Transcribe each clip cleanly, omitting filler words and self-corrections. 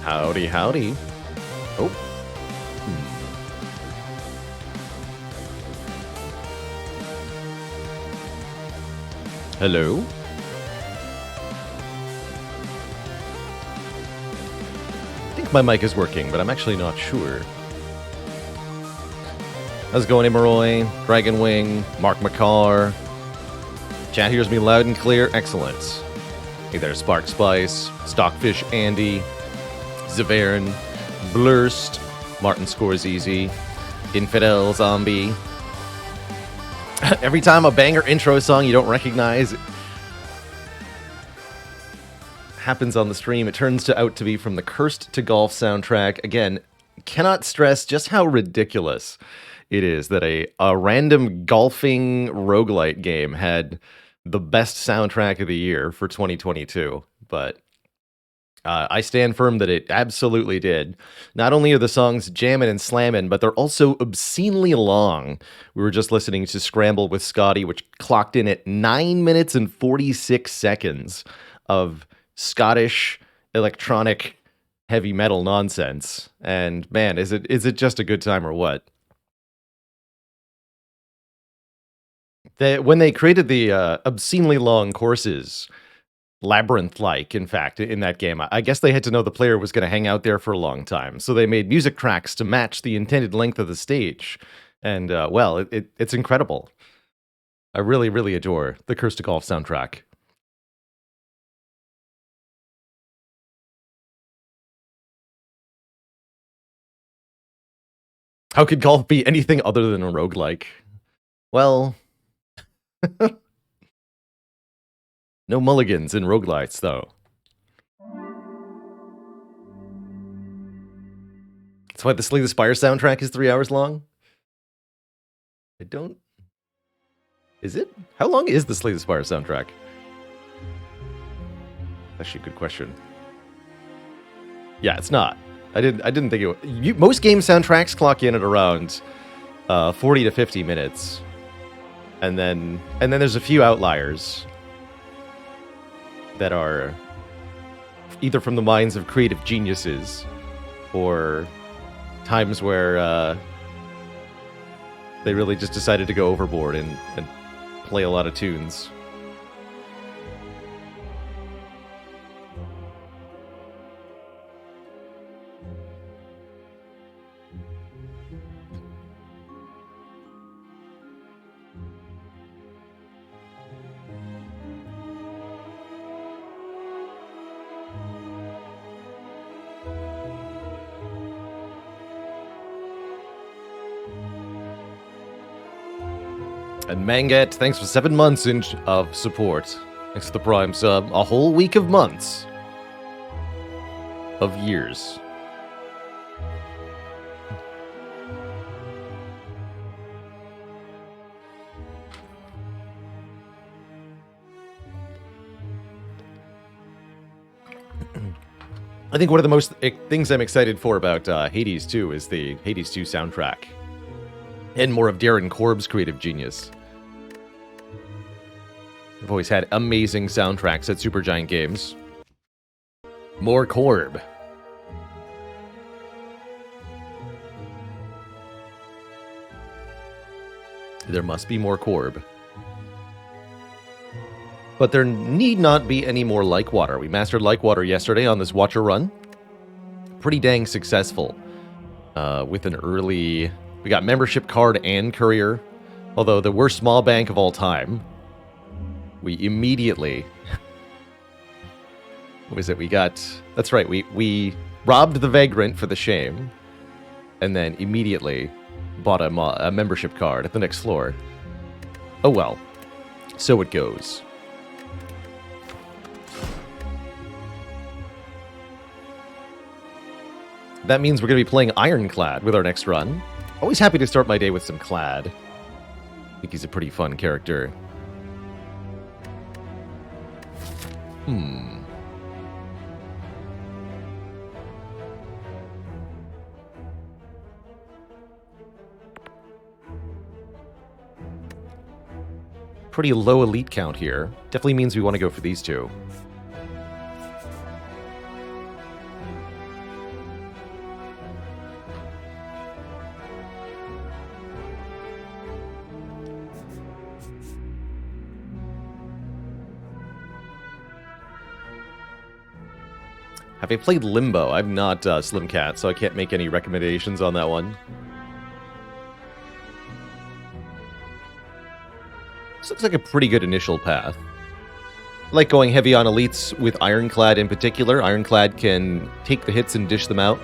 Howdy, howdy. Oh. Hello? I think my mic is working, but I'm actually not sure. How's it going, Emeroy, Dragonwing, Mark McCarr? Chat hears me loud and clear. Excellent. Hey there, Spark Spice, Stockfish Andy, Zavern, Blurst, Martin Scores Easy, Infidel Zombie. Every time a banger intro song you don't recognize happens on the stream, it turns out to be from the Cursed to Golf soundtrack. Again, cannot stress just how ridiculous it is that a random golfing roguelite game had the best soundtrack of the year for 2022. But I stand firm that it absolutely did. Not only are the songs jammin' and slammin', but they're also obscenely long. We were just listening to Scramble with Scotty, which clocked in at 9 minutes and 46 seconds of Scottish electronic heavy metal nonsense. And man, is it just a good time or what? When they created the obscenely long courses, labyrinth-like, in fact, in that game, I guess they had to know the player was going to hang out there for a long time, so they made music tracks to match the intended length of the stage. And, well, it's incredible. I really, really adore the Curse to Golf soundtrack. How could golf be anything other than a roguelike? Well... No mulligans in roguelites, though. That's why the Slay the Spire soundtrack is 3 hours long? I don't... Is it? How long is the Slay the Spire soundtrack? Actually, a good question. Yeah, it's not. I didn't think it... Most game soundtracks clock in at around 40 to 50 minutes. And then there's a few outliers that are either from the minds of creative geniuses or times where they really just decided to go overboard and play a lot of tunes. And Mangat, thanks for 7 months of support. Thanks for the Prime sub. A whole week of months. Of years. I think one of the most things I'm excited for about Hades 2 is the Hades 2 soundtrack. And more of Darren Korb's creative genius. I've always had amazing soundtracks at Supergiant Games. More Korb. There must be more Korb. But there need not be any more Like-Water. We mastered Like-Water yesterday on this Watcher run. Pretty dang successful. With an early... We got membership card and courier. Although the worst small bank of all time. We immediately... What was it? We got... That's right, we robbed the Vagrant for the shame. And then immediately bought a membership card at the next floor. Oh well. So it goes. That means we're going to be playing Ironclad with our next run. Always happy to start my day with some Clad. I think he's a pretty fun character. Pretty low elite count here. Definitely means we want to go for these two. Have I played Limbo? I'm not Slim Cat, so I can't make any recommendations on that one. This looks like a pretty good initial path. I like going heavy on elites with Ironclad in particular. Ironclad can take the hits and dish them out.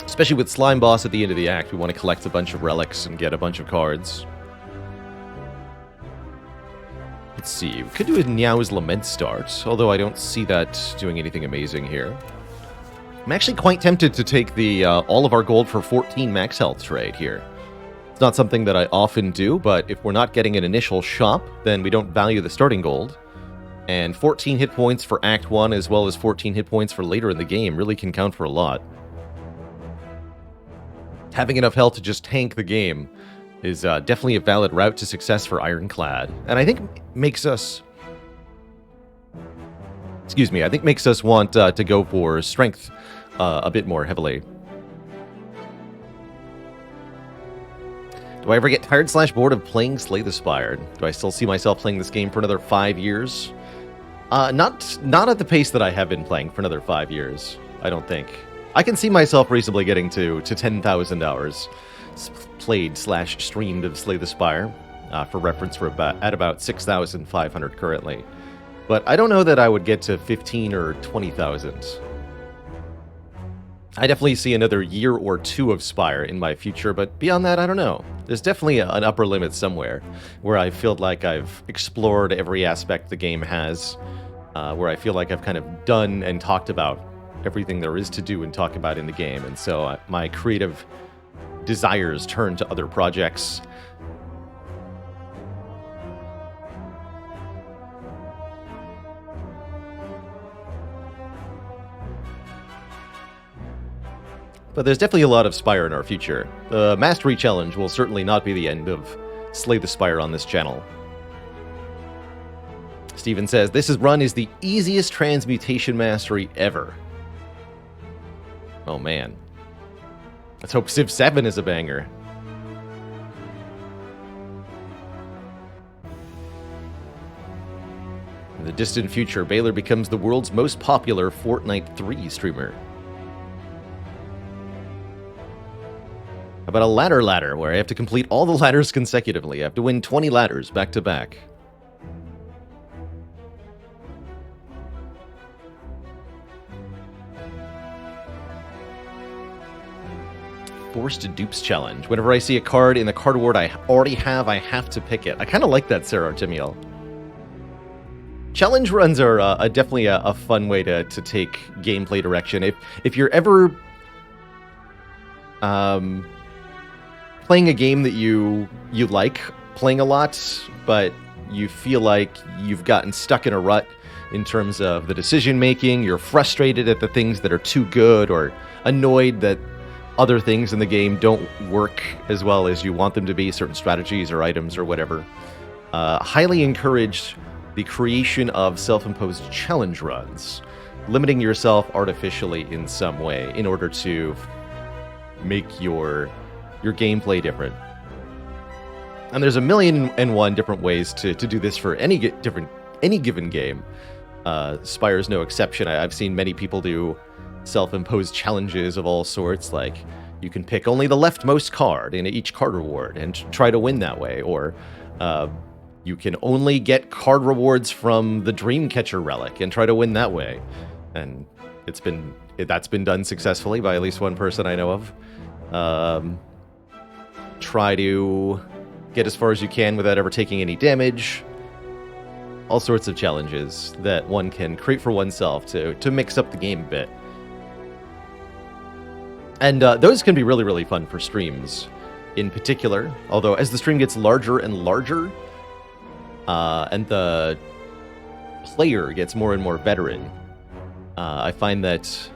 Especially with Slime Boss at the end of the act, we want to collect a bunch of relics and get a bunch of cards. Let's see, we could do a Niao's Lament start, although I don't see that doing anything amazing here. I'm actually quite tempted to take the all of our gold for 14 max health trade here. It's not something that I often do, but if we're not getting an initial shop, then we don't value the starting gold. And 14 hit points for Act 1 as well as 14 hit points for later in the game really can count for a lot. Having enough health to just tank the game is definitely a valid route to success for Ironclad. And I think makes us... Excuse me, I think makes us want to go for strength a bit more heavily. Do I ever get tired/bored of playing Slay the Spire? Do I still see myself playing this game for another 5 years? Not at the pace that I have been playing for another 5 years, I don't think. I can see myself reasonably getting to 10,000 hours played/streamed of Slay the Spire. For reference, we're at about 6,500 currently. But I don't know that I would get to 15 or 20,000. I definitely see another year or two of Spire in my future, but beyond that, I don't know. There's definitely an upper limit somewhere where I feel like I've explored every aspect the game has, where I feel like I've kind of done and talked about everything there is to do and talk about in the game, and so my creative desires turn to other projects. But there's definitely a lot of Spire in our future. The Mastery Challenge will certainly not be the end of Slay the Spire on this channel. Steven says, this run is the easiest transmutation mastery ever. Oh man. Let's hope Civ 7 is a banger. In the distant future, Baylor becomes the world's most popular Fortnite 3 streamer. How about a ladder where I have to complete all the ladders consecutively? I have to win 20 ladders back to back. Forced Dupes Challenge. Whenever I see a card in the card award I already have, I have to pick it. I kind of like that, Sarah Artemiel. Challenge runs are definitely a fun way to take gameplay direction. If you're ever playing a game that you like playing a lot, but you feel like you've gotten stuck in a rut in terms of the decision making, you're frustrated at the things that are too good, or annoyed that other things in the game don't work as well as you want them to be, certain strategies or items or whatever, highly encourage the creation of self-imposed challenge runs, limiting yourself artificially in some way in order to make your gameplay different. And there's a million and one different ways to do this for any given game. Spire is no exception. I've seen many people do self-imposed challenges of all sorts, like you can pick only the leftmost card in each card reward and try to win that way, or you can only get card rewards from the Dreamcatcher relic and try to win that way. And that's been done successfully by at least one person I know of. Try to get as far as you can without ever taking any damage. All sorts of challenges that one can create for oneself to mix up the game a bit. And those can be really, really fun for streams in particular. Although as the stream gets larger and larger, and the player gets more and more veteran, I find that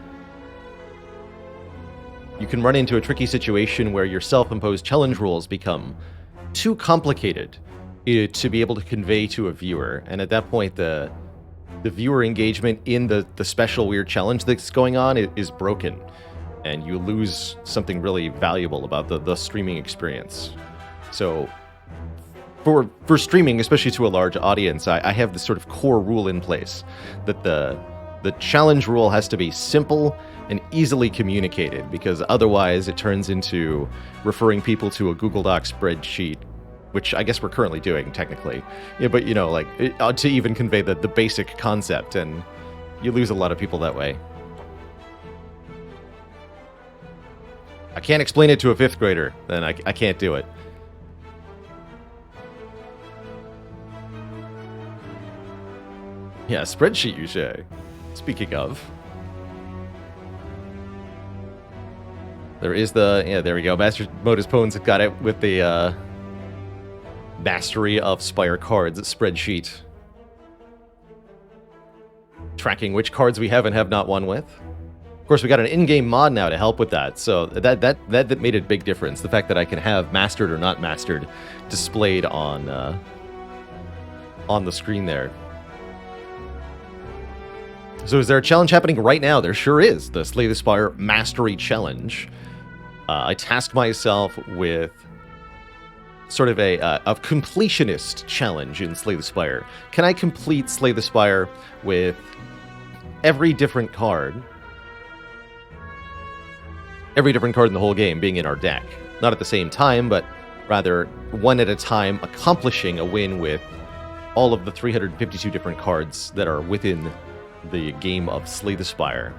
you can run into a tricky situation where your self-imposed challenge rules become too complicated to be able to convey to a viewer. And at that point, the viewer engagement in the special weird challenge that's going on is broken. And you lose something really valuable about the streaming experience. So for streaming, especially to a large audience, I have this sort of core rule in place that the The challenge rule has to be simple and easily communicated, because otherwise it turns into referring people to a Google Doc spreadsheet, which I guess we're currently doing technically. Yeah, but like to even convey the basic concept, and you lose a lot of people that way. I can't explain it to a 5th grader, then I can't do it. Yeah, spreadsheet, you say. Speaking of. There is there we go. Master Modus Pones got it with the Mastery of Spire cards spreadsheet. Tracking which cards we have and have not won with. Of course, we got an in-game mod now to help with that, so that made a big difference. The fact that I can have mastered or not mastered displayed on the screen there. So is there a challenge happening right now? There sure is. The Slay the Spire Mastery Challenge. I tasked myself with sort of a completionist challenge in Slay the Spire. Can I complete Slay the Spire with every different card in the whole game being in our deck? Not at the same time, but rather one at a time, accomplishing a win with all of the 352 different cards that are within the game of Slay the Spire.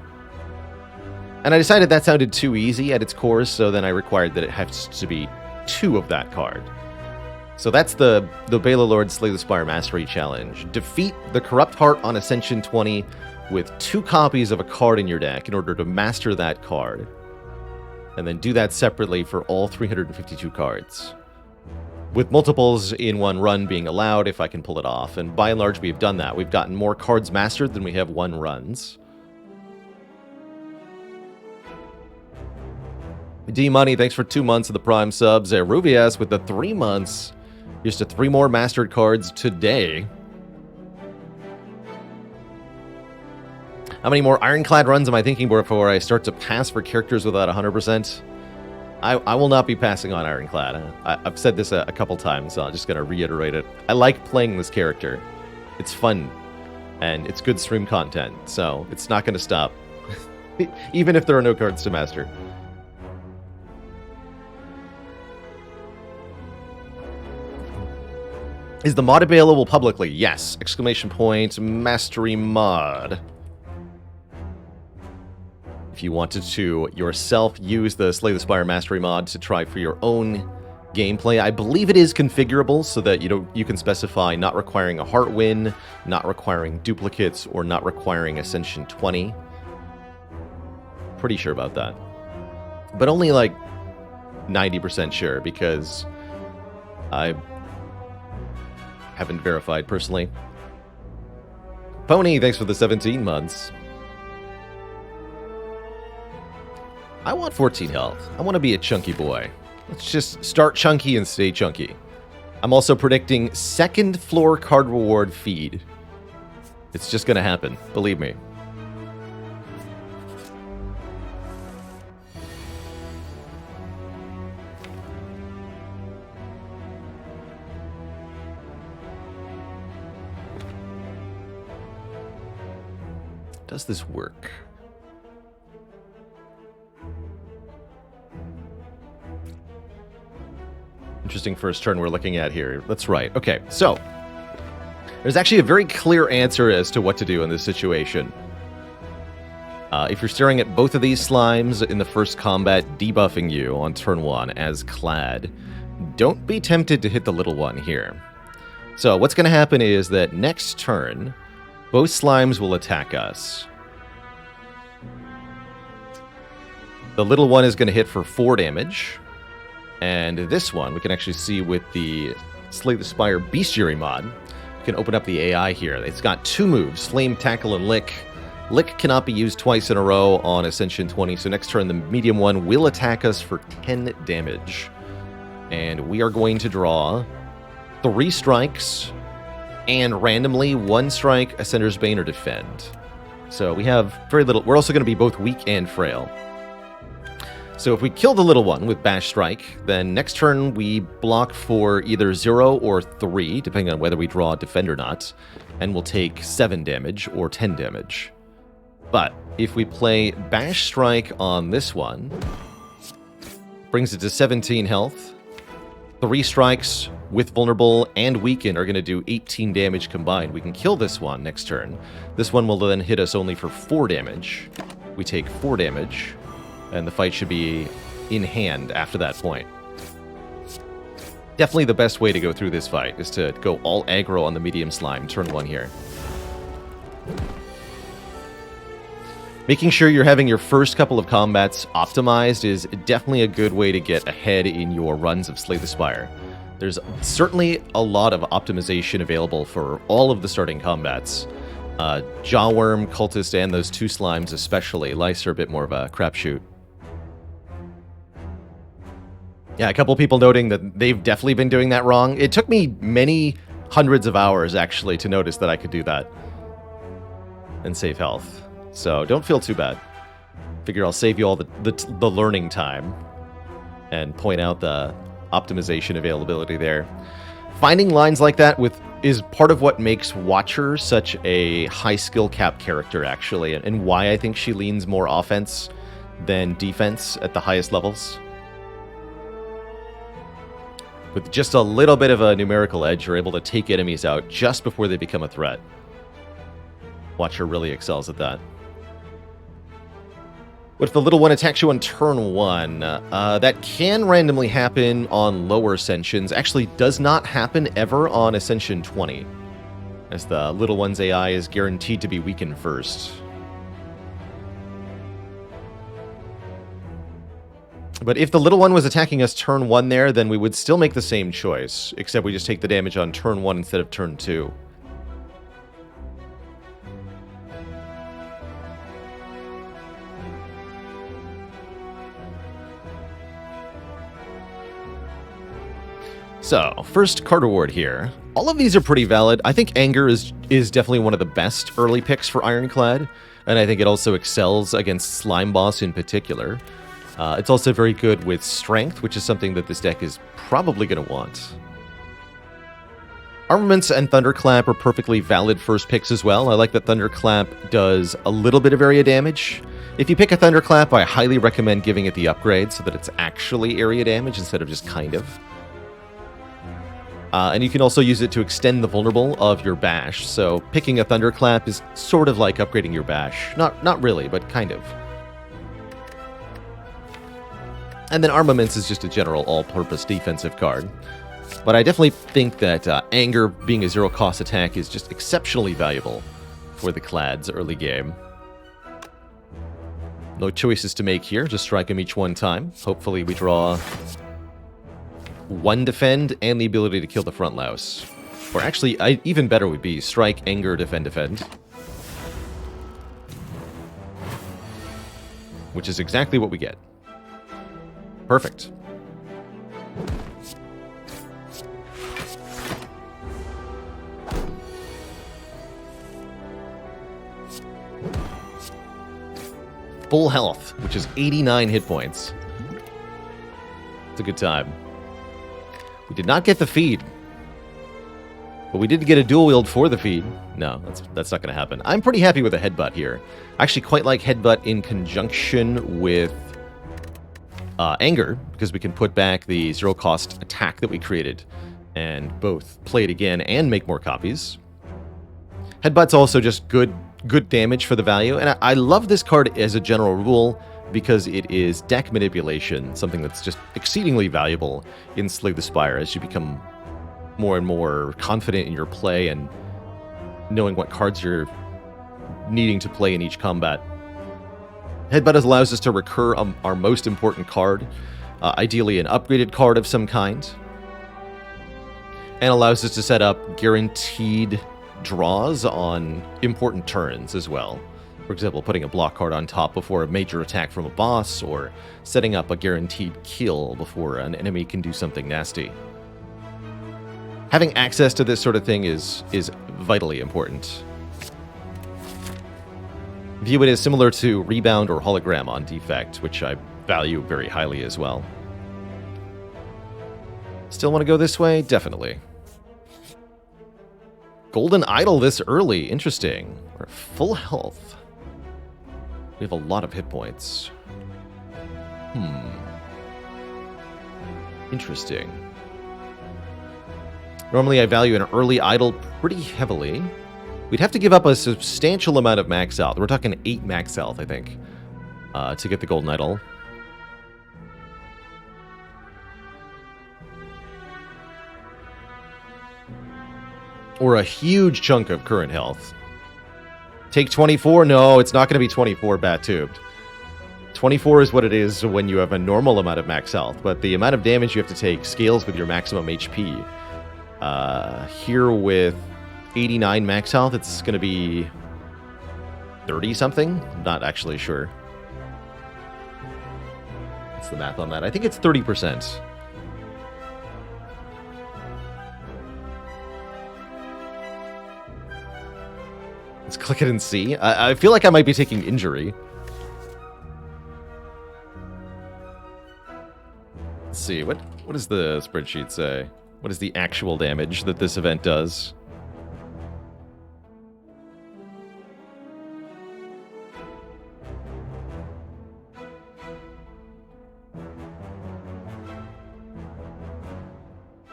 And I decided that sounded too easy at its core, so then I required that it has to be 2 of that card. So that's the Bela Lord Slay the Spire Mastery Challenge. Defeat the Corrupt Heart on Ascension 20 with 2 copies of a card in your deck in order to master that card. And then do that separately for all 352 cards. With multiples in one run being allowed if I can pull it off. And by and large, we've done that. We've gotten more cards mastered than we have won runs. D-Money, thanks for 2 months of the Prime subs. Ruvias with the 3 months. Here's to 3 more mastered cards today. How many more Ironclad runs am I thinking before I start to pass for characters without 100%? I will not be passing on Ironclad. I've said this a couple times, so I'm just going to reiterate it. I like playing this character. It's fun, and it's good stream content, so it's not going to stop. Even if there are no cards to master. Is the mod available publicly? Yes! Exclamation point, mastery mod. If you wanted to yourself use the Slay the Spire Mastery mod to try for your own gameplay, I believe it is configurable so that you can specify not requiring a heart win, not requiring duplicates, or not requiring Ascension 20. Pretty sure about that. But only like 90% sure, because I haven't verified personally. Pony, thanks for the 17 months. I want 14 health. I want to be a chunky boy. Let's just start chunky and stay chunky. I'm also predicting 2nd floor card reward feed. It's just going to happen. Believe me. Does this work? Interesting first turn we're looking at here. That's right. Okay, so there's actually a very clear answer as to what to do in this situation. If you're staring at both of these slimes in the first combat debuffing you on turn 1 as Clad, don't be tempted to hit the little one here. So what's going to happen is that next turn, both slimes will attack us. The little one is going to hit for 4 damage. And this one, we can actually see with the Slay the Spire Bestiary mod. We can open up the AI here. It's got 2 moves, Flame, Tackle, and Lick. Lick cannot be used twice in a row on Ascension 20, so next turn the medium one will attack us for 10 damage. And we are going to draw 3 strikes, and randomly 1 strike, Ascender's Bane, or Defend. So we have very little. We're also going to be both weak and frail. So if we kill the little one with Bash Strike, then next turn we block for either 0 or 3, depending on whether we draw Defend or not, and we'll take 7 damage or 10 damage. But if we play Bash Strike on this one, brings it to 17 health. 3 strikes with Vulnerable and Weaken are going to do 18 damage combined. We can kill this one next turn. This one will then hit us only for 4 damage. We take 4 damage, and the fight should be in hand after that point. Definitely the best way to go through this fight is to go all aggro on the medium slime turn 1 here. Making sure you're having your first couple of combats optimized is definitely a good way to get ahead in your runs of Slay the Spire. There's certainly a lot of optimization available for all of the starting combats. Jawworm, Cultist, and those 2 slimes especially. Lice are a bit more of a crapshoot. Yeah, a couple people noting that they've definitely been doing that wrong. It took me many hundreds of hours, actually, to notice that I could do that. And save health. So don't feel too bad. Figure I'll save you all the learning time and point out the optimization availability there. Finding lines like that is part of what makes Watcher such a high skill cap character, actually, and why I think she leans more offense than defense at the highest levels. With just a little bit of a numerical edge, you're able to take enemies out just before they become a threat. Watcher really excels at that. What if the little one attacks you on turn 1? That can randomly happen on lower Ascensions. Actually, does not happen ever on Ascension 20, as the little one's AI is guaranteed to be weakened first. But if the little one was attacking us turn 1 there, then we would still make the same choice, except we just take the damage on turn 1 instead of turn 2. So, first card reward here. All of these are pretty valid. I think Anger is definitely one of the best early picks for Ironclad, and I think it also excels against Slime Boss in particular. It's also very good with Strength, which is something that this deck is probably going to want. Armaments and Thunderclap are perfectly valid first picks as well. I like that Thunderclap does a little bit of area damage. If you pick a Thunderclap, I highly recommend giving it the upgrade so that it's actually area damage instead of just kind of. And you can also use it to extend the vulnerable of your bash, so picking a Thunderclap is sort of like upgrading your bash. Not really, but kind of. And then Armaments is just a general all-purpose defensive card. But I definitely think that Anger, being a zero-cost attack, is just exceptionally valuable for the Clads early game. No choices to make here, just strike them each one time. Hopefully we draw 1 defend and the ability to kill the front louse. Or actually, even better would be strike, anger, defend, defend. Which is exactly what we get. Perfect. Full health, which is 89 hit points. It's a good time. We did not get the feed. But we did get a dual wield for the feed. No, that's not going to happen. I'm pretty happy with a headbutt here. I actually quite like headbutt in conjunction with anger, because we can put back the zero-cost attack that we created and both play it again and make more copies. Headbutt's also just good damage for the value, and I love this card as a general rule because it is deck manipulation, something that's just exceedingly valuable in Slay the Spire as you become more and more confident in your play and knowing what cards you're needing to play in each combat. Headbutt allows us to recur our most important card, ideally an upgraded card of some kind, and allows us to set up guaranteed draws on important turns as well. For example, putting a block card on top before a major attack from a boss, or setting up a guaranteed kill before an enemy can do something nasty. Having access to this sort of thing is vitally important. View it as similar to Rebound or Hologram on Defect, which I value very highly as well. Still want to go this way? Definitely. Golden Idol this early. Interesting. We're full health. We have a lot of hit points. Interesting. Normally I value an early idol pretty heavily. We'd have to give up a substantial amount of max health. We're talking 8 max health, I think, to get the golden idol. Or a huge chunk of current health. Take 24? No, it's not going to be 24 bat-tubed. 24 is what it is when you have a normal amount of max health, but the amount of damage you have to take scales with your maximum HP. Here with 89 max health, it's going to be 30-something? I'm not actually sure. What's the math on that? I think it's 30%. Let's click it and see. I feel like I might be taking injury. Let's see. What does the spreadsheet say? What is the actual damage that this event does?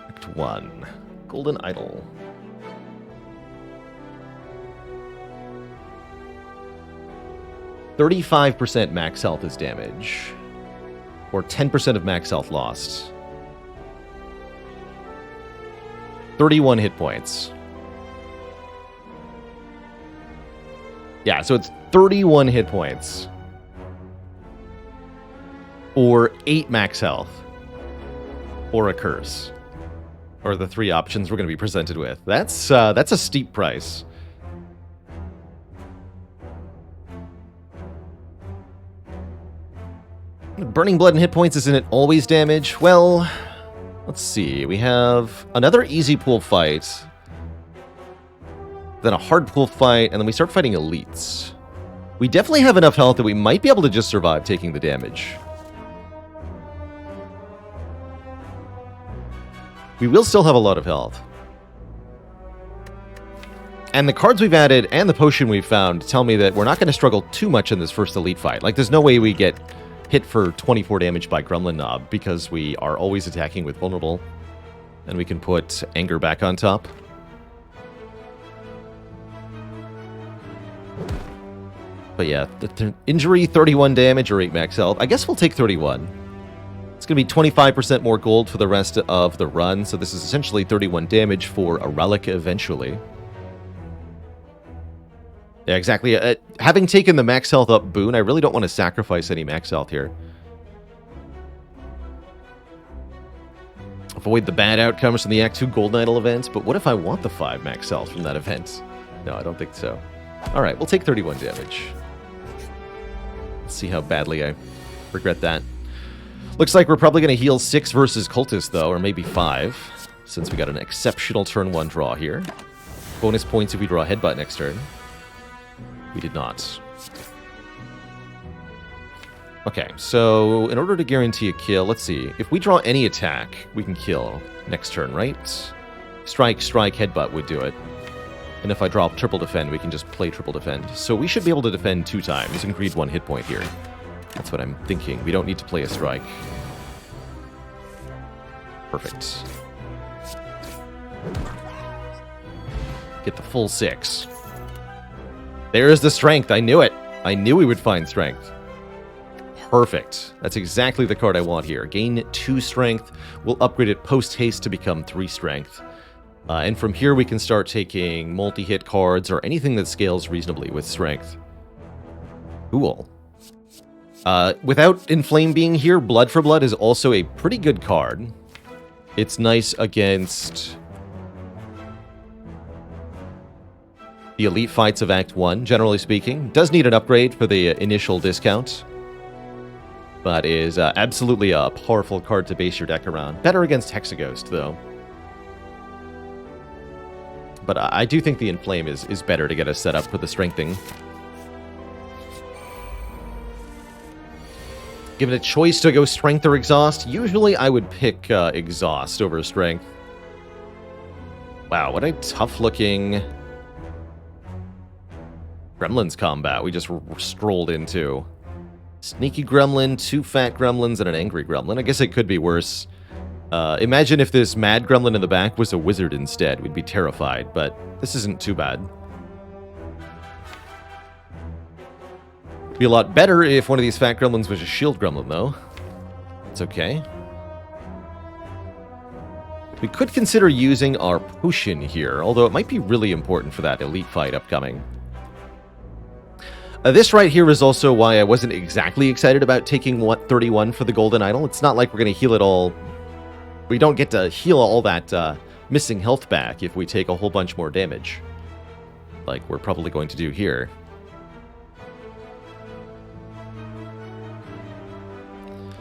Act 1. Golden Idol. %35% max health is damage. Or 10% of max health lost. 31 hit points. Yeah, so it's 31 hit points. Or 8 max health. Or a curse. Or the 3 options we're going to be presented with. That's a steep price. Burning blood and hit points, isn't it always damage? Well, let's see. We have another easy pool fight, then a hard pool fight, and then we start fighting elites. We definitely have enough health that we might be able to just survive taking the damage. We will still have a lot of health. And the cards we've added and the potion we've found tell me that we're not going to struggle too much in this first elite fight. Like, there's no way we get hit for 24 damage by Gremlin Knob because we are always attacking with vulnerable. And we can put anger back on top. But yeah, the injury, 31 damage or 8 max health. I guess we'll take 31. It's going to be 25% more gold for the rest of the run, so this is essentially 31 damage for a relic eventually. Yeah, exactly. Having taken the max health up boon, I really don't want to sacrifice any max health here. Avoid the bad outcomes from the Act 2 Golden Idol events, but what if I want the 5 max health from that event? No, I don't think so. Alright, we'll take 31 damage. Let's see how badly I regret that. Looks like we're probably going to heal 6 versus Cultist, though, or maybe 5, since we got an exceptional turn 1 draw here. Bonus points if we draw a headbutt next turn. We did not. Okay, so in order to guarantee a kill, let's see. If we draw any attack, we can kill next turn, right? Strike, strike, headbutt would do it. And if I draw triple defend, we can just play triple defend. So we should be able to defend 2 times and greed 1 hit point here. That's what I'm thinking. We don't need to play a strike. Perfect. Get the full 6. There's the strength. I knew it. I knew we would find strength. Perfect. That's exactly the card I want here. Gain 2 strength. We'll upgrade it post-haste to become 3 strength. And from here we can start taking multi-hit cards or anything that scales reasonably with strength. Cool. Without Inflame being here, Blood for Blood is also a pretty good card. It's nice against the elite fights of Act 1, generally speaking. Does need an upgrade for the initial discount, but is absolutely a powerful card to base your deck around. Better against Hexaghost, though. But I do think the Inflame is better to get us set up for the Strengthing. Given a choice to go Strength or Exhaust, usually I would pick Exhaust over Strength. Wow, what a tough-looking Gremlins combat we just strolled into. Sneaky gremlin, 2 fat gremlins, and an angry gremlin. I guess it could be worse. Imagine if this mad gremlin in the back was a wizard instead. We'd be terrified, but this isn't too bad. It'd be a lot better if one of these fat gremlins was a shield gremlin, though. It's okay. We could consider using our potion here, although it might be really important for that elite fight upcoming. This right here is also why I wasn't exactly excited about taking 31 for the golden idol. It's not like we're going to heal it all. We don't get to heal all that missing health back if we take a whole bunch more damage, like we're probably going to do here.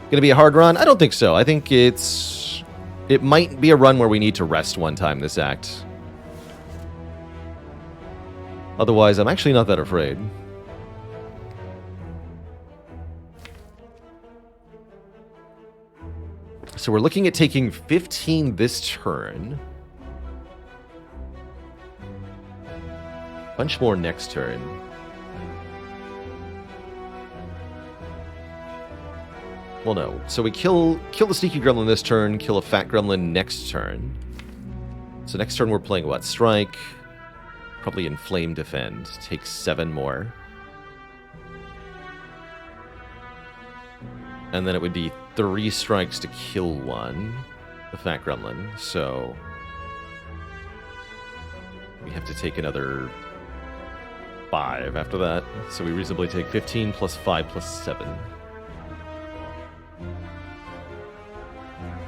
Going to be a hard run? I don't think so. I think it might be a run where we need to rest one time this act. Otherwise, I'm actually not that afraid. So we're looking at taking 15 this turn. Bunch more next turn. Well, no. So we kill the sneaky gremlin this turn, kill a fat gremlin next turn. So next turn we're playing what? Strike. Probably inflame defend. Take 7 more. And then it would be 3 strikes to kill one, the fat gremlin. So we have to take another 5 after that. So we reasonably take 15 plus 5 plus 7.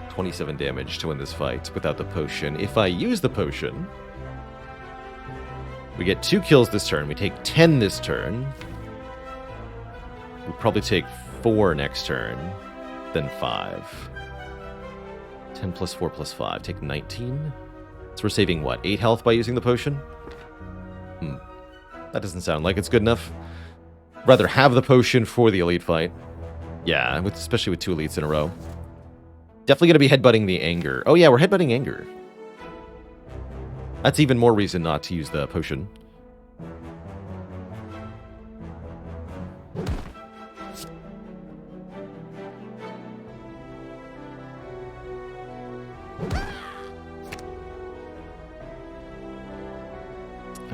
27 damage to win this fight without the potion. If I use the potion, we get 2 kills this turn. We take 10 this turn. We'll probably take 4 next turn, then 5. 10 plus 4 plus 5, take 19. So we're saving, what, 8 health by using the potion? That doesn't sound like it's good enough. Rather have the potion for the elite fight. Yeah, especially with 2 elites in a row. Definitely going to be headbutting the anger. Oh yeah, we're headbutting anger. That's even more reason not to use the potion.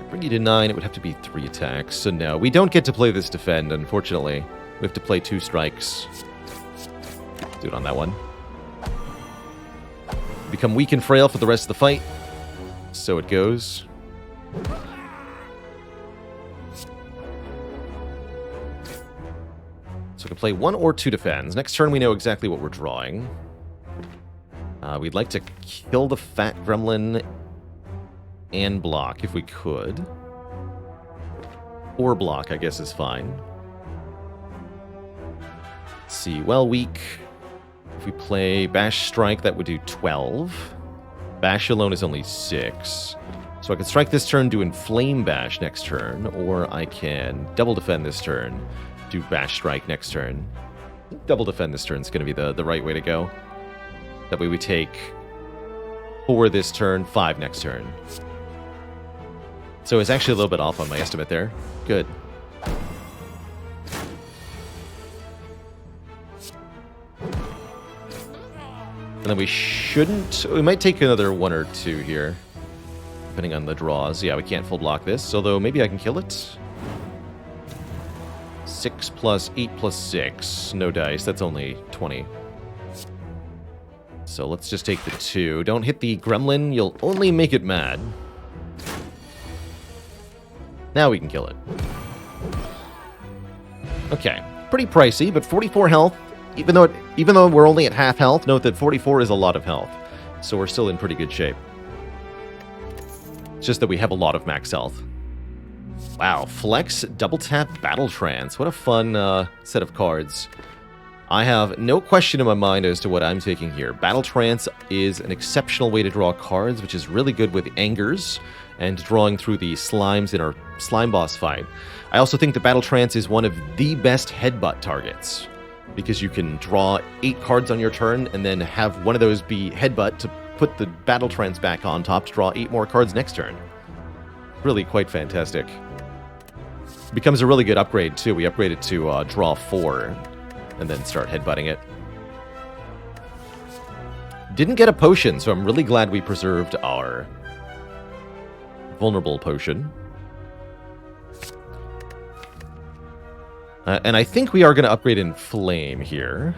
Bring you to 9, it would have to be 3 attacks. So no, we don't get to play this defend, unfortunately. We have to play 2 strikes. Do it on that one. Become weak and frail for the rest of the fight. So it goes. So we can play 1 or 2 defends. Next turn we know exactly what we're drawing. We'd like to kill the fat gremlin and block if we could. Or block, I guess, is fine. Let's see, well, weak. If we play Bash Strike, that would do 12. Bash alone is only 6. So I can strike this turn, do Inflame Bash next turn, or I can double defend this turn, do Bash Strike next turn. Double defend this turn is going to be the right way to go. That way we take 4 this turn, 5 next turn. So it's actually a little bit off on my estimate there. Good. And then we shouldn't... We might take another 1 or 2 here. Depending on the draws. Yeah, we can't full block this. Although maybe I can kill it. 6 plus 8 plus 6. No dice. That's only 20. So let's just take the 2. Don't hit the gremlin. You'll only make it mad. Now we can kill it. Okay. Pretty pricey, but 44 health. Even though we're only at half health, note that 44 is a lot of health. So we're still in pretty good shape. It's just that we have a lot of max health. Wow, Flex, Double Tap, Battle Trance. What a fun set of cards. I have no question in my mind as to what I'm taking here. Battle Trance is an exceptional way to draw cards, which is really good with Angers and drawing through the slimes in our slime boss fight. I also think the Battle Trance is one of the best headbutt targets, because you can draw 8 cards on your turn and then have one of those be headbutt to put the Battle Trance back on top to draw 8 more cards next turn. Really quite fantastic. Becomes a really good upgrade, too. We upgrade it to draw 4, and then start headbutting it. Didn't get a potion, so I'm really glad we preserved our vulnerable potion. And I think we are going to upgrade in Flame here.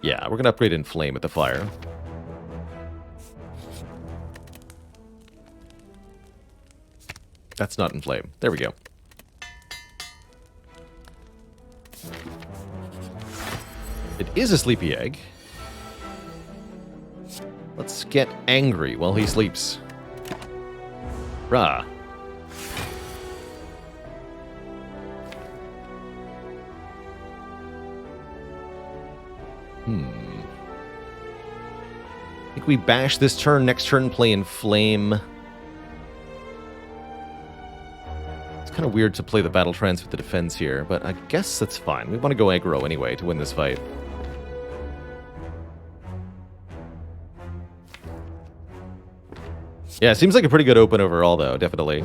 Yeah, we're going to upgrade in Flame with the fire. That's not in Flame. There we go. It is a sleepy egg. Let's get angry while he sleeps. Rah. I think we bash this turn, next turn play in Flame. It's kind of weird to play the Battle Trance with the defense here, but I guess that's fine. We want to go aggro anyway to win this fight. Yeah, it seems like a pretty good open overall, though, definitely.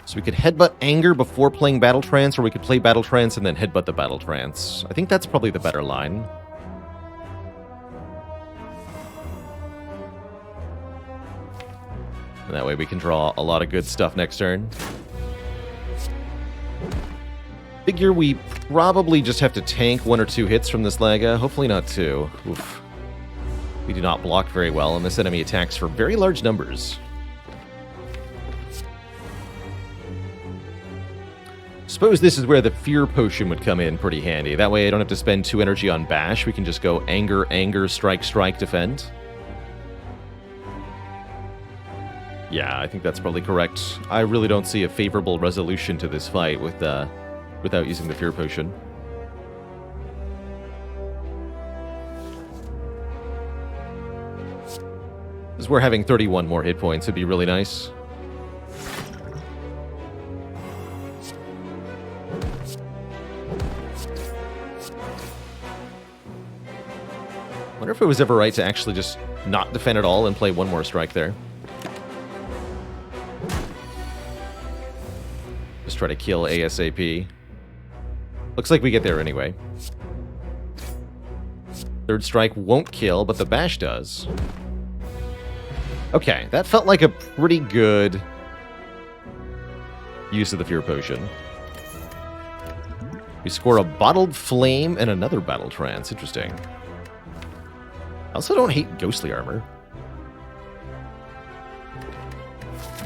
So we could headbutt Anger before playing Battle Trance, or we could play Battle Trance and then headbutt the Battle Trance. I think that's probably the better line. And that way we can draw a lot of good stuff next turn. Figure we probably just have to tank 1 or 2 hits from this Laga. Hopefully not 2. Oof. We do not block very well, and this enemy attacks for very large numbers. Suppose this is where the Fear Potion would come in pretty handy. That way I don't have to spend 2 energy on Bash. We can just go Anger, Anger, Strike, Strike, Defend. Yeah, I think that's probably correct. I really don't see a favorable resolution to this fight with without using the Fear Potion. This is where having 31 more hit points would be really nice. Wonder if it was ever right to actually just not defend at all and play 1 more strike there. Just try to kill ASAP. Looks like we get there anyway. 3rd strike won't kill, but the bash does. Okay, that felt like a pretty good use of the Fear Potion. We score a Bottled Flame and another Battle Trance. Interesting. I also don't hate Ghostly Armor.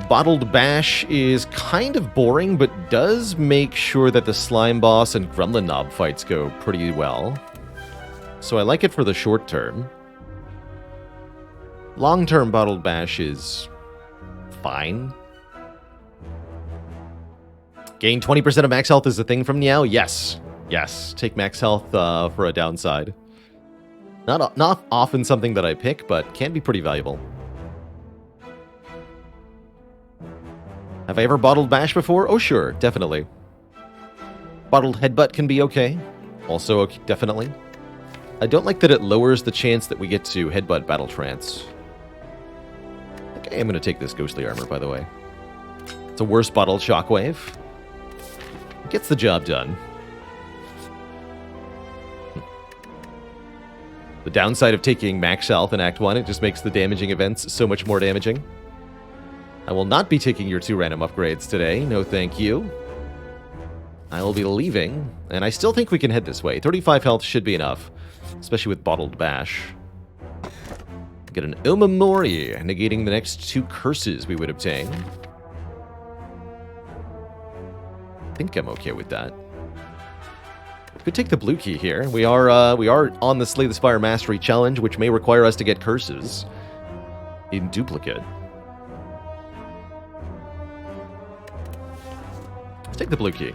Bottled Bash is kind of boring, but does make sure that the Slime Boss and Gremlin Knob fights go pretty well. So I like it for the short term. Long-term Bottled Bash is fine. Gain 20% of max health is a thing from Niao? Yes. Yes. Take max health for a downside. Not often something that I pick, but can be pretty valuable. Have I ever bottled Bash before? Oh, sure. Definitely. Bottled Headbutt can be okay. Also, okay, definitely. I don't like that it lowers the chance that we get to Headbutt Battle Trance. I think I am going to take this Ghostly Armor, by the way. It's a worse Bottled Shockwave. It gets the job done. The downside of taking max health in Act 1, it just makes the damaging events so much more damaging. I will not be taking your 2 random upgrades today. No thank you. I will be leaving, and I still think we can head this way. 35 health should be enough, especially with Bottled Bash. Get an Ilmamori, negating the next 2 curses we would obtain. I think I'm okay with that. Could take the blue key here. We are on the Slay the Spire Mastery Challenge, which may require us to get curses in duplicate. Let's take the blue key.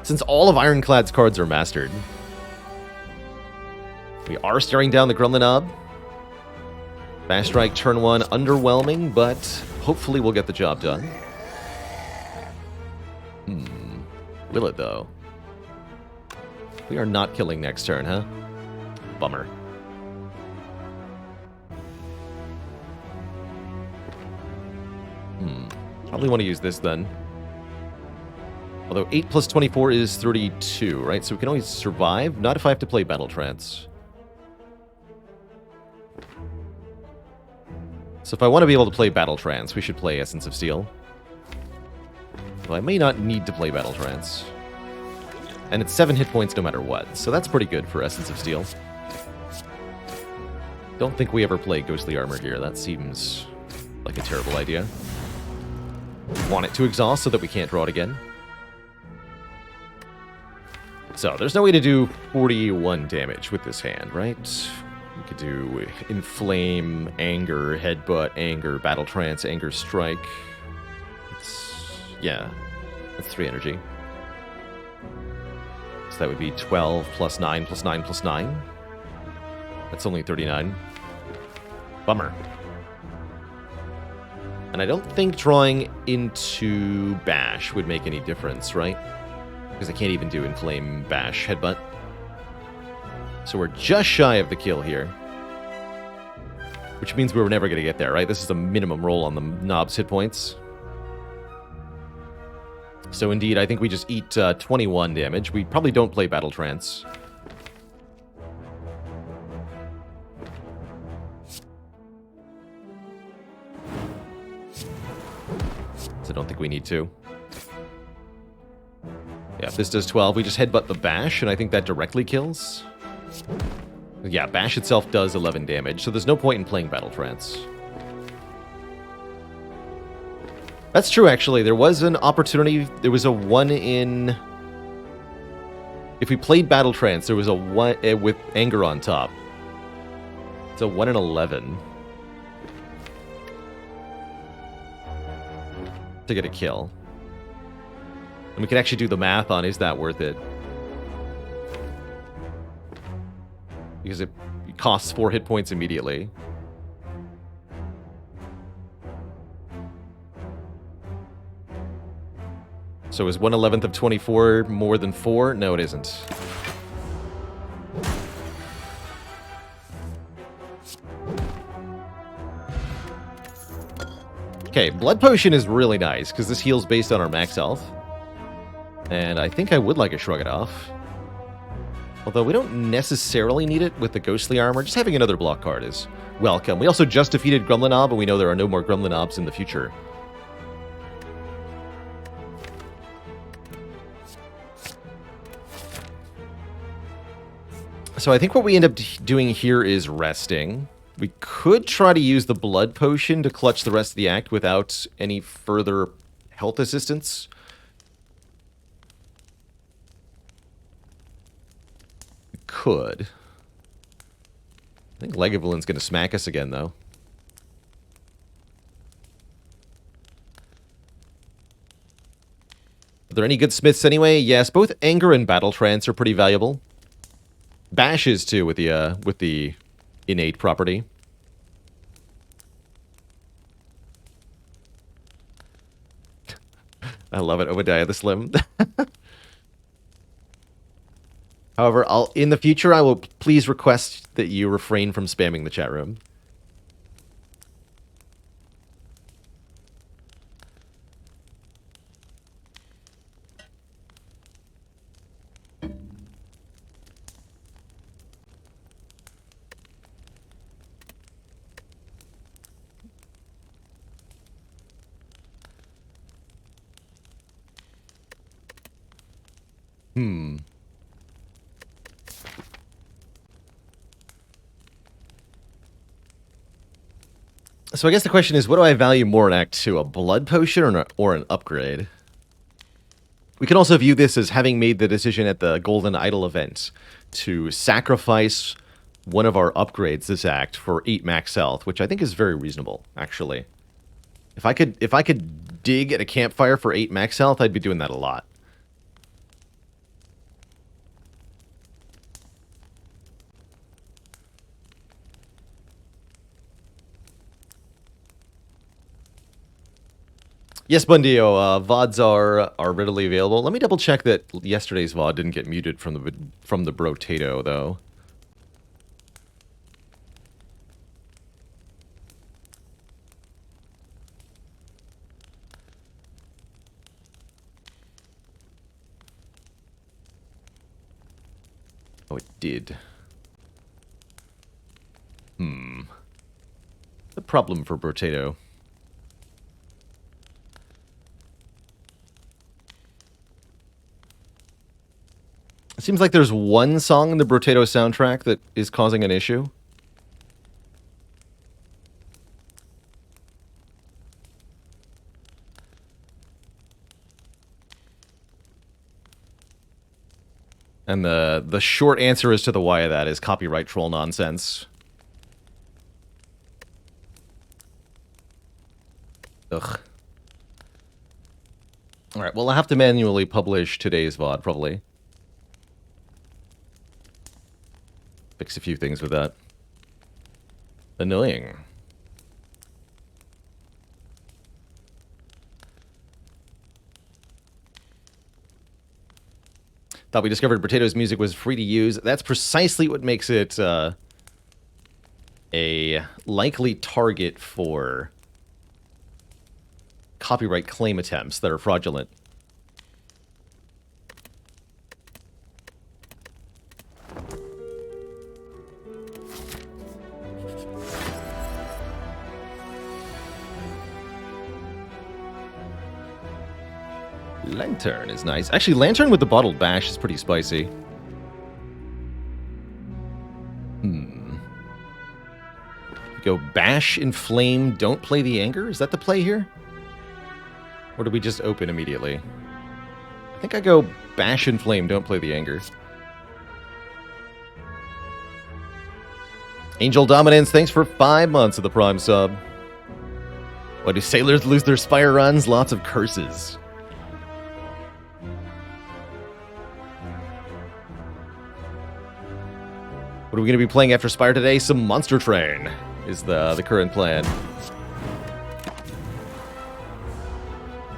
Since all of Ironclad's cards are mastered, we are staring down the Gremlin Knob. Bash Strike turn 1, underwhelming, but hopefully we'll get the job done. Will it, though? We are not killing next turn, huh? Bummer. Probably want to use this then. Although 8 plus 24 is 32, right? So we can always survive. Not if I have to play Battle Trance. So if I want to be able to play Battle Trance, we should play Essence of Steel. Well, I may not need to play Battle Trance. And it's 7 hit points no matter what, so that's pretty good for Essence of Steel. Don't think we ever play Ghostly Armor here. That seems like a terrible idea. Want it to exhaust so that we can't draw it again. So, there's no way to do 41 damage with this hand, right? We could do Inflame, Anger, Headbutt, Anger, Battle Trance, Anger Strike. Yeah, that's 3 energy. So that would be 12 plus 9 plus 9 plus 9. That's only 39. Bummer. And I don't think drawing into Bash would make any difference, right? Because I can't even do Inflame, Bash, Headbutt. So we're just shy of the kill here. Which means we were never going to get there, right? This is a minimum roll on the knob's hit points. So indeed, I think we just eat 21 damage. We probably don't play Battle Trance. So I don't think we need to. Yeah, if this does 12, we just headbutt the Bash, and I think that directly kills. Yeah, Bash itself does 11 damage, so there's no point in playing Battle Trance. That's true, actually. There was an opportunity. There was a 1 in... If we played Battle Trance, there was a 1 with Anger on top. It's a 1 in 11. To get a kill. And we can actually do the math on, is that worth it? Because it costs 4 hit points immediately. So is 1/11 of 24 more than 4? No, it isn't. Okay, Blood Potion is really nice, because this heals based on our max health. And I think I would like to Shrug It Off. Although we don't necessarily need it with the Ghostly Armor. Just having another block card is welcome. We also just defeated Gremlinob, and we know there are no more Gremlinobs in the future. So I think what we end up doing here is resting. We could try to use the Blood Potion to clutch the rest of the act without any further health assistance. We could. I think Legovilin's going to smack us again, though. Are there any good smiths anyway? Yes, both Anger and Battle Trance are pretty valuable. Bash is too with the innate property. I love it, Obadiah the Slim. However, in the future I will please request that you refrain from spamming the chat room. So I guess the question is, what do I value more in Act 2, a Blood Potion or an upgrade? We can also view this as having made the decision at the Golden Idol event to sacrifice one of our upgrades this act for 8 max health, which I think is very reasonable, actually. If I could dig at a campfire for 8 max health, I'd be doing that a lot. Yes, Bundio, VODs are readily available. Let me double check that yesterday's VOD didn't get muted from the Brotato, though. Oh, it did. The problem for Brotato. It seems like there's one song in the Brotato soundtrack that is causing an issue. And the short answer as to the why of that is copyright troll nonsense. Ugh. Alright, well, I'll have to manually publish today's VOD, probably. Fix a few things with that. Annoying. Thought we discovered Brotato's music was free to use. That's precisely what makes it a likely target for copyright claim attempts that are fraudulent. Lantern is nice. Actually, Lantern with the bottled bash is pretty spicy. Go bash, inflame, don't play the anger? Is that the play here? Or do we just open immediately? I think I go bash, inflame, don't play the anger. Angel Dominance, thanks for 5 months of the Prime sub. Why do sailors lose their Spire runs? Lots of curses. What are we going to be playing after Spire today? Some Monster Train is the current plan.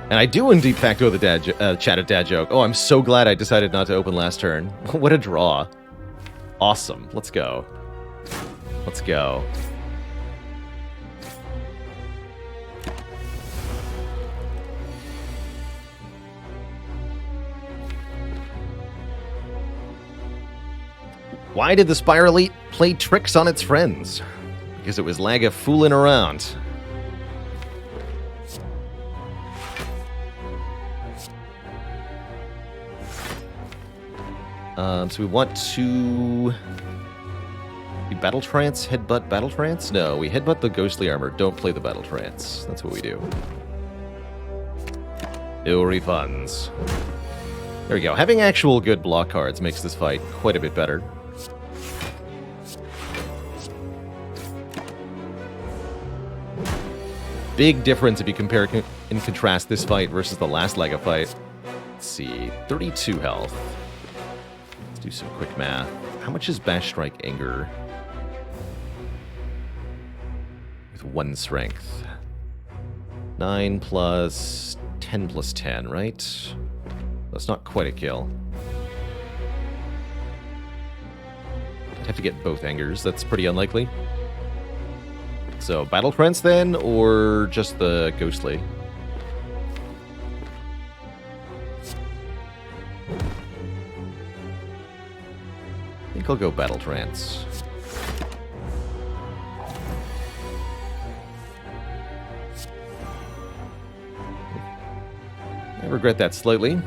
And I do indeed facto the chatted dad joke. Oh, I'm so glad I decided not to open last turn. What a draw. Awesome. Let's go. Let's go. Why did the Spire Elite play tricks on its friends? Because it was Laga fooling around. So we want to... We Battle Trance, Headbutt Battle Trance? No, we Headbutt the Ghostly Armor. Don't play the Battle Trance. That's what we do. No refunds. There we go. Having actual good block cards makes this fight quite a bit better. Big difference if you compare and contrast this fight versus the last Lega fight. Let's see, 32 health. Let's do some quick math. How much is Bash Strike Anger? With 1 strength. 9 plus 10 plus 10, right? That's not quite a kill. I'd have to get both Angers. That's pretty unlikely. So, Battle Trance then, or just the Ghostly? I think I'll go Battle Trance. I regret that slightly.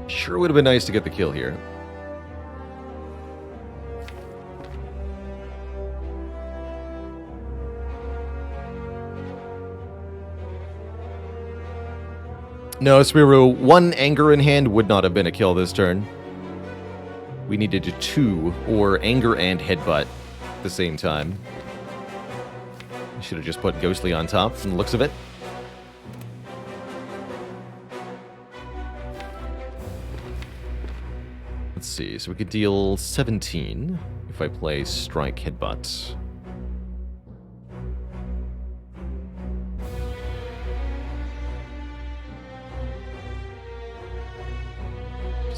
Sure would have been nice to get the kill here. No, Spiru, 1 Anger in hand would not have been a kill this turn. We needed 2, or Anger and Headbutt at the same time. I should have just put Ghostly on top from the looks of it. Let's see, so we could deal 17 if I play Strike Headbutt.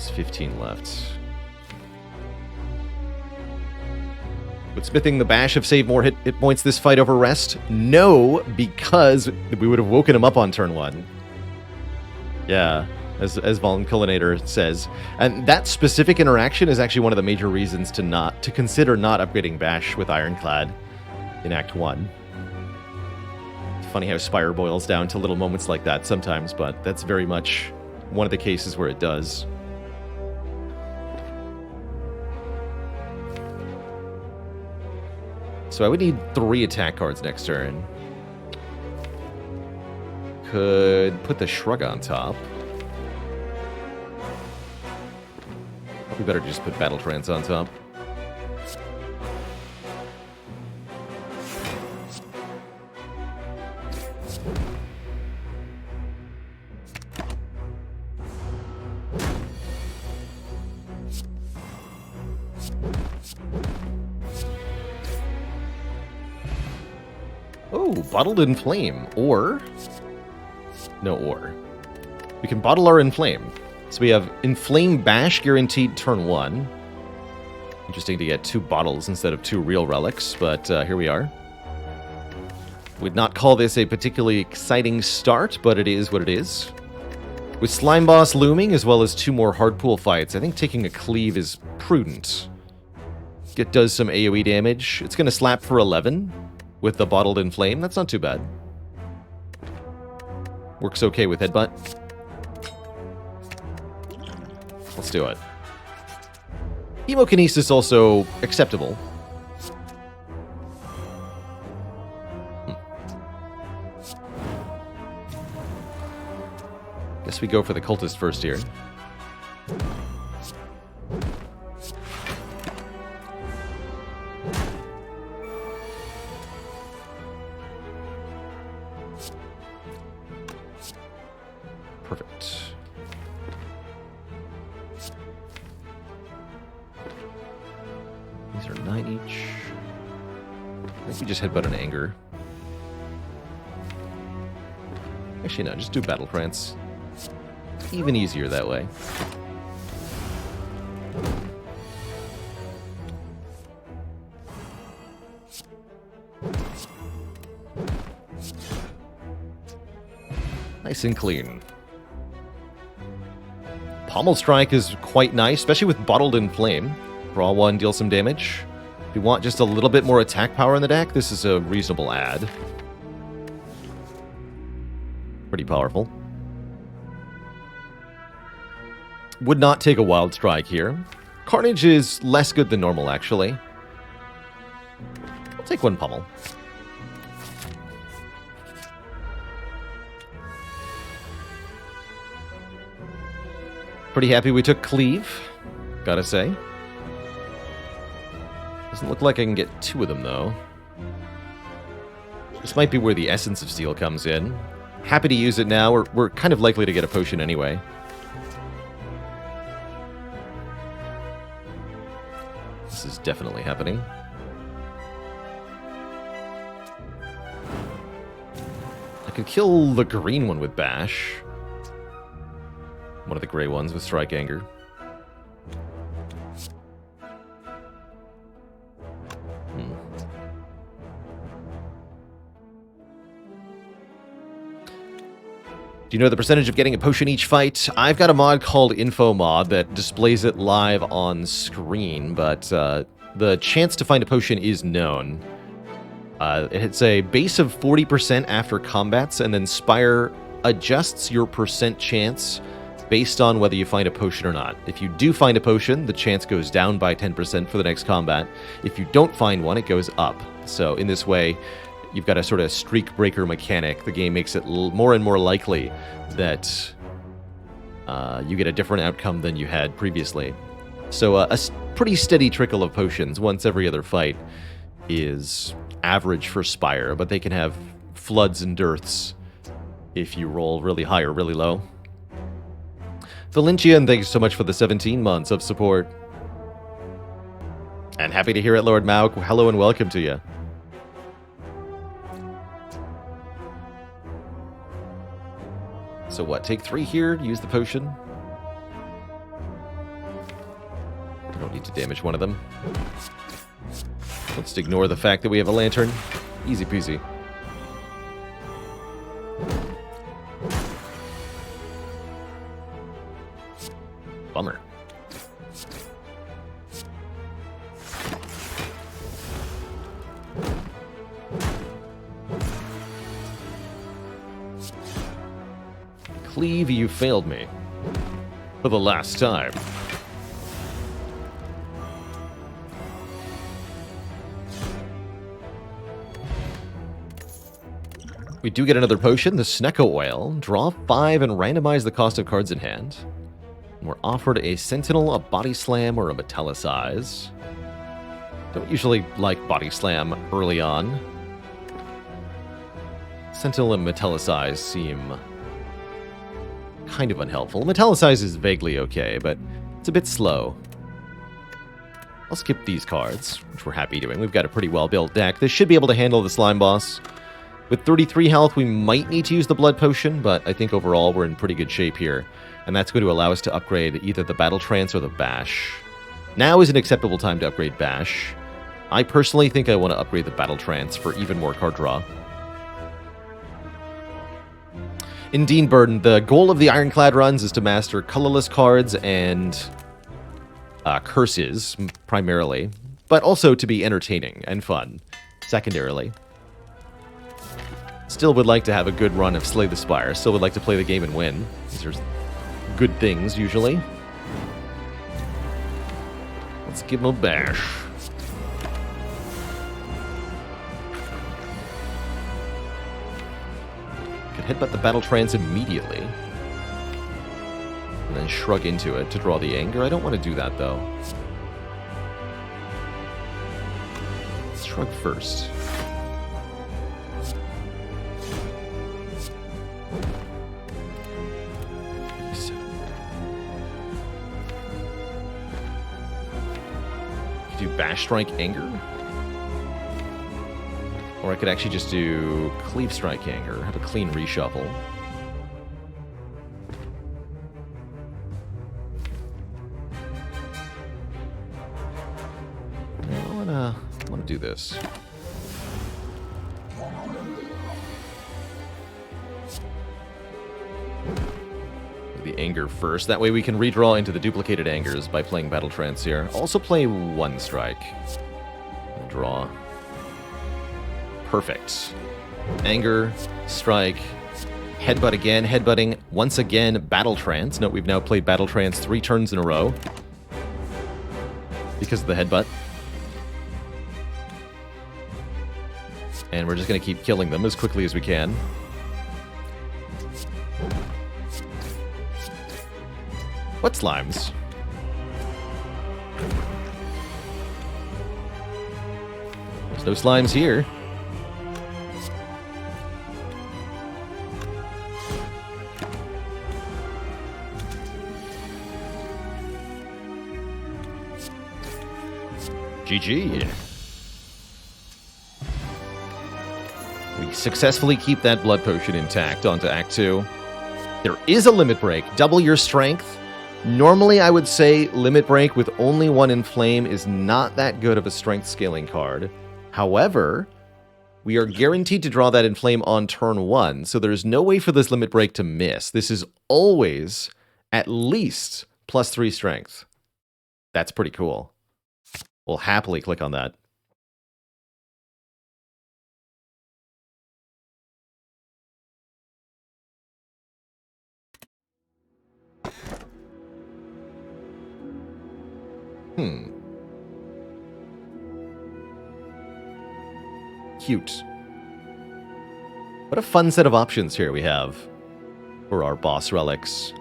There's 15 left. Would smithing the bash have saved more hit points this fight over rest? No, because we would have woken him up on turn 1. Yeah, as Voln Cullinator says. And that specific interaction is actually one of the major reasons to consider not upgrading bash with Ironclad in Act 1. It's funny how Spire boils down to little moments like that sometimes, but that's very much one of the cases where it does. So I would need 3 attack cards next turn. Could put the Shrug on top. Probably better just put Battle Trance on top. Oh, Bottled Inflame. Or... No, or. We can bottle our Inflame. So we have Inflame Bash guaranteed turn 1. Interesting to get 2 bottles instead of 2 real relics, but here we are. Would not call this a particularly exciting start, but it is what it is. With Slime Boss looming, as well as 2 more Hardpool fights, I think taking a Cleave is prudent. It does some AoE damage. It's going to slap for 11 with the Bottled Inflame. That's not too bad. Works okay with Headbutt. Let's do it. Hemokinesis also acceptable. Guess we go for the Cultist first here. Perfect. These are 9 each. I think we just headbutt an Anger. Actually, no, just do Battle Trance. Even easier that way. Nice and clean. Pommel Strike is quite nice, especially with Bottled Inflame. Draw 1, deal some damage. If you want just a little bit more attack power in the deck, this is a reasonable add. Pretty powerful. Would not take a Wild Strike here. Carnage is less good than normal, actually. I'll take 1 Pommel. Pretty happy we took Cleave, gotta say. Doesn't look like I can get 2 of them, though. This might be where the Essence of Steel comes in. Happy to use it now. We're kind of likely to get a potion anyway. This is definitely happening. I could kill the green one with Bash. One of the gray ones with Strike Anger. Do you know the percentage of getting a potion each fight? I've got a mod called Info Mod that displays it live on screen, but the chance to find a potion is known. It's a base of 40% after combats, and then Spire adjusts your percent chance based on whether you find a potion or not. If you do find a potion, the chance goes down by 10% for the next combat. If you don't find one, it goes up. So in this way, you've got a sort of streak breaker mechanic. The game makes it more and more likely that you get a different outcome than you had previously. So a pretty steady trickle of potions once every other fight is average for Spire, but they can have floods and dearths if you roll really high or really low. Valencia, and thanks so much for the 17 months of support. And happy to hear it, Lord Mauk. Hello and welcome to you. So what, take 3 here, use the potion? Don't need to damage one of them. Let's ignore the fact that we have a lantern. Easy peasy. Bummer. Cleave, you failed me. For the last time. We do get another potion, the Snecko Oil. Draw 5 and randomize the cost of cards in hand. And we're offered a Sentinel, a Body Slam, or a Metallicize. Don't usually like Body Slam early on. Sentinel and Metallicize seem kind of unhelpful. Metallicize is vaguely okay, but it's a bit slow. I'll skip these cards, which we're happy doing. We've got a pretty well-built deck. This should be able to handle the Slime Boss. With 33 health, we might need to use the Blood Potion, but I think overall we're in pretty good shape here. And that's going to allow us to upgrade either the Battle Trance or the Bash. Now is an acceptable time to upgrade Bash. I personally think I want to upgrade the Battle Trance for even more card draw. In Dean Burden, the goal of the Ironclad runs is to master colorless cards and curses, primarily, but also to be entertaining and fun, secondarily. Still would like to have a good run of Slay the Spire. Still would like to play the game and win. These are good things, usually. Let's give him a bash. Could headbutt the Battle Trance immediately. And then shrug into it to draw the anger. I don't want to do that, though. Let's shrug first. Do Bash Strike Anger. Or I could actually just do Cleave Strike Anger, have a clean reshuffle. I wanna do this. The anger first. That way we can redraw into the duplicated angers by playing Battle Trance here. Also play one strike. And draw. Perfect. Anger, strike, headbutt again, headbutting once again, Battle Trance. Note we've now played Battle Trance 3 turns in a row because of the headbutt. And we're just going to keep killing them as quickly as we can. What slimes? There's no slimes here. GG. We successfully keep that blood potion intact onto Act 2. There is a limit break. Double your strength. Normally, I would say Limit Break with only 1 Inflame is not that good of a strength scaling card. However, we are guaranteed to draw that Inflame on turn 1, so there's no way for this Limit Break to miss. This is always at least +3 strength. That's pretty cool. We'll happily click on that. Cute. What a fun set of options here we have for our boss relics.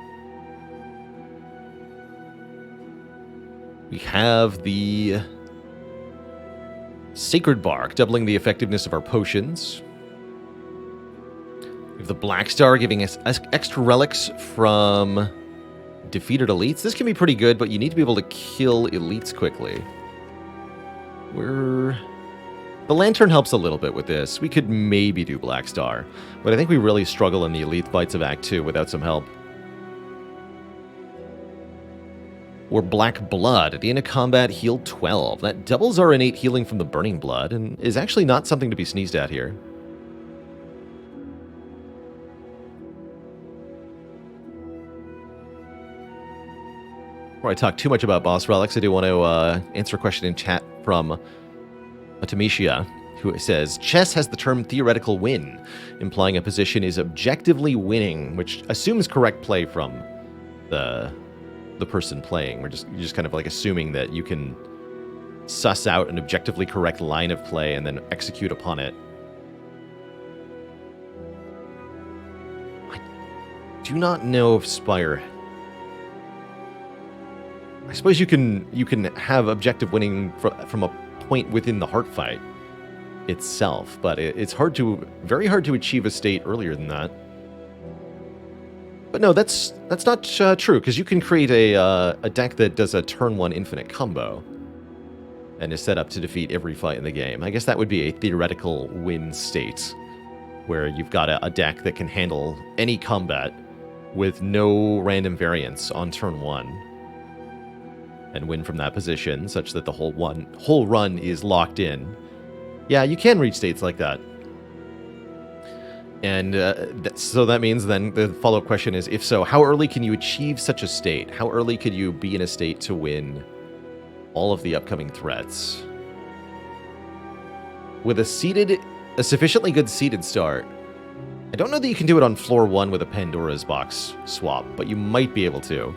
We have the Sacred Bark, doubling the effectiveness of our potions. We have the Black Star, giving us extra relics from defeated elites. This can be pretty good, but you need to be able to kill elites quickly. The Lantern helps a little bit with this. We could maybe do Black Star, but I think we really struggle in the elite fights of Act 2 without some help. Or Black Blood. At the end of combat, heal 12. That doubles our innate healing from the Burning Blood, and is actually not something to be sneezed at here. Before I talk too much about boss relics, I do want to answer a question in chat from Tamisha, who says, chess has the term theoretical win, implying a position is objectively winning, which assumes correct play from the person playing. You're just kind of like assuming that you can suss out an objectively correct line of play and then execute upon it. I do not know if Spire... I suppose you can have objective winning from a point within the heart fight itself, but it's very hard to achieve a state earlier than that. But no, that's not true, because you can create a deck that does a turn 1 infinite combo and is set up to defeat every fight in the game. I guess that would be a theoretical win state, where you've got a deck that can handle any combat with no random variance on turn 1 and win from that position, such that the whole run is locked in. Yeah, you can reach states like that. And so that means then the follow-up question is, if so, how early can you achieve such a state? How early could you be in a state to win all of the upcoming threats? With a sufficiently good seeded start, I don't know that you can do it on floor 1 with a Pandora's box swap, but you might be able to.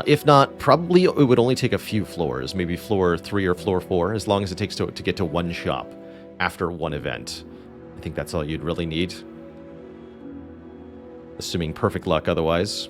If not, probably it would only take a few floors, maybe floor 3 or floor 4, as long as it takes to get to one shop after one event. I think that's all you'd really need. Assuming perfect luck otherwise.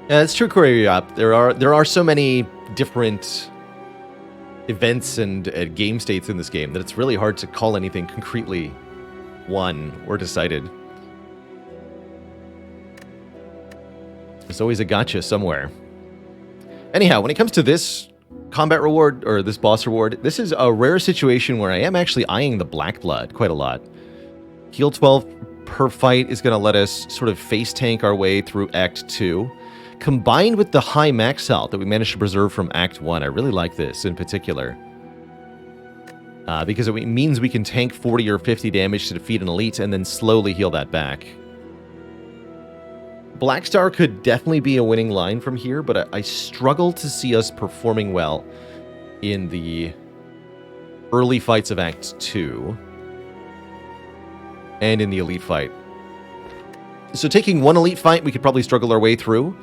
Yeah, it's true, Choreograph. There are so many different events and game states in this game that it's really hard to call anything concretely won or decided. There's always a gotcha somewhere. Anyhow, when it comes to this combat reward, or this boss reward, this is a rare situation where I am actually eyeing the Black Blood quite a lot. Heal 12 per fight is going to let us sort of face tank our way through Act 2. Combined with the high max health that we managed to preserve from Act 1, I really like this in particular. Because it means we can tank 40 or 50 damage to defeat an elite and then slowly heal that back. Black Star could definitely be a winning line from here, but I struggle to see us performing well in the early fights of Act 2 and in the elite fight. So taking one elite fight, we could probably struggle our way through.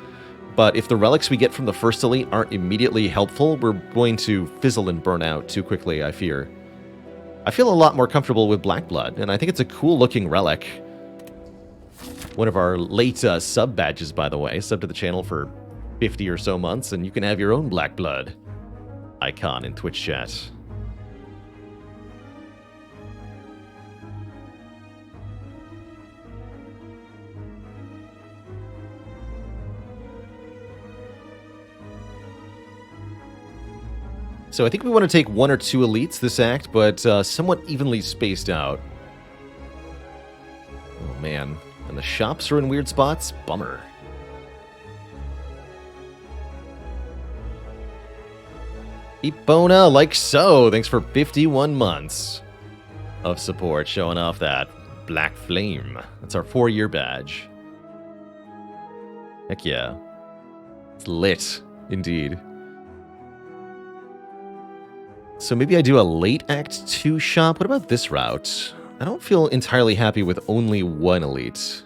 But if the relics we get from the first elite aren't immediately helpful, we're going to fizzle and burn out too quickly, I fear. I feel a lot more comfortable with Black Blood, and I think it's a cool-looking relic. One of our late sub badges, by the way. Sub to the channel for 50 or so months, and you can have your own Black Blood icon in Twitch chat. So I think we want to take 1 or 2 elites this act, but somewhat evenly spaced out. Oh man, and the shops are in weird spots? Bummer. Epona, like so. Thanks for 51 months of support, showing off that Black Flame. That's our 4-year badge. Heck yeah. It's lit, indeed. So maybe I do a late Act 2 shop. What about this route? I don't feel entirely happy with only 1 elite,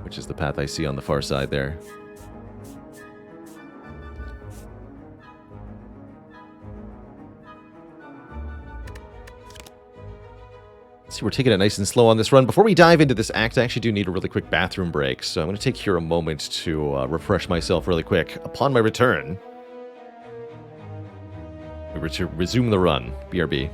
which is the path I see on the far side there. Let's see So we're taking it nice and slow on this run. Before we dive into this act, I actually do need a really quick bathroom break. So I'm going to take here a moment to refresh myself really quick. Upon my return, we were to resume the run. BRB.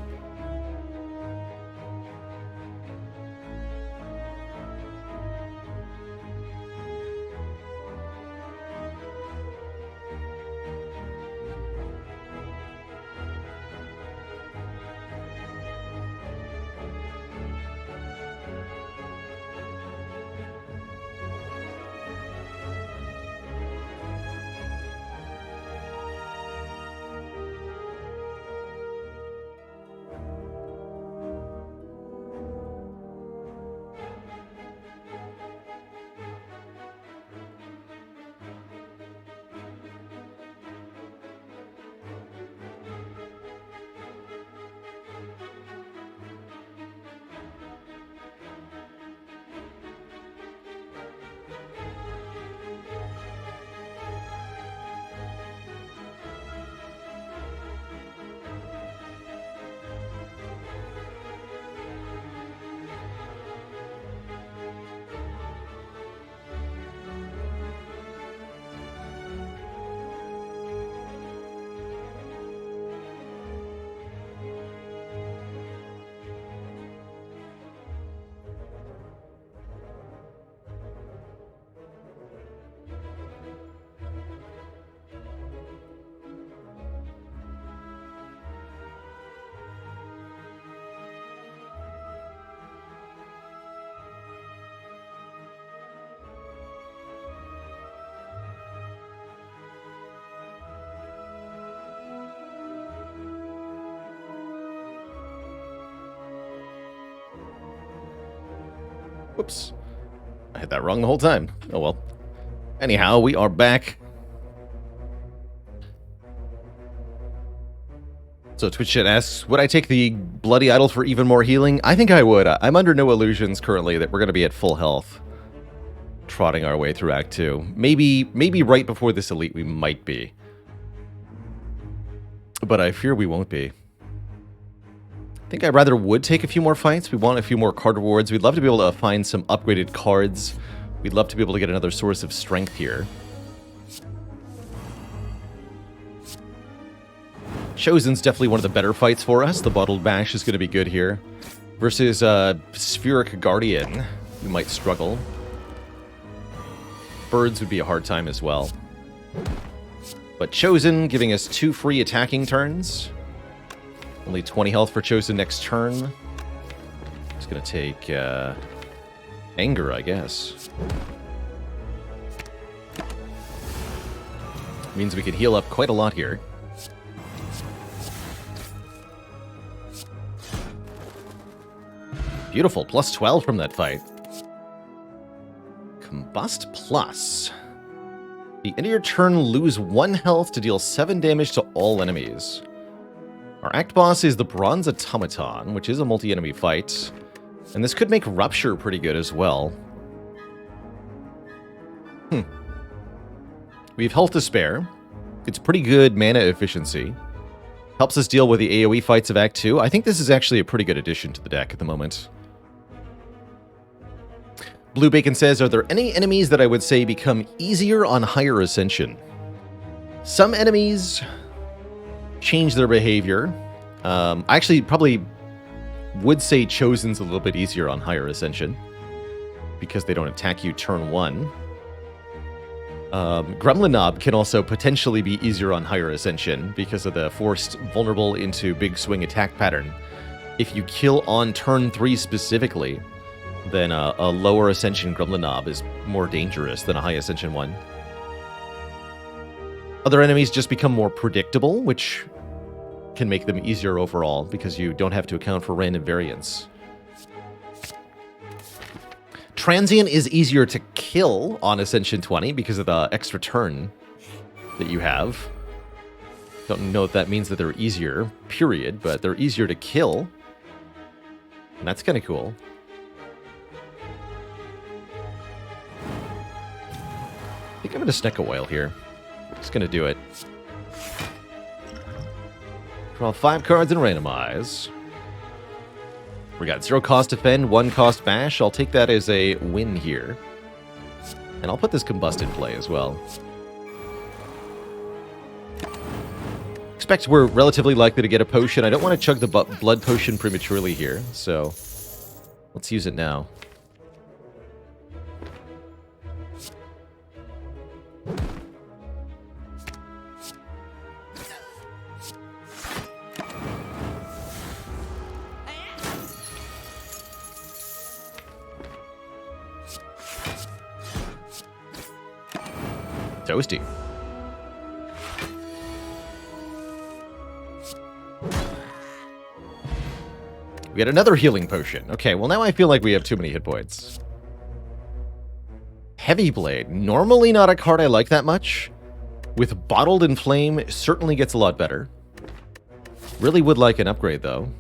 Whoops. I had that wrong the whole time. Oh well. Anyhow, we are back. So Twitch chat asks, would I take the Bloody Idol for even more healing? I think I would. I'm under no illusions currently that we're going to be at full health. Trotting our way through Act 2. Maybe right before this elite we might be. But I fear we won't be. I think I rather would take a few more fights. We want a few more card rewards. We'd love to be able to find some upgraded cards. We'd love to be able to get another source of strength here. Chosen's definitely one of the better fights for us. The Bottled Bash is going to be good here. Versus Spheric Guardian, we might struggle. Birds would be a hard time as well. But Chosen giving us 2 free attacking turns. Only 20 health for Chosen next turn. Just going to take Anger, I guess. Means we could heal up quite a lot here. Beautiful, plus 12 from that fight. Combust Plus. At the end of your turn, lose 1 health to deal 7 damage to all enemies. Our act boss is the Bronze Automaton, which is a multi-enemy fight. And this could make Rupture pretty good as well. We have health to spare. It's pretty good mana efficiency. Helps us deal with the AoE fights of Act 2. I think this is actually a pretty good addition to the deck at the moment. Blue Bacon says, are there any enemies that I would say become easier on higher ascension? Some enemies change their behavior. I actually probably would say Chosen's a little bit easier on higher ascension because they don't attack you turn 1. Gremlin Knob can also potentially be easier on higher ascension because of the forced vulnerable into big swing attack pattern. If you kill on turn 3 specifically, then a lower ascension Gremlin Knob is more dangerous than a high ascension one. Other enemies just become more predictable, which can make them easier overall because you don't have to account for random variance. Transient is easier to kill on Ascension 20 because of the extra turn that you have. Don't know if that means that they're easier, period, but they're easier to kill. And that's kind of cool. I think I'm going to Sneck a Whale here. Just going to do it. Draw 5 cards and randomize. We got 0 cost defend, 1 cost bash. I'll take that as a win here. And I'll put this combust in play as well. Expect we're relatively likely to get a potion. I don't want to chug the blood potion prematurely here, so let's use it now. Toasty. We get another healing potion. Okay, well now I feel like we have too many hit points. Heavy Blade. Normally not a card I like that much. With Bottled in Flame, it certainly gets a lot better. Really would like an upgrade though.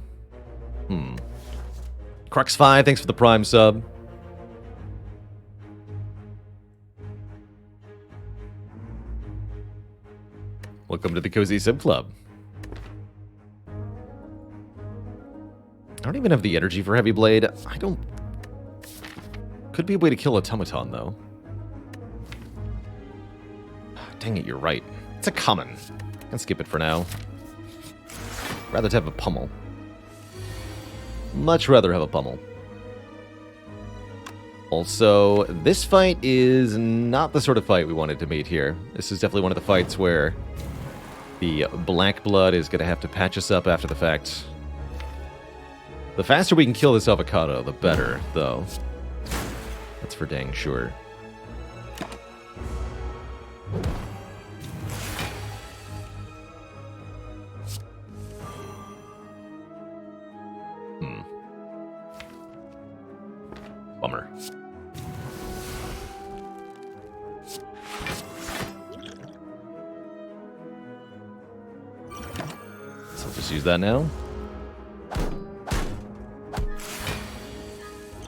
Crux5, thanks for the Prime sub. Welcome to the Cozy Sim Club. I don't even have the energy for Heavy Blade. I don't... Could be a way to kill Automaton, though. Dang it, you're right. It's a common. Can skip it for now. Rather to have a pummel. Much rather have a pummel. Also, this fight is not the sort of fight we wanted to meet here. This is definitely one of the fights where the Black Blood is going to have to patch us up after the fact. The faster we can kill this avocado, the better, though. That's for dang sure. Bummer. So I'll just use that now.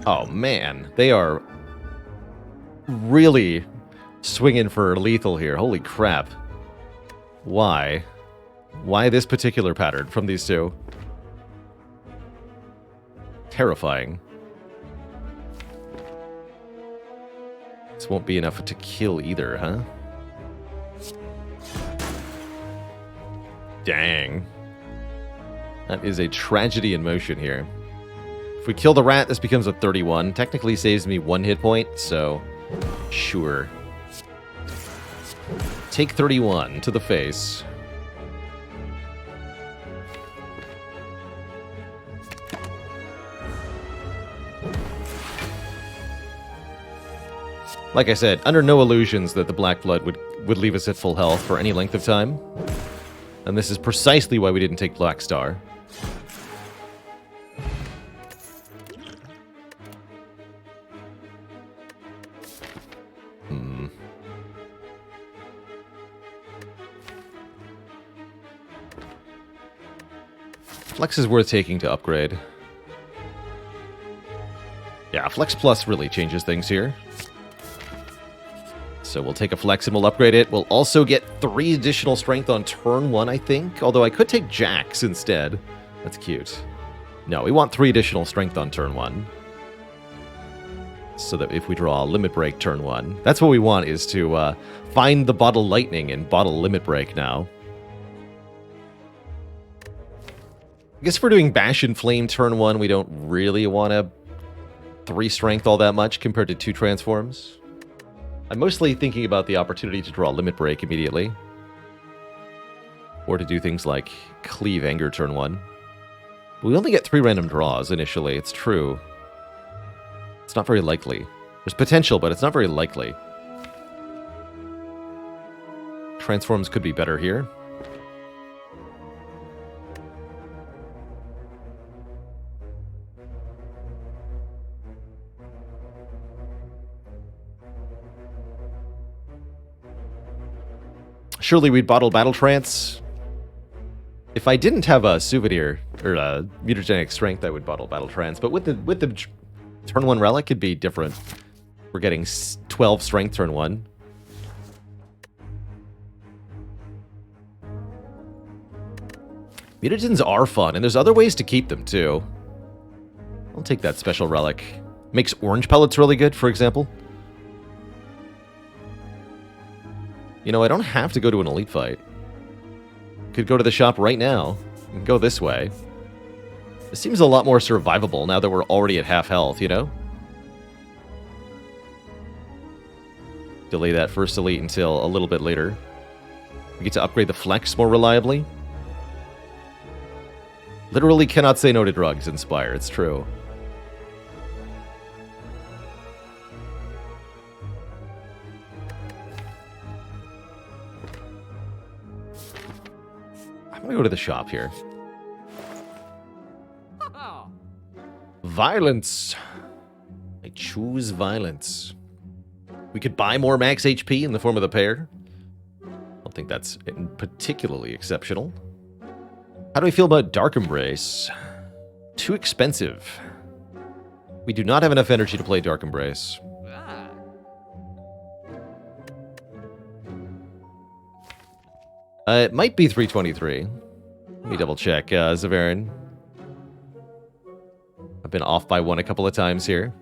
Oh man, they are really swinging for lethal here. Holy crap. Why? Why this particular pattern from these two? Terrifying. This won't be enough to kill either, huh? Dang. That is a tragedy in motion here. If we kill the rat, this becomes a 31. Technically saves me 1 hit point, so sure. Take 31 to the face. Like I said, under no illusions that the Black Blood would leave us at full health for any length of time. And this is precisely why we didn't take Black Star. Flex is worth taking to upgrade. Yeah, Flex Plus really changes things here. So we'll take a Flex and we'll upgrade it. We'll also get 3 additional strength on turn 1, I think. Although I could take Jax instead. That's cute. No, we want 3 additional strength on turn 1. So that if we draw a Limit Break turn 1. That's what we want, is to find the Bottle Lightning and Bottle Limit Break now. I guess if we're doing Bash and Flame turn 1, we don't really want to 3 strength all that much compared to 2 transforms. I'm mostly thinking about the opportunity to draw Limit Break immediately. Or to do things like Cleave Anger turn 1. We only get 3 random draws initially, it's true. It's not very likely. There's potential, but it's not very likely. Transforms could be better here. Surely we'd bottle Battle Trance. If I didn't have a souvenir or a mutagenic strength, I would bottle Battle Trance. But with the turn 1 relic, it'd be different. We're getting 12 strength turn 1. Mutagens are fun, and there's other ways to keep them too. I'll take that special relic. Makes orange pellets really good, for example. You know, I don't have to go to an elite fight. Could go to the shop right now and go this way. This seems a lot more survivable now that we're already at half health, you know? Delay that first elite until a little bit later. We get to upgrade the flex more reliably. Literally cannot say no to drugs in Spire, it's true. I'm gonna go to the shop here. Violence. I choose violence. We could buy more max HP in the form of the pair. I don't think that's particularly exceptional. How do we feel about Dark Embrace? Too expensive. We do not have enough energy to play Dark Embrace. It might be 323. Let me double check, Zavarin. I've been off by one a couple of times here.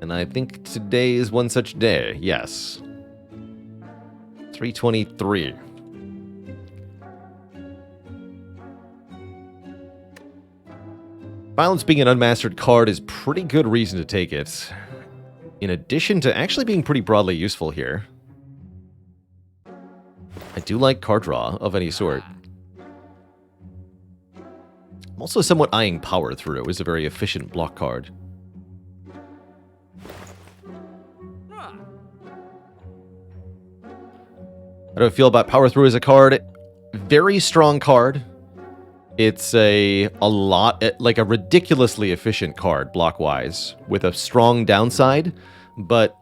And I think today is one such day, yes. 323. Violence being an unmastered card is pretty good reason to take it. In addition to actually being pretty broadly useful here. I do like card draw of any sort. I'm also somewhat eyeing Power Through as a very efficient block card. How do I feel about Power Through as a card? Very strong card. It's a ridiculously efficient card, block-wise, with a strong downside, but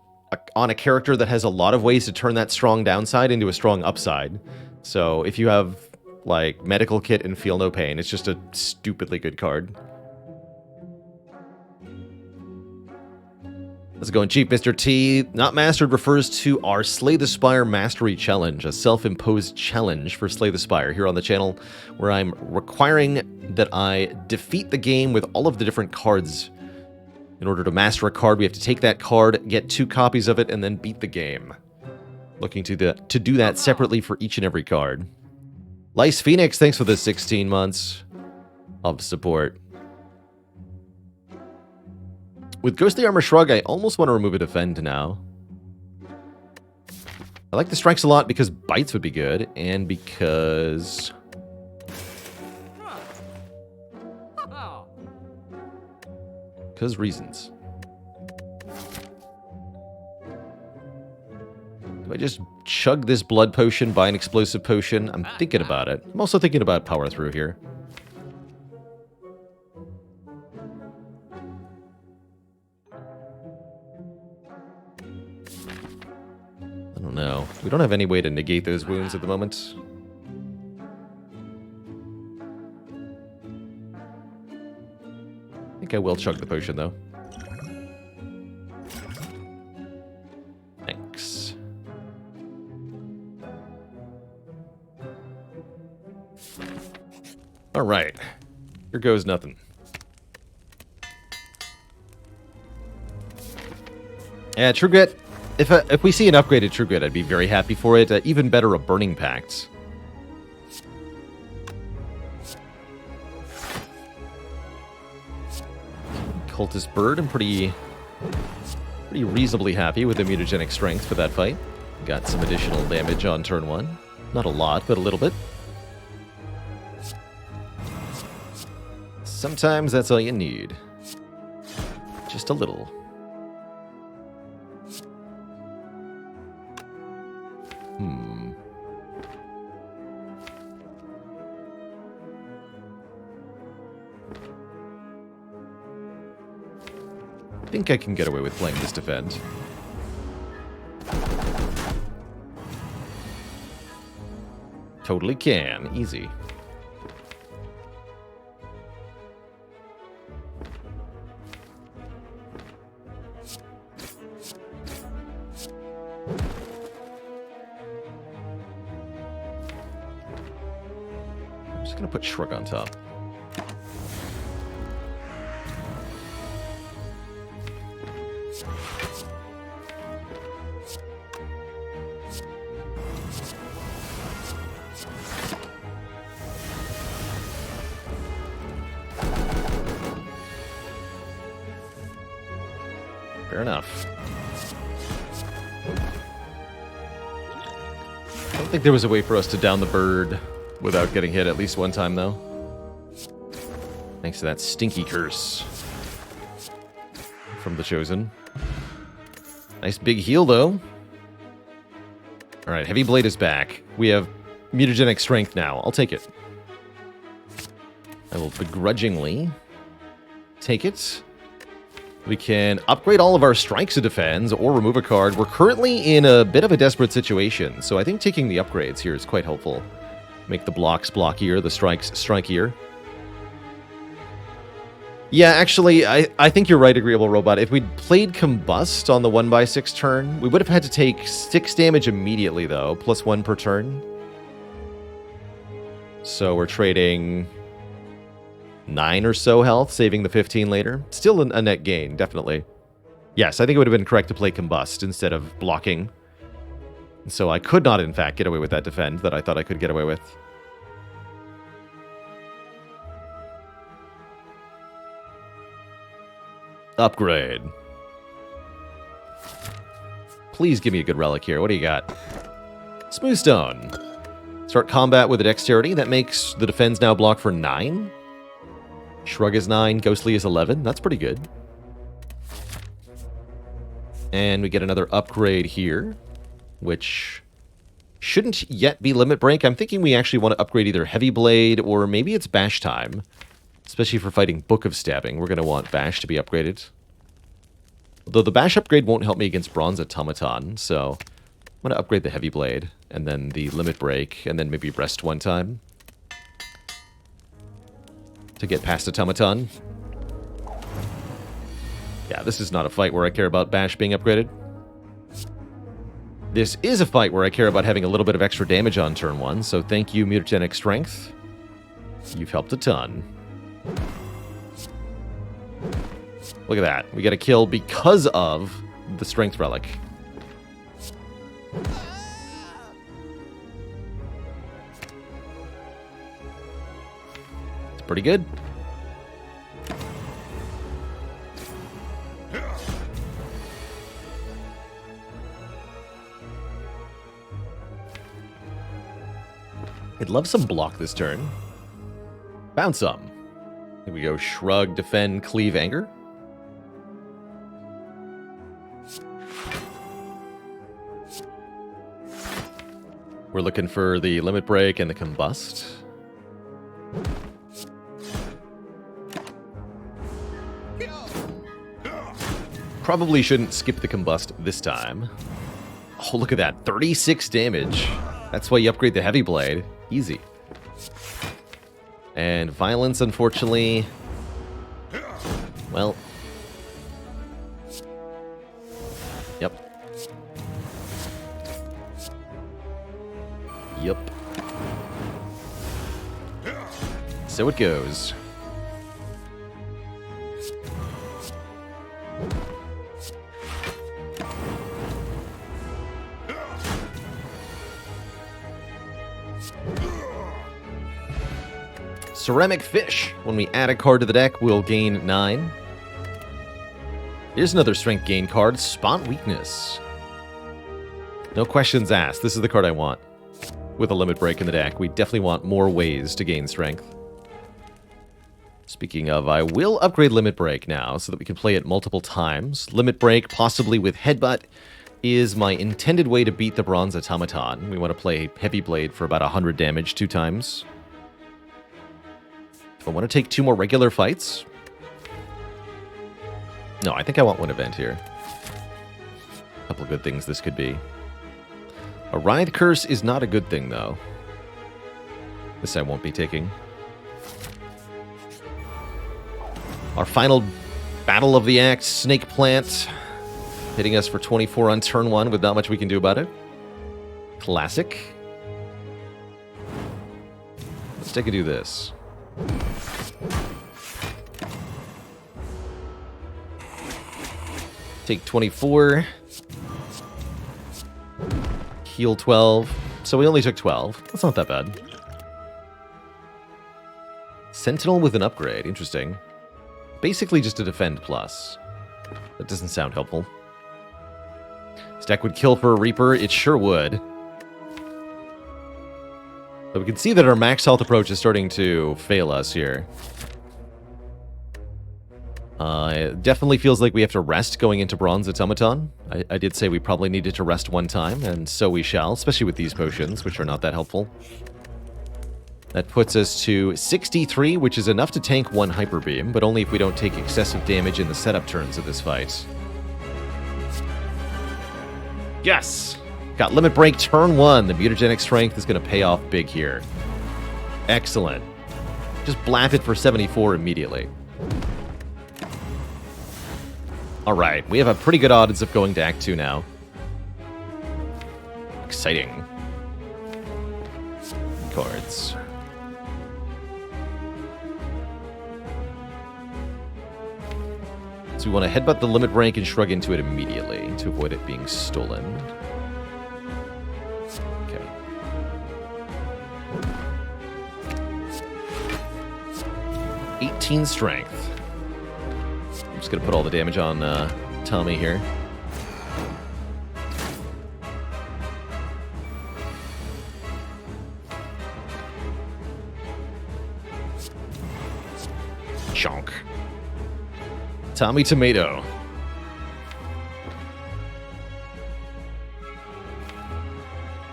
on a character that has a lot of ways to turn that strong downside into a strong upside. So if you have, like, Medical Kit and Feel No Pain, it's just a stupidly good card. How's it going, Chief Mr. T? Not Mastered refers to our Slay the Spire Mastery Challenge, a self-imposed challenge for Slay the Spire here on the channel, where I'm requiring that I defeat the game with all of the different cards. In order to master a card, we have to take that card, get 2 copies of it, and then beat the game. Looking to do that separately for each and every card. Lice Phoenix, thanks for the 16 months of support. With Ghostly Armor Shrug, I almost want to remove a Defend now. I like the strikes a lot because bites would be good, and because... because reasons. Do I just chug this blood potion, buy an explosive potion? I'm thinking about it. I'm also thinking about Power Through here. I don't know. We don't have any way to negate those wounds at the moment. I think I will chug the potion, though. Thanks. Alright. Here goes nothing. Yeah, True Grit. If we see an upgraded True Grit, I'd be very happy for it. Even better, a Burning Pact. Cultist Bird, I'm pretty reasonably happy with the mutagenic strength for that fight. Got some additional damage on turn 1. Not a lot, but a little bit. Sometimes that's all you need. Just a little. I think I can get away with playing this Defend. Totally can. Easy. gonna put Shrug on top. Fair enough. I don't think there was a way for us to down the bird without getting hit at least one time, though. Thanks to that stinky curse from the Chosen. Nice big heal, though. Alright, Heavy Blade is back. We have mutagenic strength now. I'll take it. I will begrudgingly take it. We can upgrade all of our strikes to defense or remove a card. We're currently in a bit of a desperate situation, so I think taking the upgrades here is quite helpful. Make the blocks blockier, the strikes strikier. Yeah, actually, I think you're right, Agreeable Robot. If we'd played Combust on the 1x6 turn, we would have had to take 6 damage immediately, though, plus 1 per turn. So we're trading 9 or so health, saving the 15 later. Still a net gain, definitely. Yes, I think it would have been correct to play Combust instead of blocking. So I could not, in fact, get away with that defend that I thought I could get away with. Upgrade. Please give me a good relic here. What do you got? Smooth Stone. Start combat with a dexterity. That makes the defense now block for 9. Shrug is 9, Ghostly is 11. That's pretty good. And we get another upgrade here, which shouldn't yet be Limit Break. I'm thinking we actually want to upgrade either Heavy Blade or maybe it's Bash time. Especially for fighting Book of Stabbing. We're going to want Bash to be upgraded. Though the Bash upgrade won't help me against Bronze Automaton, so I'm going to upgrade the Heavy Blade, and then the Limit Break, and then maybe Rest one time to get past Automaton. Yeah, this is not a fight where I care about Bash being upgraded. This is a fight where I care about having a little bit of extra damage on turn 1, so thank you, Mutagenic Strength. You've helped a ton. Look at that. We got a kill because of the Strength Relic. It's pretty good. I'd love some block this turn. Found some. Here we go. Shrug, defend, cleave, anger. We're looking for the Limit Break and the Combust. Probably shouldn't skip the Combust this time. Oh, look at that. 36 damage. That's why you upgrade the Heavy Blade. Easy. And Violence, unfortunately... Well... Yep. Yep. So it goes. Ceramic Fish. When we add a card to the deck, we'll gain 9. Here's another strength gain card, Spot Weakness. No questions asked. This is the card I want. With a Limit Break in the deck, we definitely want more ways to gain strength. Speaking of, I will upgrade Limit Break now so that we can play it multiple times. Limit Break, possibly with Headbutt, is my intended way to beat the Bronze Automaton. We want to play Heavy Blade for about 100 damage 2 times. I want to take 2 more regular fights. No, I think I want one event here. A couple of good things this could be. A Writhe Curse is not a good thing, though. This I won't be taking. Our final Battle of the Axe, Snake Plant. Hitting us for 24 on turn 1 with not much we can do about it. Classic. I could do this. Take 24. Heal 12. So we only took 12. That's not that bad. Sentinel with an upgrade. Interesting. Basically just a defend plus. That doesn't sound helpful. This deck would kill for a Reaper. It sure would. But we can see that our max health approach is starting to fail us here. It definitely feels like we have to rest going into Bronze Automaton. I did say we probably needed to rest one time, and so we shall, especially with these potions, which are not that helpful. That puts us to 63, which is enough to tank one Hyper Beam, but only if we don't take excessive damage in the setup turns of this fight. Yes! Got Limit Break turn 1. The Mutagenic Strength is going to pay off big here. Excellent. Just blap it for 74 immediately. Alright, we have a pretty good odds of going to Act 2 now. Exciting. Cards. So we want to headbutt the Limit Break and shrug into it immediately to avoid it being stolen. Okay. $18 strength. I'm just going to put all the damage on Tommy here. Chonk. Tommy Tomato.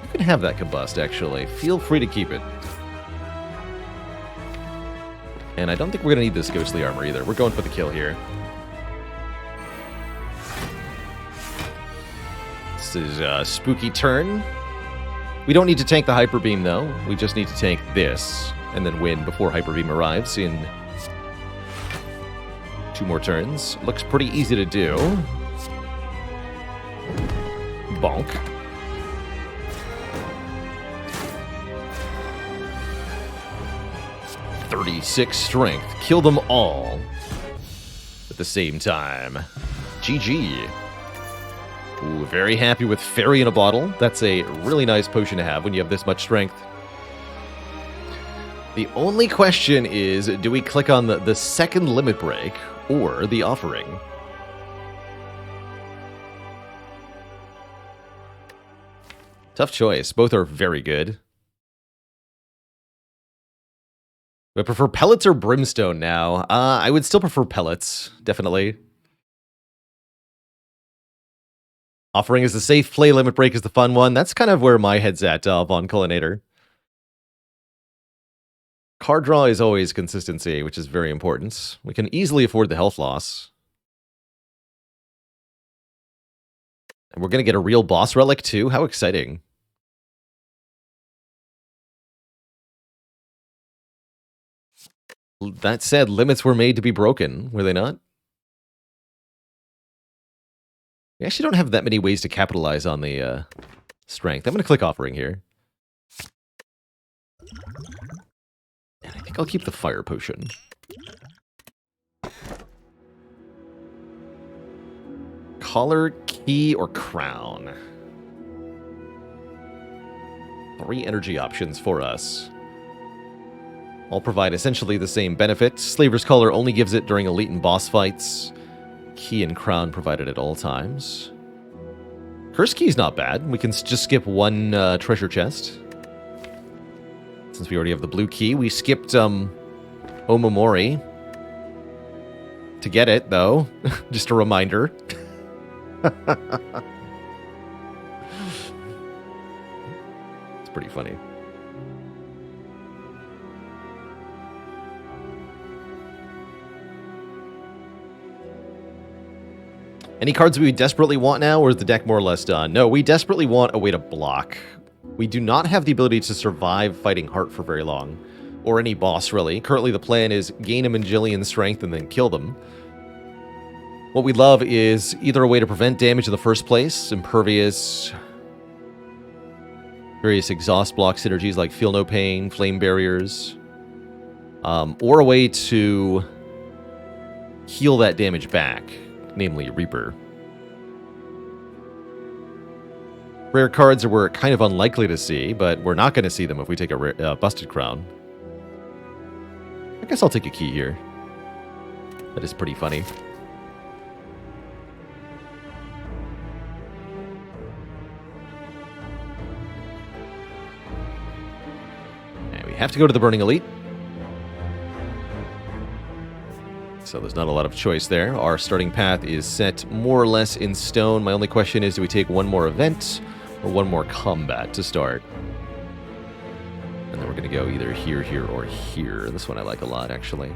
You can have that combust, actually. Feel free to keep it. And I don't think we're going to need this ghostly armor either. We're going for the kill here. This is a spooky turn. We don't need to tank the Hyper Beam, though. We just need to tank this and then win before Hyper Beam arrives in 2 more turns. Looks pretty easy to do. Bonk. $36 strength. Kill them all at the same time. GG. Ooh, very happy with Fairy in a Bottle. That's a really nice potion to have when you have this much strength. The only question is, do we click on the second Limit Break or the Offering? Tough choice. Both are very good. Do I prefer Pellets or Brimstone now? I would still prefer Pellets, definitely. Offering is the safe play, Limit Break is the fun one. That's kind of where my head's at, Von Cullinator. Card draw is always consistency, which is very important. We can easily afford the health loss. And we're going to get a real boss relic, too? How exciting. That said, limits were made to be broken, were they not? We actually don't have that many ways to capitalize on the strength. I'm going to click Offering here. And I think I'll keep the Fire Potion. Collar, Key, or Crown? 3 energy options for us. All provide essentially the same benefit. Slaver's Collar only gives it during elite and boss fights. Key and Crown provided at all times. Curse Key's not bad. We can just skip 1 treasure chest. Since we already have the blue key, we skipped Omamori. To get it, though. Just a reminder. It's pretty funny. Any cards we desperately want now, or is the deck more or less done? No, we desperately want a way to block. We do not have the ability to survive fighting Heart for very long. Or any boss, really. Currently, the plan is gain a Mangillion strength and then kill them. What we love is either a way to prevent damage in the first place, Impervious, various exhaust block synergies like Feel No Pain, Flame Barriers, or a way to heal that damage back, namely Reaper. Rare cards we're kind of unlikely to see, but we're not going to see them if we take a Busted Crown. I guess I'll take a key here. That is pretty funny. And we have to go to the Burning Elite. So there's not a lot of choice there. Our starting path is set more or less in stone. My only question is, do we take one more event or one more combat to start? And then we're going to go either here, here, or here. This one I like a lot, actually.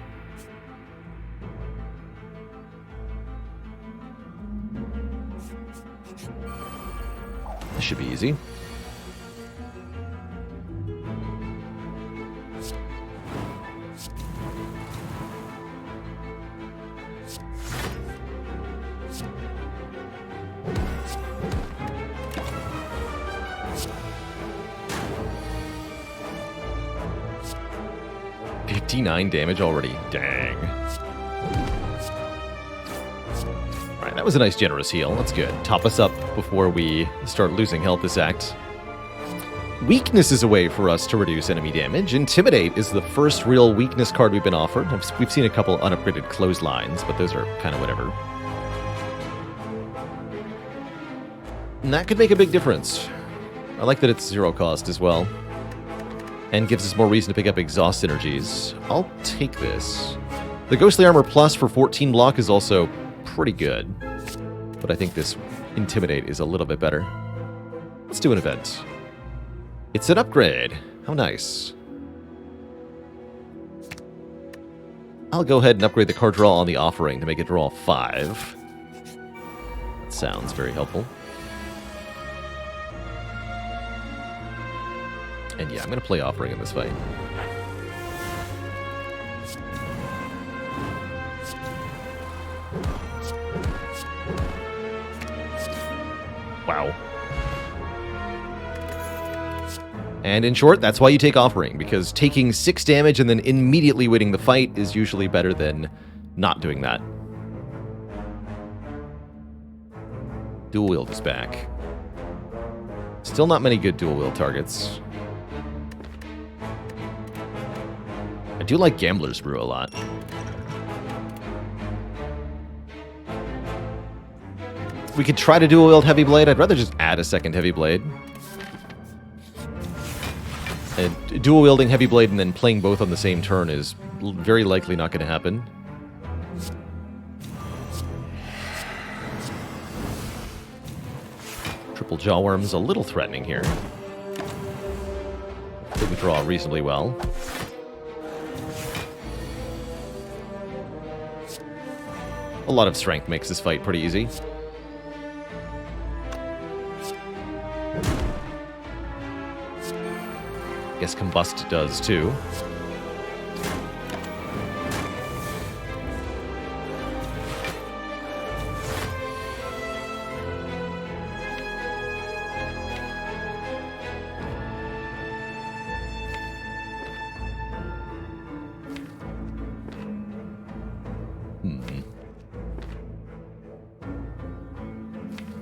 This should be easy. $59 damage already. Dang. Alright, that was a nice generous heal. That's good. Top us up before we start losing health this act. Weakness is a way for us to reduce enemy damage. Intimidate is the first real weakness card we've been offered. We've seen a couple unupgraded clotheslines, but those are kind of whatever. And that could make a big difference. I like that it's 0 cost as well. And gives us more reason to pick up exhaust synergies. I'll take this. The Ghostly Armor Plus for 14 block is also pretty good. But I think this Intimidate is a little bit better. Let's do an event. It's an upgrade. How nice. I'll go ahead and upgrade the card draw on the Offering to make it draw 5. That sounds very helpful. And yeah, I'm going to play Offering in this fight. Wow. And in short, that's why you take Offering, because taking 6 damage and then immediately winning the fight is usually better than not doing that. Dual Wield is back. Still not many good Dual Wield targets. I do like Gambler's Brew a lot. We could try to Dual Wield Heavy Blade. I'd rather just add a second Heavy Blade. And dual wielding Heavy Blade and then playing both on the same turn is very likely not going to happen. Triple Jawworm's a little threatening here. I think we draw reasonably well. A lot of strength makes this fight pretty easy. Guess Combust does too.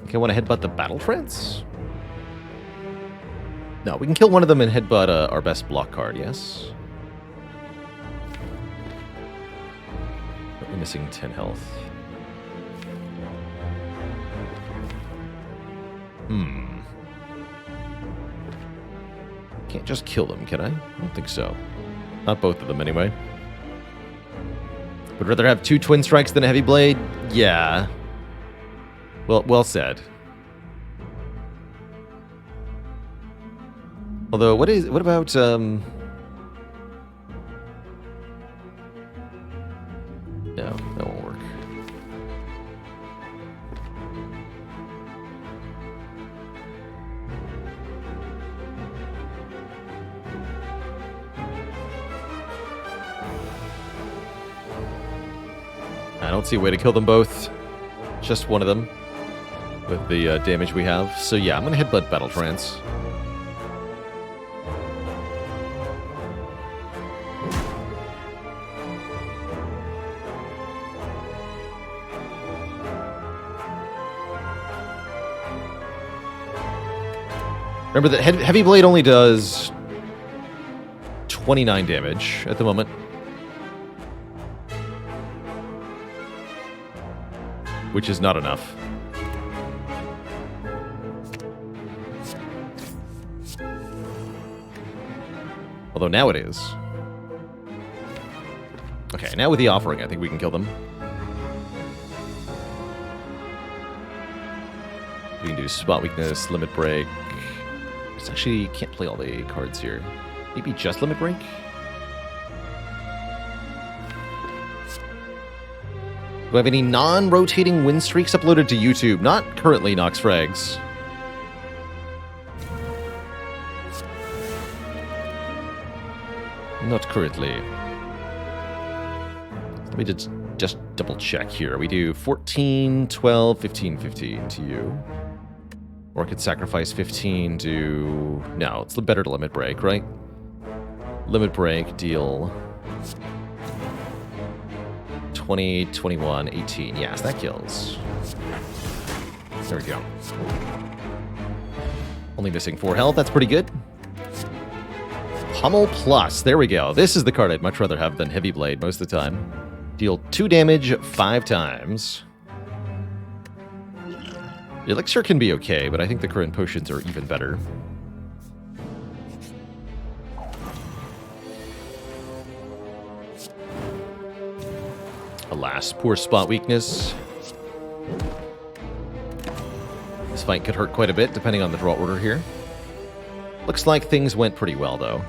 Okay, want to headbutt the Battle Trance? No, we can kill one of them and headbutt our best block card, yes? We're missing 10 health. Can't just kill them, can I? I don't think so. Not both of them, anyway. Would rather have 2 Twin Strikes than a Heavy Blade? Yeah. Well said. Although, what about, No, that won't work. I don't see a way to kill them both. Just one of them. With the damage we have. So yeah, I'm going to headbutt Battle Trance. Remember that Heavy Blade only does 29 damage at the moment. Which is not enough. Although now it is. Okay, now with the offering, I think we can kill them. We can do Spot Weakness, Limit Break. It's actually, can't play all the cards here. Maybe just Limit Break? Do I have any non-rotating win streaks uploaded to YouTube? Not currently, Nox Frags. Not currently. Let me just double check here. We do 14, 12, 15, 15 to you. Or I could sacrifice 15 to... No, it's better to Limit Break, right? Limit Break, deal 20, 21, 18. Yes, that kills. There we go. Only missing 4 health. That's pretty good. Pummel Plus. There we go. This is the card I'd much rather have than Heavy Blade most of the time. Deal 2 damage 5 times. Elixir can be okay, but I think the current potions are even better. Alas, poor Spot Weakness. This fight could hurt quite a bit, depending on the draw order here. Looks like things went pretty well, though.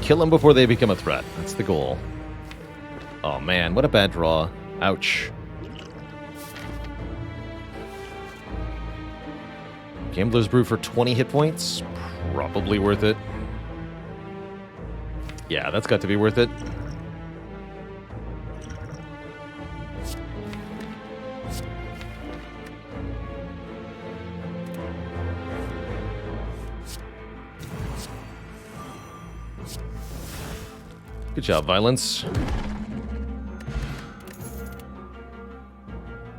Kill them before they become a threat. That's the goal. Oh man, what a bad draw. Ouch. Gambler's Brew for 20 hit points? Probably worth it. Yeah, that's got to be worth it. Good job, Violence.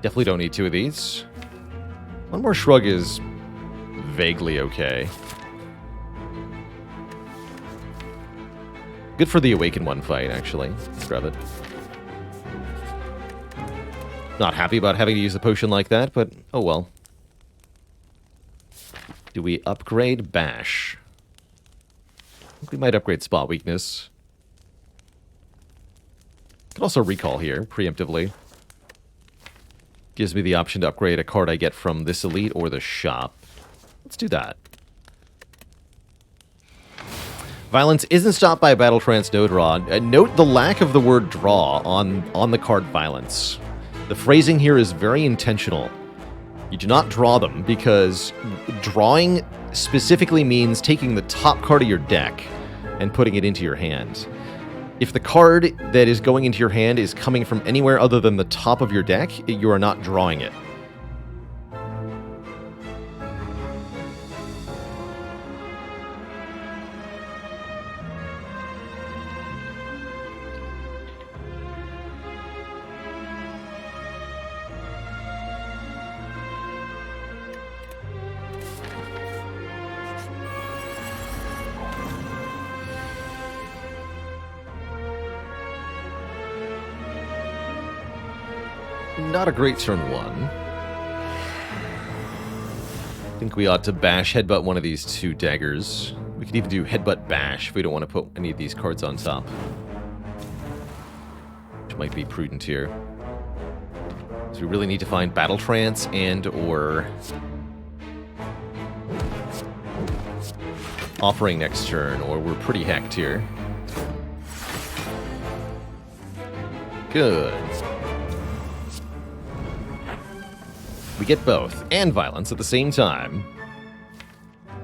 Definitely don't need 2 of these. One more Shrug is vaguely okay. Good for the Awaken 1 fight, actually. Let's grab it. Not happy about having to use a potion like that, but oh well. Do we upgrade Bash? I think we might upgrade Spot Weakness. Could also recall here, preemptively. Gives me the option to upgrade a card I get from this elite or the shop. Let's do that. Violence isn't stopped by a Battle Trance no draw. Note the lack of the word draw on the card Violence. The phrasing here is very intentional. You do not draw them because drawing specifically means taking the top card of your deck and putting it into your hand. If the card that is going into your hand is coming from anywhere other than the top of your deck, you are not drawing it. Not a great turn 1. I think we ought to Bash Headbutt one of these 2 daggers. We could even do Headbutt Bash if we don't want to put any of these cards on top. Which might be prudent here. So we really need to find Battle Trance and or Offering next turn, or we're pretty hecked here. Good. We get both, and Violence at the same time.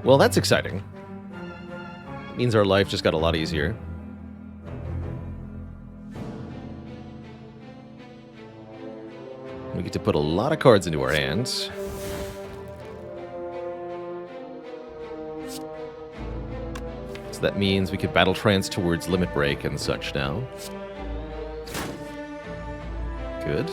Well, that's exciting. It means our life just got a lot easier. We get to put a lot of cards into our hands. So that means we could battle trance towards limit break and such now. Good.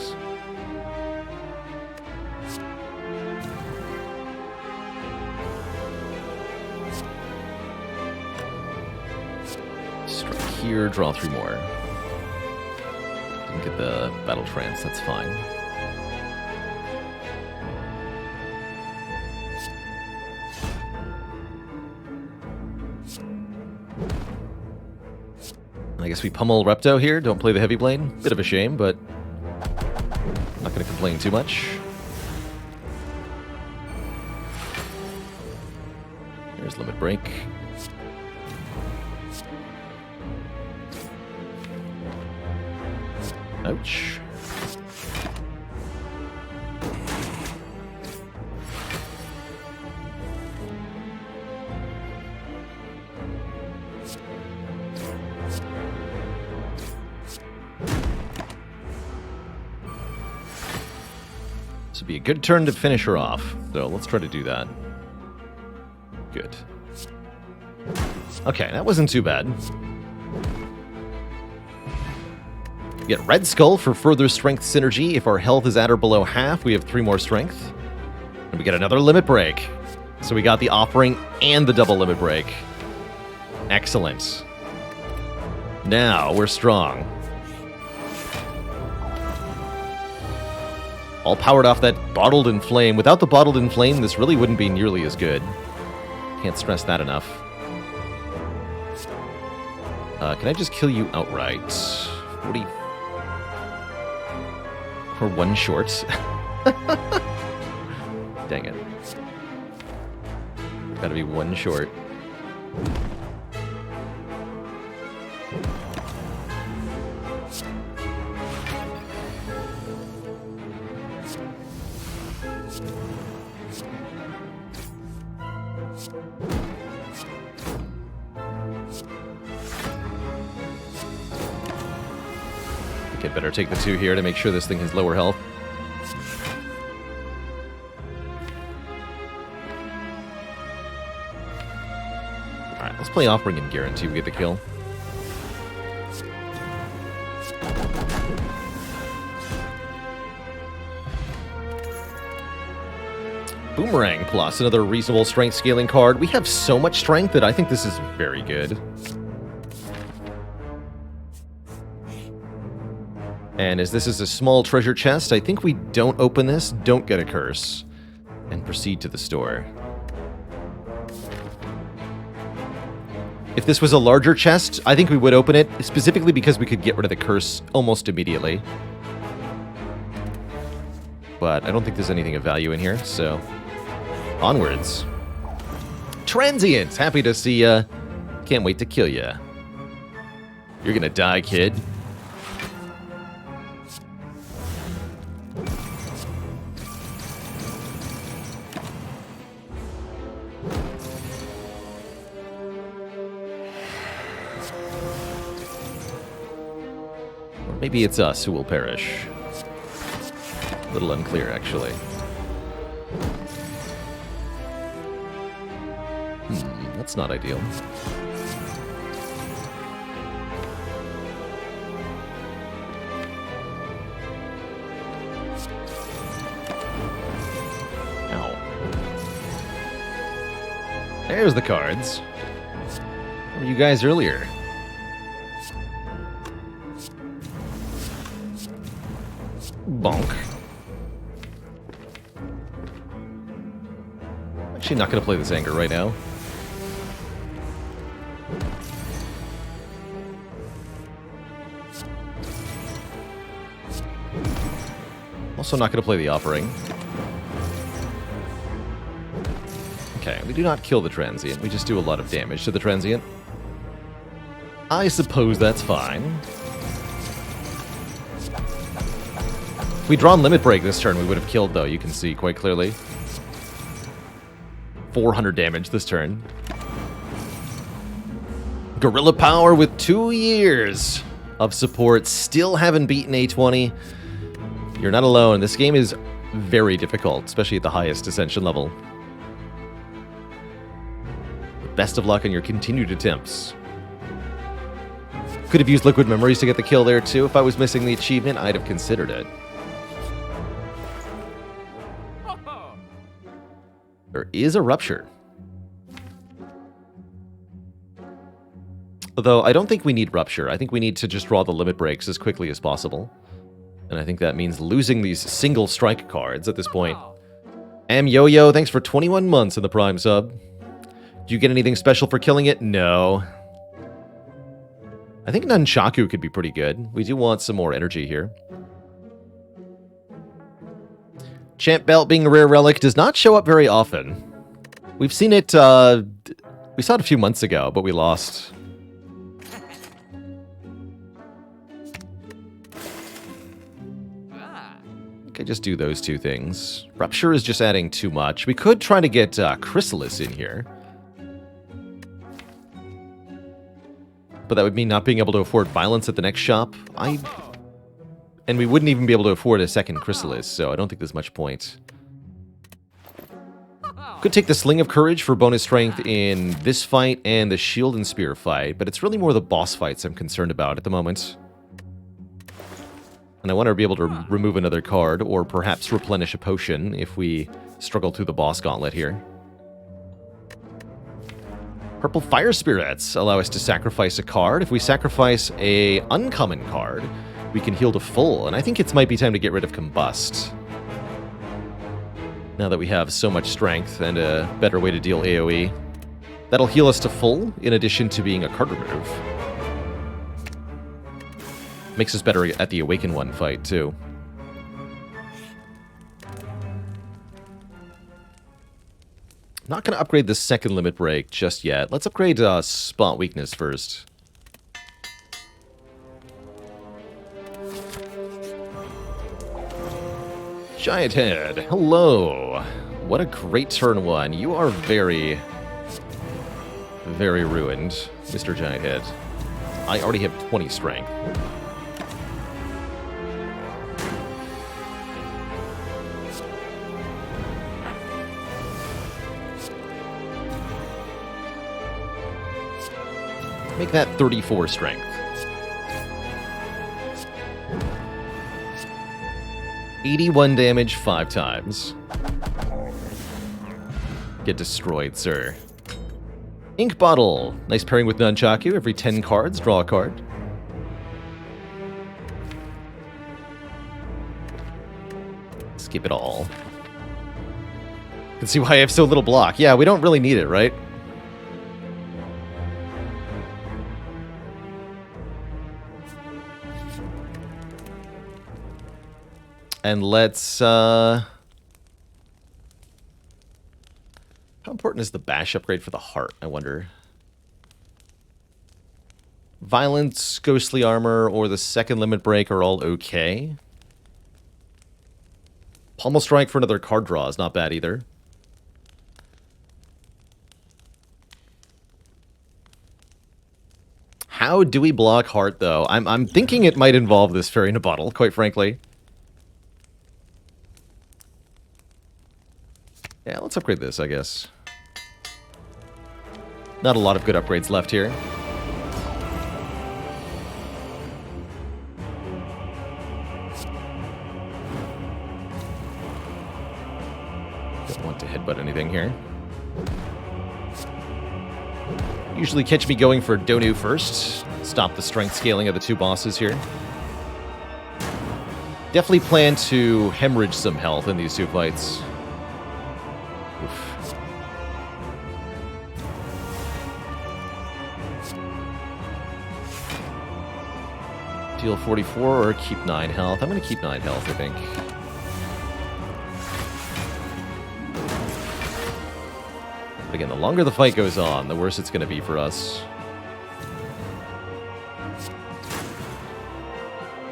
Strike here, draw 3 more. Didn't get the battle trance, that's fine. I guess we pummel Repto here, don't play the heavy blade. Bit of a shame, but not going to complain too much. There's limit break. Ouch. This would be a good turn to finish her off, so let's try to do that. Good. Okay, that wasn't too bad. We get Red Skull for further strength synergy. If our health is at or below half, we have 3 more strength. And we get another limit break. So we got the offering and the double limit break. Excellent. Now we're strong. All powered off that Bottled in Flame. Without the Bottled in Flame, this really wouldn't be nearly as good. Can't stress that enough. Can I just kill you outright? 40... Or 1 short. Dang it. Gotta be 1 short. Okay, better take the 2 here to make sure this thing has lower health. Alright, let's play Offering and guarantee we get the kill. Boomerang plus another reasonable strength scaling card. We have so much strength that I think this is very good. And as this is a small treasure chest, I think we don't open this, don't get a curse, and proceed to the store. If this was a larger chest, I think we would open it, specifically because we could get rid of the curse almost immediately. But I don't think there's anything of value in here, so onwards. Transient! Happy to see ya. Can't wait to kill ya. You're gonna die, kid. Maybe it's us who will perish. A little unclear, actually. That's not ideal. Ow. There's the cards. Where were you guys earlier? Bonk. Actually not going to play this anger right now. Also not going to play the offering. Okay, we do not kill the transient. We just do a lot of damage to the transient. I suppose that's fine. If we'd drawn Limit Break this turn, we would have killed, though, you can see quite clearly. 400 damage this turn. Gorilla Power with 2 years of support. Still haven't beaten A20. You're not alone. This game is very difficult, especially at the highest Ascension level. Best of luck on your continued attempts. Could have used Liquid Memories to get the kill there too. If I was missing the achievement, I'd have considered it. There is a Rupture. Although, I don't think we need Rupture. I think we need to just draw the limit breaks as quickly as possible. And I think that means losing these single strike cards at this point. Yo-Yo, thanks for 21 months in the Prime sub. Do you get anything special for killing it? No. I think Nunchaku could be pretty good. We do want some more energy here. Champ Belt being a rare relic does not show up very often. We've seen it, we saw it a few months ago, but we lost. I just do those two things. Rupture is just adding too much. We could try to get Chrysalis in here. But that would mean not being able to afford Violence at the next shop. And we wouldn't even be able to afford a second Chrysalis, so I don't think there's much point. Could take the Sling of Courage for bonus strength in this fight and the Shield and Spear fight, but it's really more the boss fights I'm concerned about at the moment. And I want to be able to remove another card, or perhaps replenish a potion if we struggle through the boss gauntlet here. Purple Fire Spirits allow us to sacrifice a card. If we sacrifice a uncommon card, we can heal to full, and I think it might be time to get rid of Combust. Now that we have so much strength and a better way to deal AoE. That'll heal us to full, in addition to being a card remove. Makes us better at the Awaken One fight, too. Not going to upgrade the second limit break just yet. Let's upgrade Spot Weakness first. Giant Head, hello. What a great turn one. You are very, very ruined, Mr. Giant Head. I already have 20 strength. Make that 34 strength. 81 damage 5 times. Get destroyed, sir. Ink Bottle. Nice pairing with Nunchaku. Every 10 cards, draw a card. Skip it all. You can see why I have so little block. Yeah, we don't really need it, right? And let's, how important is the bash upgrade for the heart, I wonder? Violence, Ghostly Armor, or the second limit break are all okay. Pommel Strike for another card draw is not bad either. How do we block heart, though? I'm thinking it might involve this Fairy in a Bottle, quite frankly. Yeah, let's upgrade this, I guess. Not a lot of good upgrades left here. Don't want to headbutt anything here. Usually catch me going for Donu first. Stop the strength scaling of the two bosses here. Definitely plan to hemorrhage some health in these two fights. Oof. Deal 44 or keep 9 health. I'm going to keep 9 health, I think. But again, the longer the fight goes on, the worse it's going to be for us.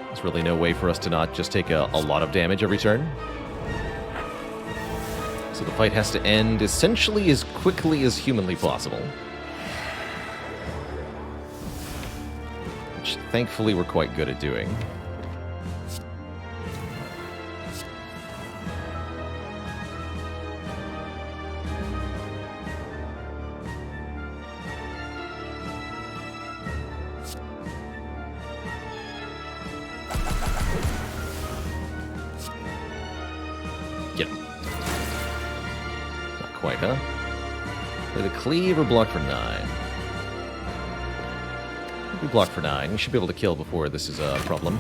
There's really no way for us to not just take a lot of damage every turn. So the fight has to end essentially as quickly as humanly possible. Which, thankfully, we're quite good at doing. Get him. Not quite, huh? Play the cleave or block for 9. We block for 9. We should be able to kill before this is a problem.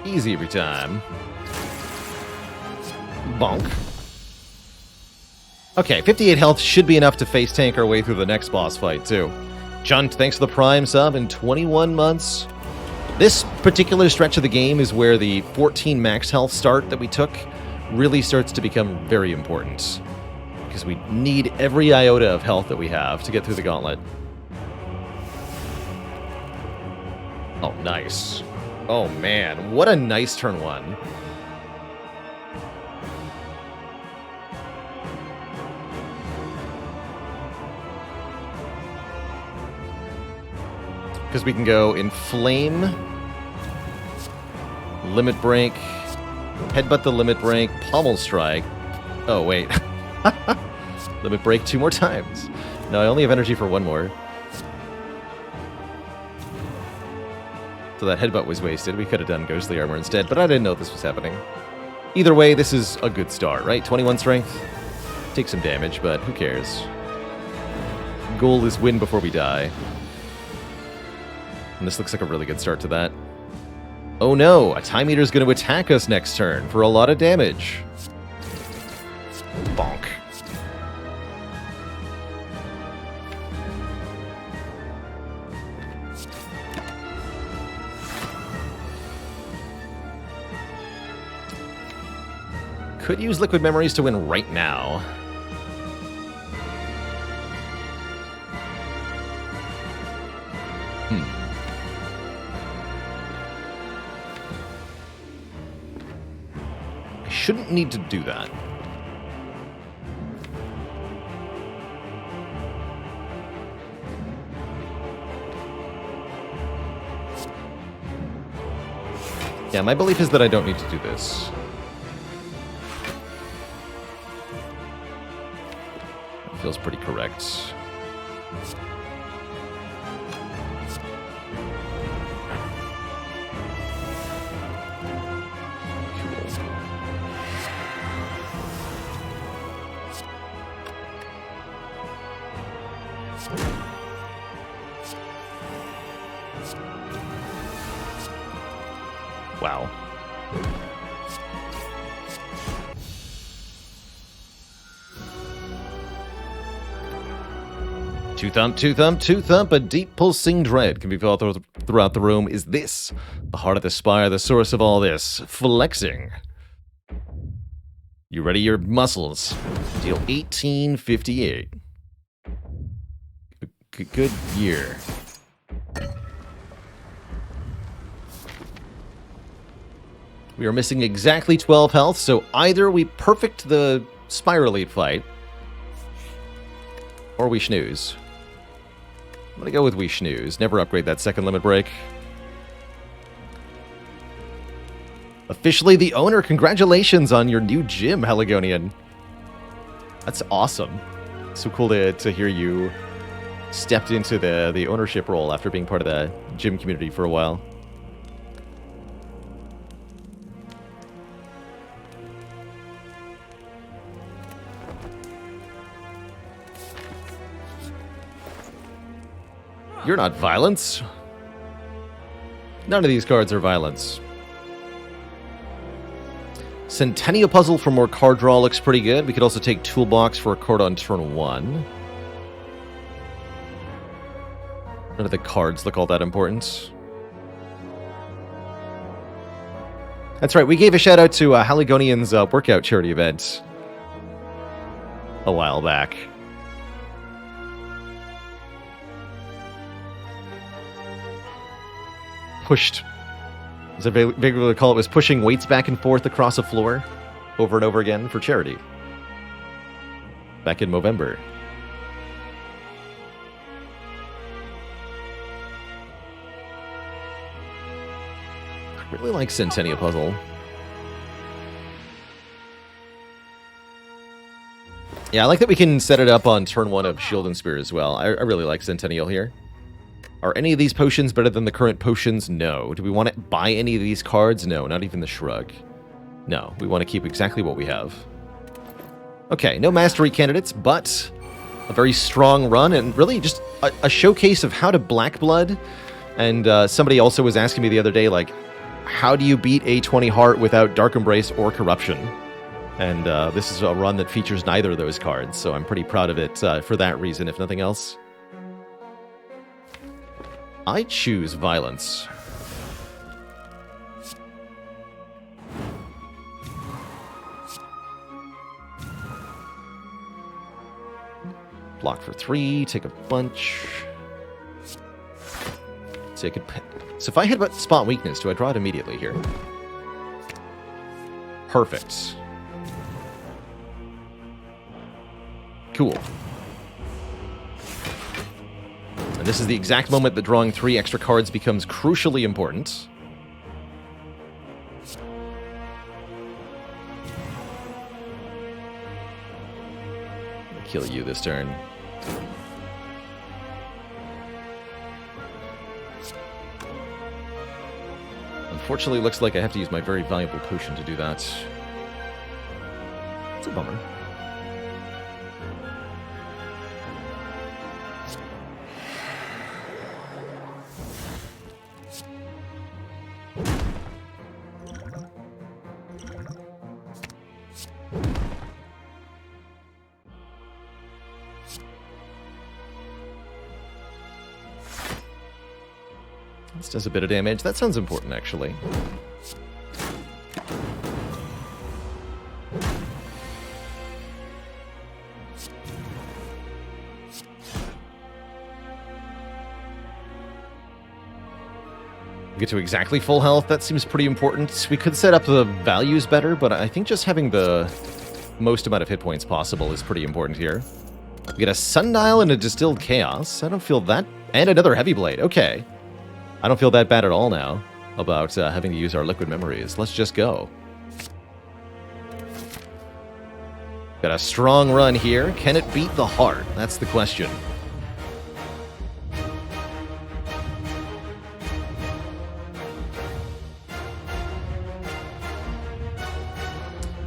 Easy every time. Bonk. Okay, 58 health should be enough to face tank our way through the next boss fight, too. Chunt, thanks for the Prime sub in 21 months. This particular stretch of the game is where the 14 max health start that we took really starts to become very important. Because we need every iota of health that we have to get through the gauntlet. Oh, nice. Oh, man. What a nice turn 1. Because we can go Inflame, Limit Break, Headbutt the Limit Break, Pommel Strike. Oh, wait. Limit Break 2 more times. No, I only have energy for 1 more. So that Headbutt was wasted. We could have done Ghostly Armor instead, but I didn't know this was happening. Either way, this is a good start, right? 21 strength. Take some damage, but who cares? Goal is win before we die. And this looks like a really good start to that. Oh no, a Time Eater's going to attack us next turn for a lot of damage. Bonk. Could use Liquid Memories to win right now. I shouldn't need to do that. Yeah, my belief is that I don't need to do this. Feels pretty correct. Wow. Two thump, two thump, two thump, a deep pulsing dread can be felt throughout the room. Is this the heart of the Spire, the source of all this? Flexing. You ready your muscles? Deal 1858. Good year. We are missing exactly 12 health, so either we perfect the Spire Elite fight, or we snooze. I'm gonna go with we snooze. Never upgrade that second limit break. Officially the owner. Congratulations on your new gym, Heligonian. That's awesome. So cool to hear you stepped into the ownership role after being part of the gym community for a while. You're not violence. None of these cards are violence. Centennial Puzzle for more card draw looks pretty good. We could also take Toolbox for a card on turn 1. None of the cards look all that important. That's right, we gave a shout out to Haligonian's workout charity event a while back. Pushed, as I vaguely recall, it was pushing weights back and forth across a floor over and over again for charity. Back in November. I really like Centennial Puzzle. Yeah, I like that we can set it up on turn 1 of Shield and Spear as well. I really like Centennial here. Are any of these potions better than the current potions? No. Do we want to buy any of these cards? No, not even the Shrug. No, we want to keep exactly what we have. Okay, no mastery candidates, but a very strong run, and really just a showcase of how to Black Blood. And somebody also was asking me the other day, like, how do you beat a 20 Heart without Dark Embrace or Corruption? And this is a run that features neither of those cards, so I'm pretty proud of it for that reason, if nothing else. I choose Violence. Block for 3, take a bunch. So if I hit Spot Weakness, do I draw it immediately here? Perfect. Cool. And this is the exact moment that drawing 3 extra cards becomes crucially important. I'll kill you this turn. Unfortunately, it looks like I have to use my very valuable potion to do that. It's a bummer. This does a bit of damage. That sounds important, actually. Get to exactly full health. That seems pretty important. We could set up the values better, but I think just having the most amount of hit points possible is pretty important here. We get a Sundial and a Distilled Chaos. I don't feel that... And another Heavy Blade. Okay. I don't feel that bad at all now about having to use our Liquid Memories. Let's just go. Got a strong run here. Can it beat the Heart? That's the question.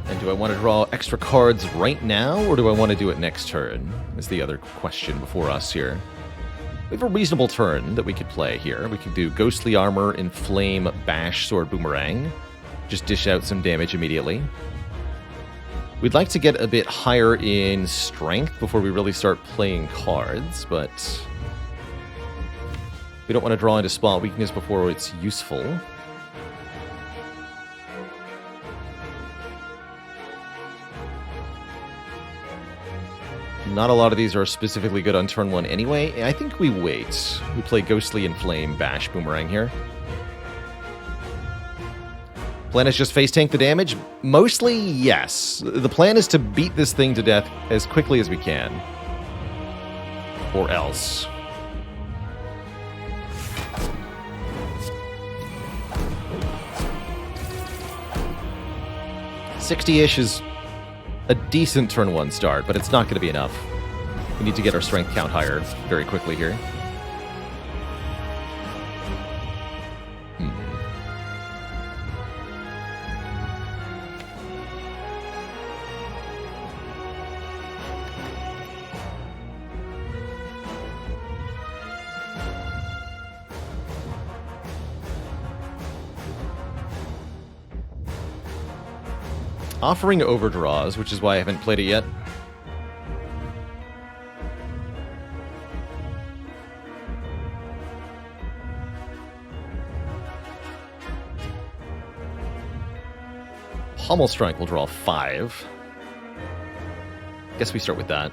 And do I want to draw extra cards right now, or do I want to do it next turn? Is the other question before us here. We have a reasonable turn that we could play here. We could do Ghostly Armor, Inflame, Bash, Sword, Boomerang. Just dish out some damage immediately. We'd like to get a bit higher in Strength before we really start playing cards, but we don't want to draw into Spot Weakness before it's useful. Not a lot of these are specifically good on turn 1 anyway. I think we wait. We play Ghostly Inflame, Bash, Boomerang here. Plan is just face tank the damage? Mostly, yes. The plan is to beat this thing to death as quickly as we can. Or else. $60-ish is a decent turn 1 start, but it's not going to be enough. We need to get our strength count higher very quickly here. Offering overdraws, which is why I haven't played it yet. Pommel Strike will draw 5. Guess we start with that.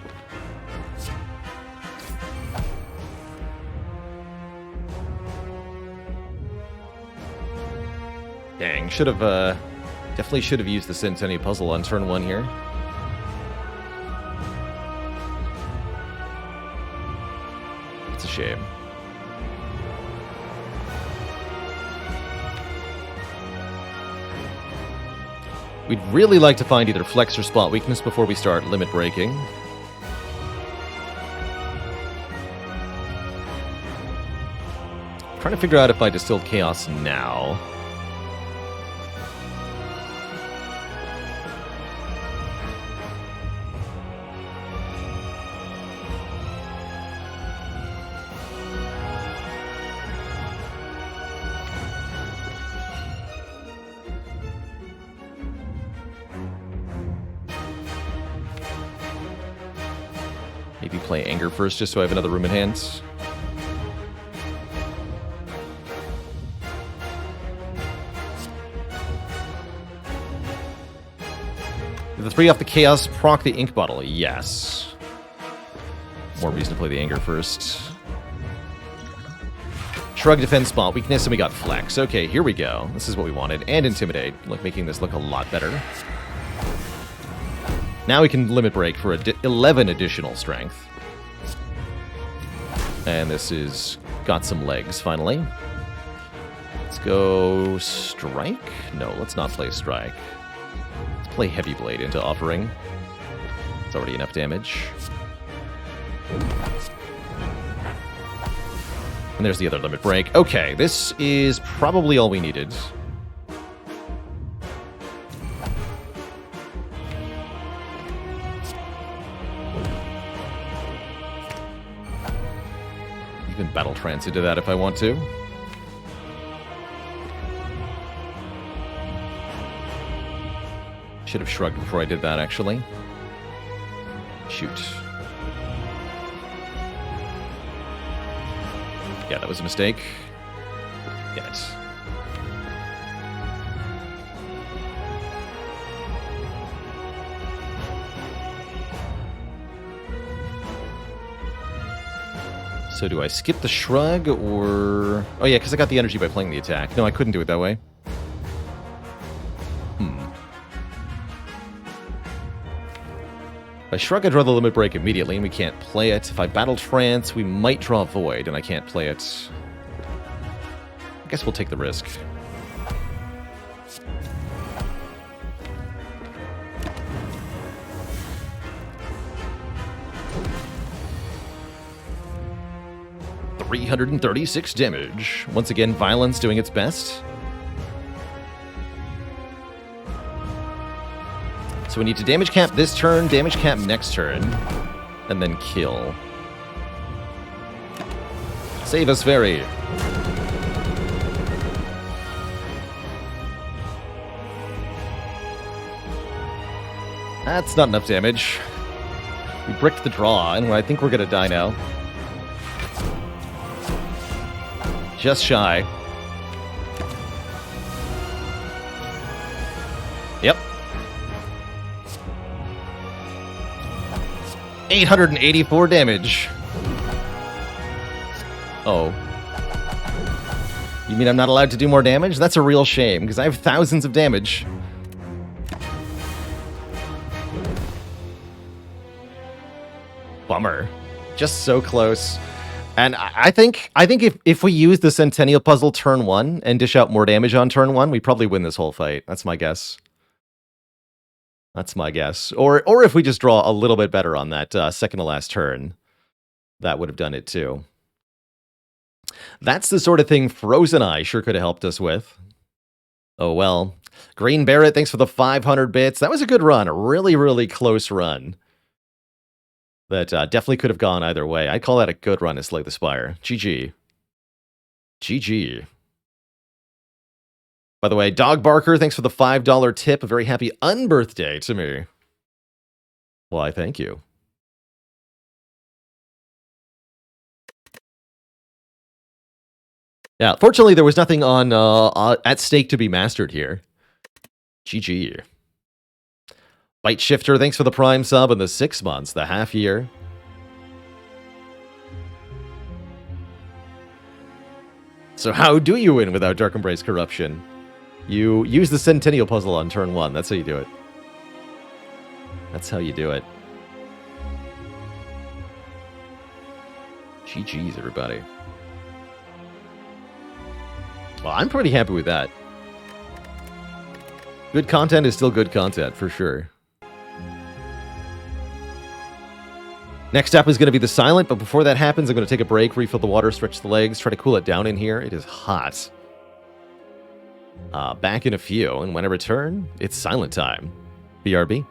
Dang, should have, definitely should have used the Centennial Puzzle on turn 1 here. It's a shame. We'd really like to find either flex or spot weakness before we start limit breaking. Trying to figure out if I distilled chaos now. Maybe play Anger first, just so I have another room in hand. Did the 3 off the Chaos proc the Ink Bottle? Yes. More reason to play the Anger first. Shrug, Defense, Spot, Weakness, and we got Flex. Okay, here we go. This is what we wanted. And Intimidate, like making this look a lot better. Now we can limit break for 11 additional strength. And this is got some legs, finally. Let's go Strike? No, let's not play Strike. Let's play Heavy Blade into Offering. It's already enough damage. And there's the other limit break. Okay, this is probably all we needed. Even Battle Trance into that if I want to. Should have shrugged before I did that, actually. Shoot. Yeah, that was a mistake. Damn it. So do I skip the shrug, or... Oh yeah, because I got the energy by playing the attack. No, I couldn't do it that way. If I shrug, I draw the limit break immediately, and we can't play it. If I battle trance, we might draw void, and I can't play it. I guess we'll take the risk. $336 damage. Once again, violence doing its best. So we need to damage cap this turn, damage cap next turn, and then kill. Save us, Fairy. That's not enough damage. We bricked the draw, and I think we're gonna die now. Just shy. Yep. 884 damage. Oh. You mean I'm not allowed to do more damage? That's a real shame, because I have thousands of damage. Bummer. Just so close. And I think if we use the Centennial Puzzle turn 1 and dish out more damage on turn 1, we probably win this whole fight. That's my guess. That's my guess. Or if we just draw a little bit better on that second to last turn, that would have done it too. That's the sort of thing Frozen Eye sure could have helped us with. Oh well. Green Barrett, thanks for the 500 bits. That was a good run. A really, really close run. That definitely could have gone either way. I'd call that a good run to Slay the Spire. GG. GG. By the way, Dog Barker, thanks for the $5 tip. A very happy unbirthday to me. Why, thank you. Yeah, fortunately, there was nothing on at stake to be mastered here. GG. Bite Shifter, thanks for the Prime sub and the 6 months, the half year. So how do you win without Dark Embrace Corruption? You use the Centennial Puzzle on turn 1. That's how you do it. That's how you do it. GG's, everybody. Well, I'm pretty happy with that. Good content is still good content, for sure. Next up is going to be the Silent, but before that happens, I'm going to take a break, refill the water, stretch the legs, try to cool it down in here. It is hot. Back in a few, and when I return, it's Silent time. BRB.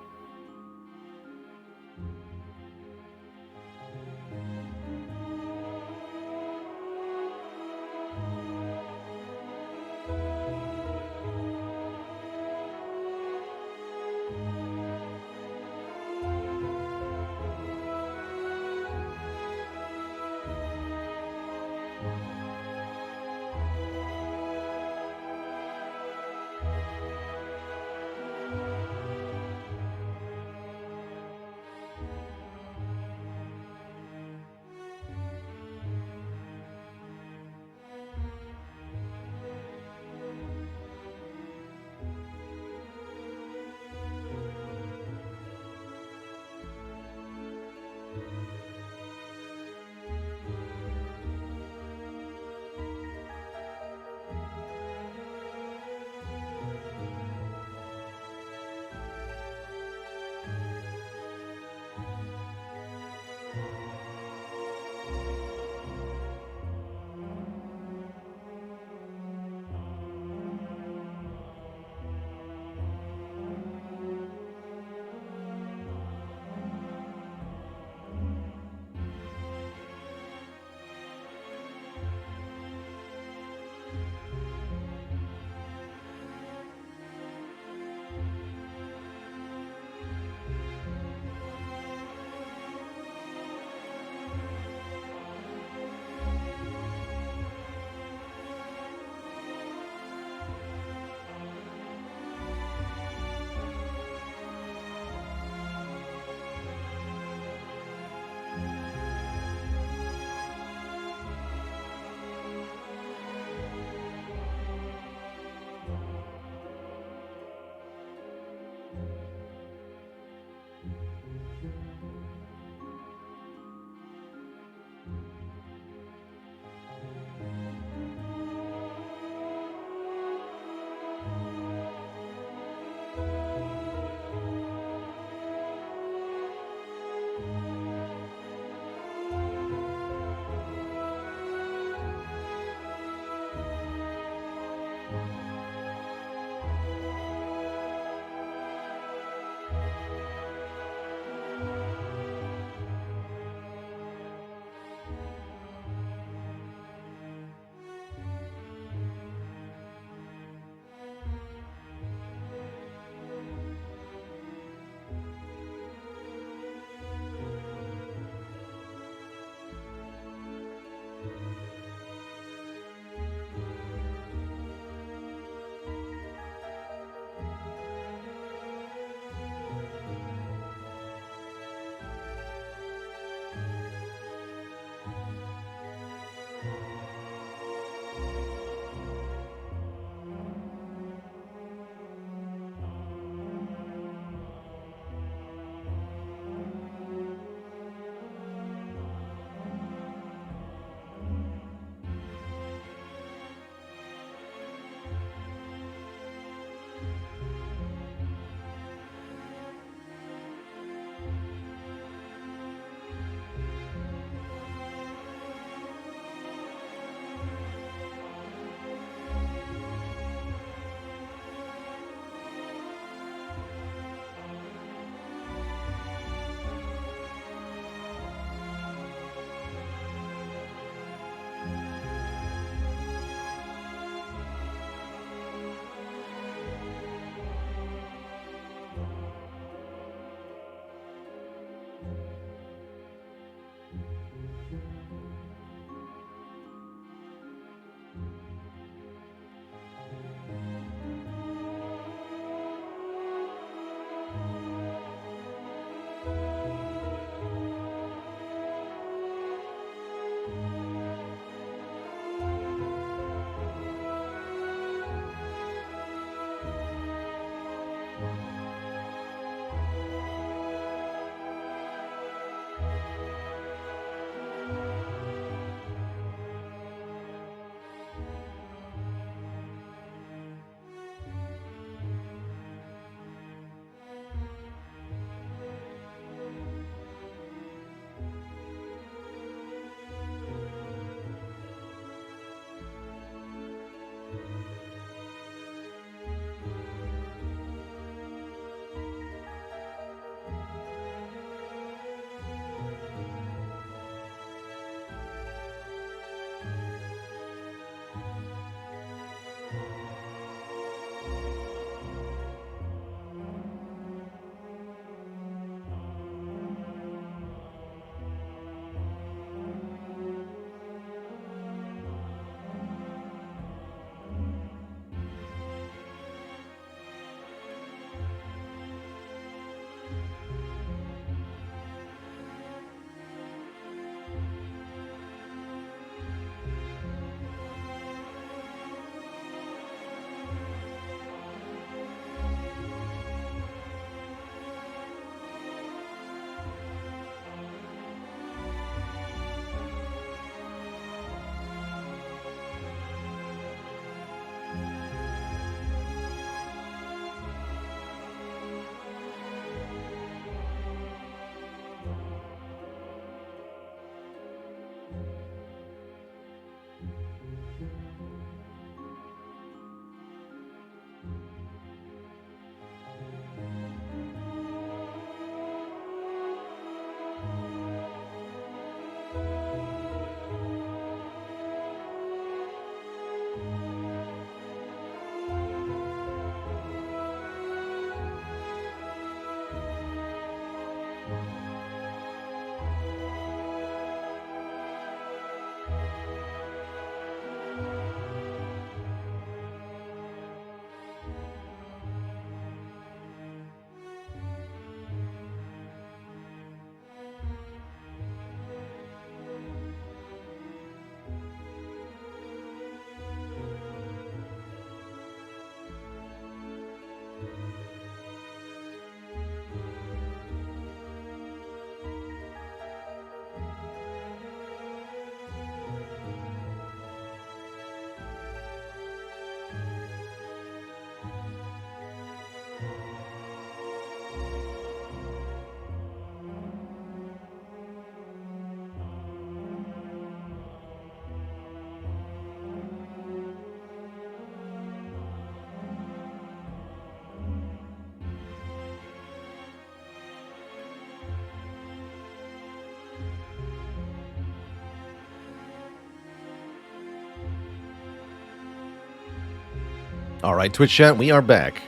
All right, Twitch chat, we are back.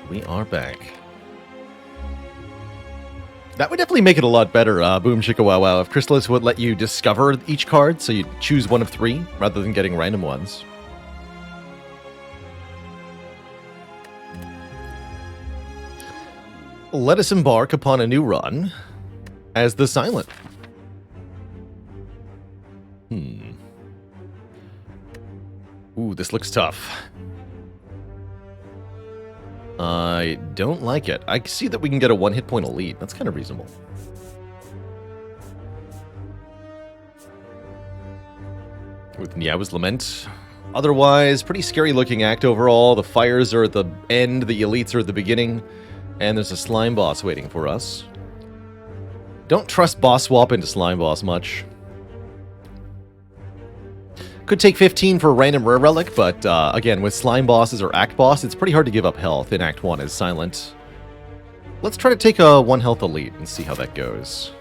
We are back. That would definitely make it a lot better, Boom Chicka Wow Wow, if Chrysalis would let you discover each card, so you choose one of 3, rather than getting random ones. Let us embark upon a new run as the Silent. Ooh, this looks tough. I don't like it. I see that we can get a 1 hit point elite. That's kind of reasonable. With Niao's Lament. Otherwise, pretty scary looking act overall. The fires are at the end, the elites are at the beginning, and there's a slime boss waiting for us. Don't trust boss swap into slime boss much. Could take 15 for a random rare relic, but again, with slime bosses or act boss, it's pretty hard to give up health in Act 1 as Silent. Let's try to take a 1 health elite and see how that goes.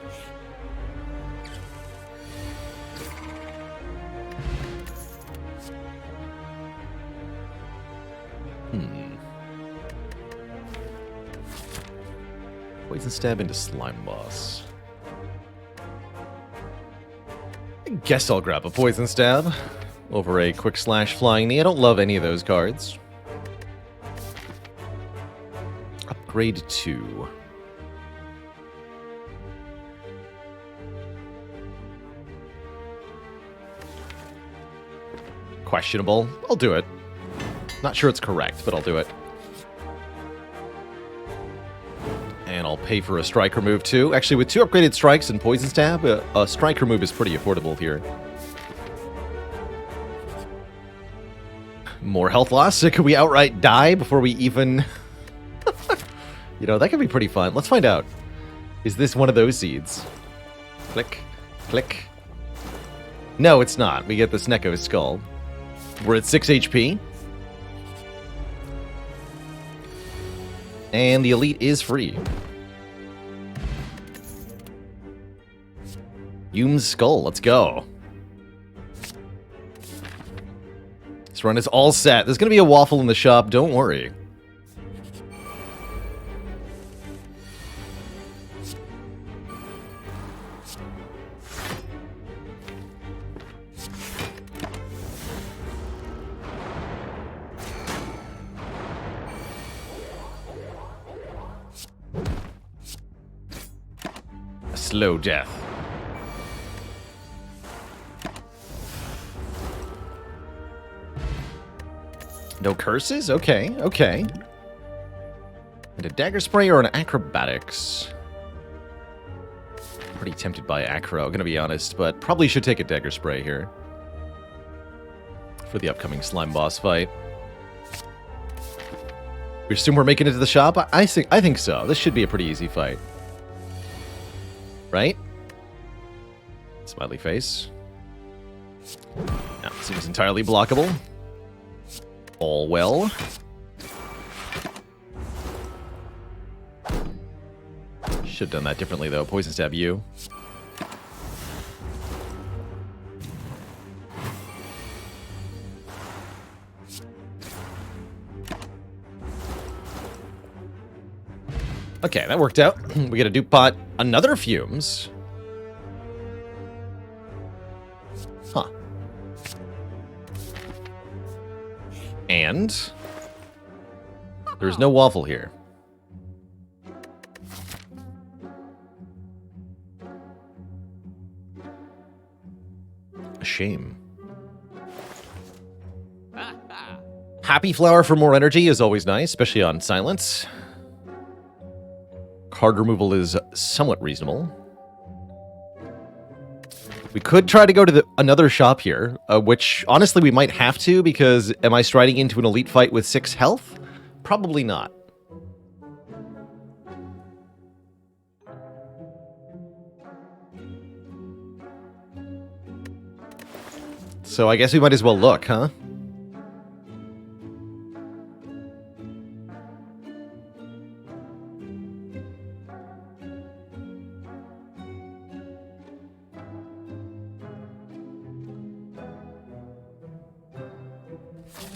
Poison stab into slime boss. I guess I'll grab a poison stab over a quick slash flying knee. I don't love any of those cards. Upgrade 2. Questionable. I'll do it. Not sure it's correct, but I'll do it. And I'll pay for a striker move too. Actually, with 2 upgraded strikes and poison stab, a striker move is pretty affordable here. More health loss? Could we outright die before we even... You know, that could be pretty fun. Let's find out. Is this one of those seeds? Click. Click. No, it's not. We get the Snecko skull. We're at 6 HP. And the elite is free. Yume's skull, let's go. This run is all set. There's gonna be a waffle in the shop, don't worry. A slow death. No curses? Okay, okay. And a dagger spray or an acrobatics? Pretty tempted by acro, gonna be honest, but probably should take a dagger spray here for the upcoming slime boss fight. We assume we're making it to the shop? I think so. This should be a pretty easy fight. Right? Smiley face. No, seems entirely blockable. All well. Should have done that differently, though. Poison stab you. Okay, that worked out. We get a dupe pot. Another fumes. Huh. And there's no waffle here. A shame. Happy flower for more energy is always nice, especially on silence. Card removal is somewhat reasonable. We could try to go to another shop here, which honestly we might have to, because am I striding into an elite fight with 6 health? Probably not. So I guess we might as well look, huh?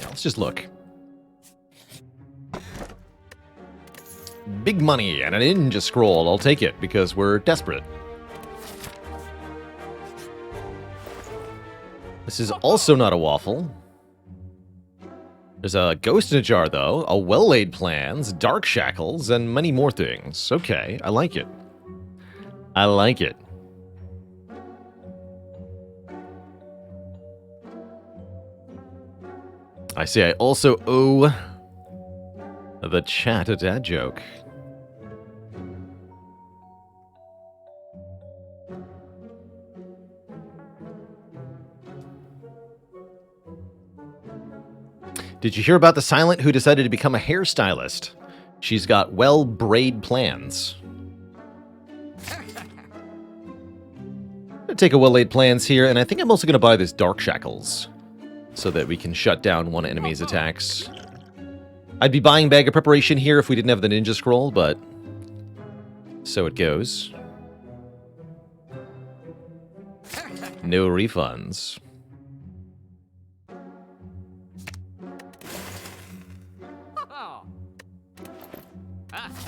Yeah, let's just look. Big money and a ninja scroll. I'll take it because we're desperate. This is also not a waffle. There's a ghost in a jar, though. A well-laid plans, dark shackles, and many more things. Okay, I like it. I like it. I see I also owe the chat a dad joke. Did you hear about the Silent who decided to become a hairstylist? She's got well-braid plans. I'm gonna take a well-laid plans here, and I think I'm also gonna buy this Dark Shackles so that we can shut down one enemy's attacks. I'd be buying Bag of Preparation here if we didn't have the Ninja Scroll, but so it goes. No refunds.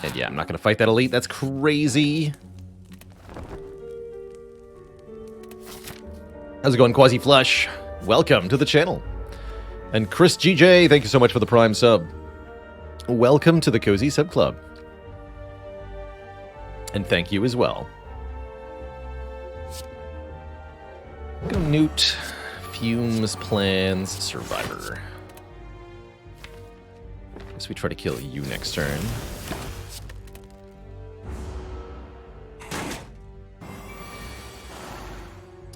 And yeah, I'm not going to fight that elite. That's crazy. How's it going, Quasi Flush? Welcome to the channel. And Chris GJ, thank you so much for the Prime sub. Welcome to the Cozy Sub Club. And thank you as well. Go Newt, Fumes, Plans, Survivor. Guess we try to kill you next turn.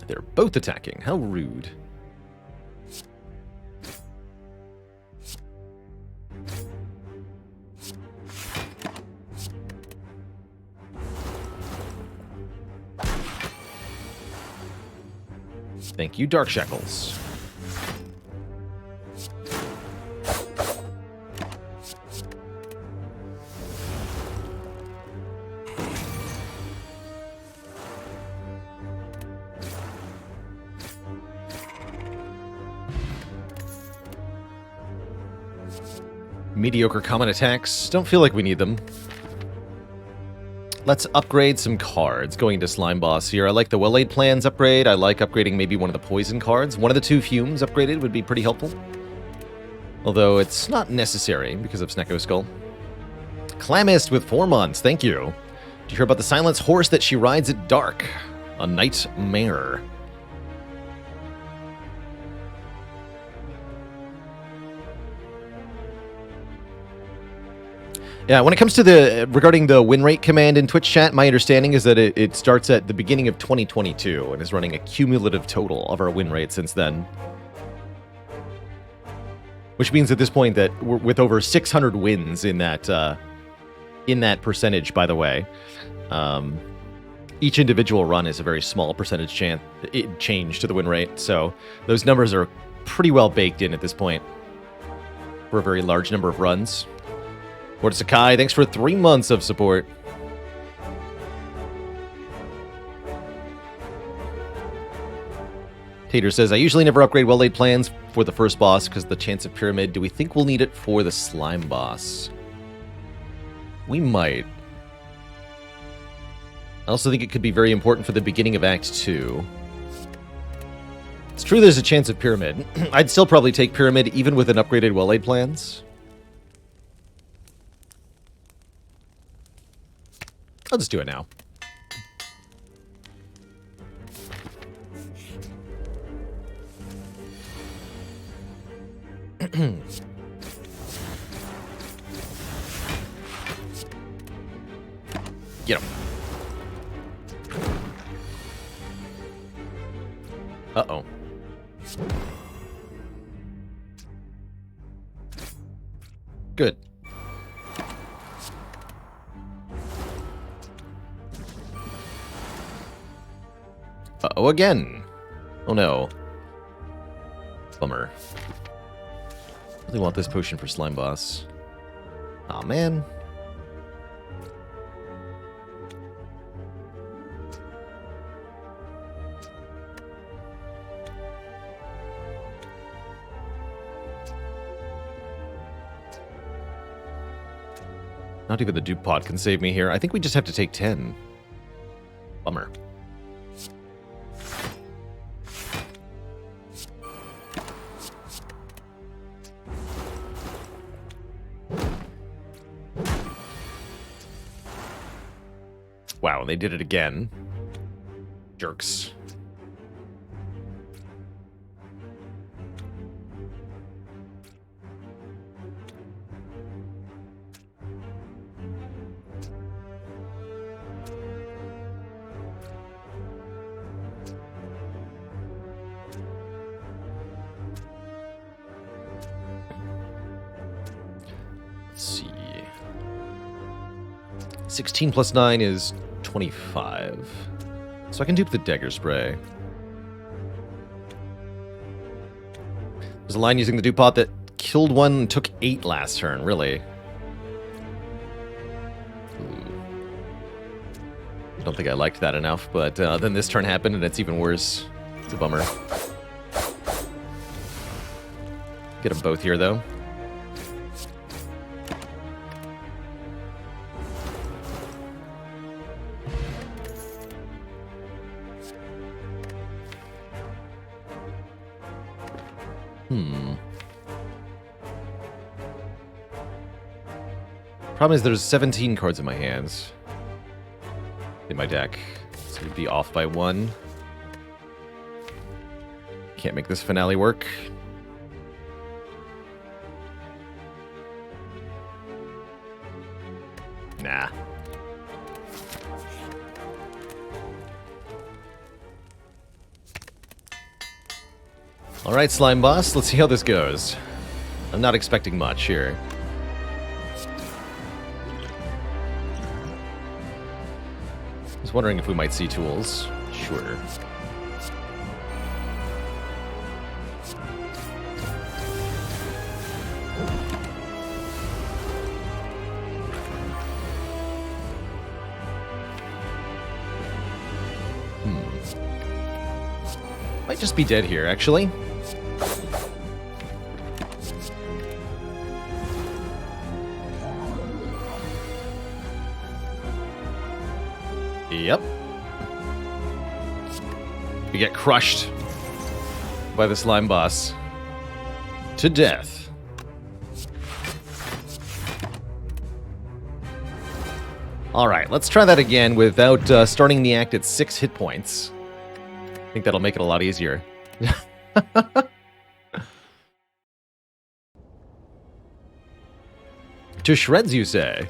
They're both attacking. How rude. Thank you, Dark Shackles. Mediocre common attacks. Don't feel like we need them. Let's upgrade some cards. Going to Slime Boss here. I like the well-laid plans upgrade. I like upgrading maybe one of the poison cards. One of the two Fumes upgraded would be pretty helpful. Although it's not necessary because of Snecko Skull. Clamist with 4 months. Thank you. Did you hear about the Silence horse that she rides at dark? A nightmare. Yeah, when it comes to regarding the win rate command in Twitch chat, my understanding is that it starts at the beginning of 2022 and is running a cumulative total of our win rate since then. Which means at this point that we're with over 600 wins in that percentage, by the way. Each individual run is a very small percentage change to the win rate, so those numbers are pretty well baked in at this point for a very large number of runs. Lord Sakai, thanks for 3 months of support. Tater says, I usually never upgrade well-laid plans for the first boss because of the chance of pyramid. Do we think we'll need it for the slime boss? We might. I also think it could be very important for the beginning of Act 2. It's true there's a chance of pyramid. I'd still probably take pyramid even with an upgraded well-laid plans. I'll just do it now. Get him. Uh-oh. Good. Uh-oh again. Oh no. Bummer. Really want this potion for Slime Boss. Aw, man. Not even the dupe pod can save me here. I think we just have to take 10. Bummer. Wow, they did it again. Jerks. Let's see. 16 plus 9 is 25. So I can dupe the dagger spray. There's a line using the dupe pot that killed one and took 8 last turn, really. I don't think I liked that enough, but then this turn happened and it's even worse. It's a bummer. Get them both here, though. Problem is there's 17 cards in my hands. In my deck. So it'd be off by 1. Can't make this finale work. Nah. Alright, Slime Boss, let's see how this goes. I'm not expecting much here. I was wondering if we might see tools. Sure. Might just be dead here, actually. Yep. We get crushed by the slime boss to death. Alright, let's try that again without starting the act at 6 hit points. I think that'll make it a lot easier. To shreds, you say?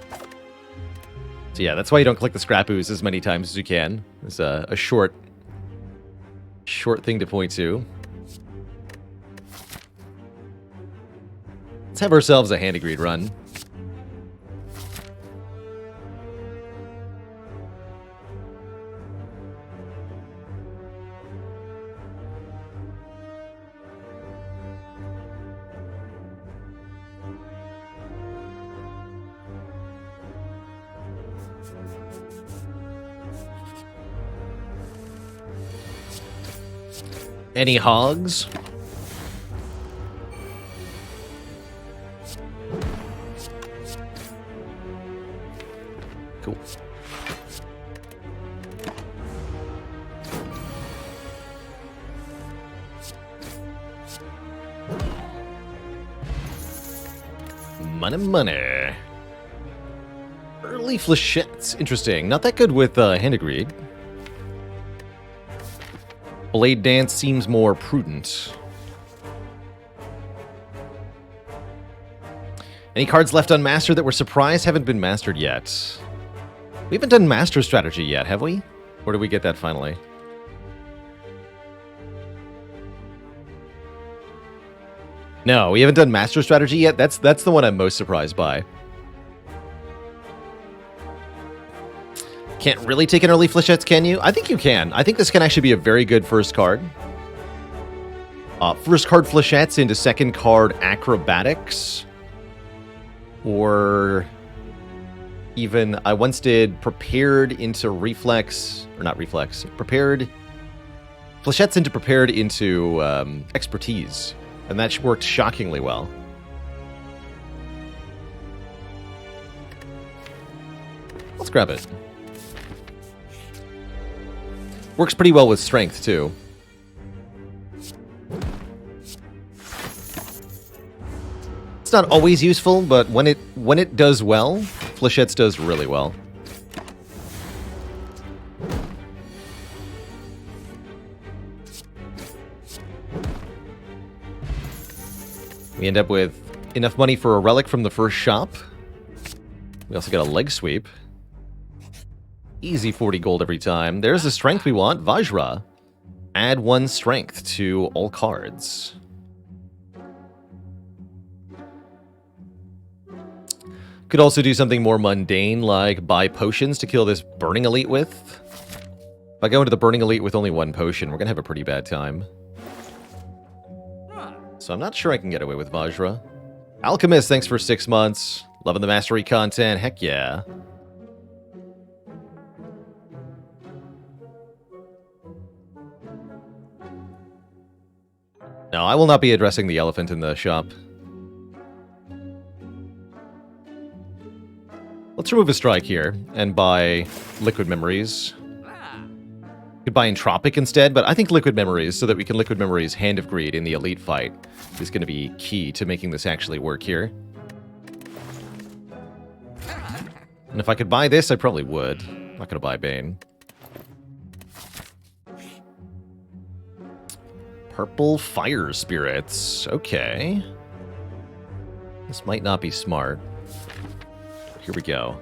So yeah, that's why you don't click the scrap ooze as many times as you can. It's a short thing to point to. Let's have ourselves a Handigreed run. Any hogs? Cool. Money. Early flechettes. Interesting. Not that good with Handigreed. Blade Dance seems more prudent. Any cards left unmastered that we're surprised haven't been mastered yet? We haven't done Master Strategy yet, have we? Or did we get that finally? No, we haven't done Master Strategy yet. That's the one I'm most surprised by. Can't really take an early flechettes, can you? I think you can. I think this can actually be a very good first card. First card flechettes into second card acrobatics. Or even, I once did prepared into reflex, or not reflex, prepared, flechettes into prepared into expertise. And that worked shockingly well. Let's grab it. Works pretty well with strength, too. It's not always useful, but when it does well, Flechettes does really well. We end up with enough money for a relic from the first shop. We also get a leg sweep. Easy 40 gold every time. There's the strength we want, Vajra. Add 1 strength to all cards. Could also do something more mundane, like buy potions to kill this Burning Elite with. If I go into the Burning Elite with only 1 potion, we're going to have a pretty bad time. So I'm not sure I can get away with Vajra. Alchemist, thanks for 6 months. Loving the mastery content, heck yeah. No, I will not be addressing the elephant in the shop. Let's remove a strike here and buy Liquid Memories. Could buy Entropic instead, but I think Liquid Memories, so that we can Liquid Memories Hand of Greed in the Elite fight, is going to be key to making this actually work here. And if I could buy this, I probably would. I'm not going to buy Bane. Purple Fire Spirits. Okay. This might not be smart. Here we go.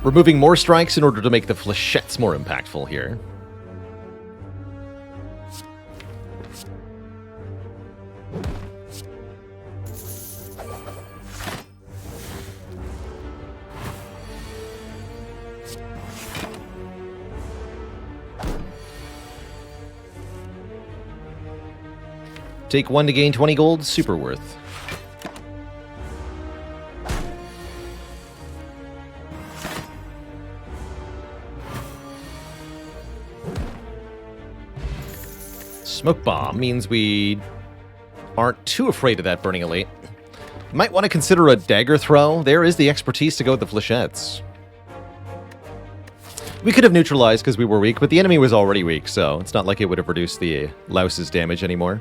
Removing more strikes in order to make the Flechettes more impactful here. Take 1 to gain 20 gold, super worth. Smoke Bomb means we aren't too afraid of that Burning Elite. Might want to consider a Dagger Throw. There is the expertise to go with the Flechettes. We could have neutralized because we were weak, but the enemy was already weak, so it's not like it would have reduced the Louse's damage anymore.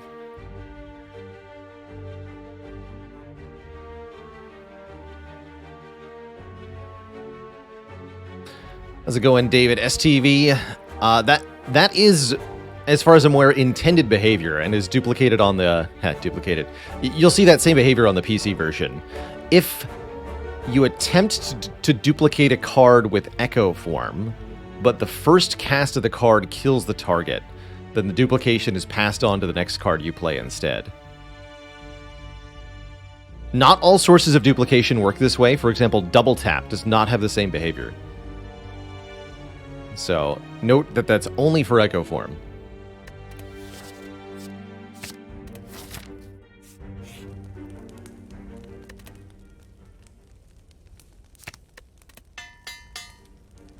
How's it going, David? STV? That is, as far as I'm aware, intended behavior and is duplicated on the... duplicated. You'll see that same behavior on the PC version. If you attempt to duplicate a card with Echo Form, but the first cast of the card kills the target, then the duplication is passed on to the next card you play instead. Not all sources of duplication work this way. For example, Double Tap does not have the same behavior. So, note that that's only for Echo Form.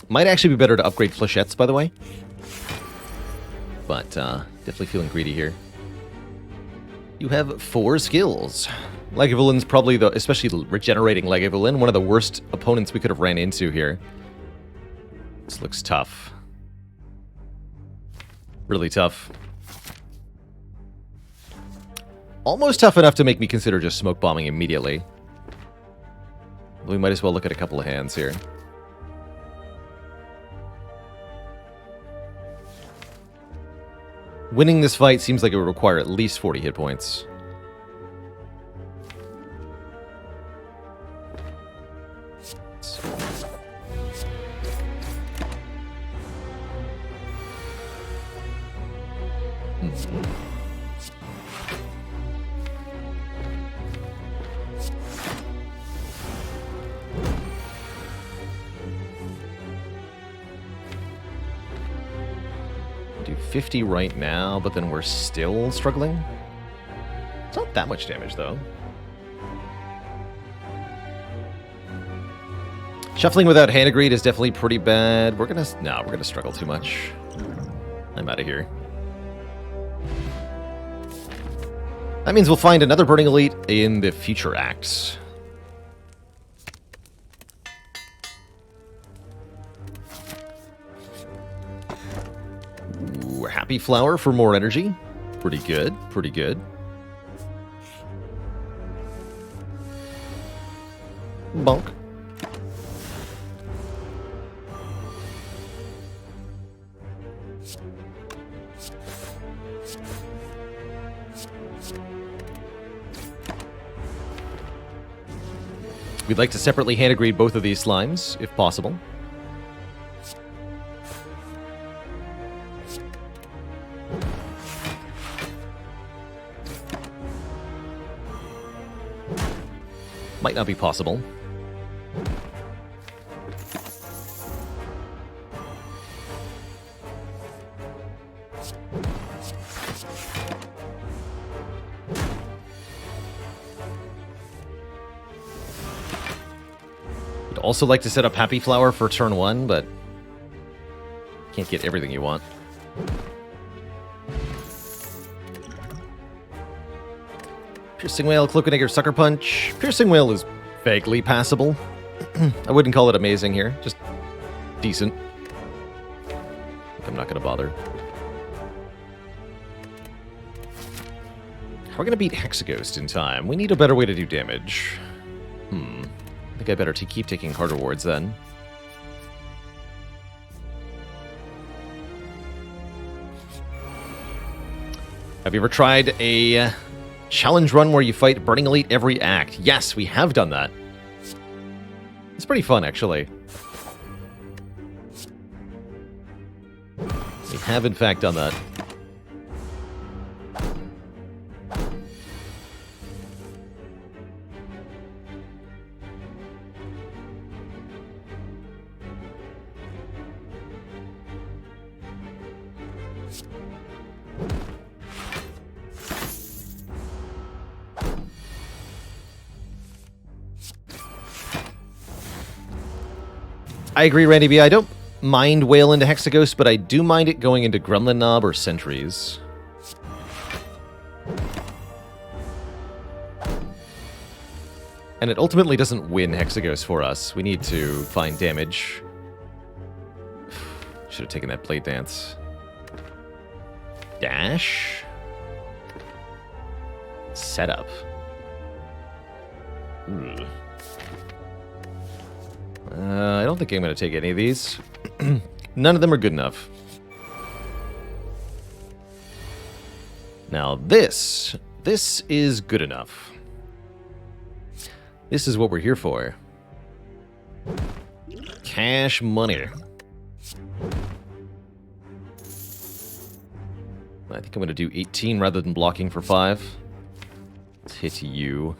Might actually be better to upgrade Flechettes, by the way. But, definitely feeling greedy here. You have 4 skills. Lagavulin probably, especially regenerating Lagavulin, one of the worst opponents we could have ran into here. This looks tough. Really tough. Almost tough enough to make me consider just smoke bombing immediately. We might as well look at a couple of hands here. Winning this fight seems like it would require at least 40 hit points. Do 50 right now, but then we're still struggling. It's not that much damage, though. Shuffling without Hand of Greed is definitely pretty bad. We're gonna struggle too much. I'm out of here. That means we'll find another Burning Elite in the future acts. Happy Flower for more energy. Pretty good, pretty good. Bonk. We'd like to separately hand agree both of these slimes, if possible. Might not be possible. Would also like to set up Happy Flower for turn 1, but can't get everything you want. Piercing Whale, Cloak and Dagger, Sucker Punch. Piercing Whale is vaguely passable. I wouldn't call it amazing here, just decent. I'm not going to bother. How are we going to beat Hexaghost in time? We need a better way to do damage. I think I better keep taking card rewards then. Have you ever tried a challenge run where you fight Burning Elite every act? Yes, we have done that. It's pretty fun, actually. We have, in fact, done that. I agree, Randy B. I don't mind Whale into Hexaghost, but I do mind it going into Gremlin Knob or Sentries. And it ultimately doesn't win Hexaghost for us. We need to find damage. Should have taken that Blade Dance. Dash. Setup. I don't think I'm going to take any of these. None of them are good enough. Now this is good enough. This is what we're here for. Cash money. I think I'm going to do 18 rather than blocking for 5. Let's hit you.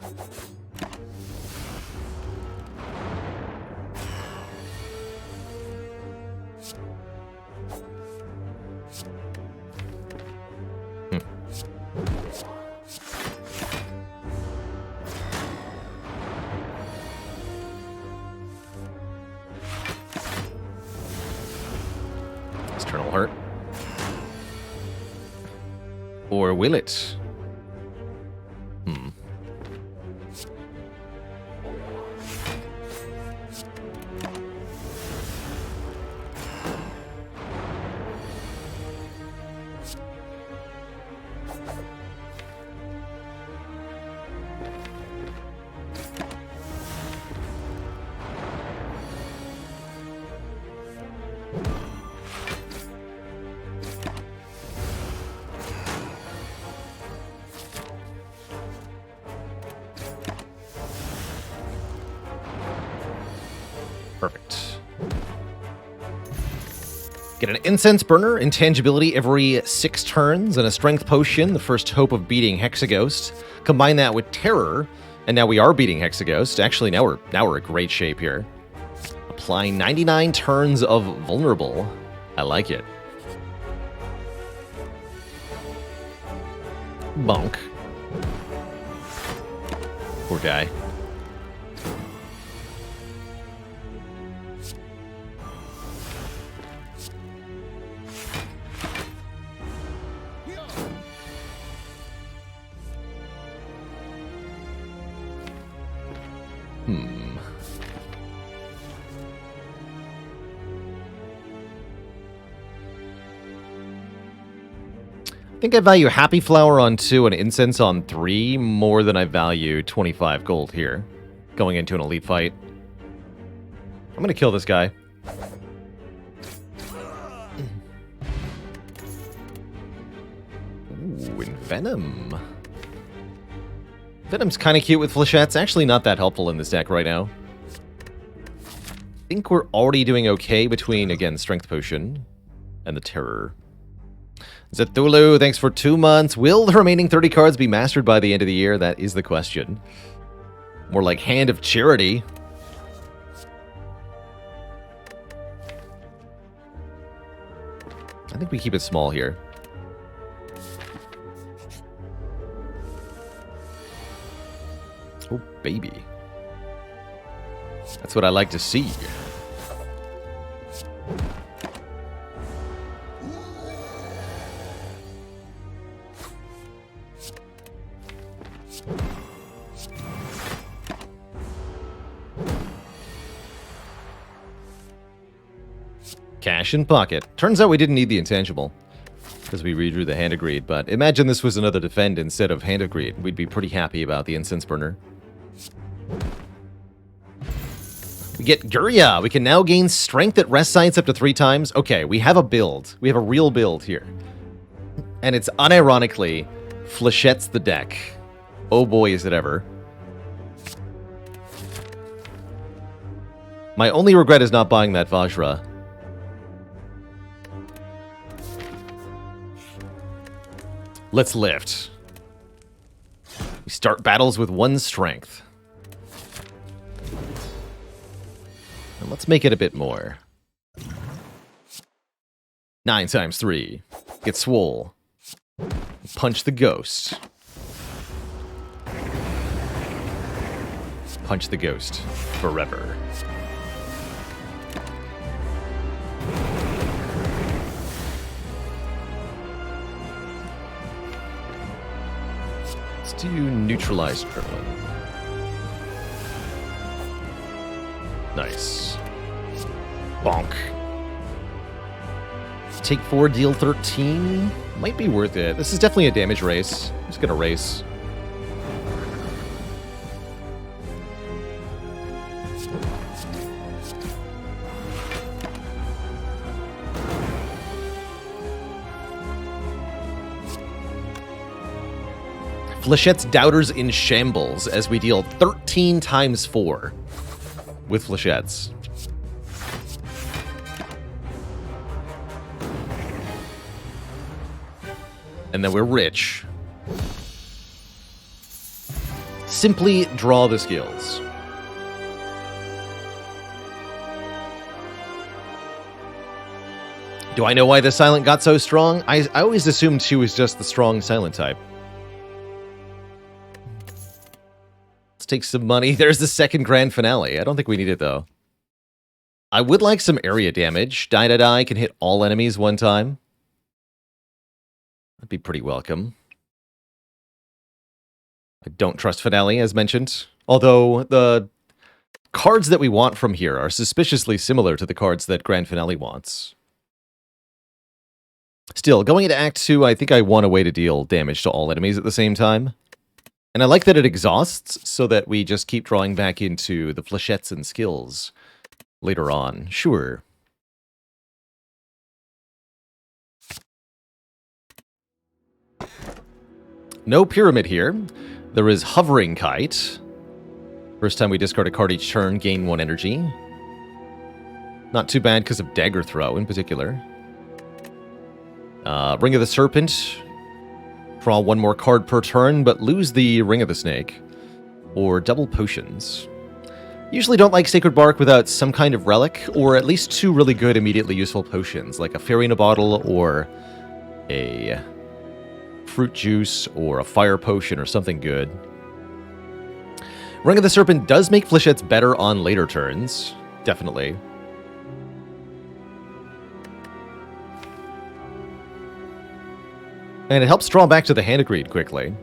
External hurt. Or will it? Perfect. Get an Incense Burner, Intangibility every 6 turns, and a Strength Potion, the first hope of beating Hexaghost. Combine that with Terror, and now we are beating Hexaghost. Actually, now we're in great shape here. Apply 99 turns of Vulnerable. I like it. Bonk. Poor guy. think I value Happy Flower on 2 and Incense on 3 more than I value 25 gold here. Going into an elite fight. I'm gonna kill this guy. Ooh, and Venom. Venom's kind of cute with Flechettes. Actually not that helpful in this deck right now. I think we're already doing okay between, again, Strength Potion and the Terror. Zethulu, thanks for 2 months. Will the remaining 30 cards be mastered by the end of the year? That is the question. More like Hand of Charity. I think we keep it small here. Oh, baby. That's what I like to see. Cash in pocket. Turns out we didn't need the intangible, because we redrew the Hand of Greed, but imagine this was another defend instead of Hand of Greed. We'd be pretty happy about the Incense Burner. We get Guria. We can now gain strength at rest sites up to 3 times. Okay, we have a build. We have a real build here. And it's unironically Flechette's the deck. Oh boy, is it ever. My only regret is not buying that Vajra. Let's lift. We start battles with 1 strength. And let's make it a bit more. 9 times 3. Get swole. Punch the ghost. Punch the ghost forever. Let's do neutralized Kremlin. Nice. Bonk. Take 4, deal 13. Might be worth it. This is definitely a damage race. I'm just gonna race. Flechette's Doubters in Shambles as we deal 13 times 4 with Flechette's. And then we're rich. Simply draw the skills. Do I know why the Silent got so strong? I always assumed she was just the strong Silent type. Let's take some money. There's the second grand finale. I don't think we need it, though. I would like some area damage. Die can hit all enemies 1 time. That'd be pretty welcome. I don't trust Finale, as mentioned. Although, the cards that we want from here are suspiciously similar to the cards that Grand Finale wants. Still, going into Act 2, I think I want a way to deal damage to all enemies at the same time. And I like that it exhausts, so that we just keep drawing back into the flechettes and skills later on. Sure. No pyramid here. There is Hovering Kite. First time we discard a card each turn, gain 1 energy. Not too bad because of Dagger Throw in particular. Ring of the Serpent. Draw 1 more card per turn, but lose the Ring of the Snake. Or Double Potions. Usually don't like Sacred Bark without some kind of relic, or at least 2 really good immediately useful potions, like a Fairy in a Bottle, or a Fruit Juice, or a Fire Potion, or something good. Ring of the Serpent does make Flechettes better on later turns. Definitely. And it helps draw back to the Hand of Greed quickly.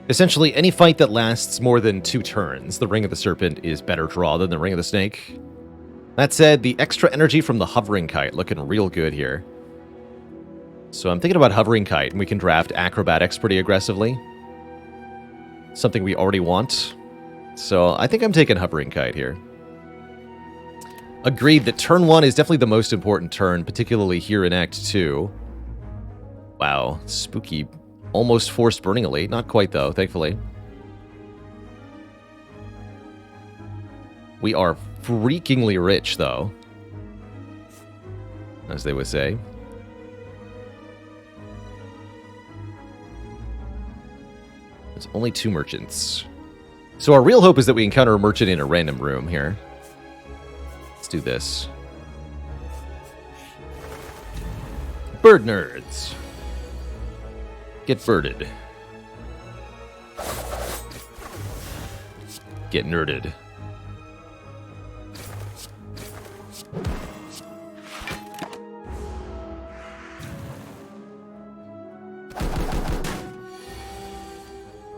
Essentially, any fight that lasts more than 2 turns, the Ring of the Serpent is better draw than the Ring of the Snake. That said, the extra energy from the Hovering Kite looking real good here. So I'm thinking about Hovering Kite, and we can draft Acrobatics pretty aggressively. Something we already want. So I think I'm taking Hovering Kite here. Agreed that turn 1 is definitely the most important turn, particularly here in Act 2. Wow, spooky. Almost forced Burning Elite. Not quite, though, thankfully. We are freakingly rich, though. As they would say. There's only 2 merchants. So our real hope is that we encounter a merchant in a random room here. Let's do this. Bird nerds. Get birded. Get nerded.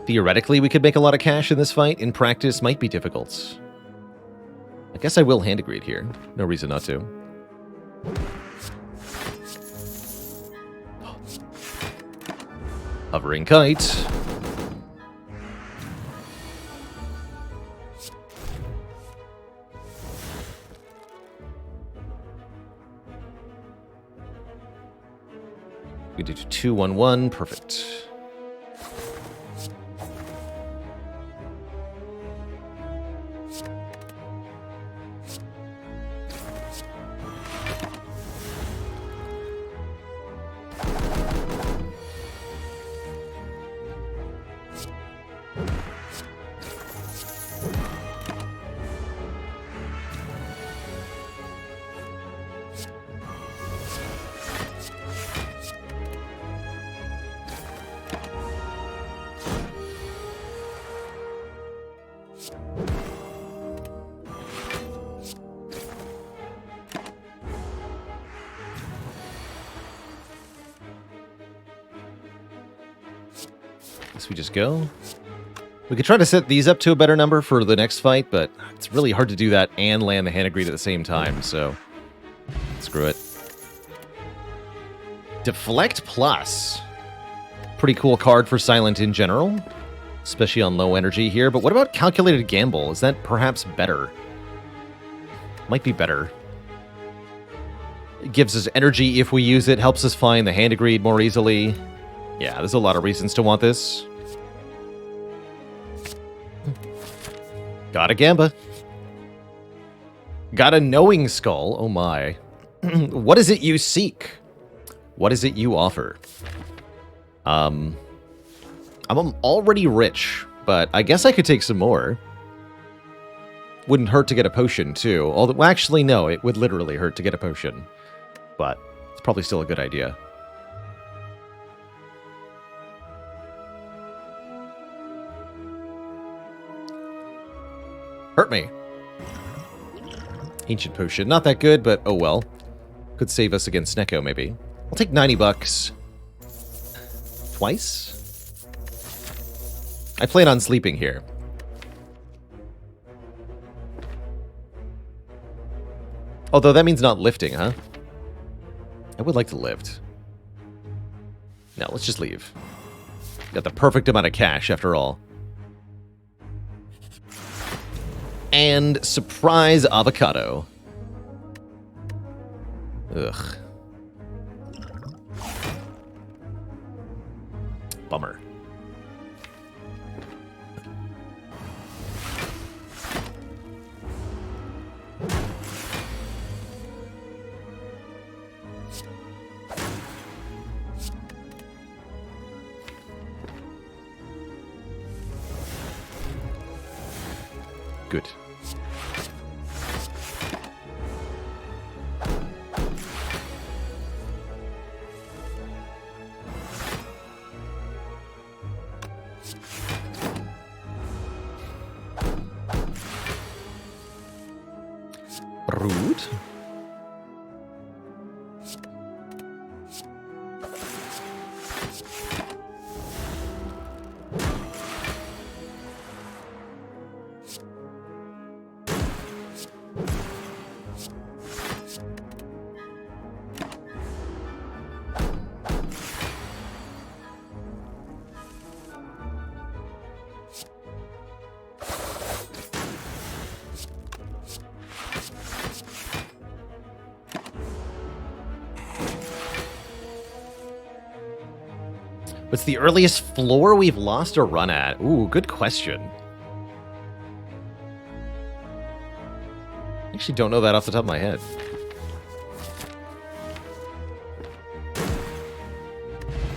Theoretically, we could make a lot of cash in this fight. In practice, might be difficult. I guess I will Hand of Greed here. No reason not to. Hovering Kite. We do 2-1-1. Perfect. Guess we just go. We could try to set these up to a better number for the next fight, but it's really hard to do that and land the Hand of Greed at the same time, so screw it. Deflect Plus. Pretty cool card for Silent in general, especially on low energy here, but what about Calculated Gamble? Is that perhaps better? Might be better. It gives us energy if we use it, helps us find the Hand of Greed more easily. Yeah, there's a lot of reasons to want this. Got a Gamba. Got a Knowing Skull. Oh my. What is it you seek? What is it you offer? I'm already rich, but I guess I could take some more. Wouldn't hurt to get a potion, too. Although, well, actually, no, it would literally hurt to get a potion. But it's probably still a good idea. Hurt me. Ancient Potion. Not that good, but oh well. Could save us against Snecko, maybe. I'll take 90 bucks. Twice? I plan on sleeping here. Although that means not lifting, huh? I would like to lift. No, let's just leave. Got the perfect amount of cash, after all. And surprise avocado. Ugh. Bummer. Good. Rude. What's the earliest floor we've lost a run at? Ooh, good question. I actually don't know that off the top of my head.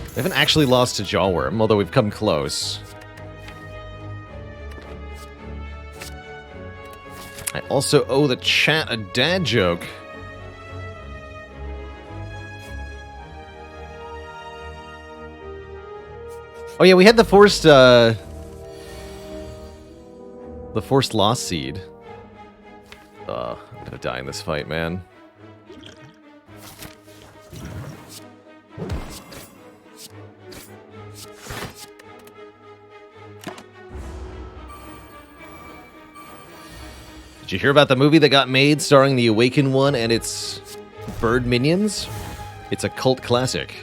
We haven't actually lost to Jawworm, although we've come close. I also owe the chat a dad joke. Oh yeah, we had the forced loss seed. I'm gonna die in this fight, man. Did you hear about the movie that got made starring the Awakened One and its bird minions? It's a cult classic.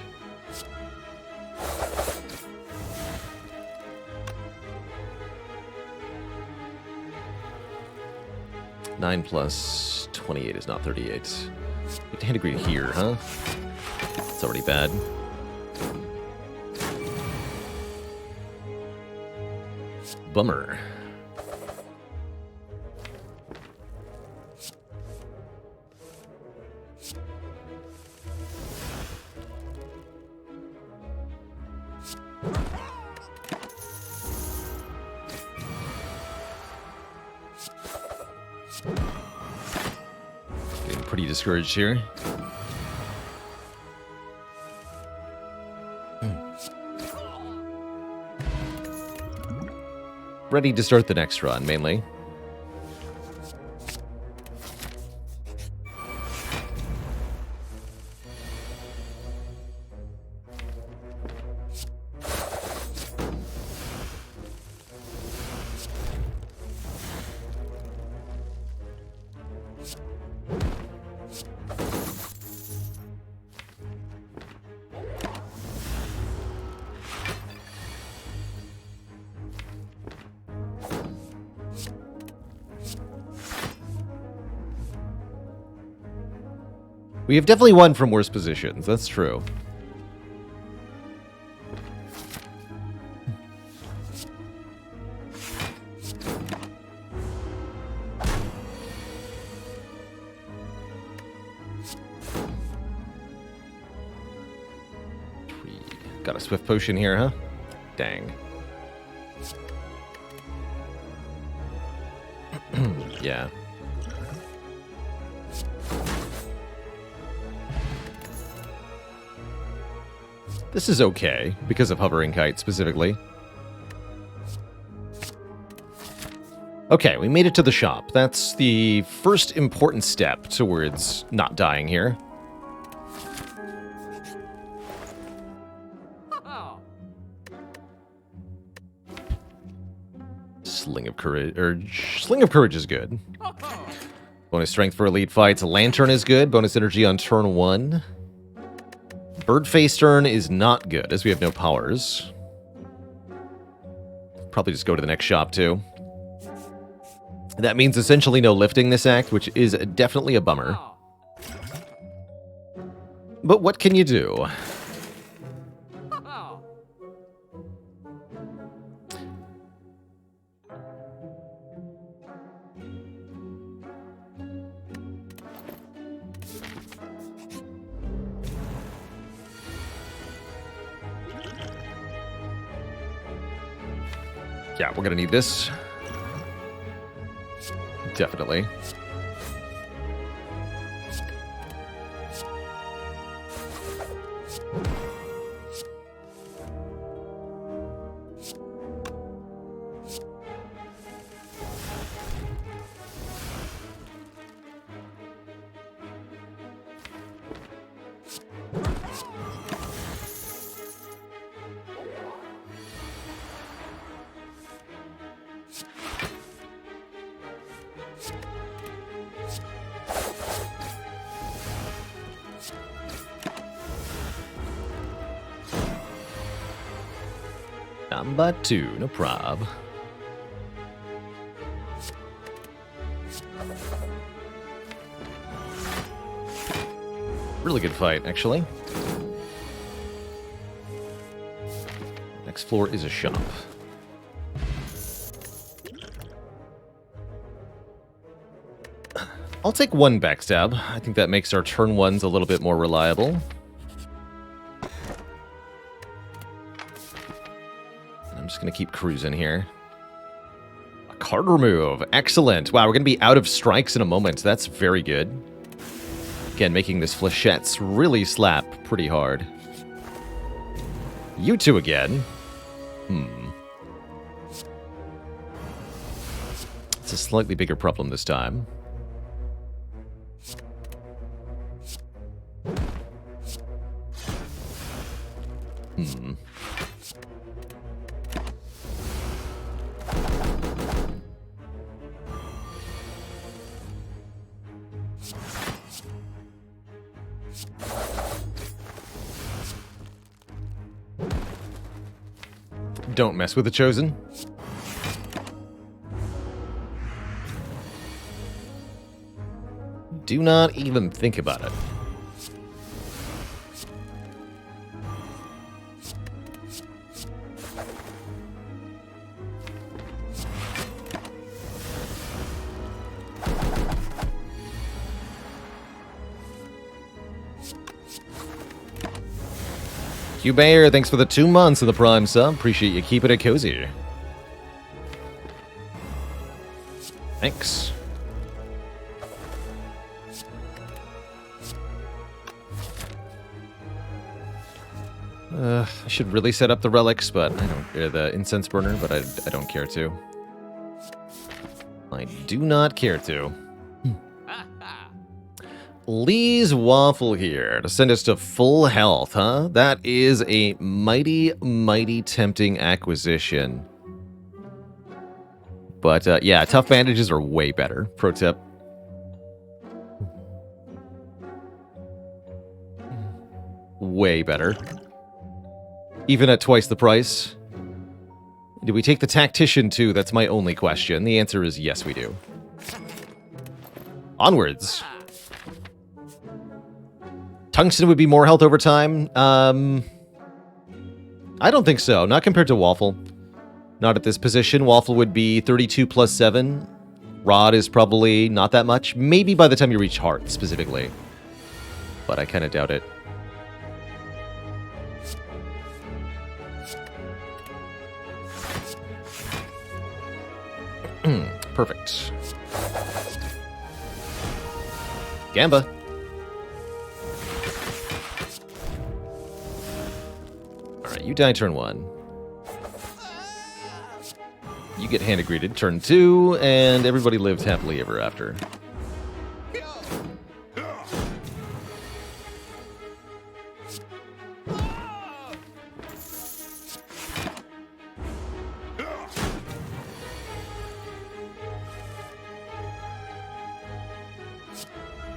Nine plus 28 is not 38. You have to integrate here, huh? It's already bad. Bummer. Getting pretty discouraged here. Ready to start the next run, mainly. We have definitely won from worse positions, that's true. Got a swift potion here, huh? Dang. Yeah. This is okay, because of Hovering Kite specifically. Okay, we made it to the shop. That's the first important step towards not dying here. Sling of Courage is good. Bonus strength for elite fights. Lantern is good. Bonus energy on turn 1. Birdface turn is not good, as we have no powers. Probably just go to the next shop, too. That means essentially no lifting this act, which is definitely a bummer. But what can you do? Yeah, we're gonna need this. Definitely. Number 2, no prob. Really good fight, actually. Next floor is a shop. I'll take one backstab. I think that makes our turn ones a little bit more reliable. I'm just going to keep cruising here. A card remove. Excellent. Wow, we're going to be out of strikes in a moment. That's very good. Again, making this Fléchettes really slap pretty hard. You two again. It's a slightly bigger problem this time. Don't mess with the Chosen. Do not even think about it. Hugh Bayer, thanks for the 2 months of the Prime sub. Appreciate you keeping it cozy. Thanks. I should really set up the relics, but I don't care. The incense burner, but I don't care to. I do not care to. Lee's Waffle here to send us to full health, huh? That is a mighty, mighty tempting acquisition. But yeah, tough bandages are way better. Pro tip. Way better. Even at twice the price. Do we take the Tactician too? That's my only question. The answer is yes, we do. Onwards. Tungsten would be more health over time. I don't think so. Not compared to Waffle. Not at this position. Waffle would be 32 plus 7. Rod is probably not that much. Maybe by the time you reach Heart, specifically. But I kind of doubt it. Perfect. Gamba. Alright, you die turn 1. You get hand greeted turn 2, and everybody lived happily ever after.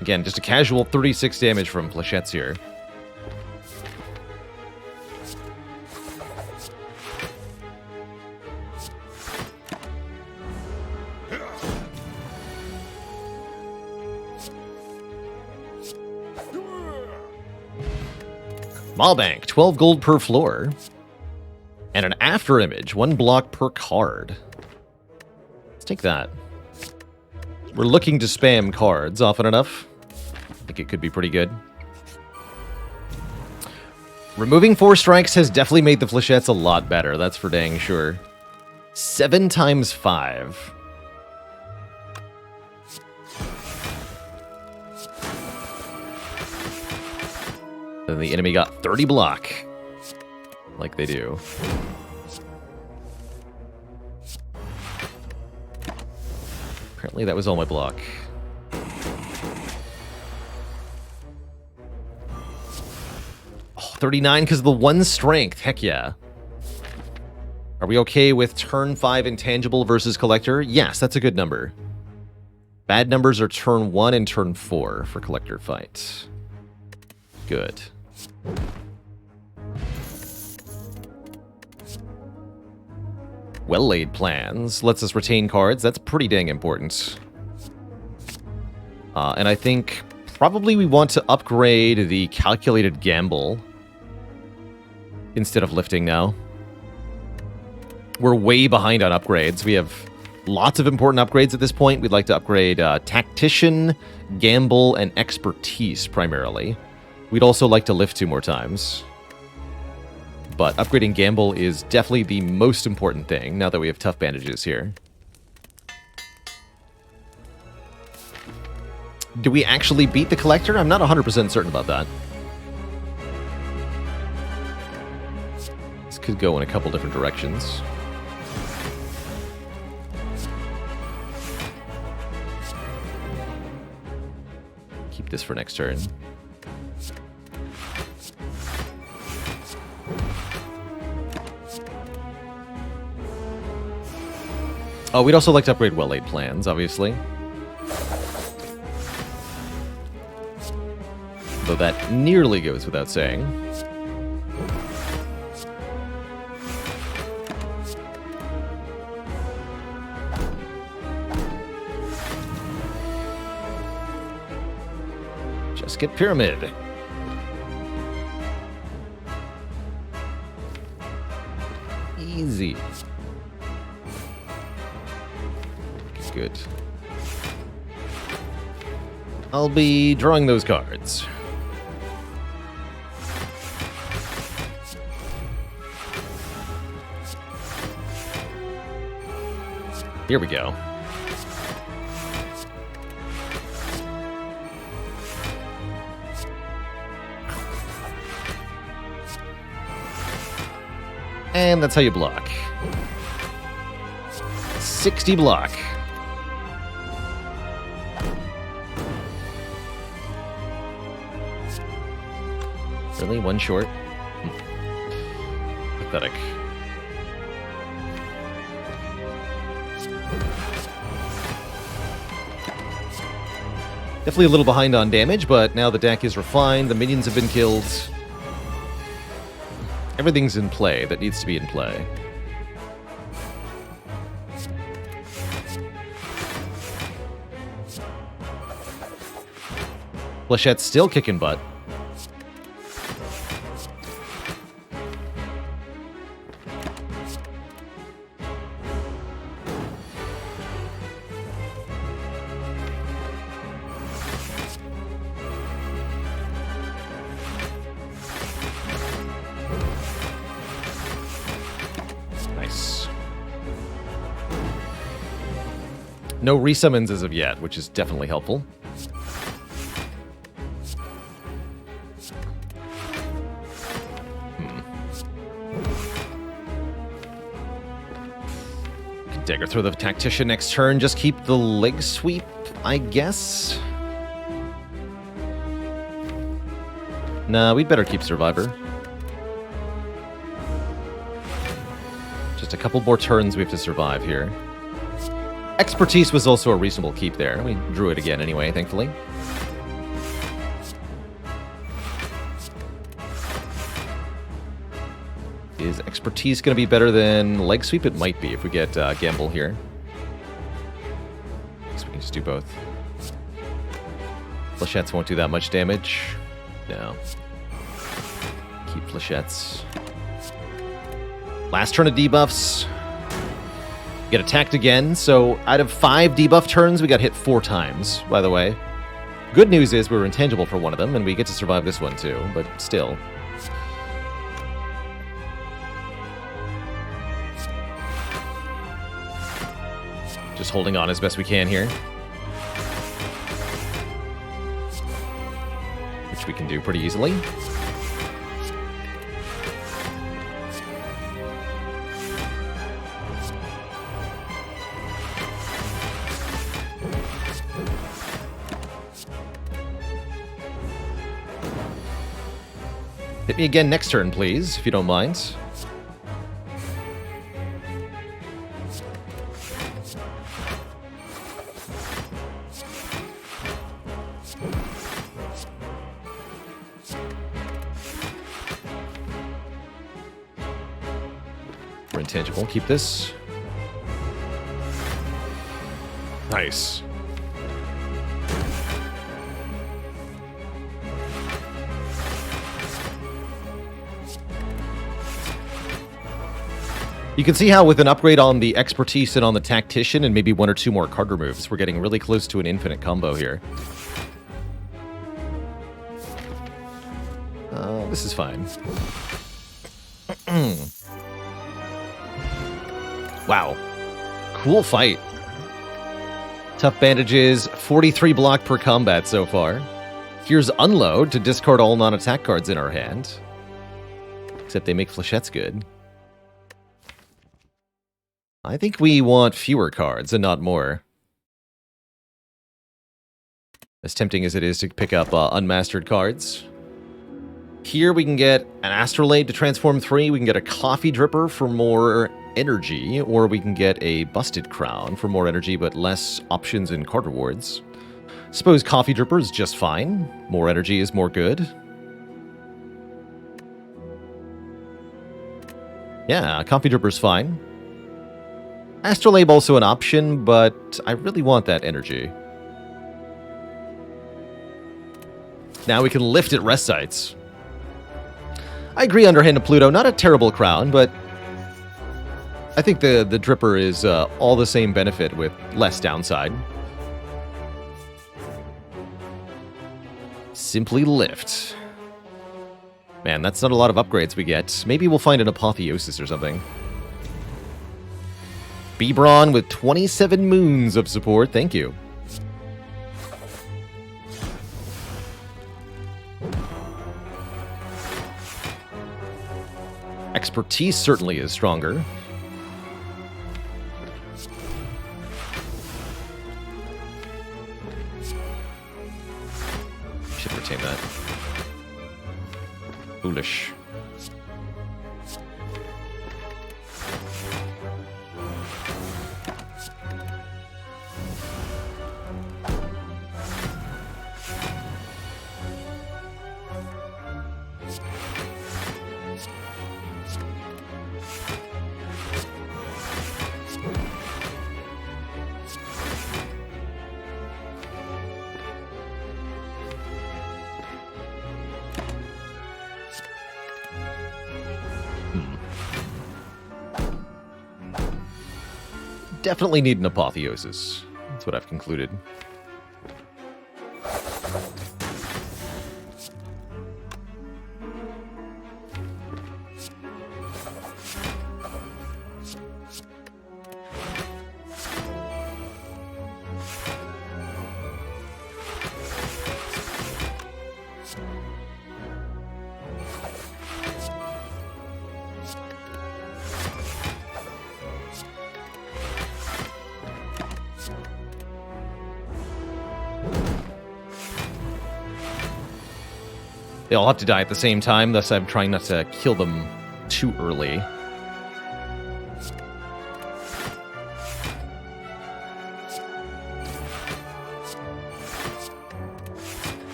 Again, just a casual 36 damage from Fléchettes here. Mallbank, 12 gold per floor. And an after image, 1 block per card. Let's take that. We're looking to spam cards often enough. I think it could be pretty good. Removing 4 strikes has definitely made the Fléchettes a lot better, that's for dang sure. 7 times 5. Then the enemy got 30 block. Like they do. Apparently that was all my block. Oh, 39 because of the 1 strength. Heck yeah. Are we okay with turn 5 intangible versus collector? Yes, that's a good number. Bad numbers are turn 1 and turn 4 for collector fight. Good. Well-laid plans. Lets us retain cards. That's pretty dang important. And I think probably we want to upgrade the calculated gamble instead of lifting now. We're way behind on upgrades. We have lots of important upgrades at this point. We'd like to upgrade Tactician, Gamble, and Expertise primarily. We'd also like to lift 2 more times. But upgrading Gamble is definitely the most important thing now that we have tough bandages here. Do we actually beat the Collector? I'm not 100% certain about that. This could go in a couple different directions. Keep this for next turn. Oh, we'd also like to upgrade well-laid plans, obviously. Though that nearly goes without saying. Just get Pyramid. Easy. Good. I'll be drawing those cards. Here we go. And that's how you block. 60 block. Really? One short? Pathetic. Definitely a little behind on damage, but now the deck is refined, the minions have been killed. Everything's in play that needs to be in play. Flechette's still kicking butt. No resummons as of yet, which is definitely helpful. Can dagger throw the Tactician next turn, just keep the leg sweep, I guess? Nah, we'd better keep Survivor. Just a couple more turns we have to survive here. Expertise was also a reasonable keep there. We drew it again anyway, thankfully. Is Expertise going to be better than Leg Sweep? It might be if we get Gamble here. So we can just do both. Flechettes won't do that much damage. No. Keep Flechettes. Last turn of debuffs. Get attacked again, so out of 5 debuff turns, we got hit 4 times, by the way. Good news is we were intangible for one of them, and we get to survive this one too, but still. Just holding on as best we can here. Which we can do pretty easily. Hit me again next turn, please, if you don't mind. We're intangible. Keep this. Nice. You can see how with an upgrade on the expertise and on the tactician and maybe 1 or 2 more card removes, we're getting really close to an infinite combo here. This is fine. Wow. Cool fight. Tough bandages, 43 block per combat so far. Here's Unload to discard all non-attack cards in our hand. Except they make flechettes good. I think we want fewer cards and not more. As tempting as it is to pick up unmastered cards. Here we can get an Astrolabe to transform 3, we can get a Coffee Dripper for more energy, or we can get a Busted Crown for more energy but less options in card rewards. Suppose Coffee Dripper is just fine. More energy is more good. Yeah, Coffee Dripper's fine. Astrolabe also an option, but I really want that energy. Now we can lift at rest sites. I agree, Underhand of Pluto, not a terrible crown, but I think the Dripper is all the same benefit with less downside. Simply lift. Man, that's not a lot of upgrades we get. Maybe we'll find an Apotheosis or something. Bebron with 27 moons of support, thank you. Expertise certainly is stronger. Should retain that. Foolish. Definitely need an Apotheosis. That's what I've concluded. They all have to die at the same time, thus I'm trying not to kill them too early.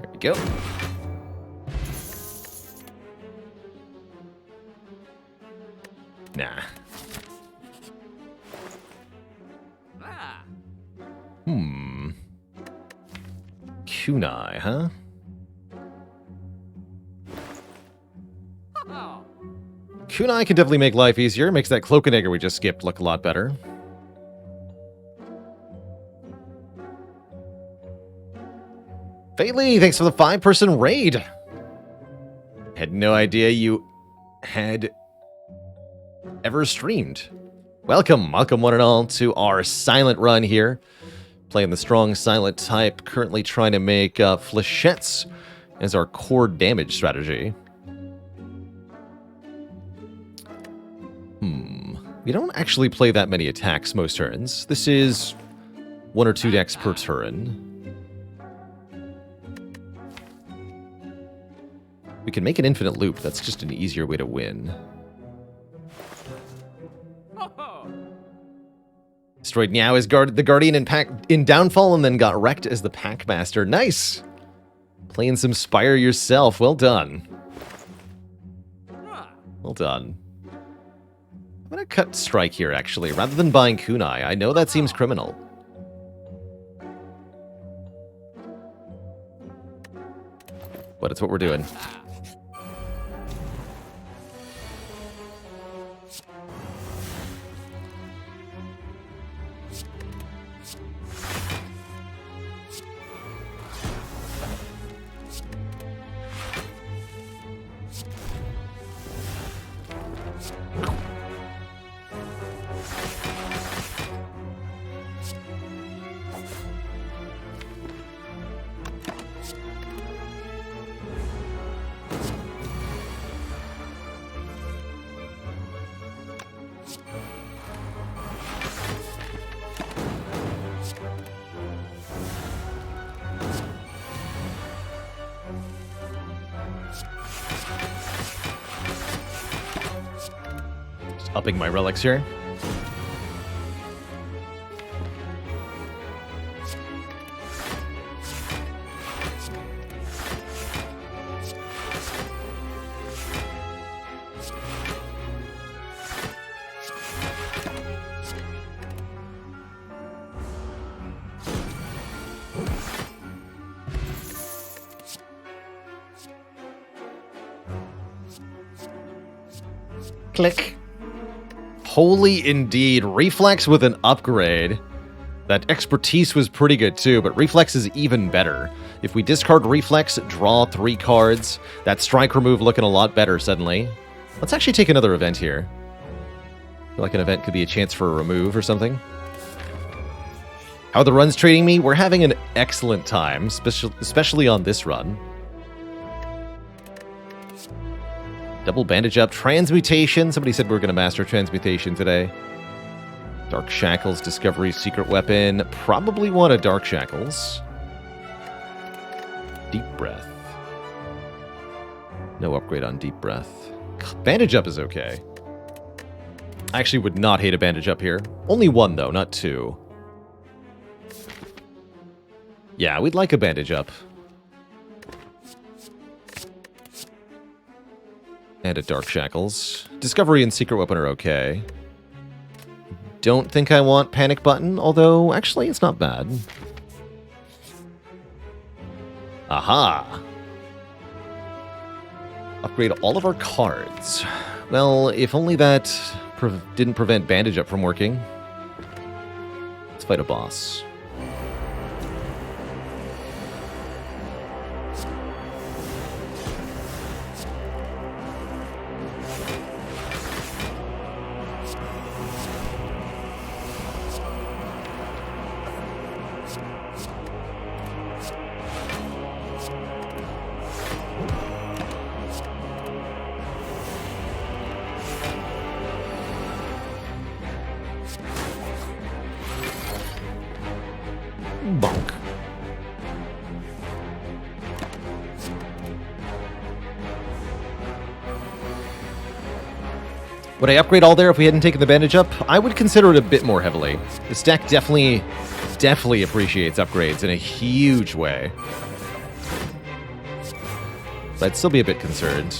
There we go. Nah. Kunai, huh? Kunai can definitely make life easier. Makes that Cloak and Dagger we just skipped look a lot better. Faithley, thanks for the 5-person raid. Had no idea you had ever streamed. Welcome one and all to our silent run here. Playing the strong silent type, currently trying to make flechettes as our core damage strategy. We don't actually play that many attacks most turns. This is 1 or 2 decks per turn. We can make an infinite loop. That's just an easier way to win. Destroyed Meow as the Guardian in Downfall and then got wrecked as the Packmaster. Nice! Playing some Spire yourself. Well done. Well done. I'm going to cut Strike here, actually, rather than buying Kunai. I know that seems criminal. But it's what we're doing. Just upping my relics here. Click. Holy indeed. Reflex with an upgrade. That expertise was pretty good too, but reflex is even better. If we discard reflex, draw 3 cards. That striker move looking a lot better suddenly. Let's actually take another event here. I feel like an event could be a chance for a remove or something. How are the runs treating me? We're having an excellent time, especially on this run. Double bandage up. Transmutation. Somebody said we were going to master transmutation today. Dark Shackles, Discovery, Secret Weapon. Probably want a Dark Shackles. Deep Breath. No upgrade on Deep Breath. Bandage up is okay. I actually would not hate a bandage up here. Only 1 though, not 2. Yeah, we'd like a bandage up. And a Dark Shackles. Discovery and Secret Weapon are okay. Don't think I want Panic Button, although actually it's not bad. Aha! Upgrade all of our cards. Well, if only that didn't prevent Bandage Up from working. Let's fight a boss. Bonk. Would I upgrade all there if we hadn't taken the bandage up? I would consider it a bit more heavily. This deck definitely appreciates upgrades in a huge way. But I'd still be a bit concerned.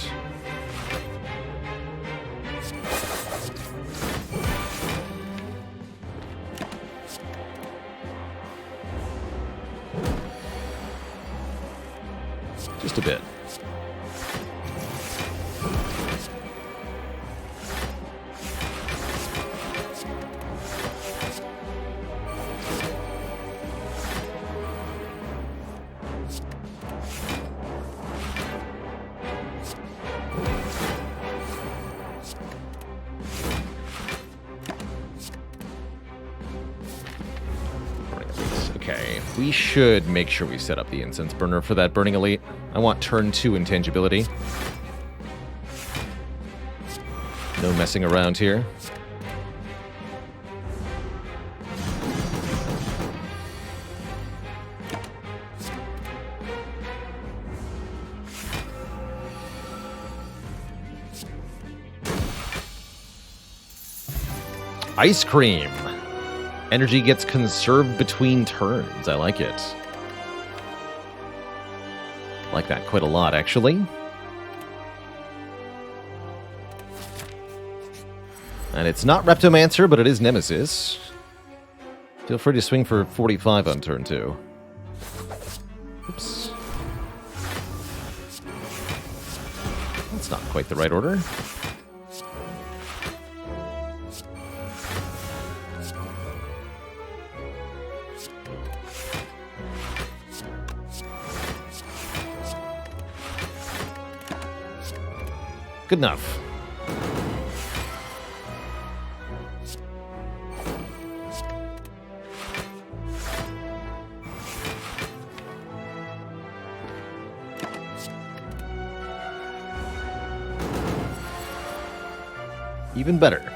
Just a bit. Okay, we should make sure we set up the Incense Burner for that Burning Elite. I want turn 2 intangibility. No messing around here. Ice Cream. Energy gets conserved between turns. I like it. Like that quite a lot, actually. And it's not Reptomancer, but it is Nemesis. Feel free to swing for 45 on turn 2. Oops. That's not quite the right order. Good enough. Even better.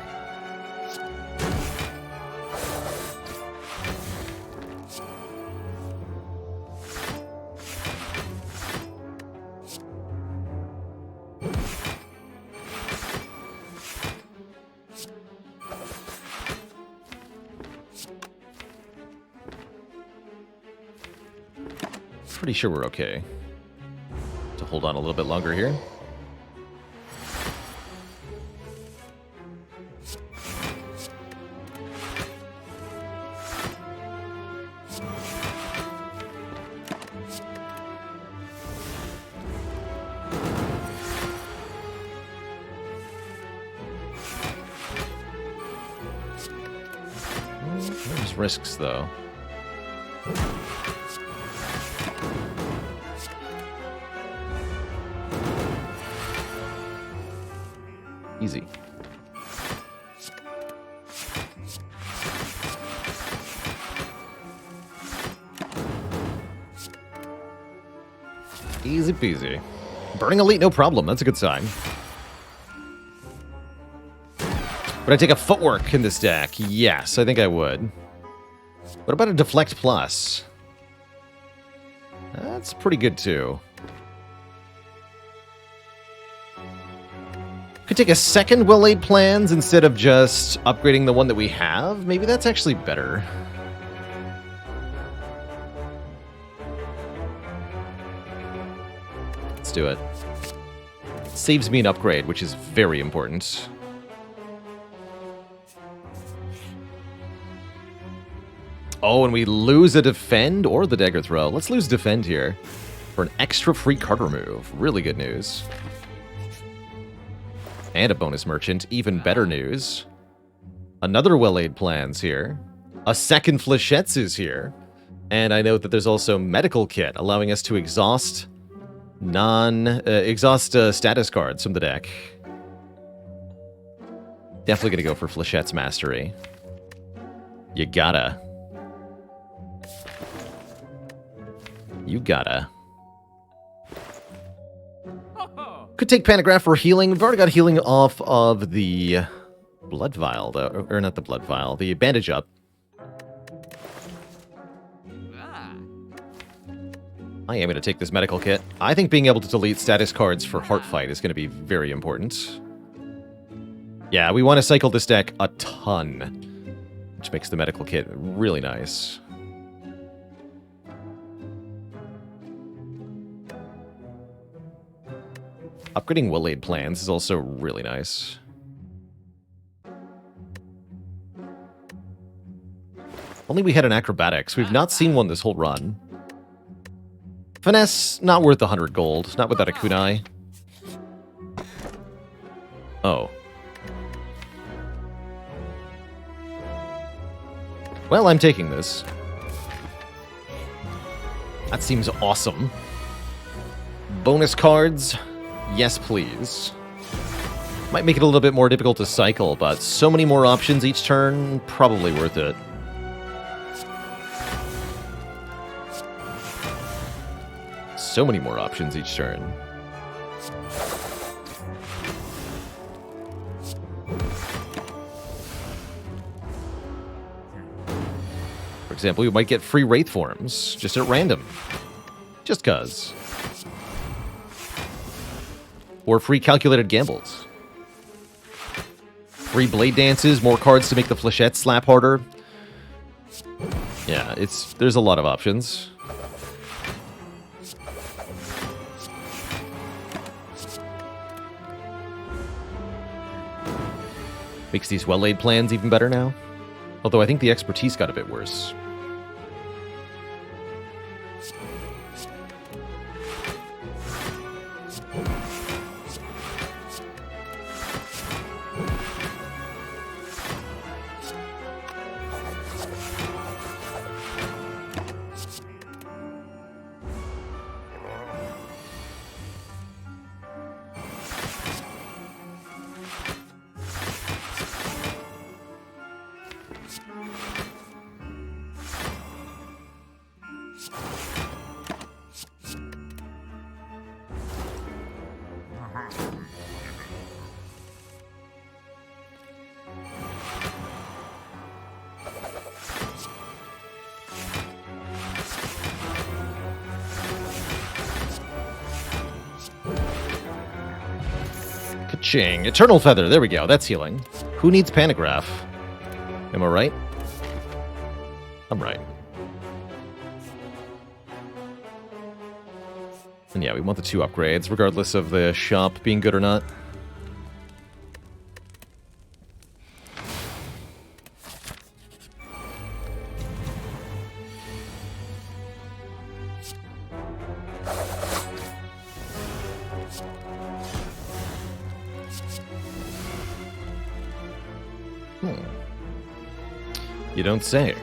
Pretty sure we're okay to hold on a little bit longer here. There's risks, though. Easy. Easy peasy. Burning Elite, no problem. That's a good sign. Would I take a Footwork in this deck? Yes, I think I would. What about a Deflect Plus? That's pretty good, too. Could take a second Well-Laid Plans instead of just upgrading the one that we have. Maybe that's actually better. Let's do it. Saves me an upgrade, which is very important. Oh, and we lose a Defend or the Dagger Throw. Let's lose Defend here for an extra free card remove. Really good news. And a bonus merchant. Even better news. Another Well-Laid Plans here. A second Fléchette's here. And I note that there's also Medical Kit, allowing us to exhaust status cards from the deck. Definitely gonna go for Fléchette's Mastery. You gotta. You gotta. Could take Pantograph for healing. We've already got healing off of the Blood Vial, though. Or not the Blood Vial, the Bandage Up. I am going to take this Medical Kit. I think being able to delete status cards for Heartfight is going to be very important. Yeah, we want to cycle this deck a ton, which makes the Medical Kit really nice. Upgrading Well-Laid Plans is also really nice. Only we had an Acrobatics. We've not seen one this whole run. Finesse, not worth 100 gold. Not without a kunai. Oh. Well, I'm taking this. That seems awesome. Bonus cards. Yes, please. Might make it a little bit more difficult to cycle, but so many more options each turn, probably worth it. So many more options each turn. For example, we might get free Wraith Forms, just at random. Just cuz. Or free Calculated Gambles. Free Blade Dances, more cards to make the Fléchette slap harder. Yeah, there's a lot of options. Makes these Well-Laid Plans even better now. Although I think the expertise got a bit worse. Ka-ching. Eternal Feather. There we go. That's healing. Who needs Pantograph? Am I right? I'm right. And yeah, we want the 2 upgrades, regardless of the shop being good or not. You don't say.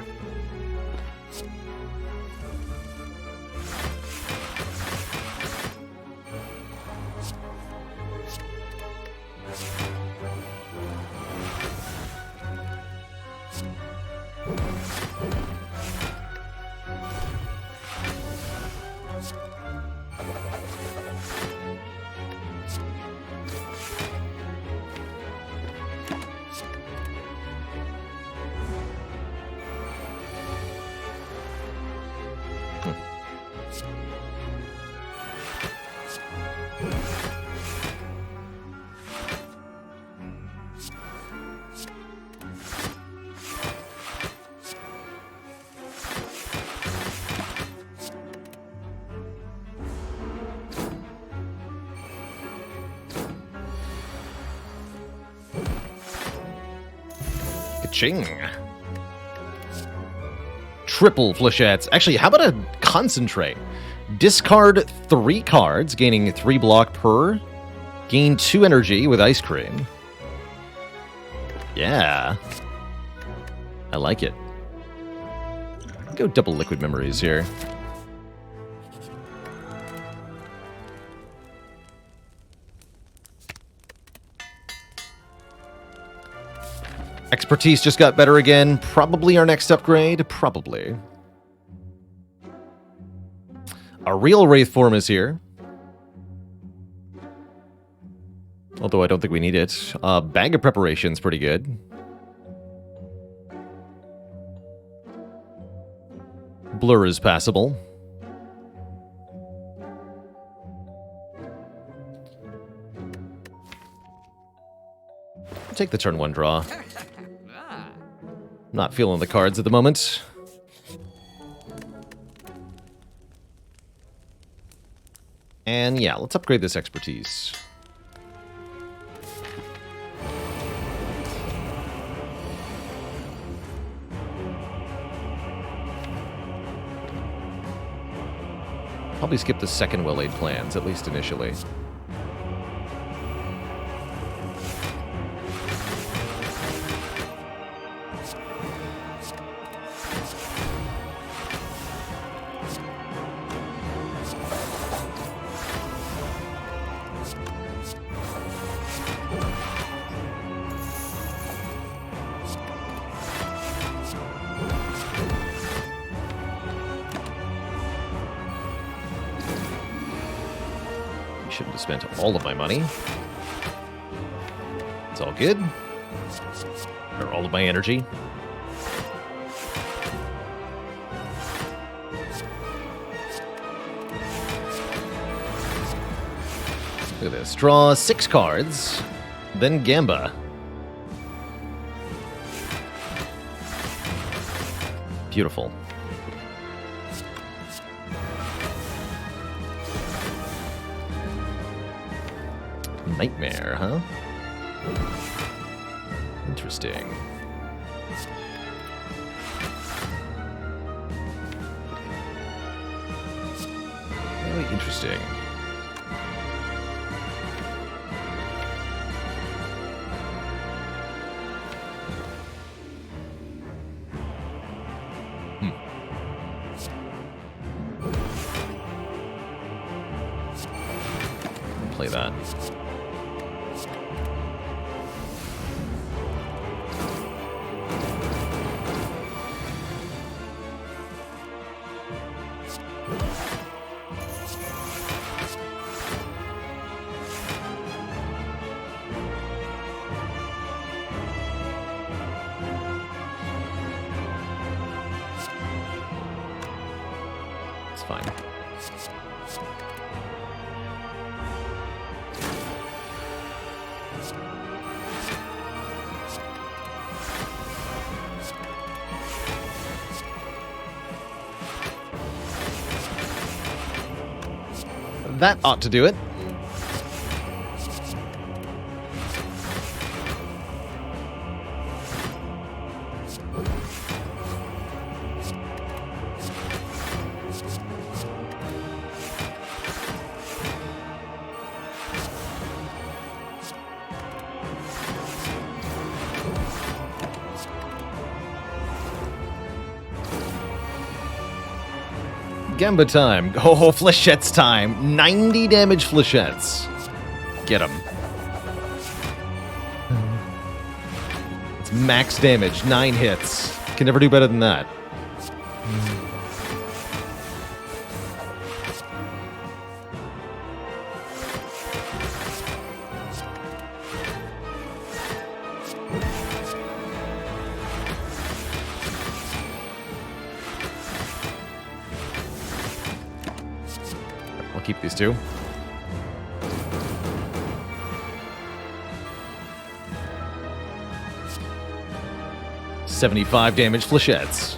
Ka-ching. Triple flechettes. Actually, how about a concentrate? Discard 3 cards, gaining 3 block per. Gain 2 energy with ice cream. Yeah. I like it. Go double liquid memories here. Expertise just got better again. Probably our next upgrade. Probably. A real Wraith form is here. Although I don't think we need it. Bag of Preparation's pretty good. Blur is passable. Take the turn 1 draw. Not feeling the cards at the moment. And yeah, let's upgrade this expertise. Probably skip the second well-laid plans, at least initially. Shouldn't have spent all of my money. It's all good. Or all of my energy. Look at this. Draw 6 cards, then Gamba. Beautiful. Nightmare, huh? Interesting. Very interesting. Play that. It's fine. That ought to do it. Gamba time. Oh, flechettes time. 90 damage flechettes. Get him. It's max damage. 9 hits. Can never do better than that. I'll keep these two. $75 damage flechettes.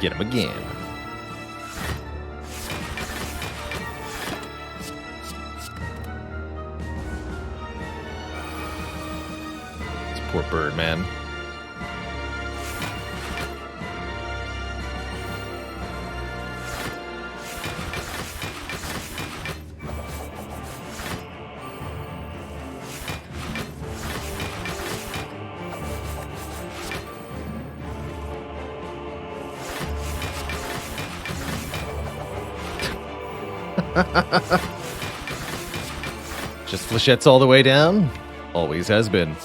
Get him again. This poor bird, man. Just flechettes all the way down? Always has been.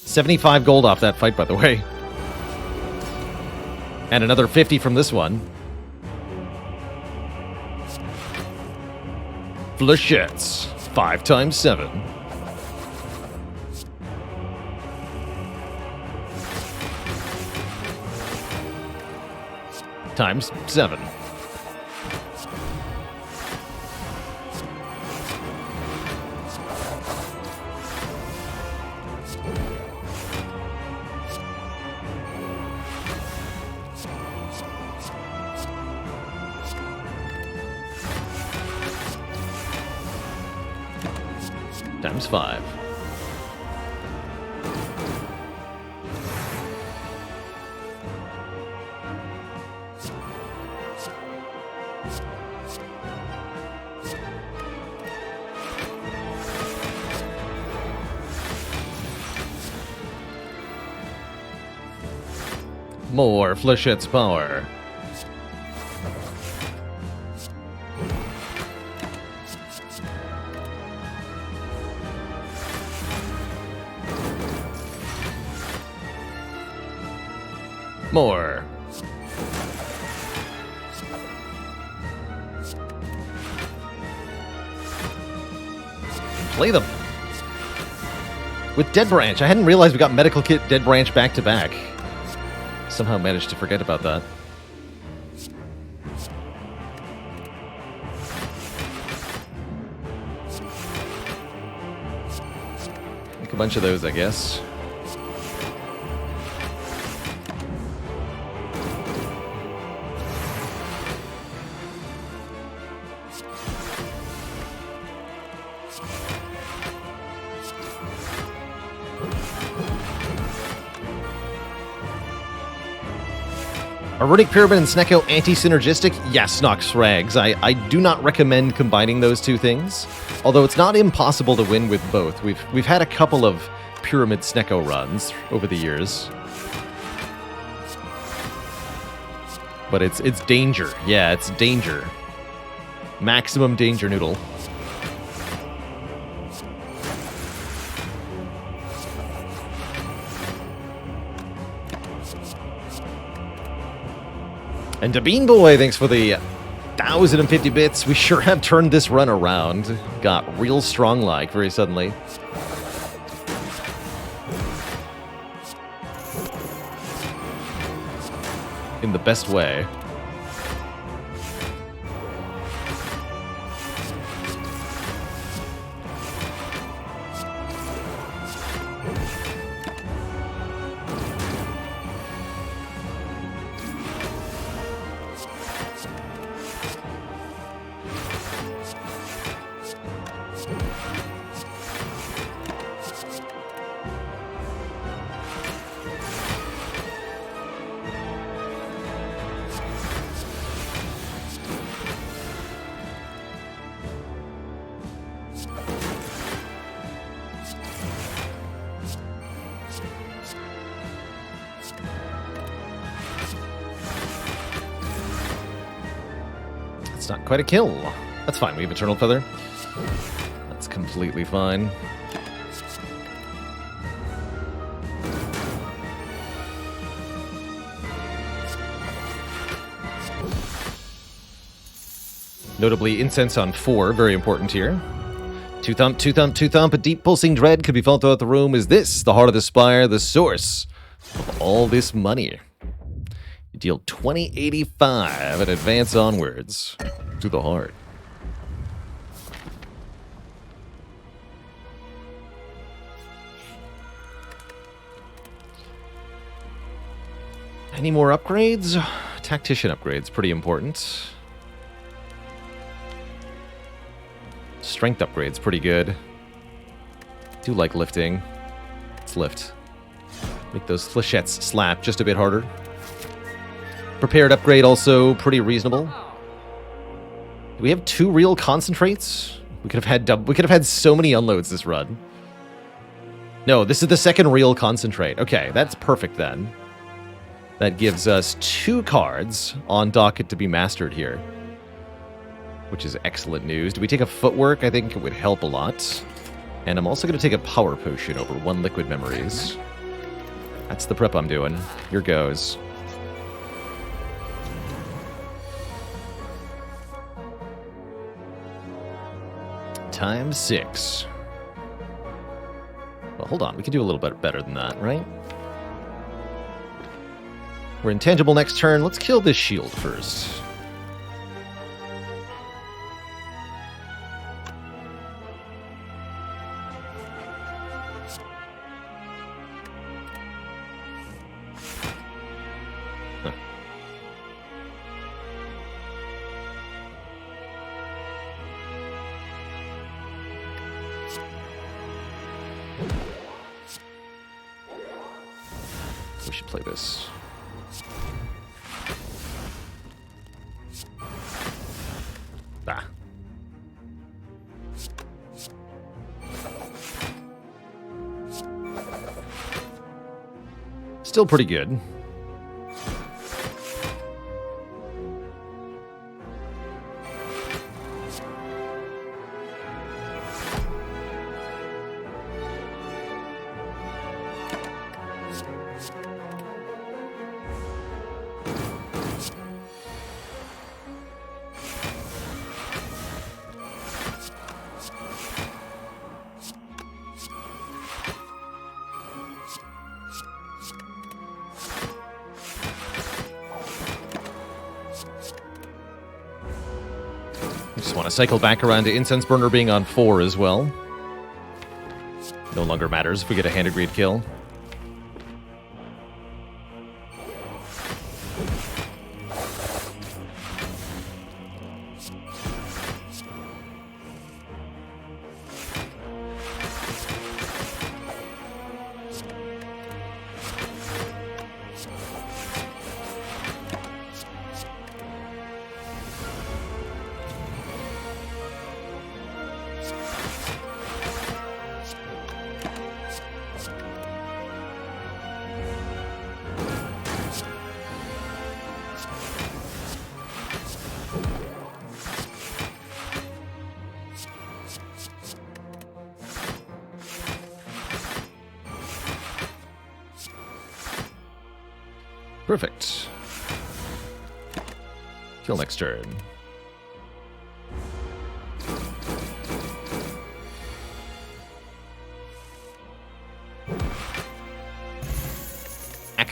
$75 gold off that fight, by the way. And another 50 from this one. Flechettes. 5 times 7. Times 7. Times 5. More Flechette's power. More. Play them. With Dead Branch. I hadn't realized we got Medical Kit Dead Branch back to back. Somehow managed to forget about that. Make a bunch of those, I guess. Are Runic Pyramid and Snecko anti-synergistic? Yes, Nox Rags. I do not recommend combining those two things, although it's not impossible to win with both. We've had a couple of Pyramid Snecko runs over the years. But it's danger. Yeah, it's danger. Maximum danger noodle. And to Bean Boy, thanks for the 1,050 bits. We sure have turned this run around. Got real strong like very suddenly. in the best way. It's not quite a kill. That's fine. We have Eternal Feather. That's completely fine. Notably, Incense on 4, very important here. Two thump, two thump, two thump. A deep pulsing dread could be felt throughout the room. Is this the heart of the Spire, the source of all this money? You deal 2085 and advance onwards to the heart. Any more upgrades? Tactician upgrades, pretty important. Strength upgrades, pretty good. Do like lifting. Let's lift. Make those flechettes slap just a bit harder. Prepared upgrade also pretty reasonable. Do we have 2 real concentrates? We could have had so many unloads this run. No, this is the second real concentrate. Okay, that's perfect then. That gives us 2 cards on docket to be mastered here, which is excellent news. Do we take a footwork? I think it would help a lot. And I'm also going to take a power potion over 1 liquid memories. That's the prep I'm doing. Here goes. Times 6. Well, hold on. We can do a little bit better than that, right? We're intangible next turn. Let's kill this shield first. We should play this. Ah. Still pretty good. Just want to cycle back around to Incense Burner being on 4 as well. No longer matters if we get a Hand of Greed kill. Perfect. Kill next turn.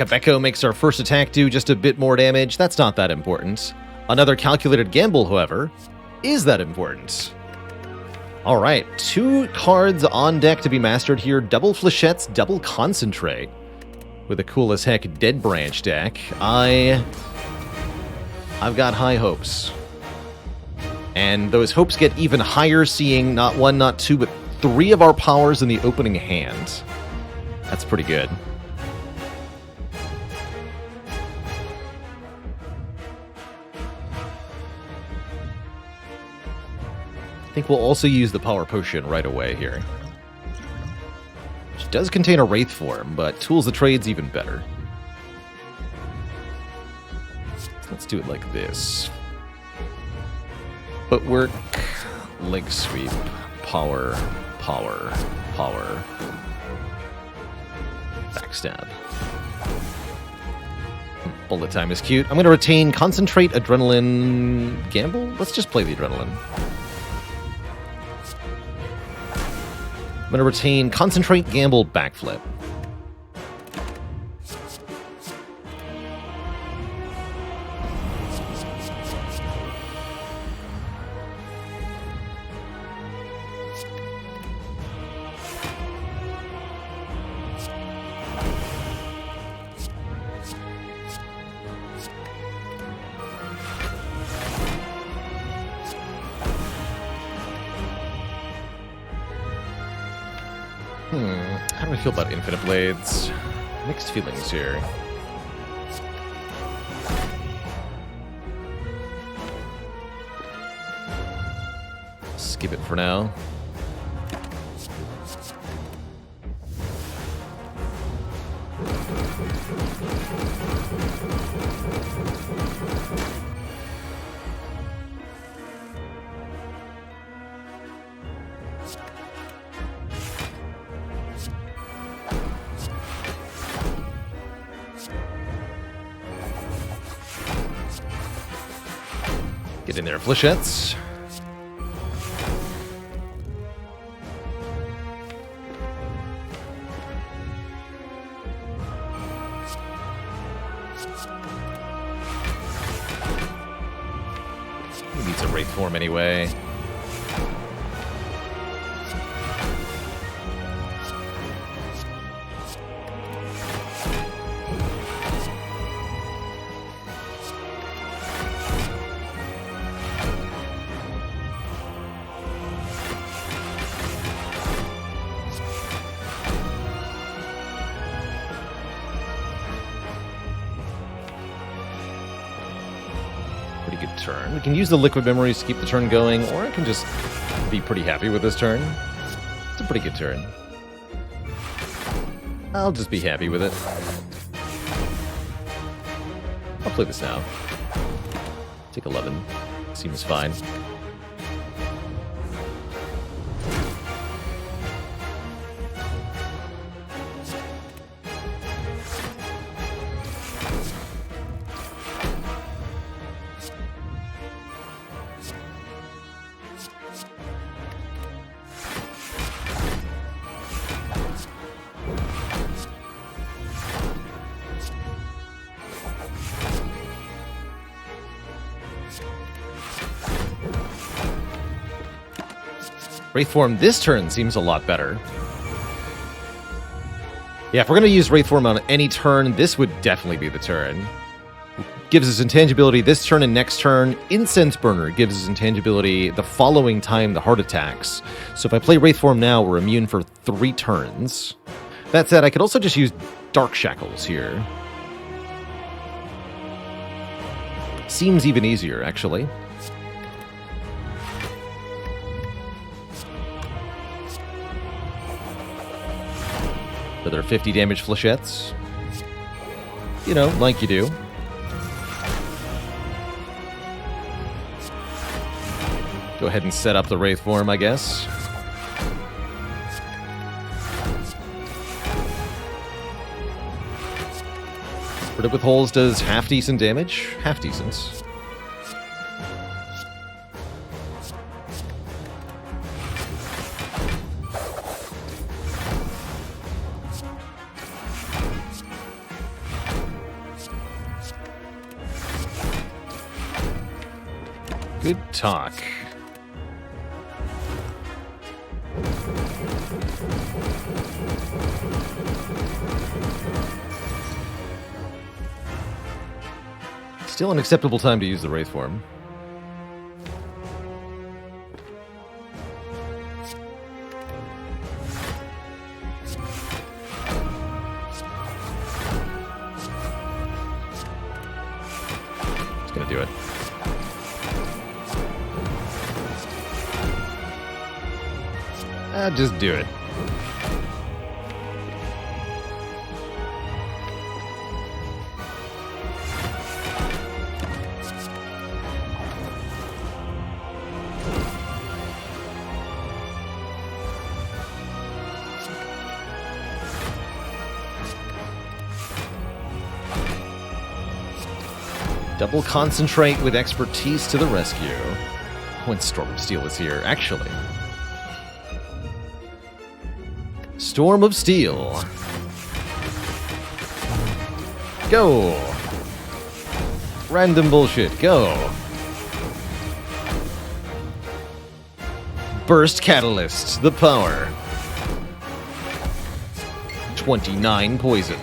Quebeco makes our first attack do just a bit more damage. That's not that important. Another calculated gamble, however, is that important. All right, 2 cards on deck to be mastered here. Double Flechettes, double Concentrate. With a cool as heck Dead Branch deck. I've got high hopes. And those hopes get even higher seeing not 1, not 2, but 3 of our powers in the opening hand. That's pretty good. I think we'll also use the Power Potion right away here. Which does contain a Wraith form, but Tools of Trade's even better. So let's do it like this. Footwork, Leg Sweep, Power, Power, Power, Backstab. Bullet Time is cute. I'm going to retain Concentrate, Adrenaline, Gamble? Let's just play the Adrenaline. I'm going to retain Concentrate, Gamble, Backflip. How do I feel about Infinite Blades? Mixed feelings here. Skip it for now. Get in there, Flechettes. He needs a Wraith form anyway. Pretty good turn. We can use the Liquid Memories to keep the turn going, or I can just be pretty happy with this turn. It's a pretty good turn. I'll just be happy with it. I'll play this now. Take 11. Seems fine. Wraith form this turn seems a lot better. Yeah, if we're going to use Wraith form on any turn, this would definitely be the turn. Gives us intangibility this turn and next turn. Incense Burner gives us intangibility the following time the heart attacks. So if I play Wraith form now, we're immune for 3 turns. That said, I could also just use Dark Shackles here. Seems even easier, actually. Another 50 damage Flechettes. You know, like you do. Go ahead and set up the Wraith form, I guess. But it with holes does half decent damage. Half decent. Good talk. Still an acceptable time to use the Wraith form. Just gonna do it. Just do it. Double concentrate with expertise to the rescue. When Storm of Steel is here, actually. Storm of Steel. Go. Random bullshit, go. Burst Catalyst, the power. 29 poison.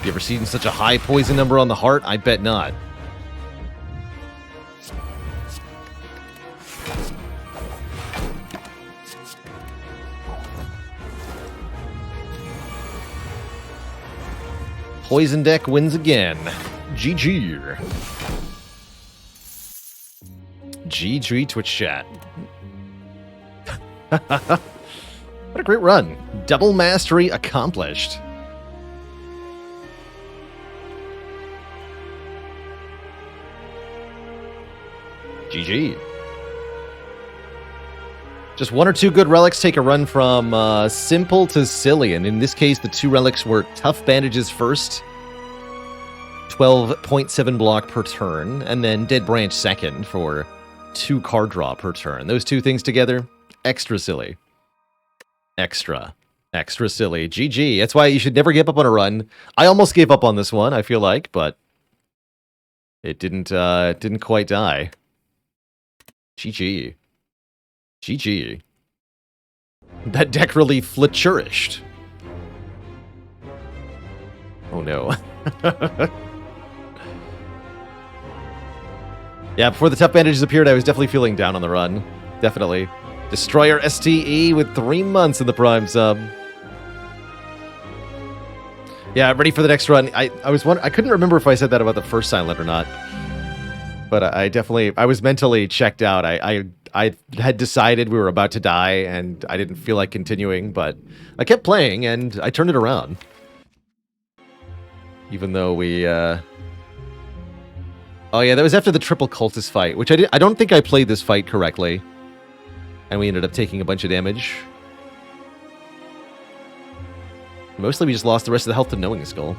You ever seen such a high poison number on the heart? I bet not. Poison deck wins again. GG. GG Twitch chat. What a great run. Double mastery accomplished. GG. Just one or two good relics take a run from simple to silly, and in this case, the two relics were Tough Bandages first, 12.7 block per turn, and then Dead Branch second for 2 card draw per turn. Those two things together, extra silly. Extra silly. GG. That's why you should never give up on a run. I almost gave up on this one, I feel like, but it didn't quite die. GG. GG. That deck really fletcherished. Oh no. Yeah, before the Tough Bandages appeared, I was definitely feeling down on the run. Definitely. Destroyer STE with 3 months in the Prime sub. Yeah, ready for the next run. I couldn't remember if I said that about the first silent or not. But I was mentally checked out. I had decided we were about to die, and I didn't feel like continuing, but I kept playing, and I turned it around. Even though we, Oh yeah, that was after the triple cultist fight, which I don't think I played this fight correctly. And we ended up taking a bunch of damage. Mostly we just lost the rest of the health to Knowing Skull.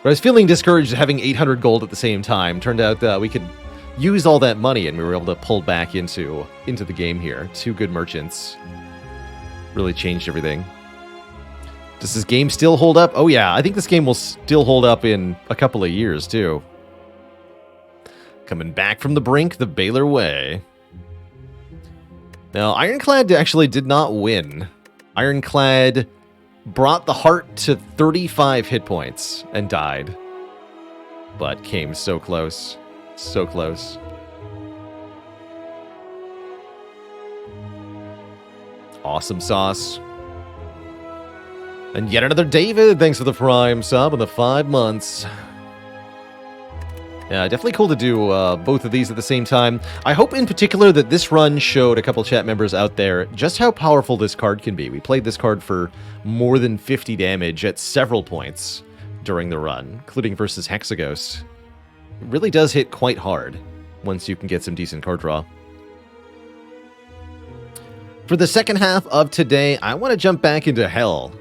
But I was feeling discouraged having 800 gold at the same time. Turned out that we could use all that money, and we were able to pull back into the game here. 2 good merchants. Really changed everything. Does this game still hold up? Oh yeah, I think this game will still hold up in a couple of years, too. Coming back from the brink, the Baylor way. Now, Ironclad actually did not win. Ironclad brought the heart to 35 hit points and died. But came so close. So close. Awesome sauce. And yet another David, thanks for the Prime sub and the 5 months. Yeah, definitely cool to do both of these at the same time. I hope in particular that this run showed a couple chat members out there just how powerful this card can be. We played this card for more than 50 damage at several points during the run, including versus Hexaghost. It really does hit quite hard once you can get some decent card draw. For the second half of today, I want to jump back into Hell.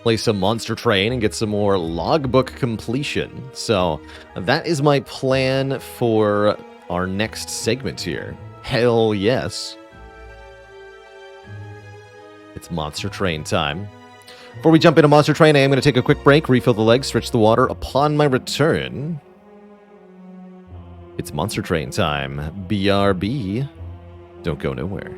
Play some Monster Train and get some more logbook completion. So that is my plan for our next segment here. Hell yes. It's Monster Train time. Before we jump into Monster Train, I am going to take a quick break, refill the legs, stretch the water. Upon my return, it's Monster Train time. BRB. Don't go nowhere.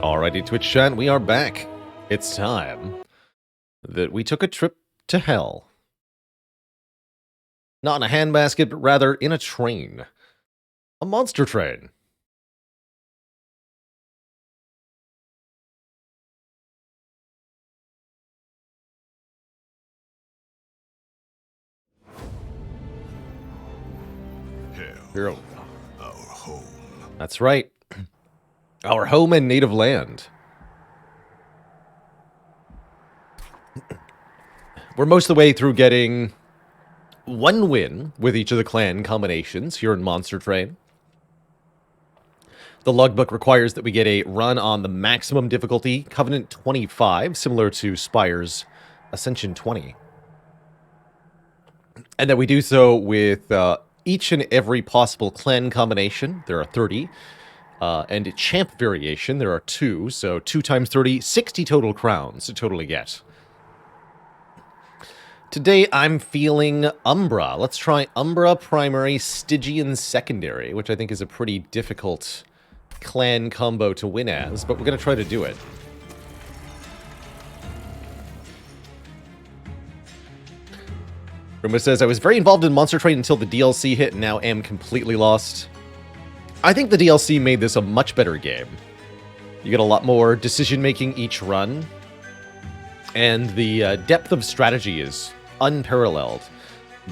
Alrighty, Twitch chat, we are back. It's time that we took a trip to hell. Not in a handbasket, but rather in a train. A monster train. Hell, our home. That's right. Our home and native land. We're most of the way through getting one win with each of the clan combinations here in Monster Train. The logbook requires that we get a run on the maximum difficulty, Covenant 25, similar to Spire's Ascension 20. And that we do so with each and every possible clan combination. There are 30. And champ variation, there are 2. So 2 times 30, 60 total crowns to totally get. Today I'm feeling Umbra. Let's try Umbra Primary, Stygian Secondary, which I think is a pretty difficult clan combo to win as, but we're going to try to do it. Rumor says, I was very involved in Monster Train until the DLC hit and now am completely lost. I think the DLC made this a much better game. You get a lot more decision-making each run, and the depth of strategy is unparalleled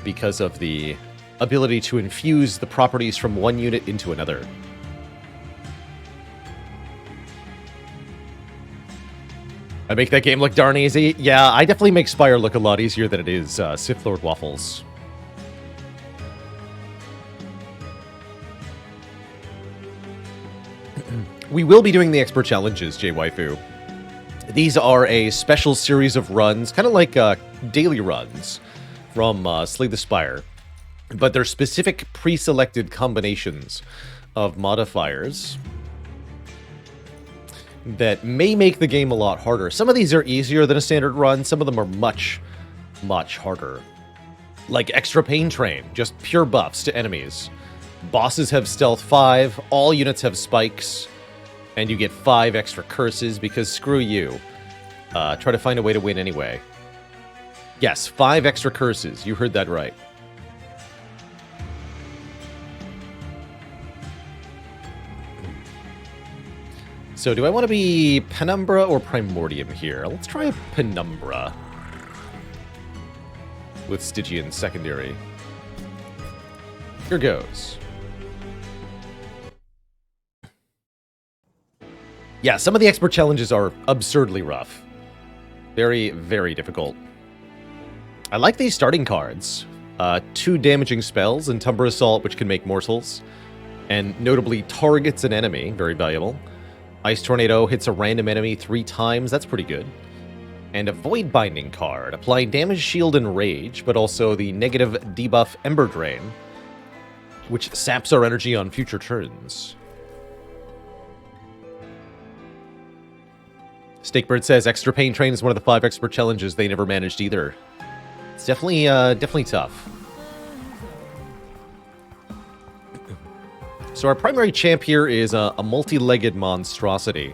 because of the ability to infuse the properties from one unit into another. I make that game look darn easy? Yeah, I definitely make Spire look a lot easier than it is Sith Lord Waffles. We will be doing the expert challenges, J Waifu. These are a special series of runs, kind of like daily runs from Slay the Spire. But they're specific pre-selected combinations of modifiers that may make the game a lot harder. Some of these are easier than a standard run. Some of them are much, much harder. Like Extra Pain Train, just pure buffs to enemies. Bosses have Stealth 5, all units have spikes, and you get 5 extra curses because screw you. Try to find a way to win anyway. Yes, 5 extra curses. You heard that right. So do I want to be Penumbra or Primordium here? Let's try a Penumbra with Stygian Secondary. Here goes. Yeah, some of the expert challenges are absurdly rough. Very, very difficult. I like these starting cards. 2 damaging spells, and Tumber Assault, which can make morsels. And notably targets an enemy, very valuable. Ice Tornado hits a random enemy 3 times, that's pretty good. And a Void Binding card, applying damage, shield, and rage, but also the negative debuff Ember Drain, which saps our energy on future turns. Stakebird says, Extra Pain Train is one of the 5 expert challenges they never managed either. It's definitely, definitely tough. So our primary champ here is a multi-legged monstrosity.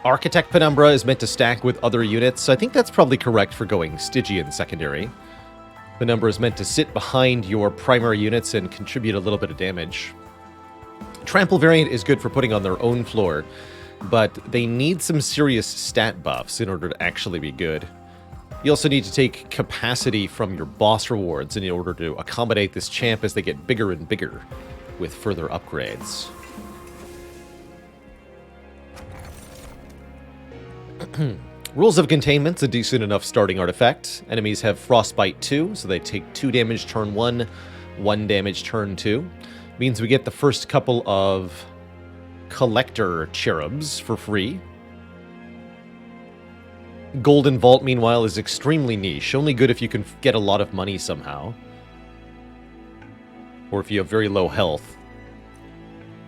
Architect Penumbra is meant to stack with other units, so I think that's probably correct for going Stygian Secondary. Penumbra is meant to sit behind your primary units and contribute a little bit of damage. Trample variant is good for putting on their own floor, but they need some serious stat buffs in order to actually be good. You also need to take capacity from your boss rewards in order to accommodate this champ as they get bigger and bigger with further upgrades. Rules of Containment's a decent enough starting artifact. Enemies have Frostbite 2, so they take 2 damage turn 1, 1 damage turn 2. Means we get the first couple of Collector Cherubs for free. Golden Vault, meanwhile, is extremely niche. Only good if you can get a lot of money somehow. Or if you have very low health.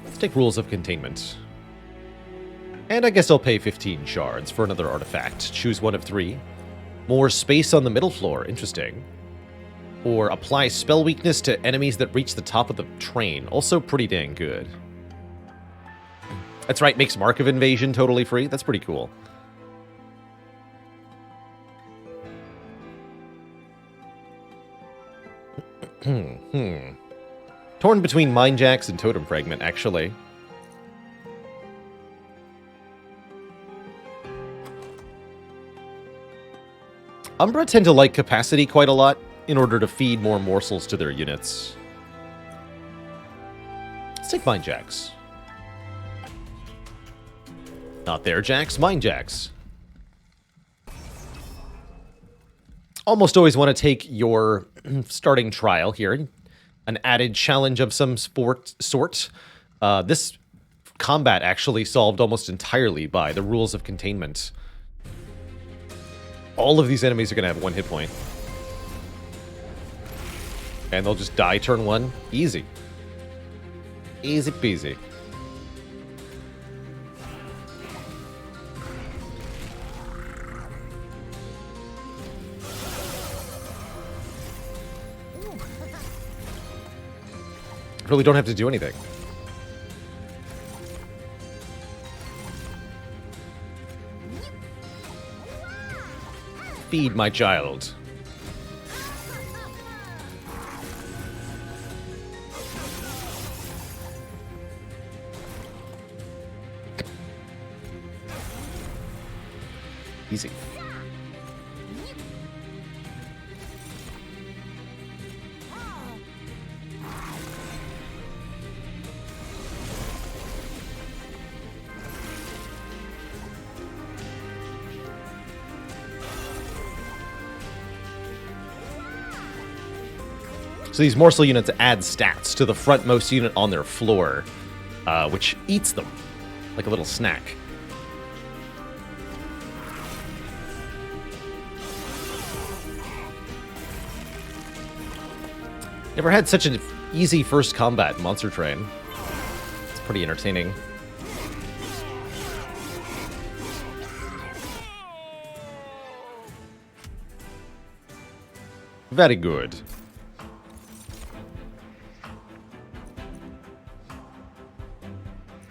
Let's take Rules of Containment. And I guess I'll pay 15 shards for another artifact. Choose one of 3. More space on the middle floor. Interesting. Or apply spell weakness to enemies that reach the top of the train. Also pretty dang good. That's right, makes Mark of Invasion totally free. That's pretty cool. Torn between Mind Jacks and Totem Fragment, actually. Umbra tend to like capacity quite a lot in order to feed more morsels to their units. Let's take Mind Jacks. Not their Jacks, Mind Jacks. Almost always want to take your starting trial here. An added challenge of some sort. This combat actually solved almost entirely by the rules of containment. All of these enemies are going to have 1 hit point. And they'll just die turn 1. Easy. Easy peasy. Really don't have to do anything. Feed my child. Easy. So these morsel units add stats to the frontmost unit on their floor, which eats them like a little snack. Never had such an easy first combat in Monster Train. It's pretty entertaining. Very good.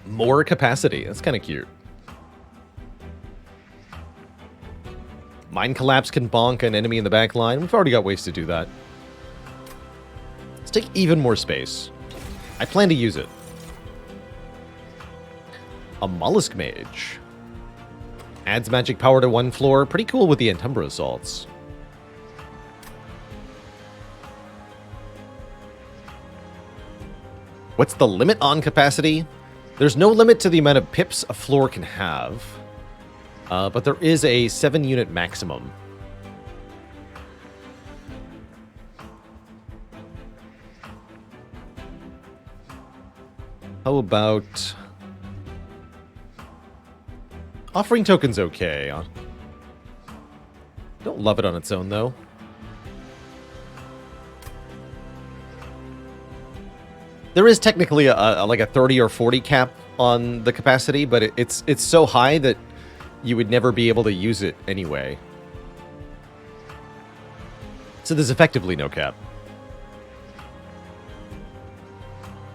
More capacity. That's kind of cute. Mind Collapse can bonk an enemy in the back line. We've already got ways to do that. Let's take even more space. I plan to use it. A Mollusk Mage. Adds magic power to 1 floor. Pretty cool with the Antumbra Assaults. What's the limit on capacity? There's no limit to the amount of pips a floor can have, but there is a 7-unit maximum. How about... Offering Token's okay. Don't love it on its own, though. There is technically like a 30 or 40 cap on the capacity, but it's so high that you would never be able to use it anyway. So there's effectively no cap.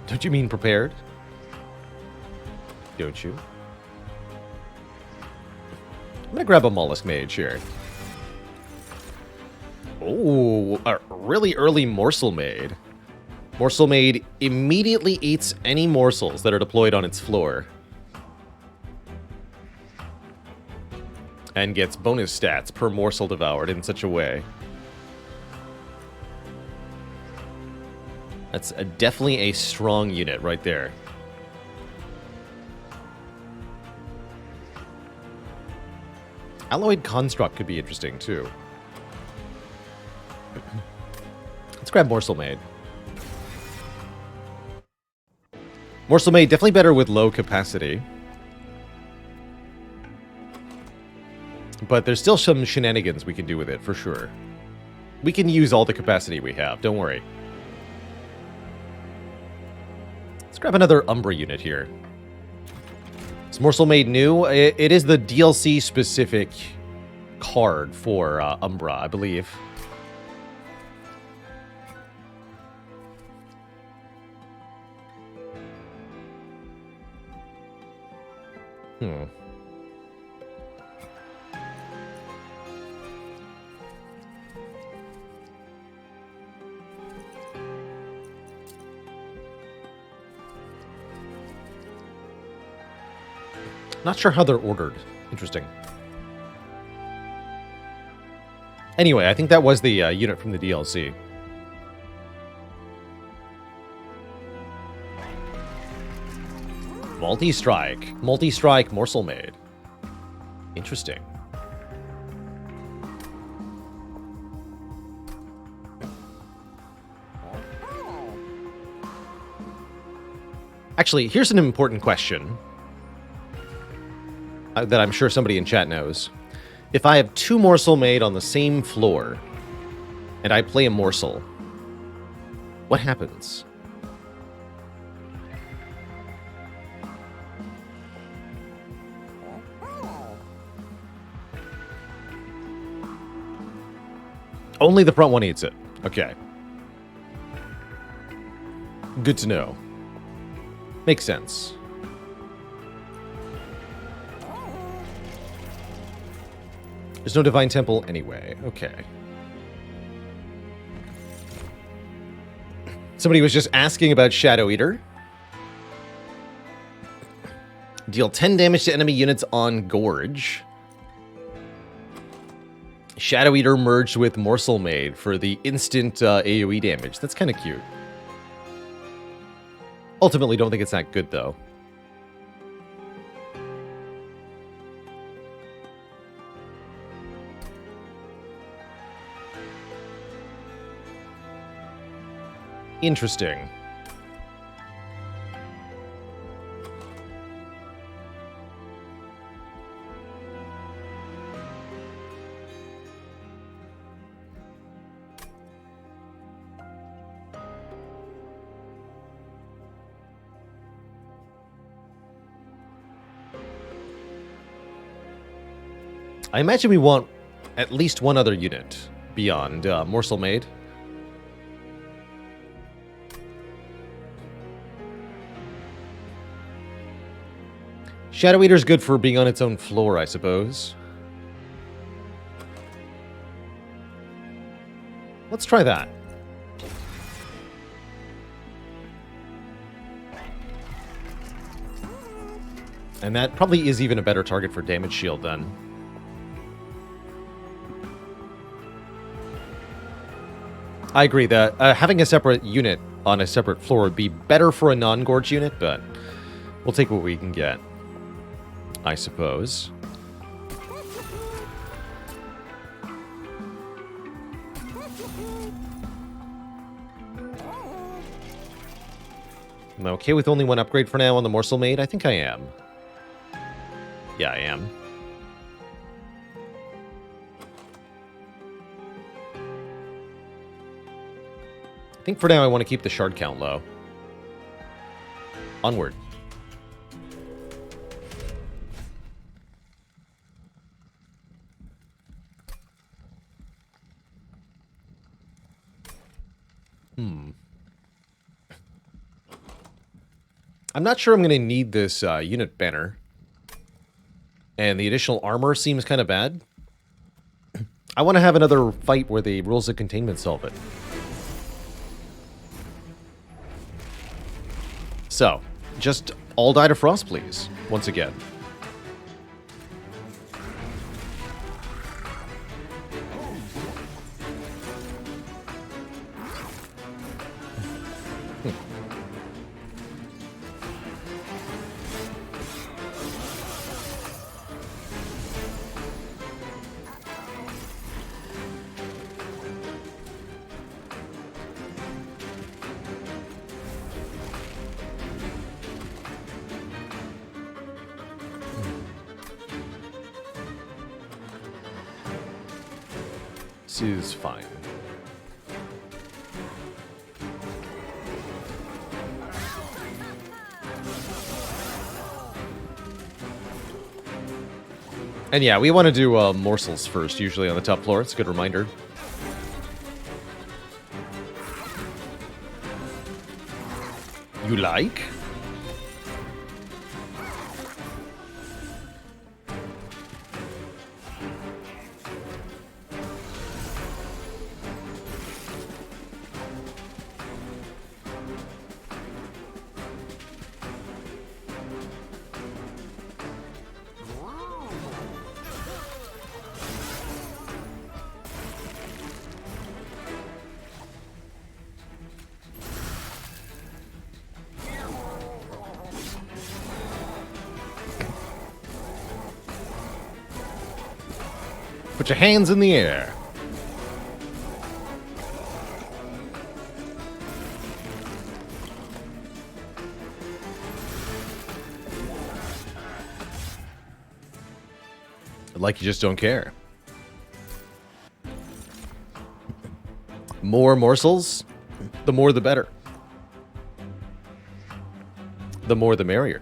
Don't you mean prepared? Don't you? I'm gonna grab a Mollusk Mage here. Oh, a really early Morsel Maid. Morsel Maid immediately eats any morsels that are deployed on its floor. And gets bonus stats per morsel devoured in such a way. That's definitely a strong unit right there. Alloyed Construct could be interesting too. Let's grab Morsel Maid. Morsel Maid definitely better with low capacity. But there's still some shenanigans we can do with it, for sure. We can use all the capacity we have, don't worry. Let's grab another Umbra unit here. Is Morsel Maid new? It is the DLC-specific card for Umbra, I believe. Hmm. Not sure how they're ordered. Interesting. Anyway, I think that was the unit from the DLC. Multi-strike. Multi-strike morsel made. Interesting. Actually, here's an important question that I'm sure somebody in chat knows. If I have 2 morsel made on the same floor, and I play a morsel, what happens? Only the front one eats it. Okay. Good to know. Makes sense. There's no Divine Temple anyway. Okay. Somebody was just asking about Shadow Eater. Deal 10 damage to enemy units on Gorge. Shadow Eater merged with Morsel Maid for the instant AoE damage. That's kind of cute. Ultimately, don't think it's that good, though. Interesting. I imagine we want at least one other unit beyond Morsel Maid. Shadow Eater's good for being on its own floor, I suppose. Let's try that. And that probably is even a better target for damage shield then. I agree that having a separate unit on a separate floor would be better for a non-Gorge unit, but we'll take what we can get, I suppose. I'm okay with only one upgrade for now on the Morsel Maid. I think I am. Yeah, I am. I think for now I want to keep the shard count low. Onward. I'm not sure I'm going to need this unit banner. And the additional armor seems kind of bad. I want to have another fight where the rules of containment solve it. So, just all die to frost, please, once again. This is fine. And yeah, we want to do morsels first, usually on the top floor. It's a good reminder. You like? Put your hands in the air. Like you just don't care. More morsels, the more the better. The more the merrier.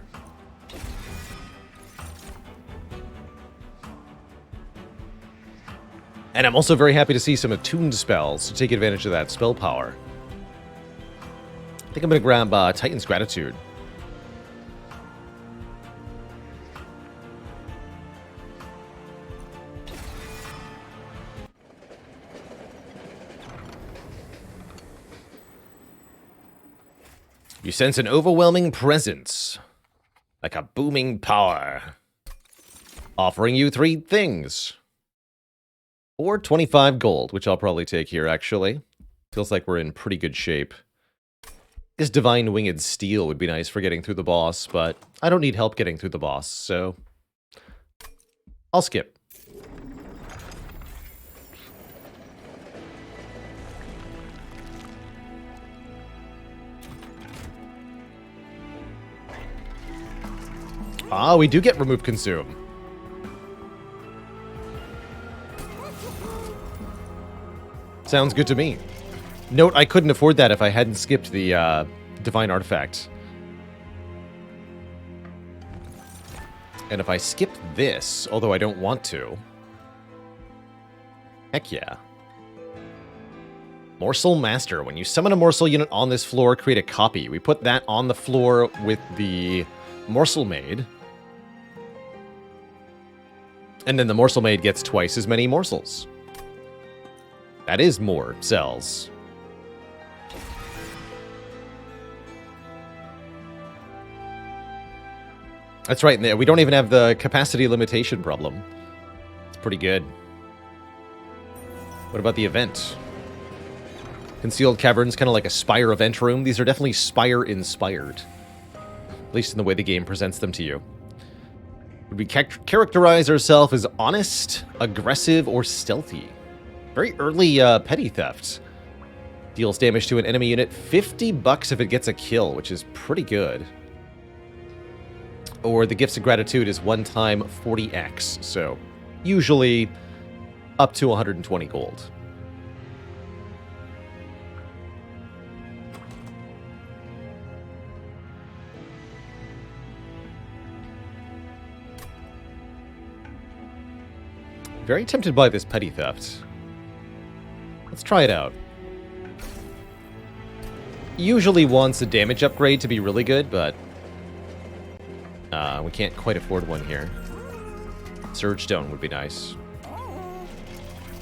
And I'm also very happy to see some attuned spells to take advantage of that spell power. I think I'm going to grab Titan's Gratitude. You sense an overwhelming presence, like a booming power, offering you 3 things. Or 25 gold, which I'll probably take here, actually. Feels like we're in pretty good shape. This Divine Winged Steel would be nice for getting through the boss, but I don't need help getting through the boss, so I'll skip. Ah, we do get Remove Consume. Sounds good to me. Note, I couldn't afford that if I hadn't skipped the Divine Artifact. And if I skipped this, although I don't want to... Heck yeah. Morsel Master. When you summon a morsel unit on this floor, create a copy. We put that on the floor with the Morsel Maid. And then the Morsel Maid gets twice as many morsels. That is more cells. That's right, we don't even have the capacity limitation problem. It's pretty good. What about the event? Concealed Caverns, kind of like a Spire event room. These are definitely Spire-inspired. At least in the way the game presents them to you. Would we characterize ourselves as honest, aggressive, or stealthy? Very early petty theft. Deals damage to an enemy unit, 50 bucks if it gets a kill, which is pretty good. Or the Gifts of Gratitude is one time 40x, so usually up to 120 gold. Very tempted by this petty theft. Let's try it out. Usually wants a damage upgrade to be really good, but we can't quite afford one here. Surge Stone would be nice.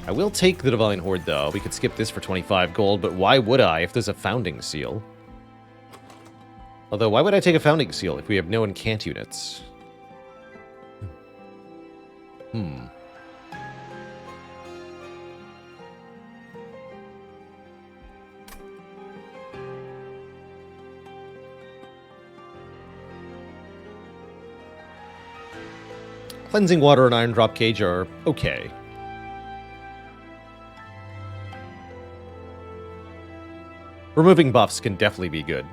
I will take the Divine Horde, though. We could skip this for 25 gold, but why would I if there's a Founding Seal? Although, why would I take a Founding Seal if we have no incant units? Cleansing Water and Iron Drop Cage are okay. Removing buffs can definitely be good.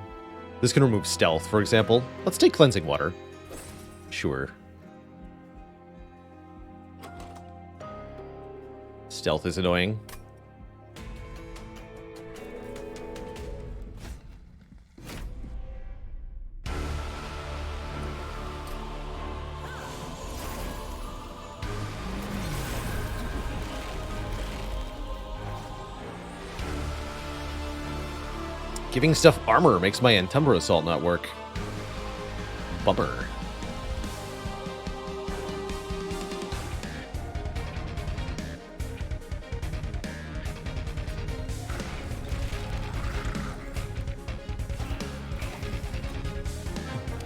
This can remove Stealth, for example. Let's take Cleansing Water. Sure. Stealth is annoying. Giving stuff armor makes my Entumbra Assault not work. Bummer.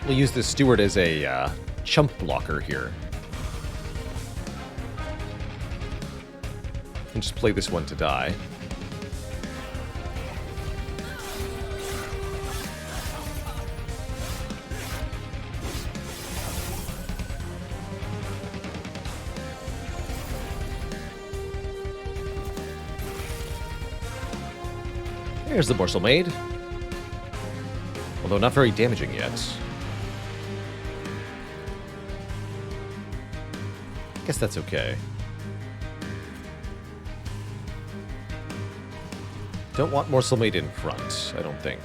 We'll use this Steward as a chump blocker here. And just play this one to die. There's the morsel made. Although not very damaging yet. Guess that's okay. Don't want morsel made in front, I don't think.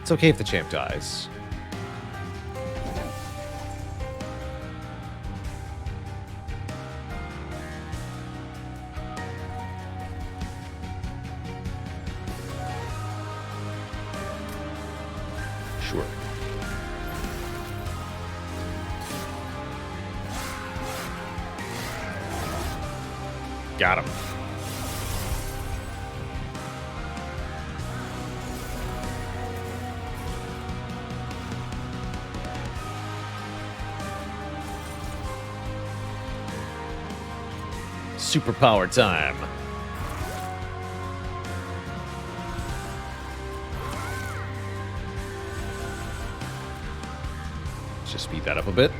It's okay if the champ dies. Sure. Got him. Superpower time. Let's just speed that up a bit.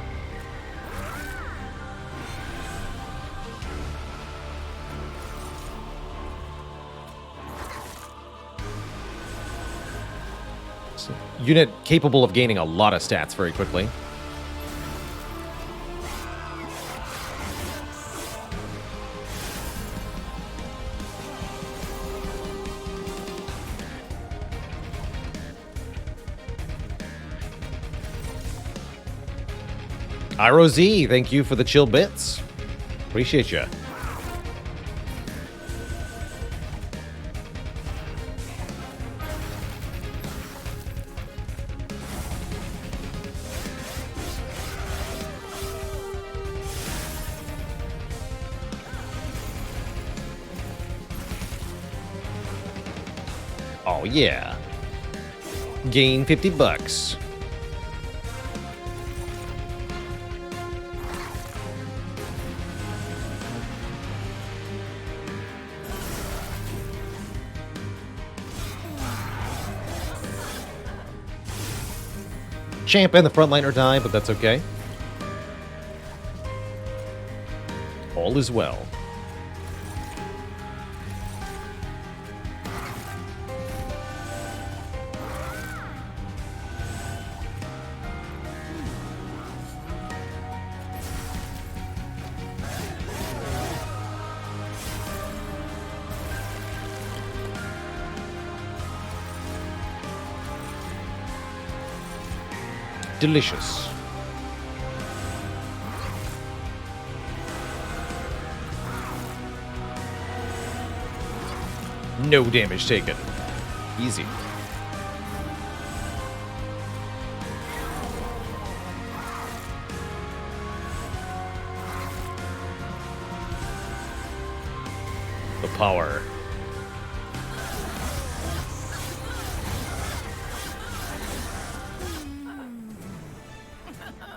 Unit capable of gaining a lot of stats very quickly. IroZ, thank you for the chill bits. Appreciate you. Oh yeah. Gain 50 bucks. Champ and the frontliner die, but that's okay. All is well. Delicious. No damage taken. Easy. The power.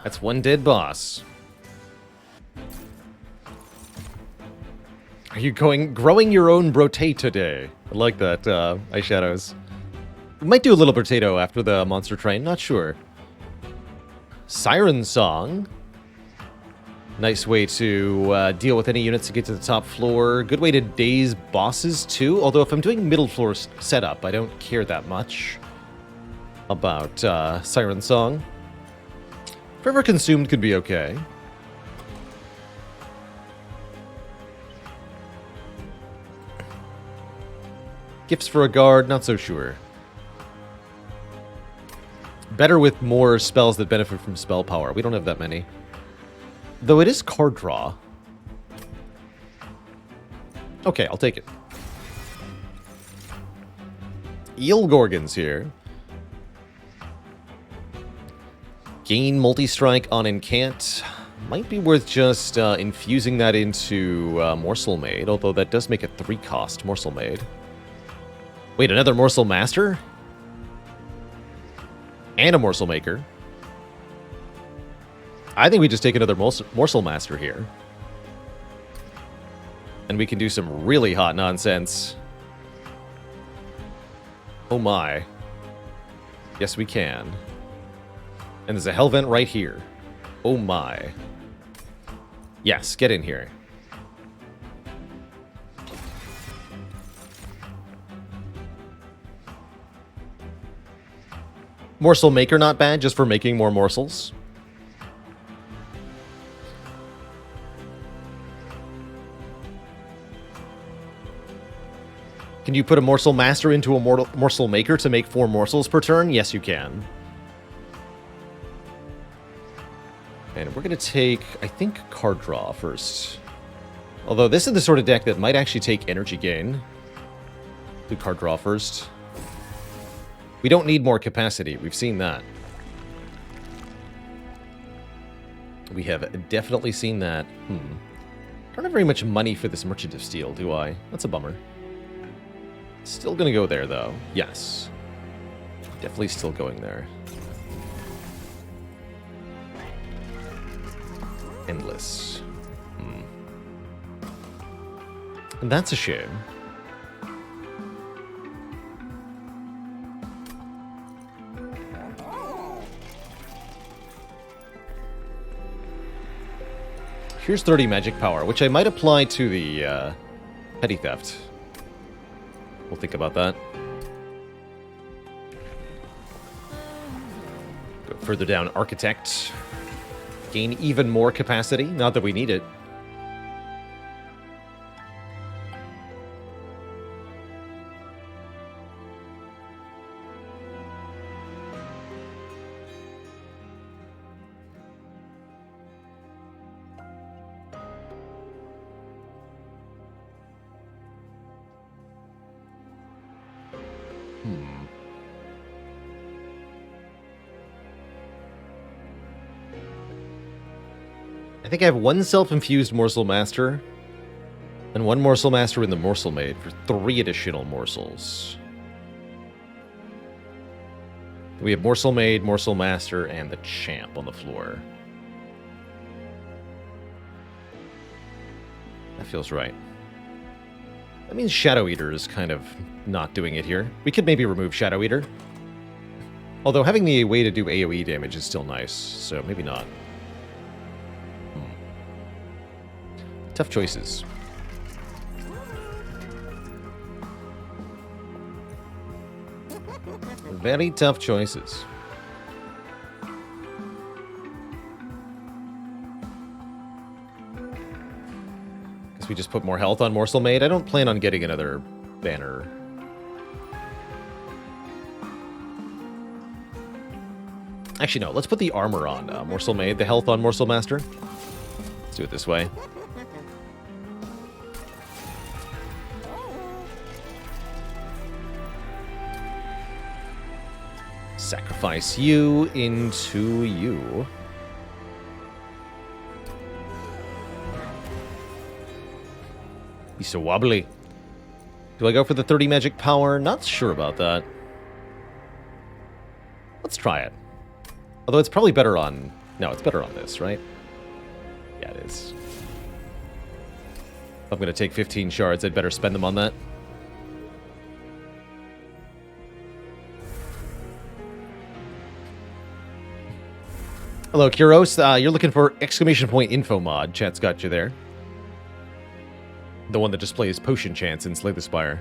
That's one dead boss. Are you growing your own Brotato today? I like that, Eyeshadows. We might do a little Brotato after the monster train, not sure. Siren Song. Nice way to deal with any units to get to the top floor. Good way to daze bosses too, although if I'm doing middle floor setup, I don't care that much about Siren Song. Forever Consumed could be okay. Gifts for a guard, not so sure. Better with more spells that benefit from spell power. We don't have that many. Though it is card draw. Okay, I'll take it. Eel Gorgons here. Gain multi-strike on Incant. Might be worth just infusing that into Morsel Maid, although that does make a 3-cost Morsel Maid. Wait, another Morsel Master? And a Morsel Maker. I think we just take another Morsel Master here. And we can do some really hot nonsense. Oh my. Yes, we can. And there's a Hell Vent right here. Oh my. Yes, get in here. Morsel Maker not bad, just for making more morsels. Can you put a Morsel Master into a Morsel Maker to make 4 morsels per turn? Yes, you can. And we're going to take, I think, card draw first. Although this is the sort of deck that might actually take energy gain. Do card draw first. We don't need more capacity. We've seen that. We have definitely seen that. Don't have very much money for this Merchant of Steel, do I? That's a bummer. Still gonna go there, though. Yes. Definitely still going there. Endless. And that's a shame. Here's 30 magic power, which I might apply to the petty theft. We'll think about that. Go further down, Architect. Gain even more capacity. Not that we need it. I think I have 1 self-infused Morsel Master and 1 Morsel Master in the Morsel Maid for 3 additional morsels. We have Morsel Maid, Morsel Master, and the Champ on the floor. That feels right. That means Shadow Eater is kind of not doing it here. We could maybe remove Shadow Eater. Although having the way to do AoE damage is still nice, so maybe not. Tough choices. Very tough choices. Guess we just put more health on Morsel Maid. I don't plan on getting another banner. Actually, no. Let's put the armor on Morsel Maid, the health on Morsel Master. Let's do it this way. Sacrifice you into you. He's so wobbly. Do I go for the 30 magic power? Not sure about that. Let's try it. Although it's probably better on... No, it's better on this, right? Yeah, it is. If I'm going to take 15 shards, I'd better spend them on that. Hello, Kuros. You're looking for exclamation point info mod. Chat's got you there. The one that displays potion chance in Slay the Spire.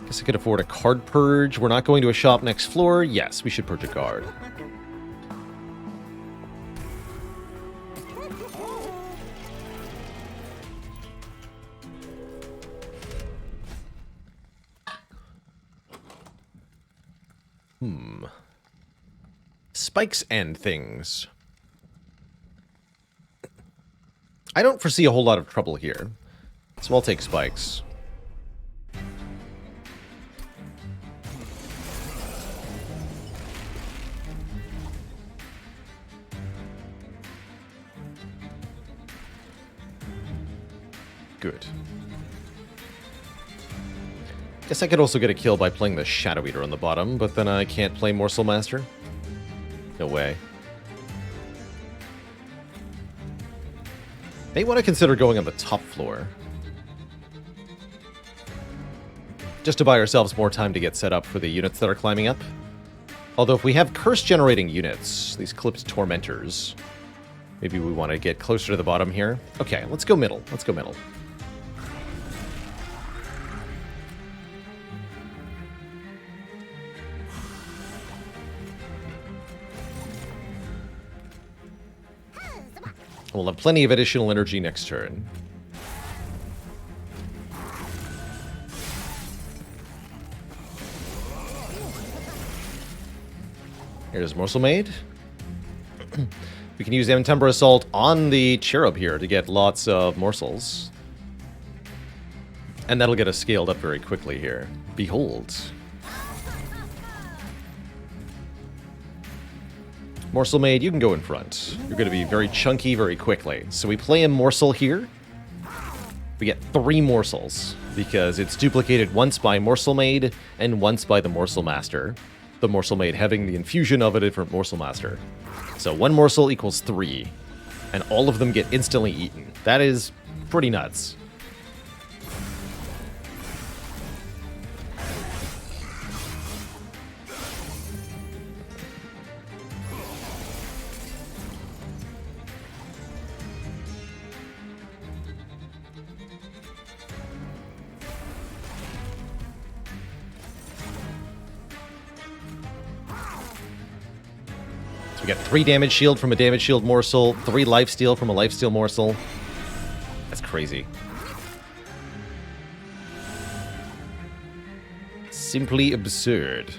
Guess I could afford a card purge. We're not going to a shop next floor. Yes, we should purge a card. Spikes and things. I don't foresee a whole lot of trouble here, so I'll take spikes. Good. Guess I could also get a kill by playing the Shadow Eater on the bottom, but then I can't play Morsel Master. No way. May want to consider going on the top floor. Just to buy ourselves more time to get set up for the units that are climbing up. Although if we have curse-generating units, these Clipped Tormentors, maybe we want to get closer to the bottom here. Okay, let's go middle. Let's go middle. We'll have plenty of additional energy next turn. Here's Morsel Maid. We can use Emtumber Assault on the Cherub here to get lots of morsels. And that'll get us scaled up very quickly here. Behold. Morsel Maid, you can go in front. You're going to be very chunky very quickly. So we play a morsel here. We get 3 morsels, because it's duplicated once by Morsel Maid and once by the Morsel Master. The Morsel Maid having the infusion of a different Morsel Master. So 1 morsel equals 3, and all of them get instantly eaten. That is pretty nuts. We got 3 damage shield from a damage shield morsel, 3 life steal from a life steal morsel. That's crazy. Simply absurd.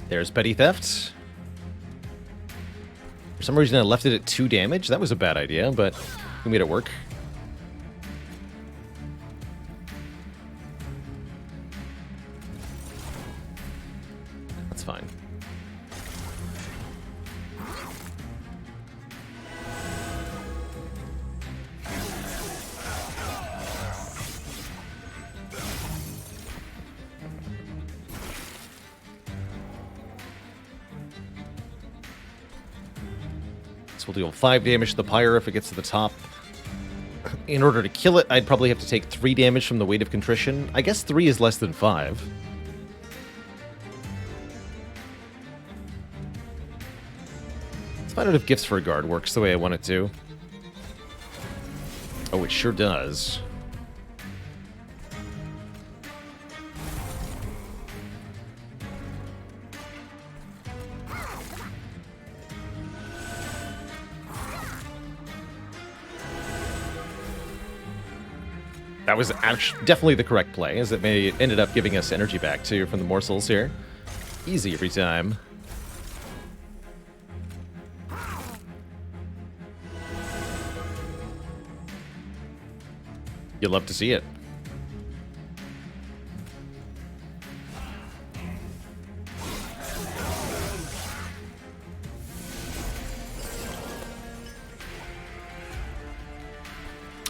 There's Petty Theft. For some reason I left it at 2 damage. That was a bad idea, but we made it work. That's fine. So we'll deal 5 damage to the Pyre if it gets to the top. In order to kill it, I'd probably have to take 3 damage from the Weight of Contrition. I guess 3 is less than 5. Let's find out if Gifts for a Guard works the way I want it to. Oh, it sure does. That was actually definitely the correct play, as it ended up giving us energy back, too, from the morsels here. Easy every time. You'll love to see it.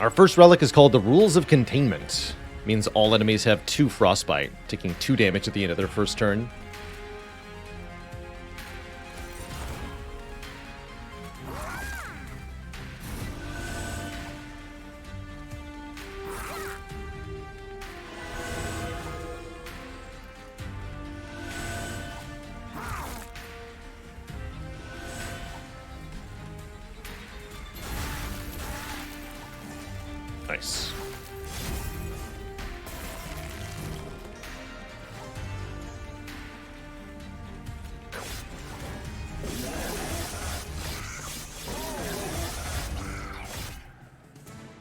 Our first relic is called the Rules of Containment. Means all enemies have 2 Frostbite, taking 2 damage at the end of their first turn. Nice.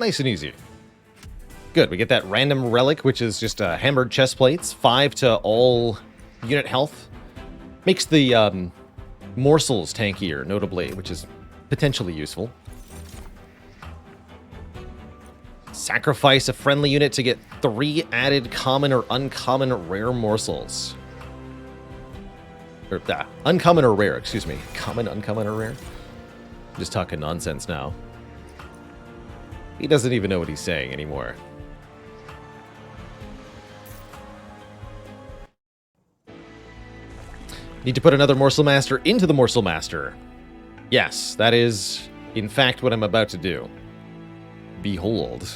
Nice and easy. Good, we get that random relic, which is just hammered chest plates. 5 to all unit health. Makes the morsels tankier, notably, which is potentially useful. Sacrifice a friendly unit to get 3 added common or uncommon rare morsels. Or, uncommon or rare, excuse me. Common, uncommon, or rare? I'm just talking nonsense now. He doesn't even know what he's saying anymore. Need to put another Morsel Master into the Morsel Master. Yes, that is, in fact, what I'm about to do. Behold.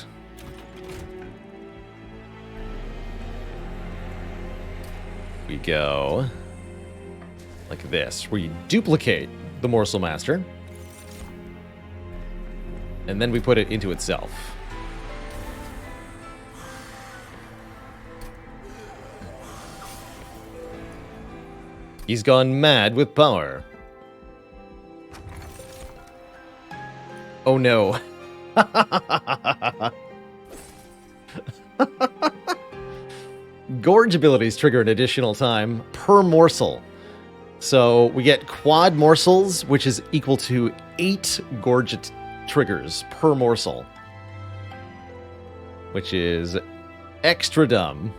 We go like this, where you duplicate the Morsel Master. And then we put it into itself. He's gone mad with power. Oh no. Gorge abilities trigger an additional time per morsel. So we get quad morsels, which is equal to 8 gorge triggers per morsel. Which is extra dumb.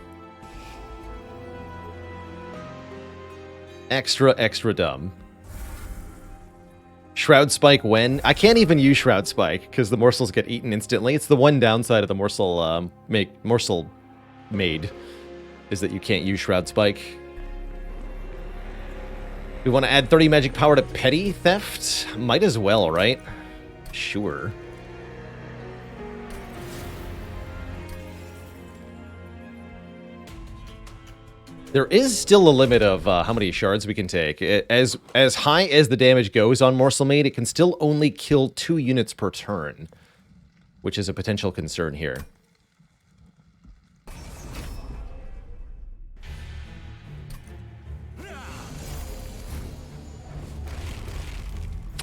Extra dumb. Shroud Spike when? I can't even use Shroud Spike because the morsels get eaten instantly. It's the one downside of the morsel made is that you can't use Shroud Spike. We want to add 30 magic power to Petty Theft? Might as well, right? Sure. There is still a limit of how many shards we can take. As high as the damage goes on Morsel Maid, it can still only kill 2 units per turn, which is a potential concern here.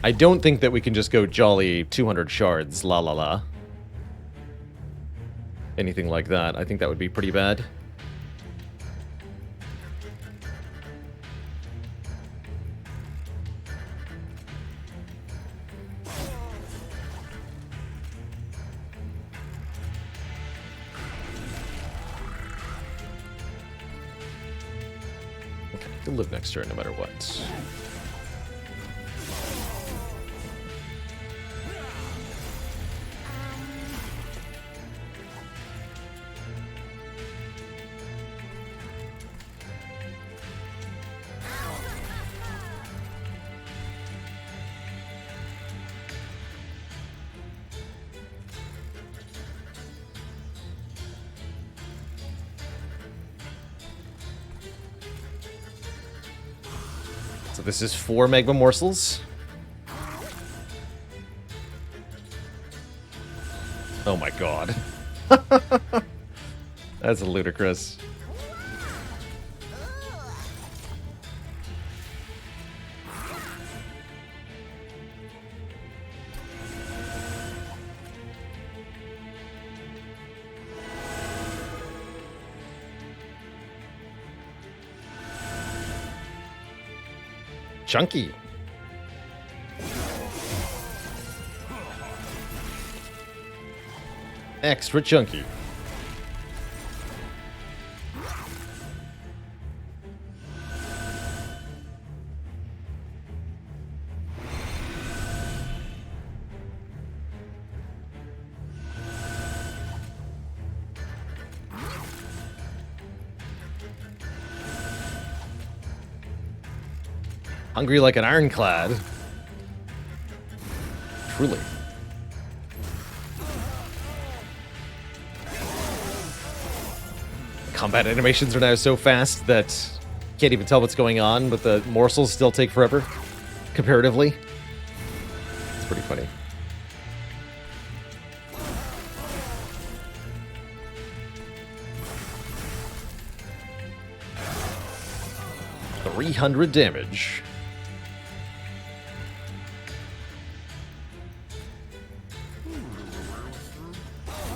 I don't think that we can just go jolly 200 shards, la la la. Anything like that. I think that would be pretty bad. He'll live next turn no matter what. So this is 4 Magma Morsels. Oh my god. That's ludicrous. Chunky. Extra chunky. Hungry like an Ironclad. Truly. Combat animations are now so fast that you can't even tell what's going on, but the morsels still take forever, comparatively. It's pretty funny. $300 damage.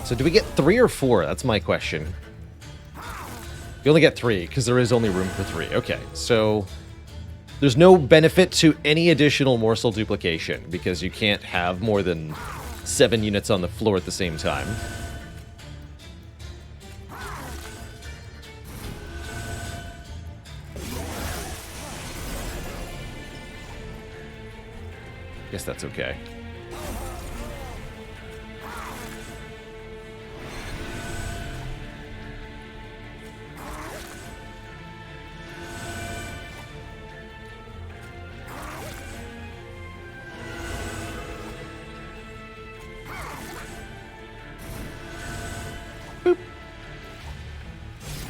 So do we get 3 or 4? That's my question. You only get 3, because there is only room for 3. Okay, so there's no benefit to any additional morsel duplication, because you can't have more than 7 units on the floor at the same time. Guess that's okay.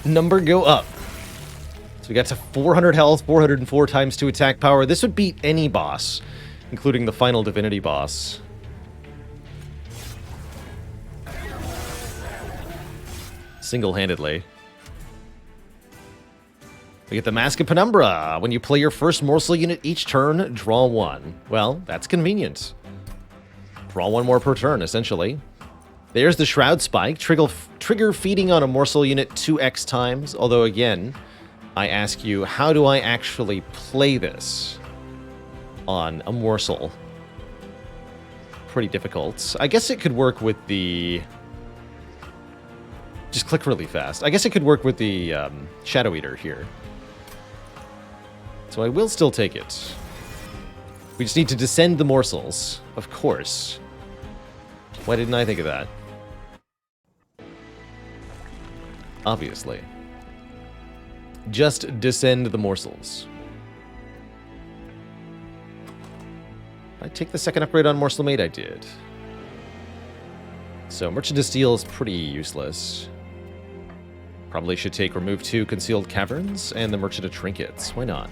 Number go up. So we got to 400 health, 404 times 2 attack power. This would beat any boss, including the final divinity boss. single-handedly. We get the Mask of Penumbra. When you play your first morsel unit each turn, draw one. Well, that's convenient. Draw one more per turn, essentially. There's the Shroud Spike. Trigger feeding on a morsel unit 2x times. Although, again, I ask you, how do I actually play this on a morsel? Pretty difficult. I guess it could work with the... Just click really fast. I guess it could work with the Shadow Eater here. So I will still take it. We just need to descend the morsels, of course. Why didn't I think of that? Obviously. Just descend the morsels. Did I take the second upgrade on Morsel Maid? I did. So Merchant of Steel is pretty useless. Probably should take Remove 2 Concealed Caverns and the Merchant of Trinkets. Why not?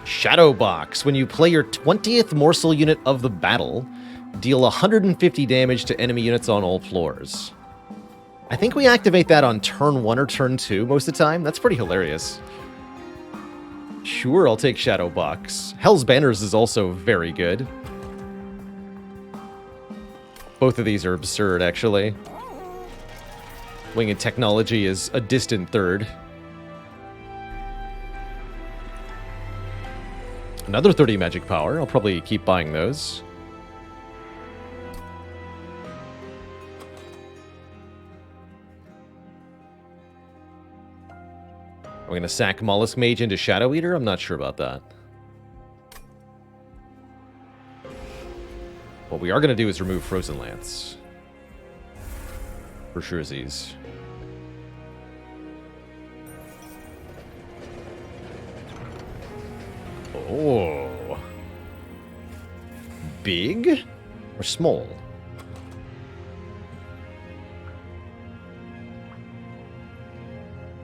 Shadow Box. When you play your 20th morsel unit of the battle, deal 150 damage to enemy units on all floors. I think we activate that on turn 1 or turn 2 most of the time. That's pretty hilarious. Sure, I'll take Shadow Box. Hell's Banners is also very good. Both of these are absurd, actually. Winged Technology is a distant third. Another 30 magic power. I'll probably keep buying those. Are we going to sack Mollusk Mage into Shadow Eater? I'm not sure about that. What we are going to do is remove Frozen Lance. For sure, Z's. Oh. Big or small?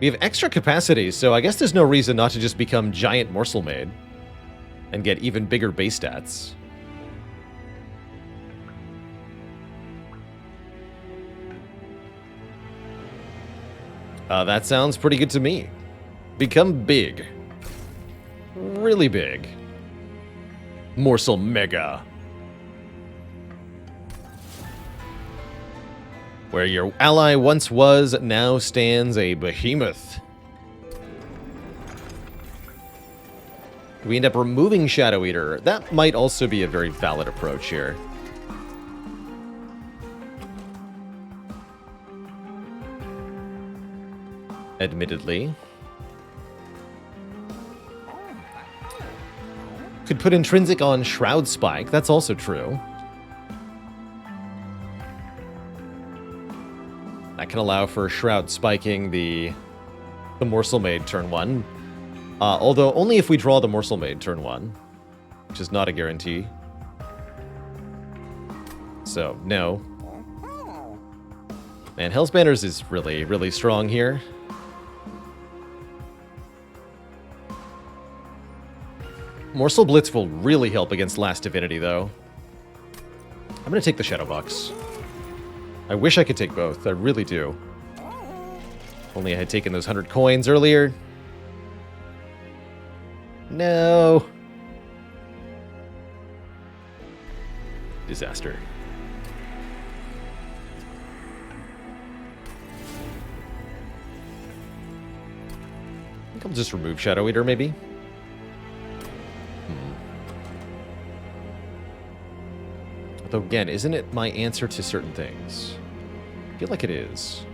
We have extra capacity, so I guess there's no reason not to just become Giant Morsel Maid and get even bigger base stats. That sounds pretty good to me. Become big. Really big. Morsel Mega. Where your ally once was, now stands a behemoth. We end up removing Shadow Eater. That might also be a very valid approach here. Admittedly. Could put Intrinsic on Shroud Spike. That's also true. That can allow for Shroud Spiking the Morsel Maid turn 1. Although only if we draw the Morsel Maid turn 1. Which is not a guarantee. So, no. Man, Hell's Banners is really, really strong here. Morsel Blitz will really help against Last Divinity, though. I'm going to take the Shadow Box. I wish I could take both. I really do. Only I had taken those 100 coins earlier. No. Disaster. I think I'll just remove Shadow Eater, maybe. Although, again, isn't it my answer to certain things? I feel like it is.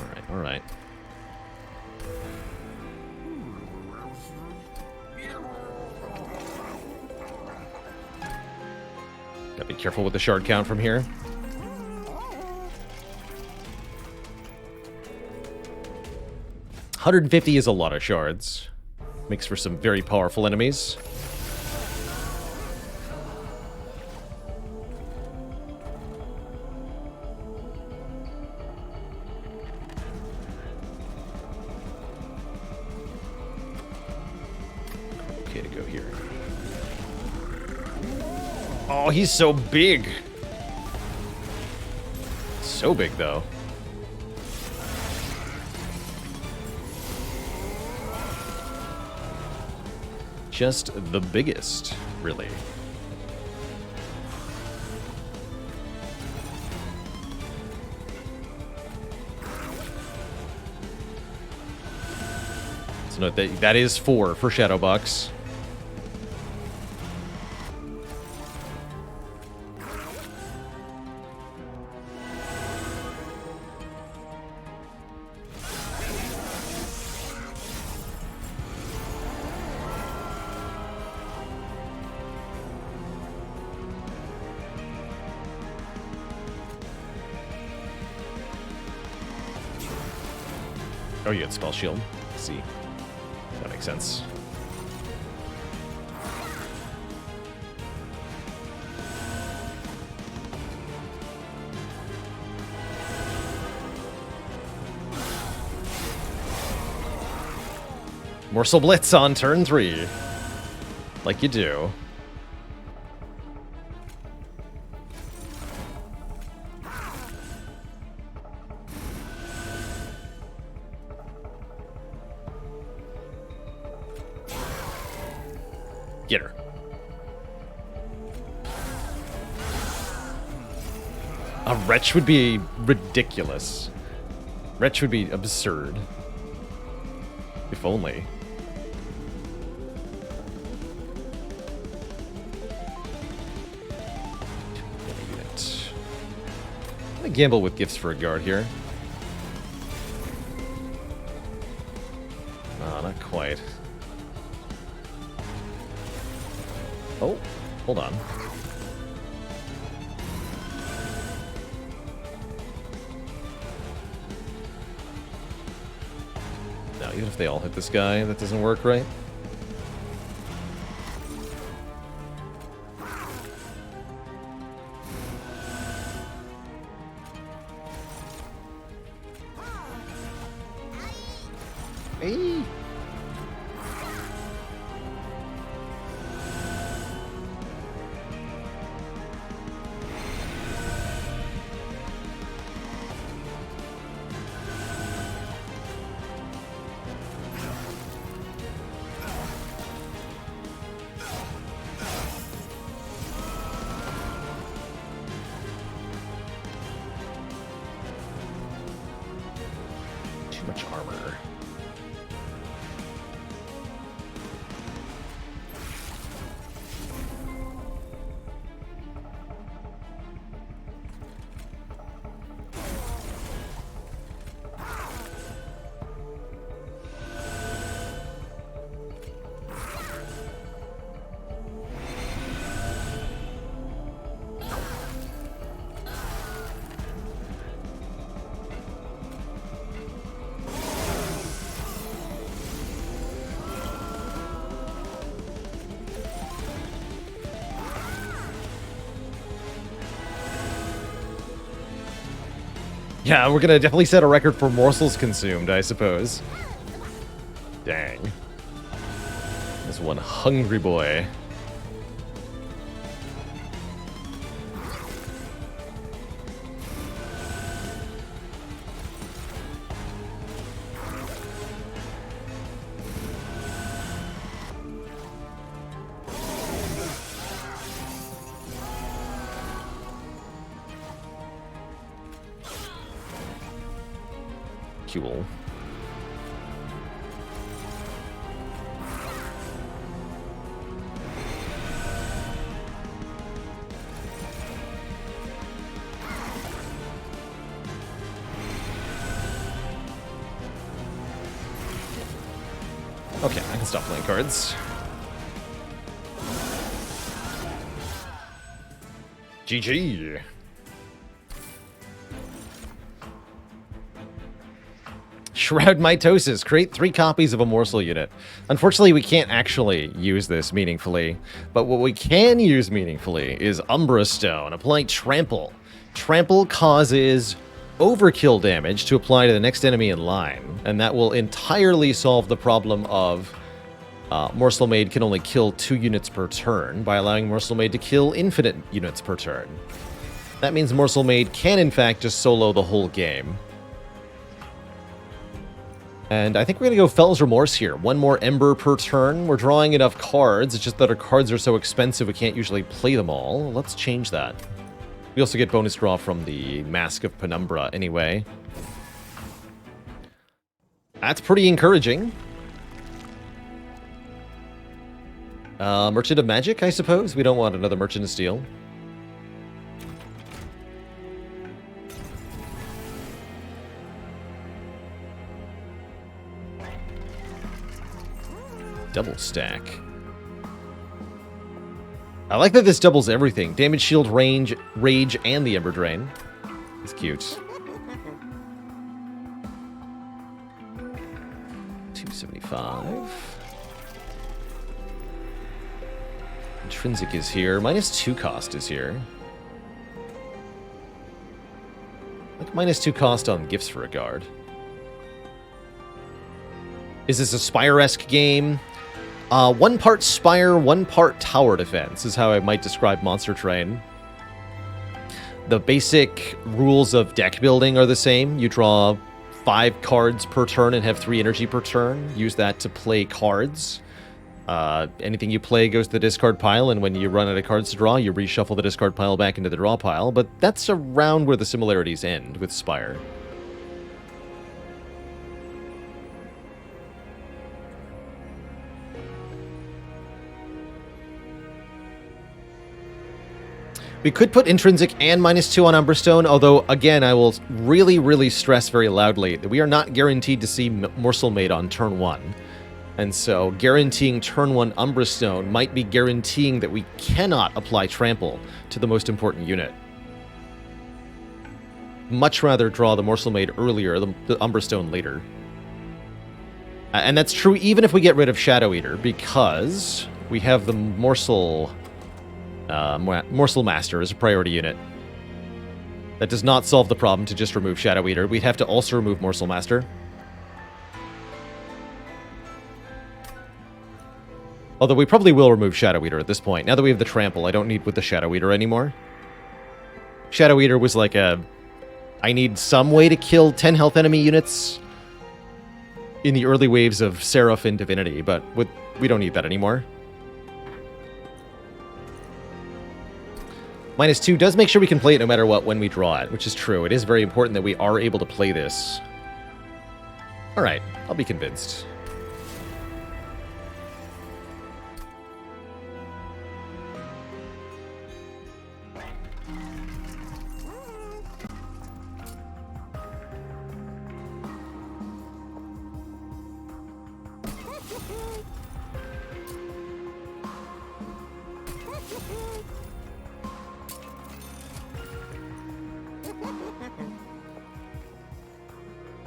Alright, alright. Gotta be careful with the shard count from here. $150 is a lot of shards. Makes for some very powerful enemies. Okay to go here. Oh, he's so big. So big, though. Just the biggest, really. So note that is 4 for Shadowbox. Oh, you had Spell Shield. Let's see. That makes sense. Morsel Blitz on turn 3. Like you do. Get her. A Wretch would be ridiculous. Wretch would be absurd. If only. I'm gonna gamble with gifts for a guard here. Oh, not quite. Oh, hold on. Now, even if they all hit this guy, that doesn't work, right? Hey! Too much armor. Yeah, we're gonna definitely set a record for morsels consumed, I suppose. Dang. This one hungry boy. Cool. Okay, I can stop playing cards. GG. Shroud Mitosis. Create 3 copies of a morsel unit. Unfortunately, we can't actually use this meaningfully, but what we can use meaningfully is Umbra Stone. Apply Trample. Trample causes overkill damage to apply to the next enemy in line, and that will entirely solve the problem of Morsel Maid can only kill 2 units per turn by allowing Morsel Maid to kill infinite units per turn. That means Morsel Maid can, in fact, just solo the whole game. And I think we're going to go Fell's Remorse here. 1 more Ember per turn. We're drawing enough cards. It's just that our cards are so expensive we can't usually play them all. Let's change that. We also get bonus draw from the Mask of Penumbra anyway. That's pretty encouraging. Merchant of Magic, I suppose? We don't want another Merchant of Steel. Double stack. I like that this doubles everything. Damage, shield, range, rage, and the Ember Drain. It's cute. 275. Intrinsic is here. -2 cost is here. Like -2 cost on Gifts for a Guard. Is this a Spire-esque game? 1 part Spire, 1 part Tower Defense is how I might describe Monster Train. The basic rules of deck building are the same. You draw 5 cards per turn and have 3 energy per turn. Use that to play cards. Anything you play goes to the discard pile, and when you run out of cards to draw, you reshuffle the discard pile back into the draw pile, but that's around where the similarities end with Spire. We could put Intrinsic and -2 on Umberstone, although, again, I will really, really stress very loudly that we are not guaranteed to see Morsel Maid on turn 1. And so, guaranteeing turn 1 Umberstone might be guaranteeing that we cannot apply Trample to the most important unit. Much rather draw the Morsel Maid earlier, the Umberstone later. And that's true even if we get rid of Shadow Eater, because we have the Morsel Master as a priority unit. That does not solve the problem to just remove Shadow Eater. We'd have to also remove Morsel Master. Although we probably will remove Shadow Eater at this point. Now that we have the Trample, I don't need with the Shadow Eater anymore. Shadow Eater was like a... I need some way to kill 10 health enemy units in the early waves of Seraph and Divinity, but we don't need that anymore. -2 does make sure we can play it no matter what when we draw it, which is true. It is very important that we are able to play this. Alright, I'll be convinced.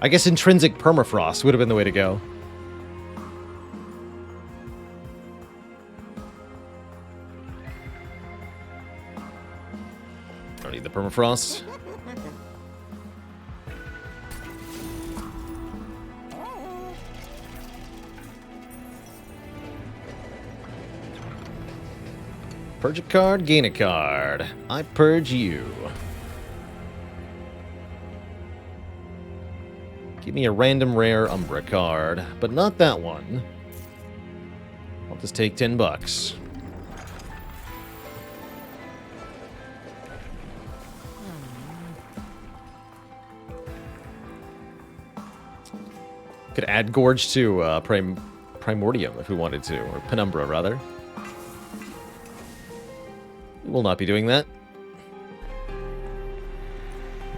I guess Intrinsic Permafrost would have been the way to go. Don't need the Permafrost. Purge a card, gain a card. I purge you. Give me a random rare Umbra card, but not that one. I'll just take $10. Could add Gorge to Primordium if we wanted to, or Penumbra rather. We will not be doing that.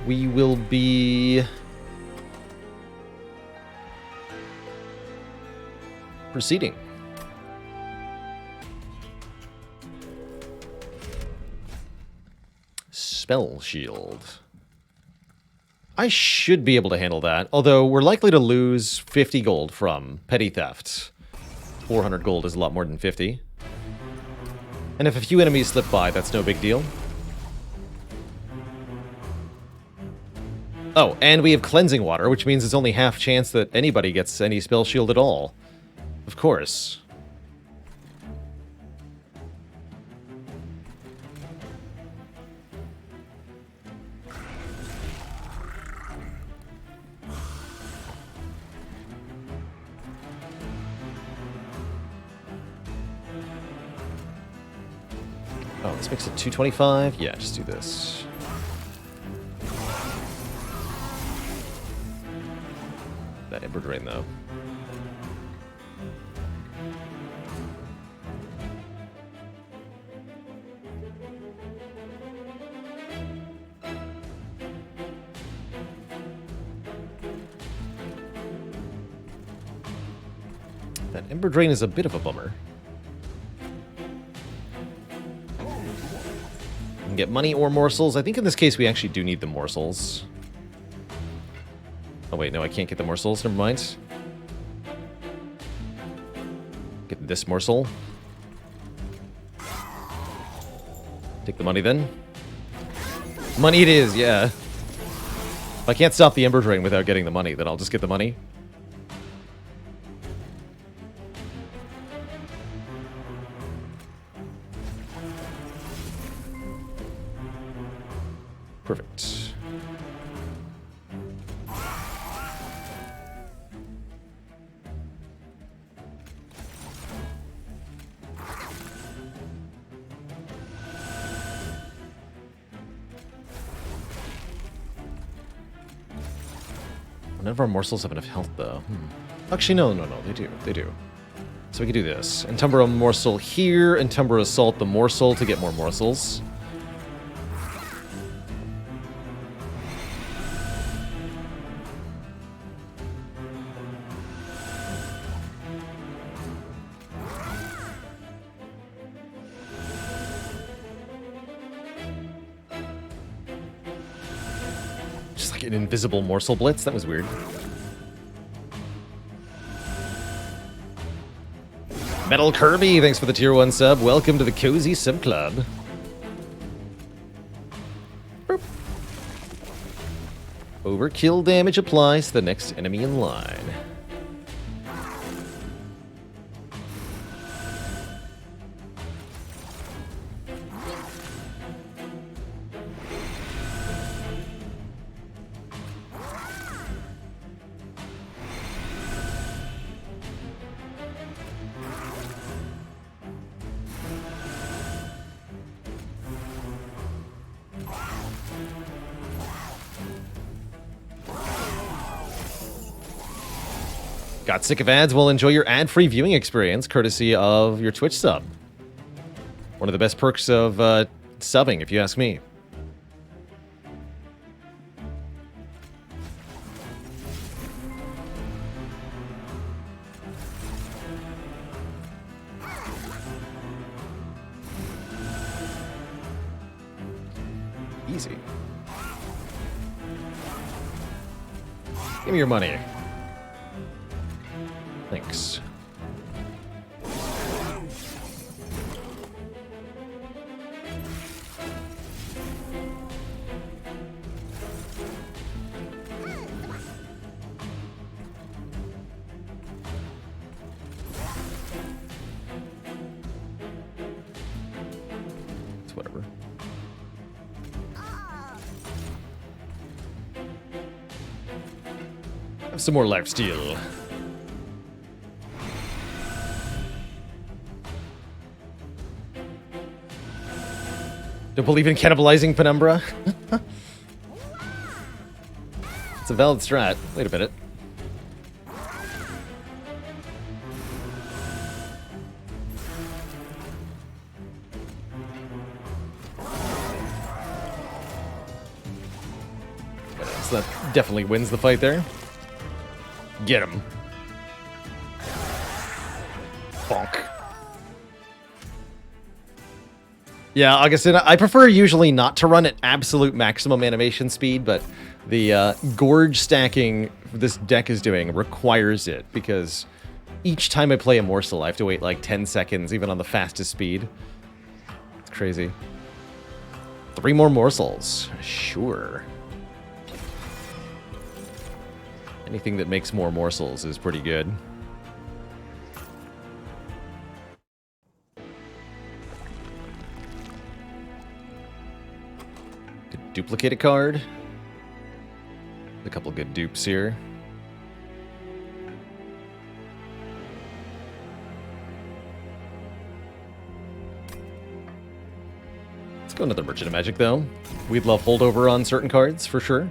We will be proceeding. Spell Shield. I should be able to handle that, although we're likely to lose 50 gold from Petty Theft. 400 gold is a lot more than 50. And if a few enemies slip by, that's no big deal. Oh, and we have Cleansing Water, which means it's only half chance that anybody gets any Spell Shield at all. Of course. Oh, this makes it 225? Yeah, just do this. That Ember Drain, though. That Ember Drain is a bit of a bummer. We can get money or morsels. I think in this case we actually do need the morsels. Oh wait, no, I can't get the morsels. Never mind. Get this morsel. Take the money then. Money it is, yeah. If I can't stop the Ember Drain without getting the money, then I'll just get the money. Perfect. None of our morsels have enough health, though. Actually, no, they do. They do. So we can do this. Entumber a morsel here, Entumber Assault the morsel to get more morsels. Just like an invisible morsel blitz? That was weird. Metal Kirby, thanks for the tier 1 sub. Welcome to the Cozy Sub Club. Boop. Overkill damage applies to the next enemy in line. Got sick of ads? Well, enjoy your ad-free viewing experience courtesy of your Twitch sub. One of the best perks of subbing, if you ask me. Easy. Give me your money. Thanks. It's whatever. Have some more lifesteal. Don't believe in cannibalizing Penumbra? It's a valid strat. Wait a minute. So that definitely wins the fight there. Get him. Bonk. Yeah, Augustin, I prefer usually not to run at absolute maximum animation speed, but the gorge stacking this deck is doing requires it, because each time I play a morsel, I have to wait like 10 seconds, even on the fastest speed. It's crazy. 3 more morsels. Sure. Anything that makes more morsels is pretty good. Duplicate a card. A couple good dupes here. Let's go another Merchant of Magic, though. We'd love holdover on certain cards, for sure.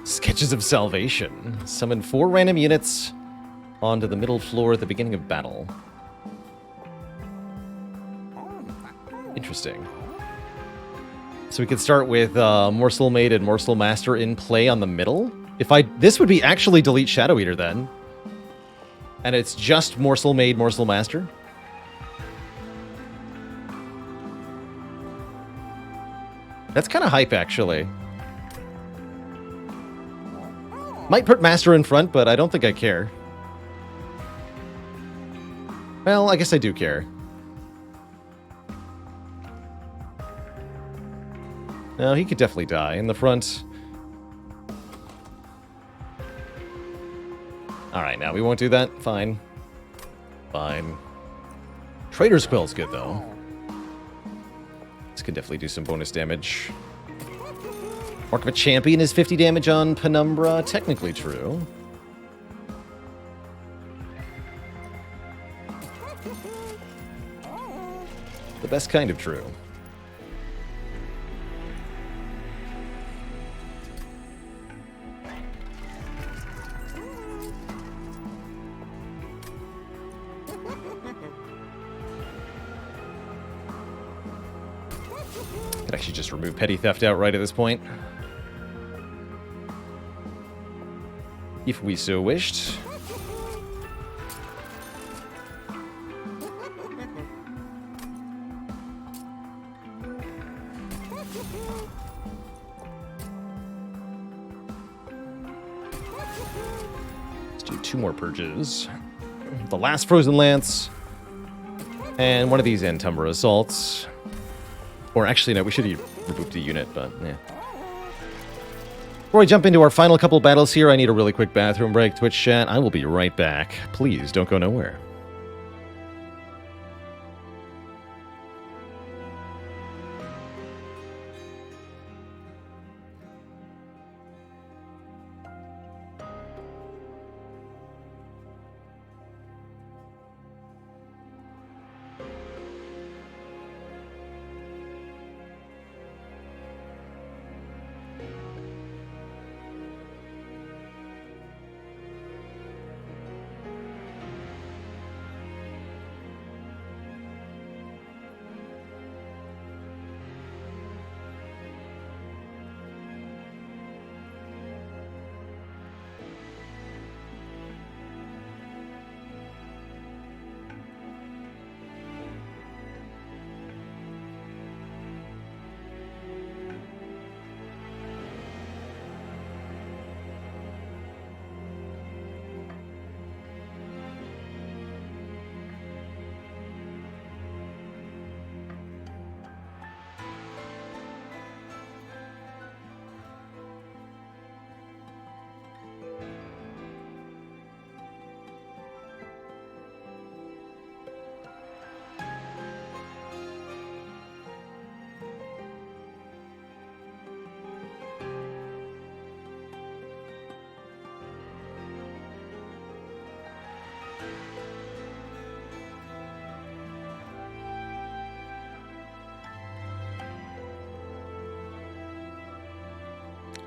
Sketches of Salvation. Summon 4 random units onto the middle floor at the beginning of battle. Interesting. So we could start with Morsel Maid and Morsel Master in play on the middle. This would be actually delete Shadow Eater then. And it's just Morsel Maid, Morsel Master. That's kind of hype, actually. Might put Master in front, but I don't think I care. Well, I guess I do care. No, he could definitely die. In the front. Alright, now we won't do that. Fine. Fine. Trader's Quill's good, though. This could definitely do some bonus damage. Mark of a Champion is 50 damage on Penumbra. Technically true. The best kind of true. Could actually just remove Petty Theft outright at this point. If we so wished. Let's do 2 more purges. The last Frozen Lance. And one of these Antumbra Assaults. Or actually, no, we should have removed the unit, but yeah. Before I jump into our final couple battles here, I need a really quick bathroom break. Twitch chat, I will be right back. Please don't go nowhere.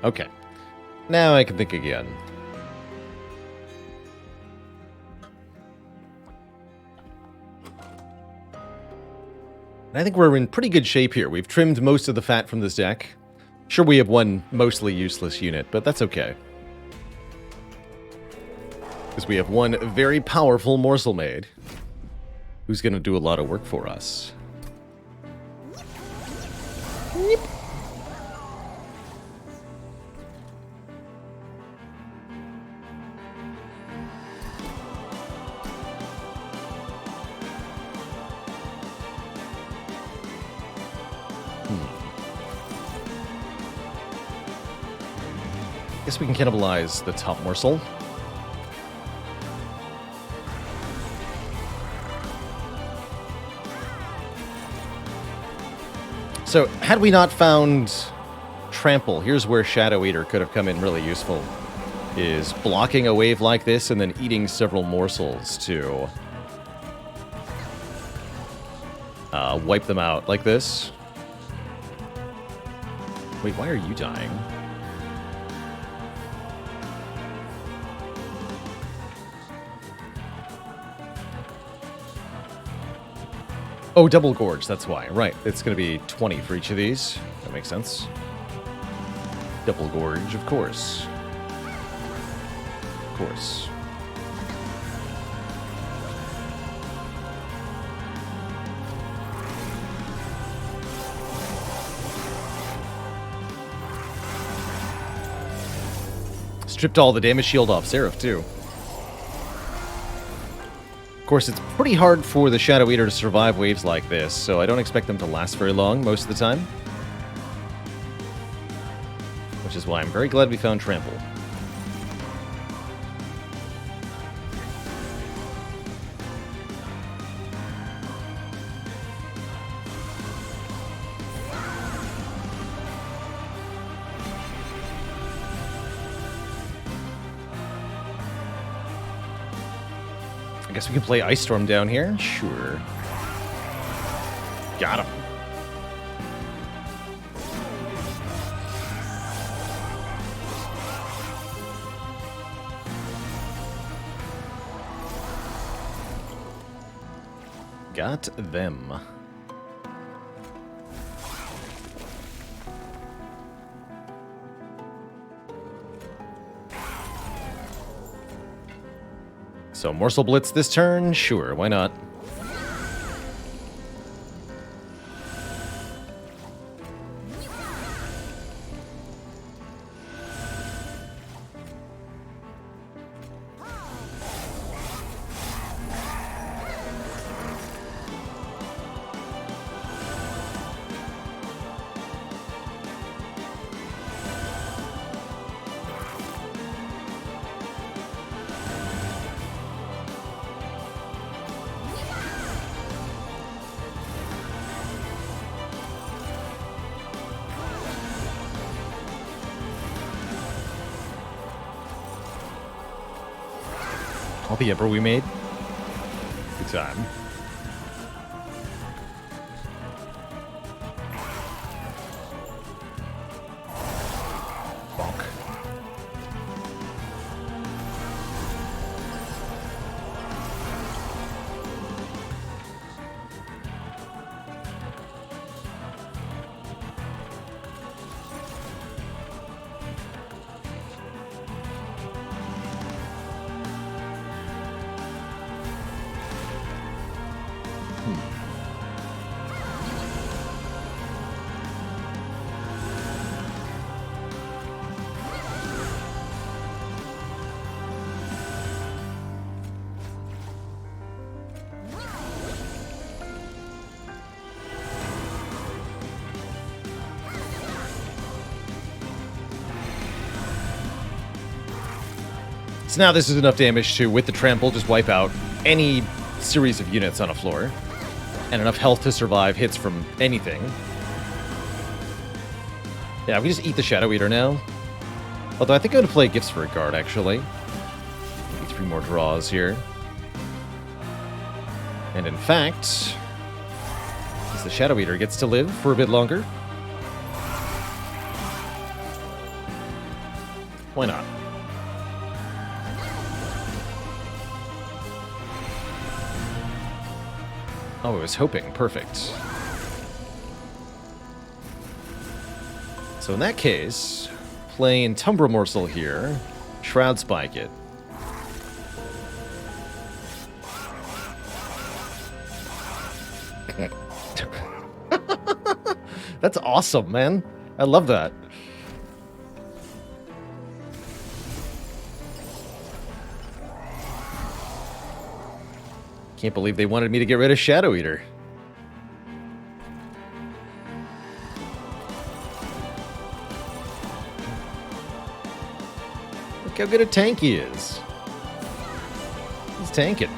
Okay. Now I can think again. I think we're in pretty good shape here. We've trimmed most of the fat from this deck. Sure, we have one mostly useless unit, but that's okay. Because we have one very powerful Morsel Maid who's going to do a lot of work for us. Yep. Guess we can cannibalize the top morsel. So, had we not found Trample, here's where Shadow Eater could have come in really useful. Is blocking a wave like this and then eating several morsels to wipe them out like this. Wait, why are you dying? Oh, double gorge, that's why. Right, it's going to be 20 for each of these. That makes sense. Double gorge, of course. Of course. Stripped all the damage shield off Seraph, too. Of course, it's pretty hard for the Shadow Eater to survive waves like this, so I don't expect them to last very long most of the time. Which is why I'm very glad we found Trample. I guess we can play Ice Storm down here? Sure. Got him. Got them. So, Morsel Blitz this turn? Sure, why not? All the Emperor we made? Good time. Bonk. So now this is enough damage to, with the trample, just wipe out any series of units on a floor. And enough health to survive hits from anything. Yeah, we just eat the Shadow Eater now. Although I think I'm going to play Gifts for a Guard, actually. Maybe 3 more draws here. And in fact, as the Shadow Eater gets to live for a bit longer. Why not? Oh, I was hoping. Perfect. So in that case, playing Tumbra Morsel here, Shroud Spike it. That's awesome, man. I love that. Can't believe they wanted me to get rid of Shadow Eater. Look how good a tank he is. He's tanking.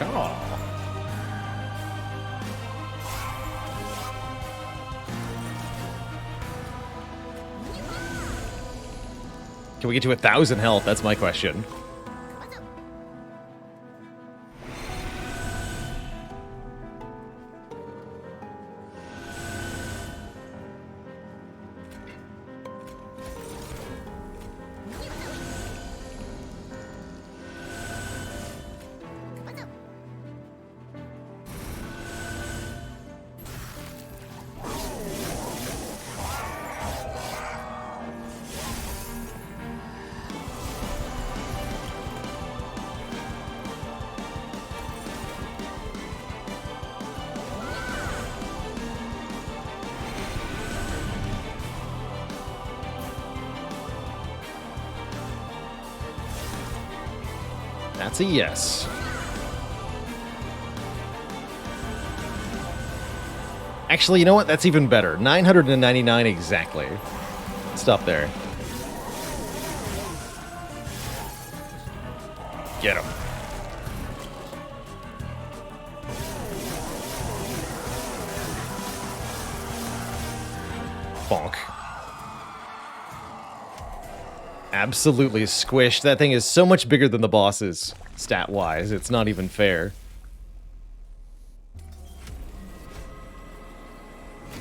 Oh. Can we get to 1,000 health? That's my question. That's a yes. Actually, you know what? That's even better. 999 exactly. Stop there. Get him. Bonk. Absolutely squished. That thing is so much bigger than the bosses, stat-wise. It's not even fair.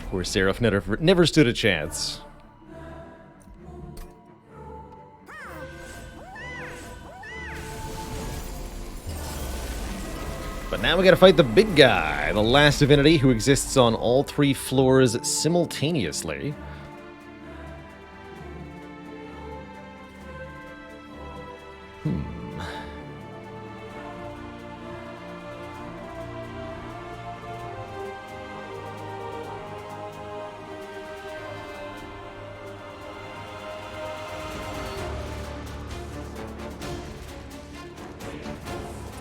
Poor Seraph never stood a chance. But now we gotta fight the big guy, the last divinity who exists on all 3 floors simultaneously.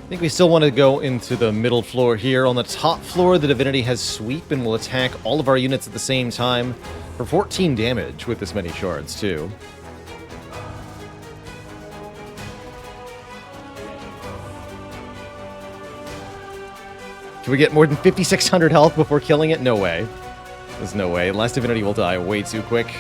I think we still want to go into the middle floor here. On the top floor, the divinity has sweep and will attack all of our units at the same time for 14 damage with this many shards, too. Can we get more than 5,600 health before killing it? No way. There's no way. Last divinity will die way too quick.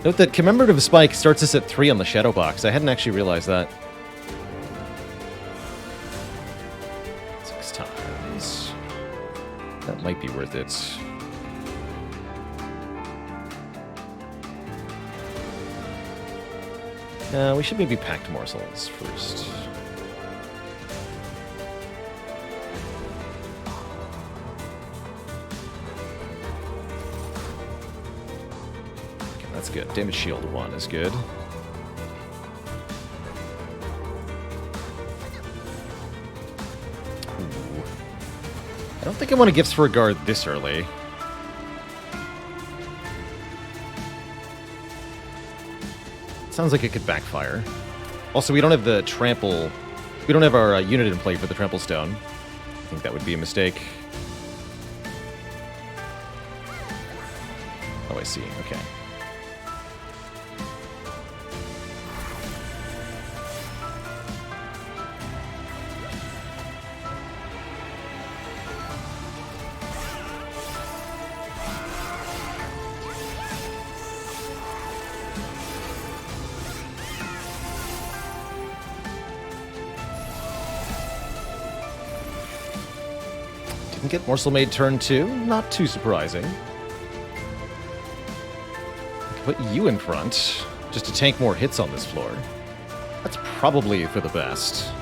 Note that Commemorative Spike starts us at 3 on the Shadow Box. I hadn't actually realized that. 6 times. That might be worth it. We should maybe Packed Morsels first. That's good. Damage Shield 1 is good. Ooh. I don't think I want to Gifts for a Guard this early. Sounds like it could backfire. Also, we don't have the Trample... We don't have our unit in play for the Trample Stone. I think that would be a mistake. Oh, I see. Okay. Get Morsel Maid turn 2. Not too surprising. Put you in front, just to tank more hits on this floor. That's probably for the best.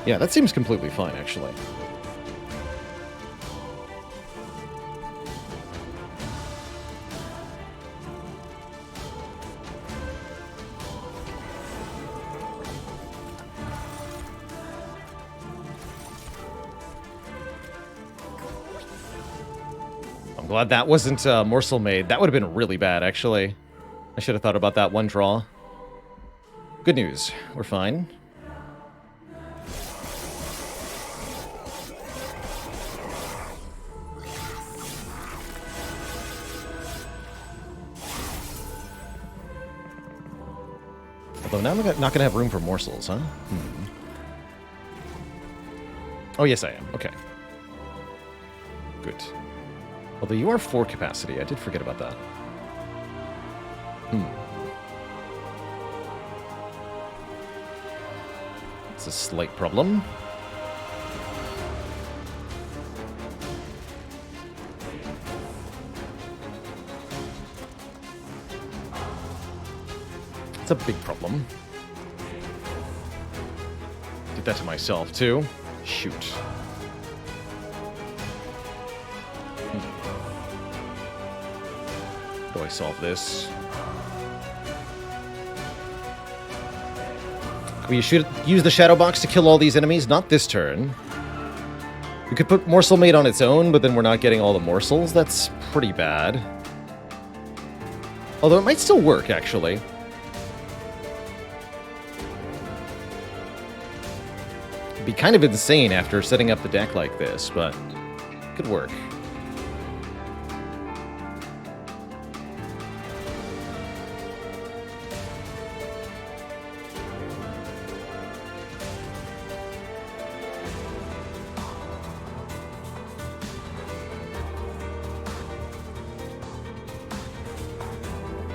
Yeah, that seems completely fine, actually. Glad that wasn't Morsel Maid. That would have been really bad, actually. I should have thought about that one draw. Good news. We're fine. Although now I'm not going to have room for morsels, huh? Oh, yes, I am. Okay. Good. Although you are 4 capacity. I did forget about that. It's a slight problem. It's a big problem. Did that to myself, too. Shoot. How do I solve this? We should use the Shadow Box to kill all these enemies, not this turn. We could put Morsel Maid on its own, but then we're not getting all the morsels. That's pretty bad. Although it might still work, actually. It'd be kind of insane after setting up the deck like this, but it could work.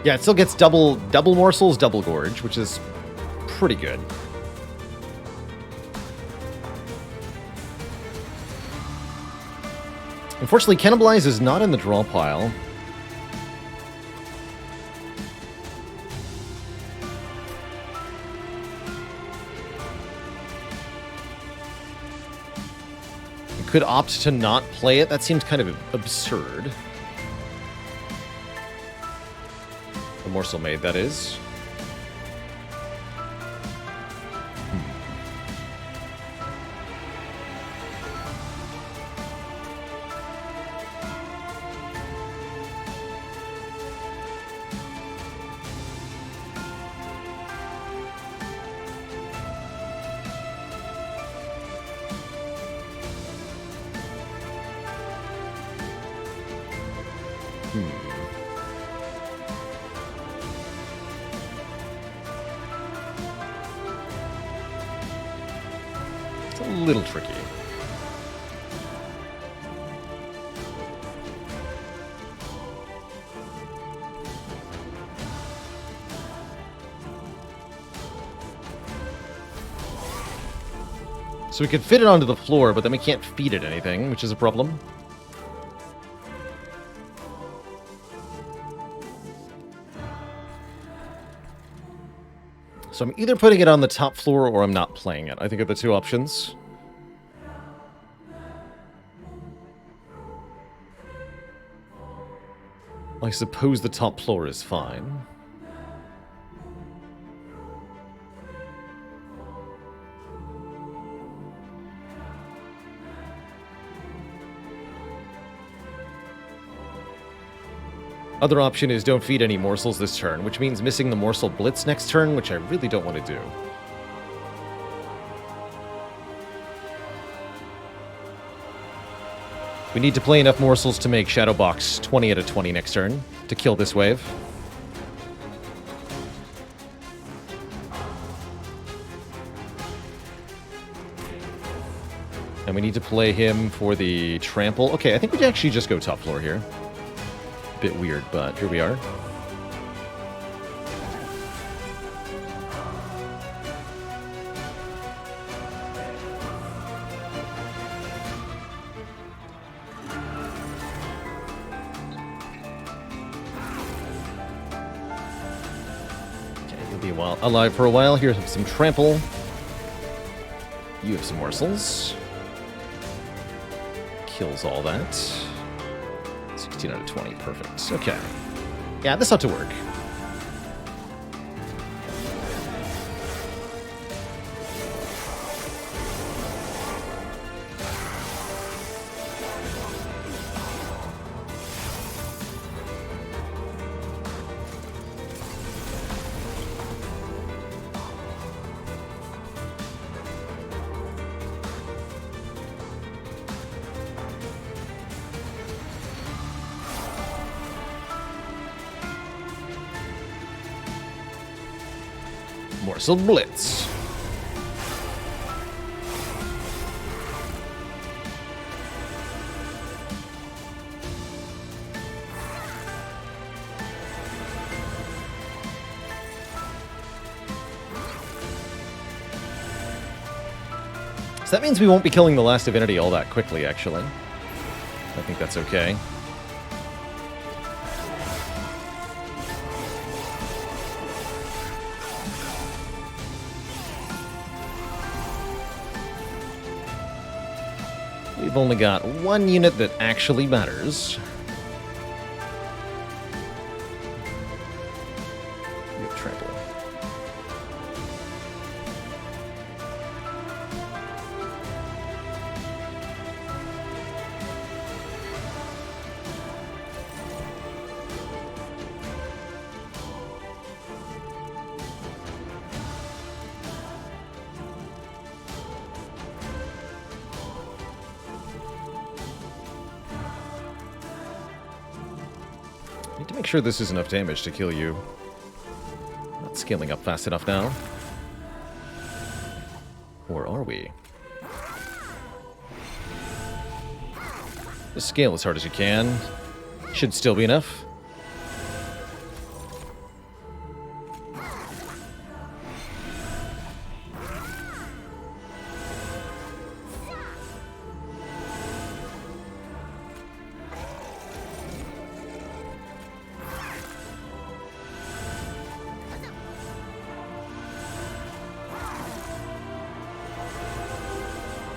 Yeah, it still gets double morsels, double gorge, which is pretty good. Unfortunately, Cannibalize is not in the draw pile. You could opt to not play it. That seems kind of absurd. The Morsel Maid, that is. It's a little tricky. So we could fit it onto the floor, but then we can't feed it anything, which is a problem. So I'm either putting it on the top floor or I'm not playing it. I think are the two options. I suppose the top floor is fine. Other option is don't feed any morsels this turn, which means missing the morsel blitz next turn, which I really don't want to do. We need to play enough morsels to make Shadow Box 20 out of 20 next turn to kill this wave. And we need to play him for the trample. Okay, I think we can actually just go top floor here. Bit weird, but here we are. Okay, you'll be alive for a while. Here's some trample. You have some morsels. Kills all that. 16 out of 20, perfect. Okay. Yeah, this ought to work. Morsel Blitz. So that means we won't be killing the last divinity all that quickly, actually. I think that's okay. We've only got one unit that actually matters. We have trample. Need to make sure this is enough damage to kill you. Not scaling up fast enough now. Or are we? Just scale as hard as you can. Should still be enough.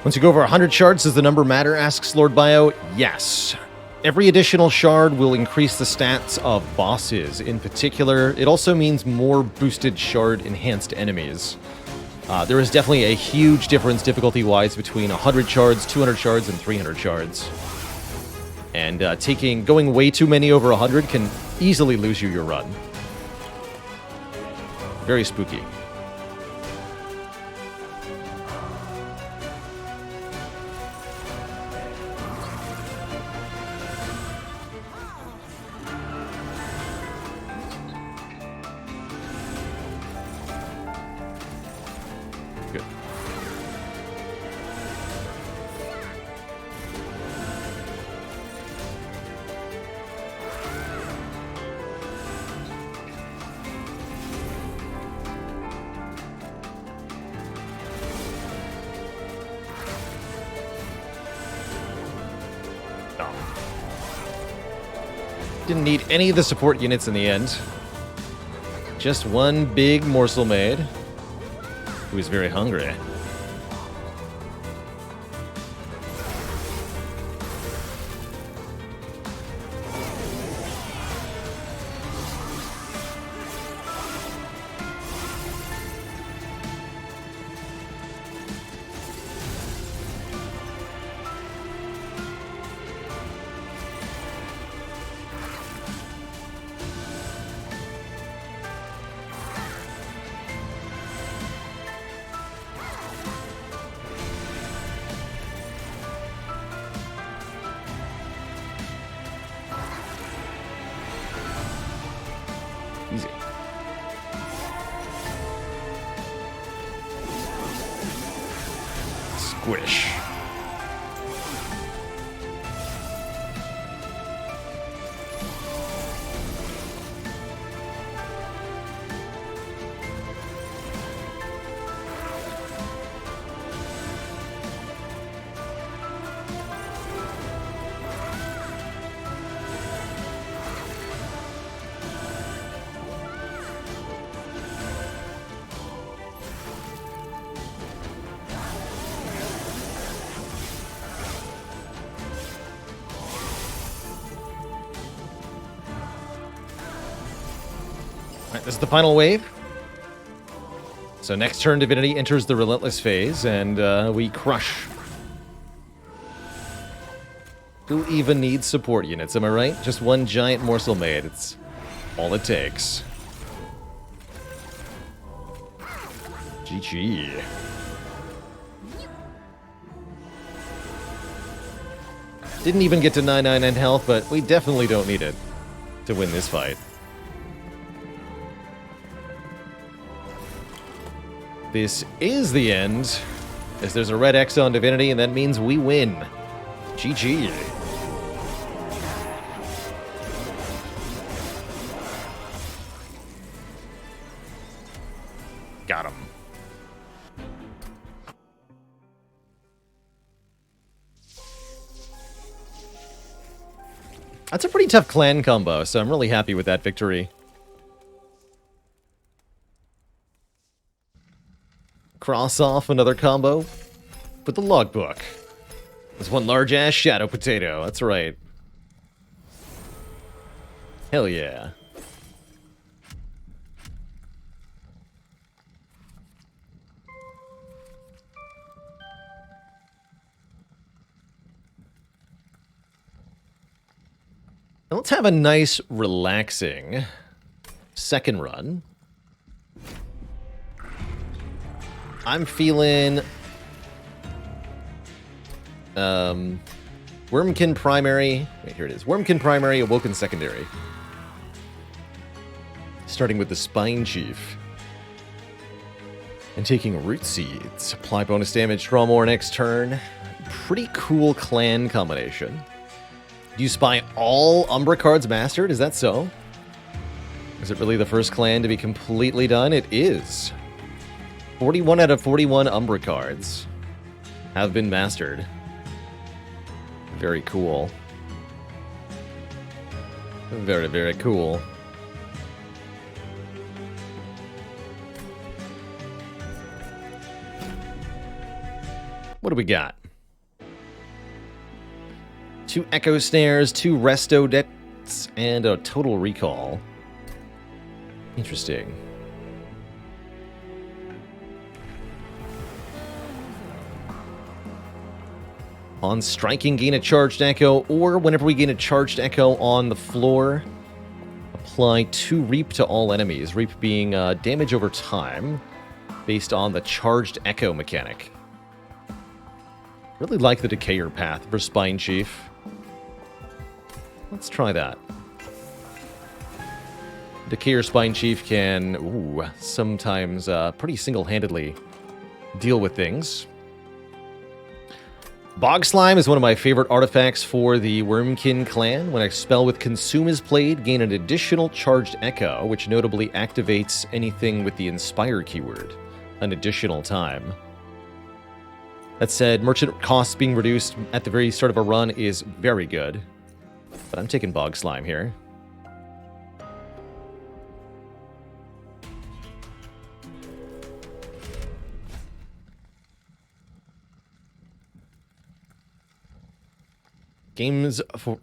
Once you go over 100 shards, does the number matter, asks Lord Bio. Yes. Every additional shard will increase the stats of bosses. In particular, it also means more boosted shard enhanced enemies. There is definitely a huge difference difficulty-wise between 100 shards, 200 shards, and 300 shards. And going way too many over 100 can easily lose you your run. Very spooky. Good. Didn't need any of the support units in the end. Just one big morsel maid who is very hungry. Easy. Squish. Alright, this is the final wave. So next turn, Divinity enters the Relentless phase, and we crush. Who even needs support units, am I right? Just one giant morsel maid, it's all it takes. GG. Didn't even get to 999 health, but we definitely don't need it to win this fight. This is the end, as there's a red X on Divinity, and that means we win. GG. Got him. That's a pretty tough clan combo, so I'm really happy with that victory. Cross off another combo with the logbook. There's one large-ass shadow potato, that's right. Hell yeah. Now let's have a nice, relaxing second run. I'm feeling Wormkin primary. Wait, here it is. Wormkin primary, Awoken secondary. Starting with the Spine Chief. And taking Root Seeds. Apply bonus damage, draw more next turn. Pretty cool clan combination. Do you spy all Umbra cards mastered? Is that so? Is it really the first clan to be completely done? It is. 41 out of 41 Umbra cards have been mastered. Very cool. Very, very cool. What do we got? 2 Echo Snares, 2 Resto Debts, and a Total Recall. Interesting. On striking, gain a charged echo, or whenever we gain a charged echo on the floor, apply 2 Reap to all enemies. Reap being damage over time, based on the charged echo mechanic. Really like the Decayer path for Spine Chief. Let's try that. Decayer Spine Chief can, sometimes pretty single-handedly deal with things. Bog Slime is one of my favorite artifacts for the Wormkin clan. When a spell with Consume is played, gain an additional charged echo, which notably activates anything with the Inspire keyword an additional time. That said, merchant costs being reduced at the very start of a run is very good. But I'm taking Bog Slime here.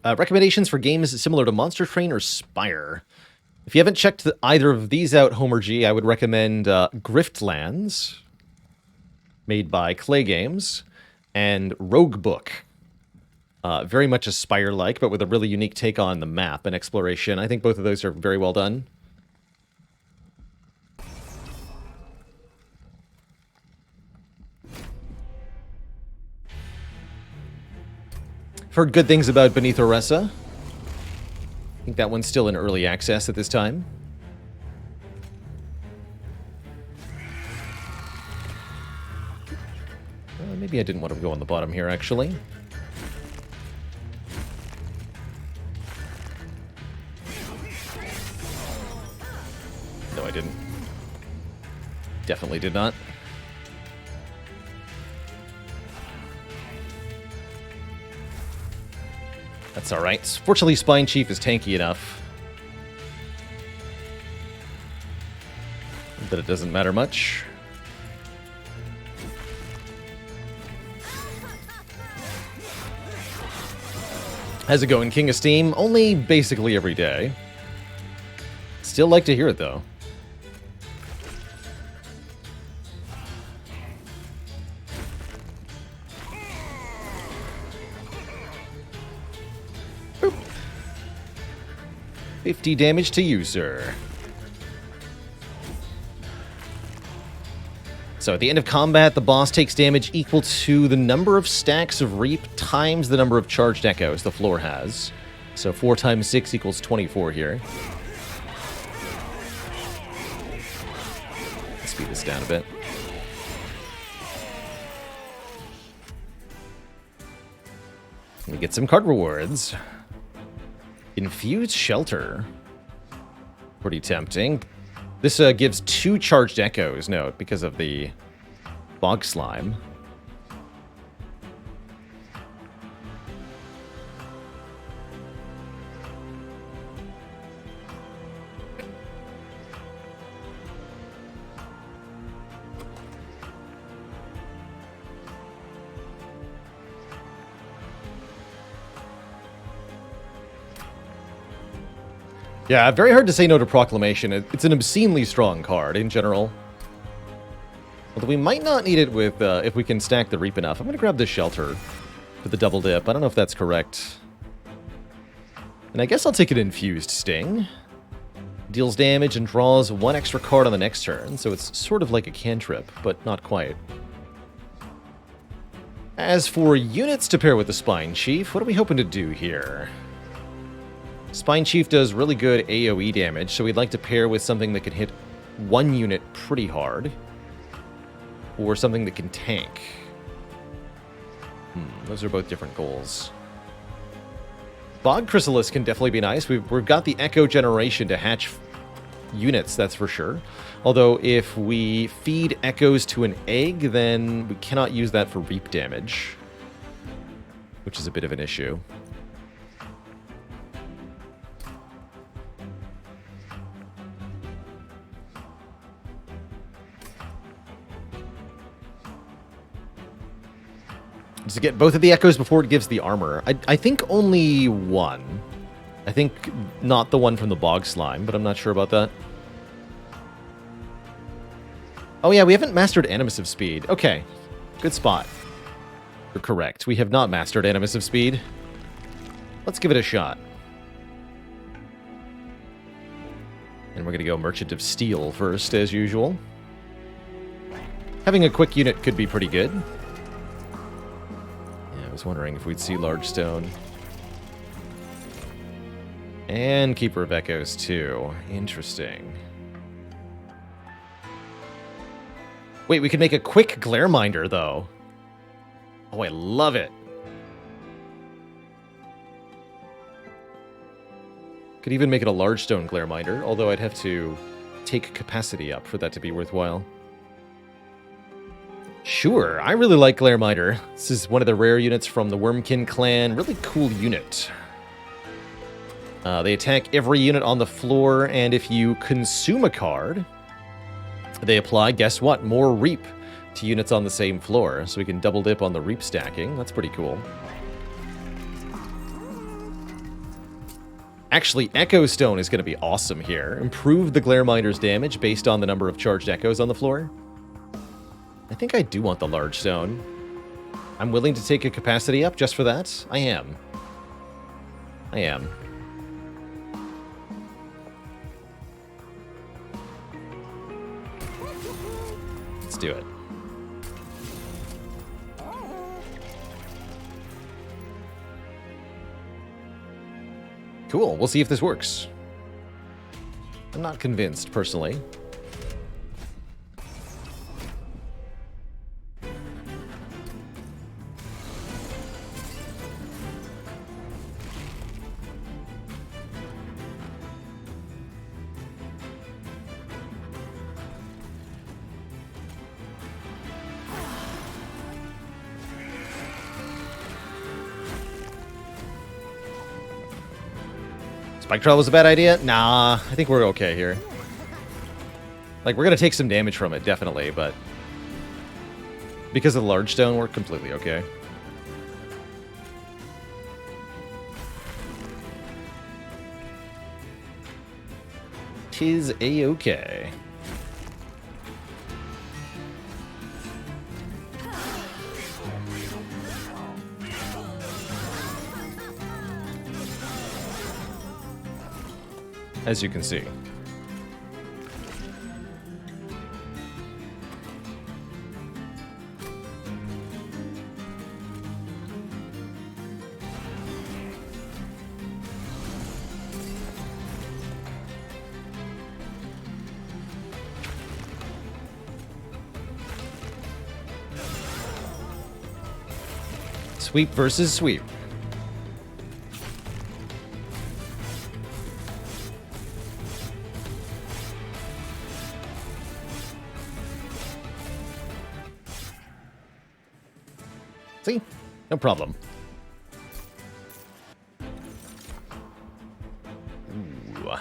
Recommendations for games similar to Monster Train or Spire. If you haven't checked either of these out, Homer G, I would recommend Griftlands, made by Clay Games, and Rogue Book. Very much a Spire-like, but with a really unique take on the map and exploration. I think both of those are very well done. I've heard good things about Beneath Oresa. I think that one's still in early access at this time. Maybe I didn't want to go on the bottom here, actually. No, I didn't. Definitely did not. That's alright. Fortunately, Spine Chief is tanky enough that it doesn't matter much. How's it going, King of Steam? Only basically every day. Still like to hear it, though. Boop. 50 damage to you, sir. So at the end of combat, the boss takes damage equal to the number of stacks of Reap times the number of charged echoes the floor has. So 4 times 6 equals 24 here. Let's speed this down a bit. We get some card rewards. Infused Shelter. Pretty tempting. This gives 2 charged echoes, note, because of the Bog Slime. Yeah, very hard to say no to Proclamation. It's an obscenely strong card in general. Although we might not need it with if we can stack the Reap enough. I'm going to grab this Shelter for the double dip. I don't know if that's correct. And I guess I'll take an Infused Sting. Deals damage and draws 1 extra card on the next turn, so it's sort of like a cantrip, but not quite. As for units to pair with the Spine Chief, what are we hoping to do here? Spine Chief does really good AoE damage, so we'd like to pair with something that can hit 1 unit pretty hard. Or something that can tank. Those are both different goals. Bog Chrysalis can definitely be nice. We've got the Echo generation to hatch units, that's for sure. Although if we feed Echoes to an egg, then we cannot use that for Reap damage. Which is a bit of an issue. To get both of the Echoes before it gives the armor. I think only 1. I think not the one from the Bog Slime, but I'm not sure about that. Oh yeah, we haven't mastered Animus of Speed. Okay, good spot. You're correct. We have not mastered Animus of Speed. Let's give it a shot. And we're going to go Merchant of Steel first, as usual. Having a quick unit could be pretty good. I was wondering if we'd see Large Stone. And Keeper of Echoes, too. Interesting. Wait, we could make a quick Glareminder, though. Oh, I love it. Could even make it a Large Stone Glareminder, although I'd have to take capacity up for that to be worthwhile. Sure, I really like Glareminder. This is one of the rare units from the Wormkin clan. Really cool unit. They attack every unit on the floor, and if you consume a card, they apply, guess what, more Reap to units on the same floor. So we can double dip on the Reap stacking. That's pretty cool. Actually, Echo Stone is going to be awesome here. Improve the Glareminder's damage based on the number of charged Echoes on the floor. I think I do want the Large Stone. I'm willing to take a capacity up just for that. I am. I am. Let's do it. Cool. We'll see if this works. I'm not convinced, personally. Spike Trail was a bad idea? Nah, I think we're okay here. Like, we're going to take some damage from it, definitely, but because of the Large Stone, we're completely okay. Tis a-okay. As you can see. Sweep versus sweep. See? No problem. Ooh.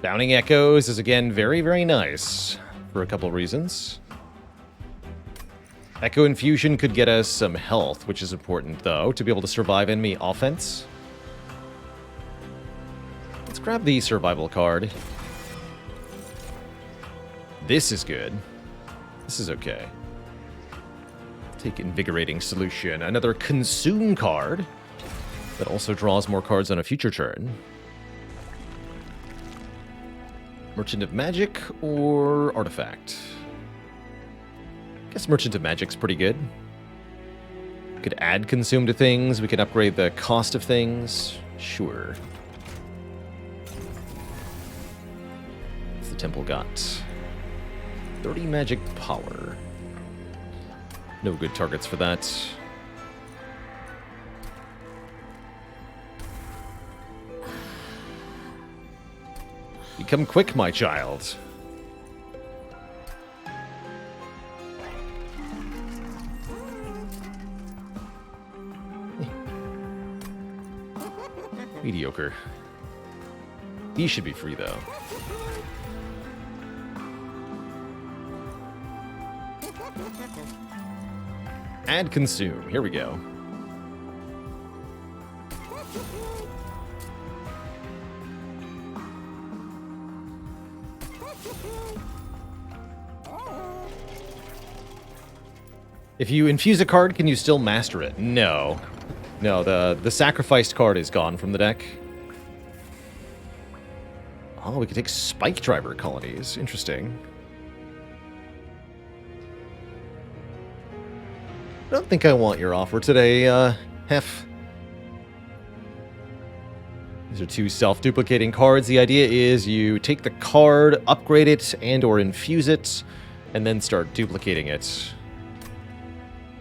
Downing Echoes is, again, very, very nice for a couple reasons. Echo Infusion could get us some health, which is important, though, to be able to survive enemy offense. Let's grab the survival card. This is good. This is okay. Take Invigorating Solution. Another Consume card that also draws more cards on a future turn. Merchant of Magic or Artifact? I guess Merchant of Magic's pretty good. We could add Consume to things. We could upgrade the cost of things. Sure. What's the temple got? 30 magic power. No good targets for that. Become quick, my child. Mediocre. He should be free, though. Add Consume. Here we go. If you infuse a card, can you still master it? No. No, the sacrificed card is gone from the deck. Oh, we could take Spike Driver Colonies. Interesting. I don't think I want your offer today, Hef. These are two self-duplicating cards. The idea is you take the card, upgrade it, and or infuse it, and then start duplicating it.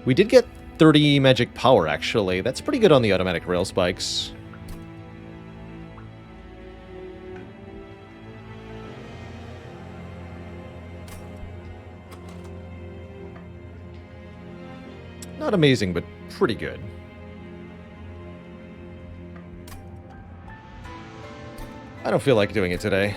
We did get 30 magic power, actually. That's pretty good on the automatic rail spikes. Not amazing, but pretty good. I don't feel like doing it today.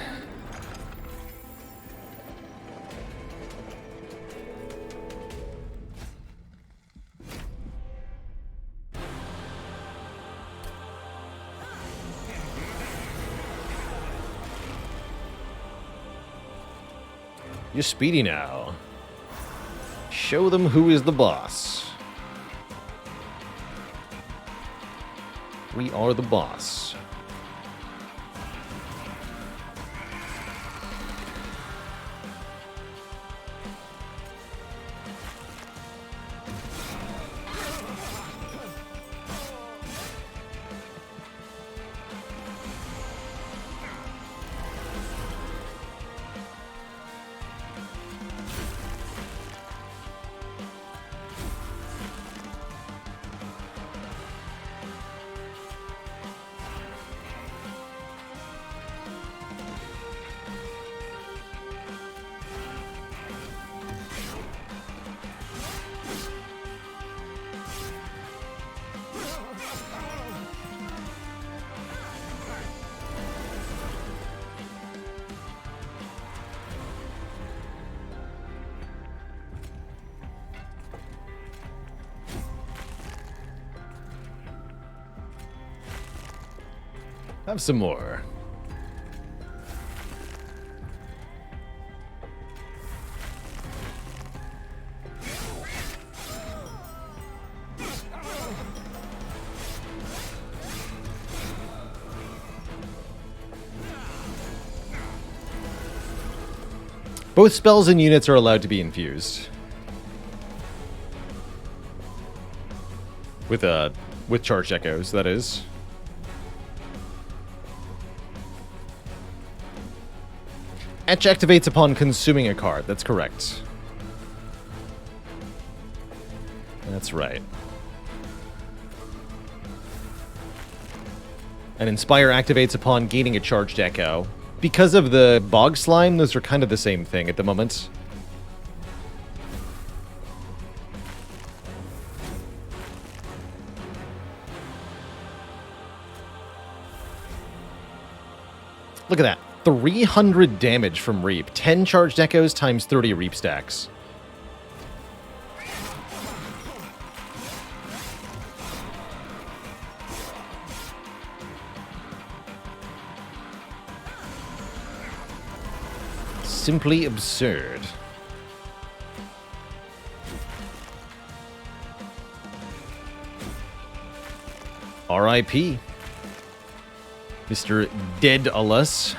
You're speedy now. Show them who is the boss. We are the boss. Have some more. Both spells and units are allowed to be infused. With charged echoes, that is. Etch activates upon consuming a card. That's correct. That's right. And Inspire activates upon gaining a charged echo. Because of the Bog Slime, those are kind of the same thing at the moment. Look at that. 300 damage from Reap. 10 charged echoes times 30 Reap stacks. Simply absurd. R.I.P. Mr. Daedalus.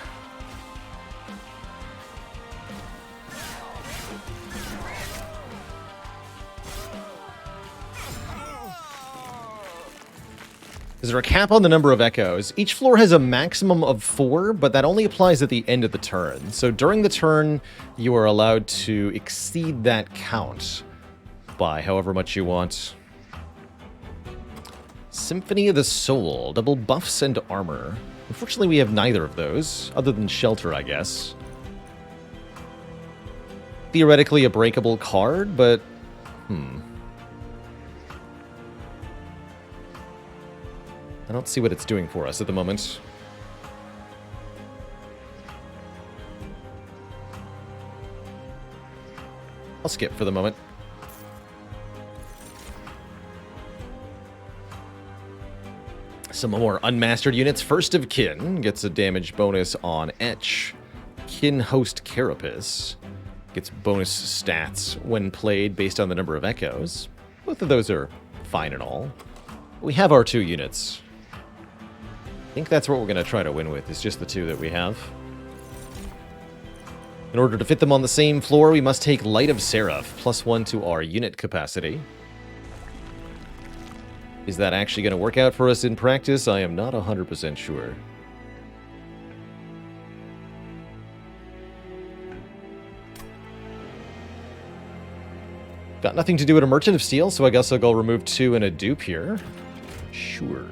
Is there a cap on the number of echoes? Each floor has a maximum of 4, but that only applies at the end of the turn. So during the turn, you are allowed to exceed that count by however much you want. Symphony of the Soul, double buffs and armor. Unfortunately, we have neither of those, other than Shelter, I guess. Theoretically a breakable card, but... I don't see what it's doing for us at the moment. I'll skip for the moment. Some more unmastered units. First of Kin gets a damage bonus on Etch. Kin Host Carapace gets bonus stats when played based on the number of echoes. Both of those are fine and all. We have our 2 units. I think that's what we're going to try to win with, is just the 2 that we have. In order to fit them on the same floor, we must take Light of Seraph, +1 to our unit capacity. Is that actually going to work out for us in practice? I am not 100% sure. Got nothing to do with a Merchant of Steel, so I guess I'll go remove 2 and a dupe here. Sure.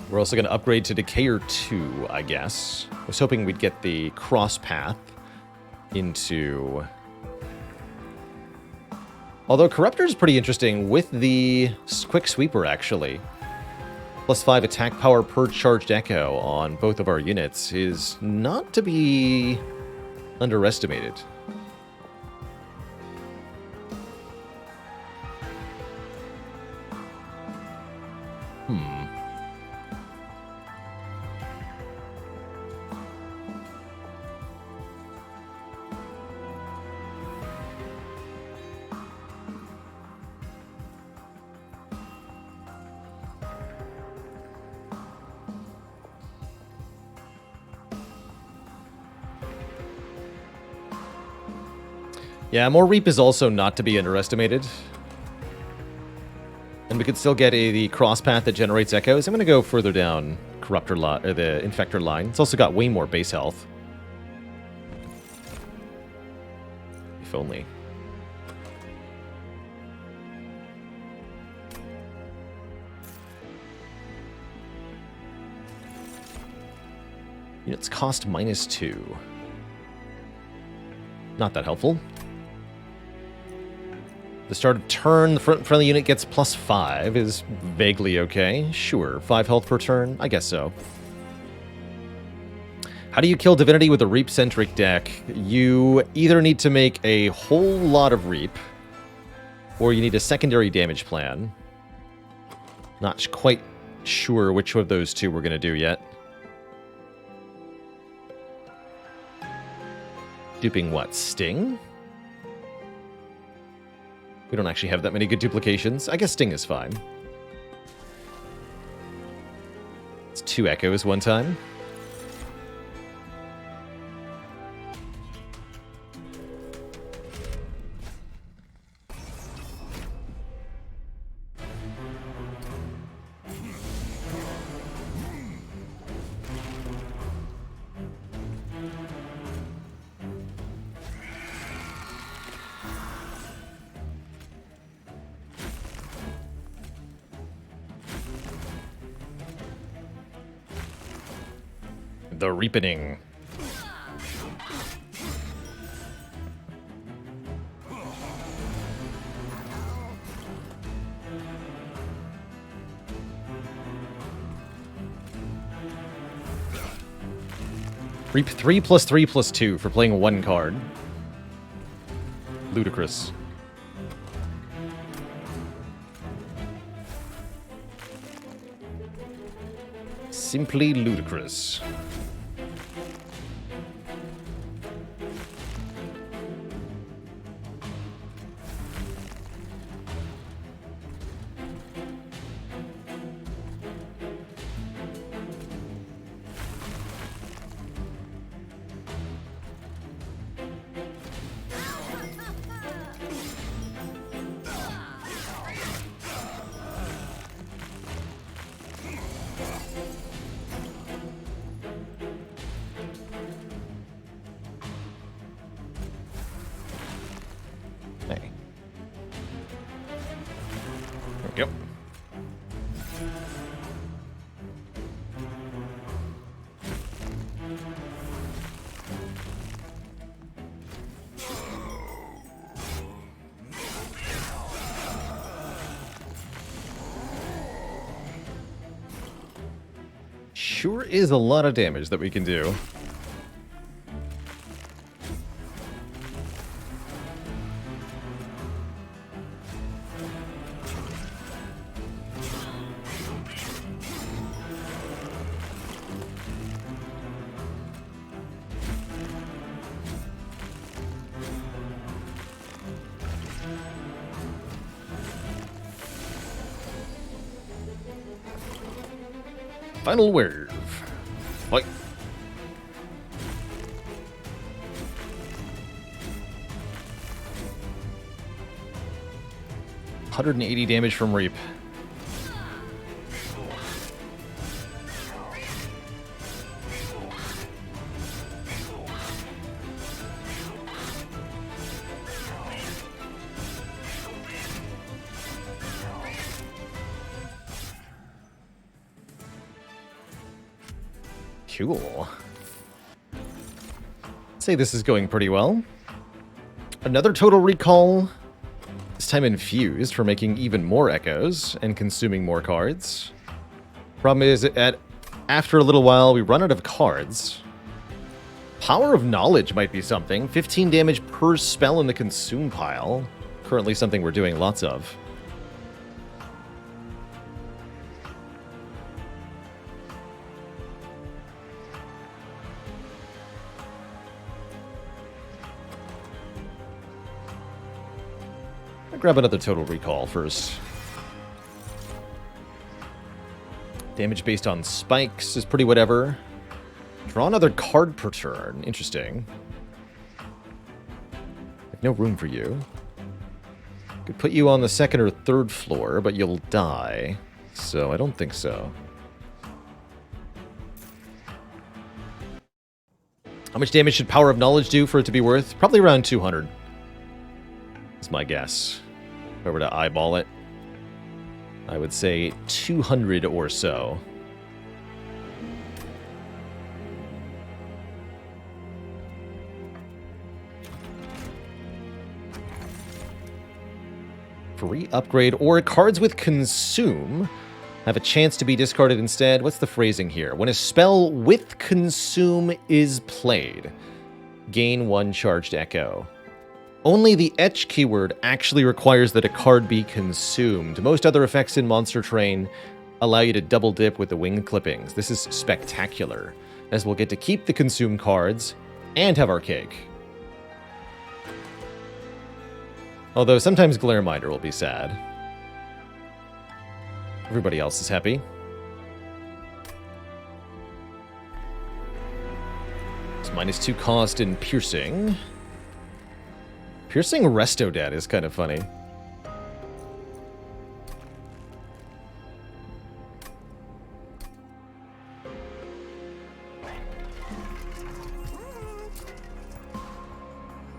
We're also going to upgrade to Decayer 2, I guess. I was hoping we'd get the cross path into... Although Corruptor is pretty interesting with the Quick Sweeper, actually. +5 attack power per charged echo on both of our units is not to be underestimated. Yeah, more Reap is also not to be underestimated. And we could still get the cross path that generates echoes. I'm going to go further down Corruptor or the Infector line. It's also got way more base health. If only. Units cost -2. Not that helpful. The start of turn, the friendly unit gets +5 is vaguely okay. Sure, 5 health per turn? I guess so. How do you kill Divinity with a Reap-centric deck? You either need to make a whole lot of Reap, or you need a secondary damage plan. Not quite sure which of those 2 we're going to do yet. Duping what? Sting? We don't actually have that many good duplications. I guess Sting is fine. It's 2 echoes one time. The Reapening. Reap 3+3+2 for playing one card. Ludicrous. Simply ludicrous. Hey. There we go. Sure is a lot of damage that we can do. Final wave. Fight. $180 damage from Reap. Cool. I'd say this is going pretty well. Another total recall. This time infused for making even more echoes and consuming more cards. Problem is, after a little while, we run out of cards. Power of Knowledge might be something. 15 damage per spell in the consume pile. Currently something we're doing lots of. Grab another total recall first. Damage based on spikes is pretty whatever. Draw another card per turn. Interesting. Like no room for you. Could put you on the second or third floor, but you'll die. So I don't think so. How much damage should Power of Knowledge do for it to be worth? Probably around 200. That's my guess. If I were to eyeball it, I would say 200 or so. Free upgrade, or cards with consume have a chance to be discarded instead. What's the phrasing here? When a spell with consume is played, gain 1 charged echo. Only the etch keyword actually requires that a card be consumed. Most other effects in Monster Train allow you to double dip with the wing clippings. This is spectacular, as we'll get to keep the consume cards and have our cake. Although sometimes Glareminder will be sad. Everybody else is happy. It's -2 cost in piercing. Piercing Restodad is kind of funny.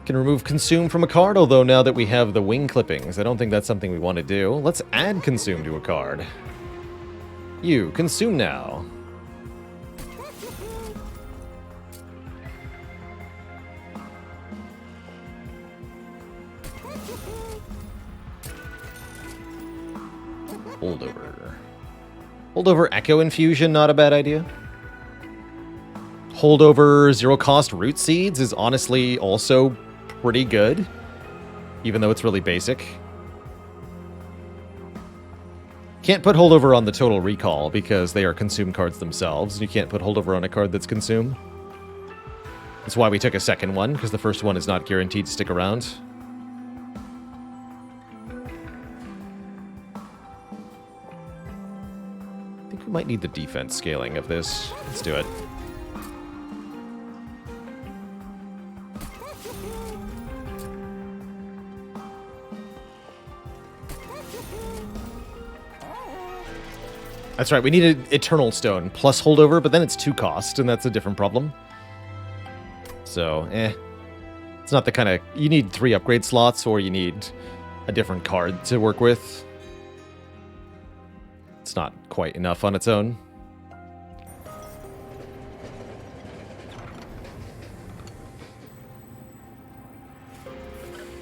Can remove Consume from a card, although now that we have the wing clippings, I don't think that's something we want to do. Let's add Consume to a card. You, Consume now. Holdover. Holdover Echo Infusion, not a bad idea. Holdover zero cost root seeds is honestly also pretty good, even though it's really basic. Can't put holdover on the total recall because they are consume cards themselves. You can't put holdover on a card that's consume. That's why we took a second one, because the first one is not guaranteed to stick around. I think we might need the defense scaling of this. Let's do it. That's right, we needed Eternal Stone plus holdover, but then it's 2 cost, and that's a different problem. So, it's not the kind of... You need 3 upgrade slots, or you need a different card to work with. It's not quite enough on its own.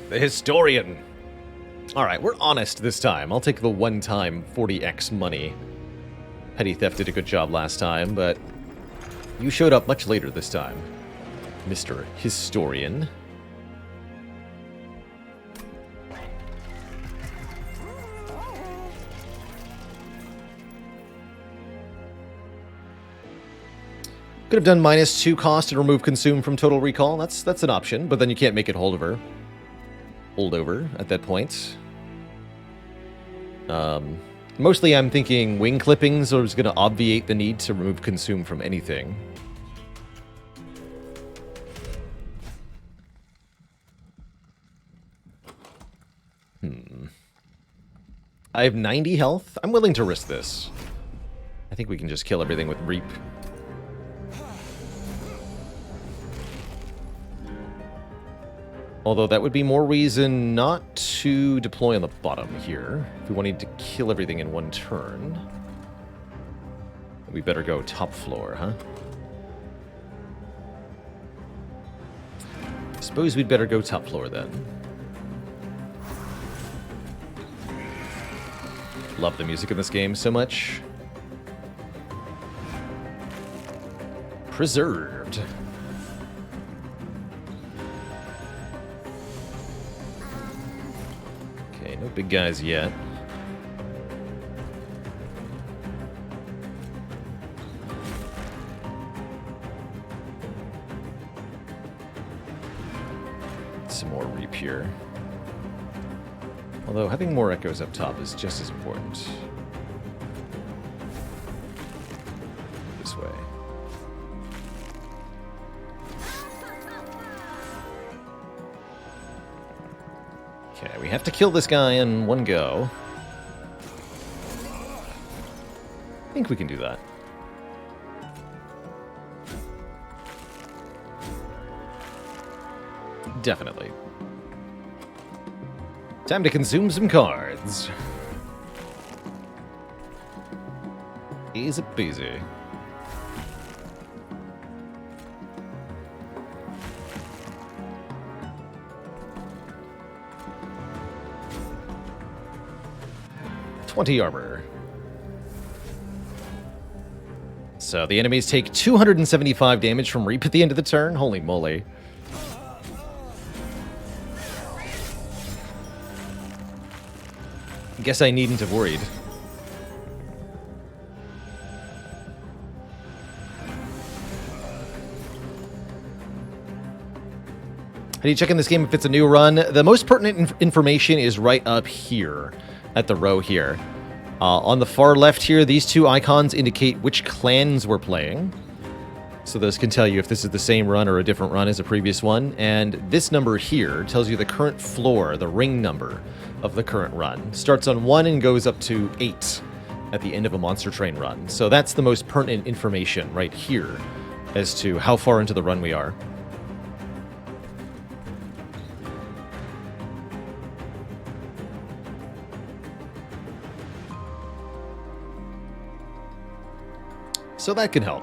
The Historian. Alright, we're honest this time. I'll take the one-time 40x money. Petty Theft did a good job last time, but you showed up much later this time, Mr. Historian. Could have done -2 cost and remove consume from total recall. That's an option, but then you can't make it holdover at that point. Mostly I'm thinking wing clippings is going to obviate the need to remove consume from anything. I have 90 health. I'm willing to risk this. I think we can just kill everything with Reap. Although that would be more reason not to deploy on the bottom here. If we wanted to kill everything in one turn, we better go top floor, huh? Suppose we'd better go top floor then. Love the music in this game so much. Preserved. No big guys yet. Some more Reap here. Although having more echoes up top is just as important. This way. Okay, we have to kill this guy in one go. I think we can do that. Definitely. Time to consume some cards. Easy peasy. Armor. So the enemies take 275 damage from Reap at the end of the turn. Holy moly. Guess I needn't have worried. How do you check in this game if it's a new run? The most pertinent information is right up here at the row here. On the far left here, these 2 icons indicate which clans we're playing. So those can tell you if this is the same run or a different run as a previous one. And this number here tells you the current floor, the ring number of the current run. Starts on 1 and goes up to 8 at the end of a Monster Train run. So that's the most pertinent information right here as to how far into the run we are. So that can help.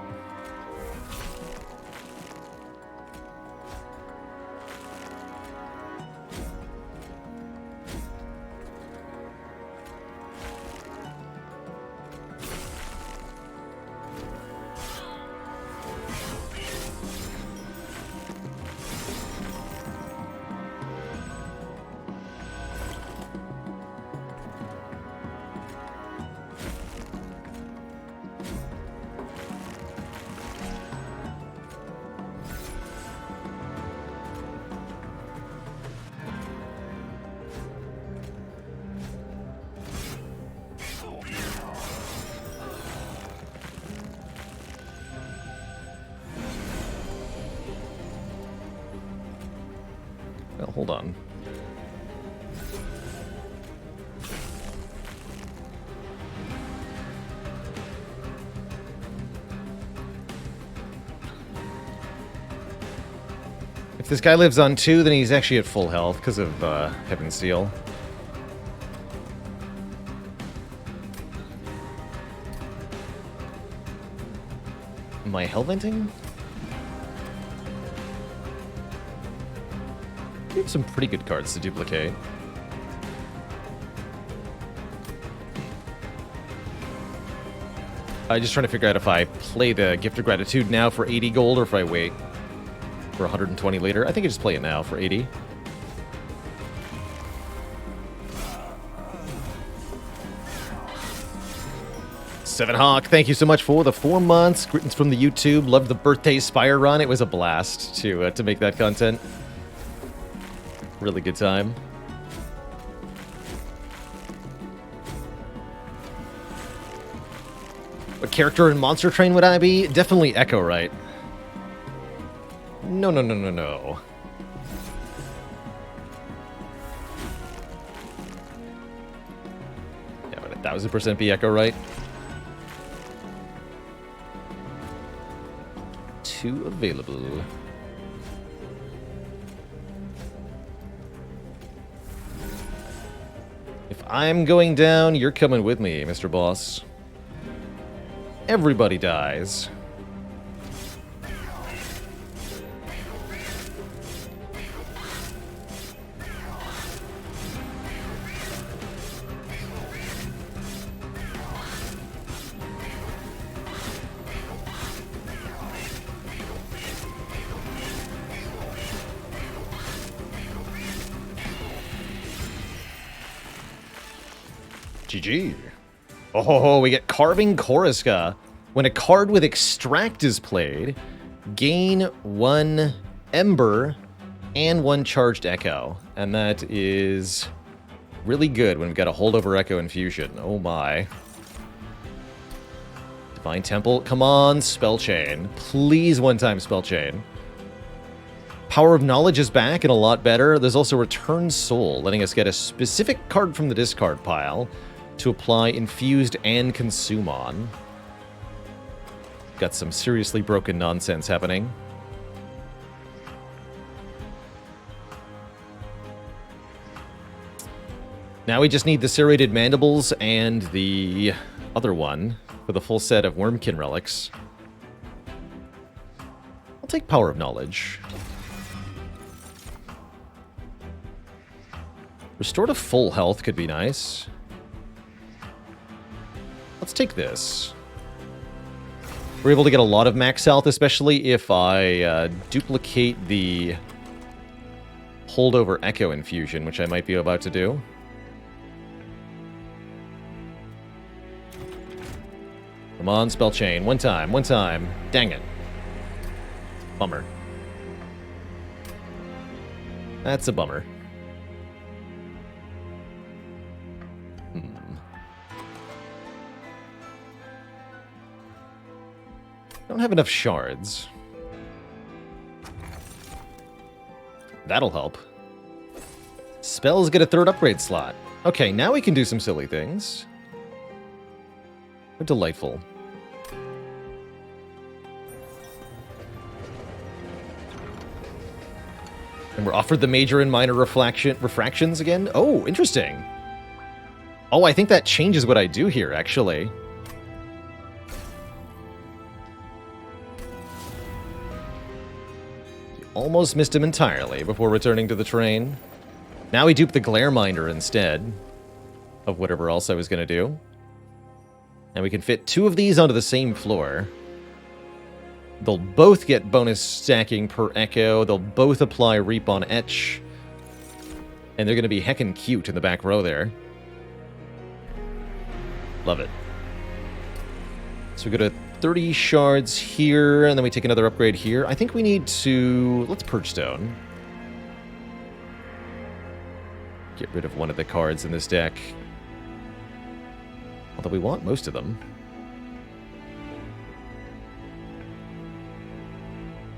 hold on. If this guy lives on 2, then he's actually at full health because of Heaven's Seal. Am I hellventing? We have some pretty good cards to duplicate. I'm just trying to figure out if I play the Gift of Gratitude now for 80 gold or if I wait for 120 later. I think I just play it now for 80. Seven Hawk, thank you so much for the 4 months. Greetings from the YouTube. Loved the birthday Spire run. It was a blast to make that content. Really good time. What character in Monster Train would I be? Definitely Echo, right? No, no, no, no, no. Yeah, would 1000% be Echo, right? 2 available. If I'm going down, you're coming with me, Mr. Boss. Everybody dies. GG. Oh, we get Carving Koriska. When a card with Extract is played, gain 1 Ember and 1 Charged Echo. And that is really good when we've got a Holdover Echo Infusion. Oh my. Divine Temple, come on, Spell Chain. Please one-time Spell Chain. Power of Knowledge is back and a lot better. There's also Return Soul, letting us get a specific card from the discard pile to apply Infused and Consume on. Got some seriously broken nonsense happening. Now we just need the Serrated Mandibles and the other one for the full set of Wormkin relics. I'll take Power of Knowledge. Restore to full health could be nice. Let's take this. We're able to get a lot of max health, especially if I duplicate the Holdover Echo Infusion, which I might be about to do. Come on, Spell Chain. One time, one time. Dang it. Bummer. That's a bummer. Don't have enough shards. That'll help. Spells get a 3rd upgrade slot. Okay, now we can do some silly things. They're delightful. And we're offered the major and minor refractions again. Oh, interesting. Oh, I think that changes what I do here, actually. Almost missed him entirely before returning to the train. Now we dupe the Glare Minder instead of whatever else I was going to do. And we can fit 2 of these onto the same floor. They'll both get bonus stacking per Echo. They'll both apply Reap on Etch. And they're going to be heckin' cute in the back row there. Love it. So we go to 30 shards here, and then we take another upgrade here. I think we need to... Let's Purge Stone. Get rid of one of the cards in this deck. Although we want most of them.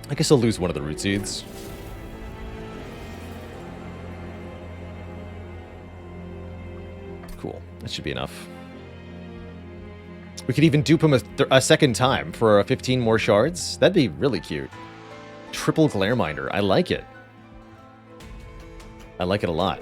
I guess I'll lose one of the Root Seeds. Cool. That should be enough. We could even dupe him a second time for 15 more shards. That'd be really cute. Triple Glareminder. I like it. I like it a lot.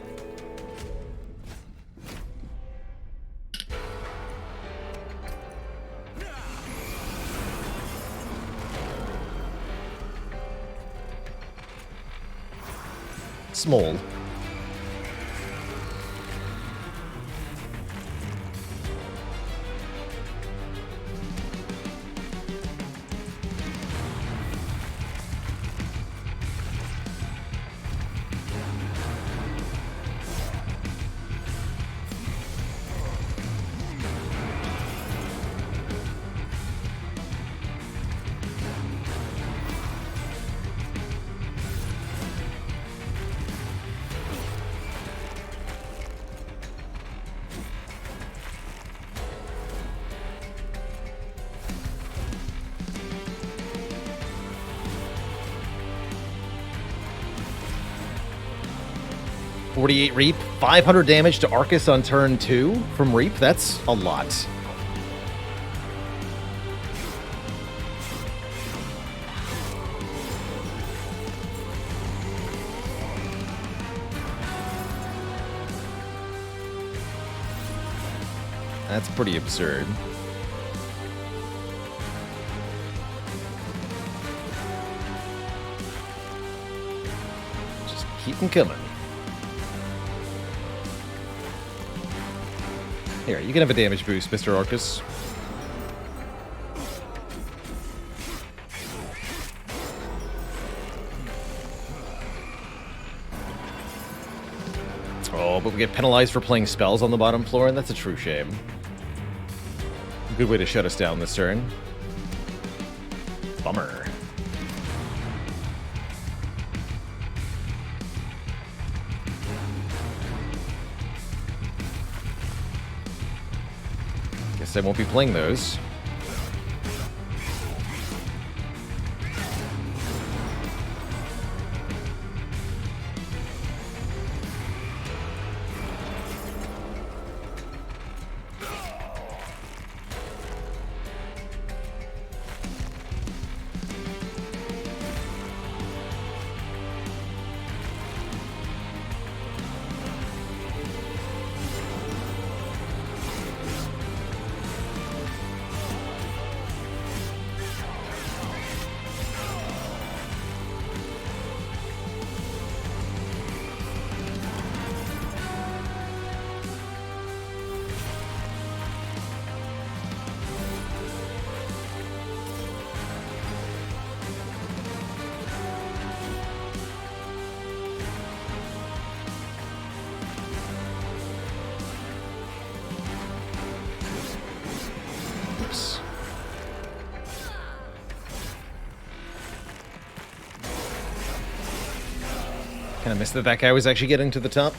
Small. .48 Reap, 500 damage to Arcus on turn 2 from Reap. That's a lot. That's pretty absurd. Just keep them coming. Here, you can have a damage boost, Mr. Arcus. Oh, but we get penalized for playing spells on the bottom floor, and that's a true shame. Good way to shut us down this turn. Bummer. Guess I won't be playing those. Kind of missed that that guy was actually getting to the top.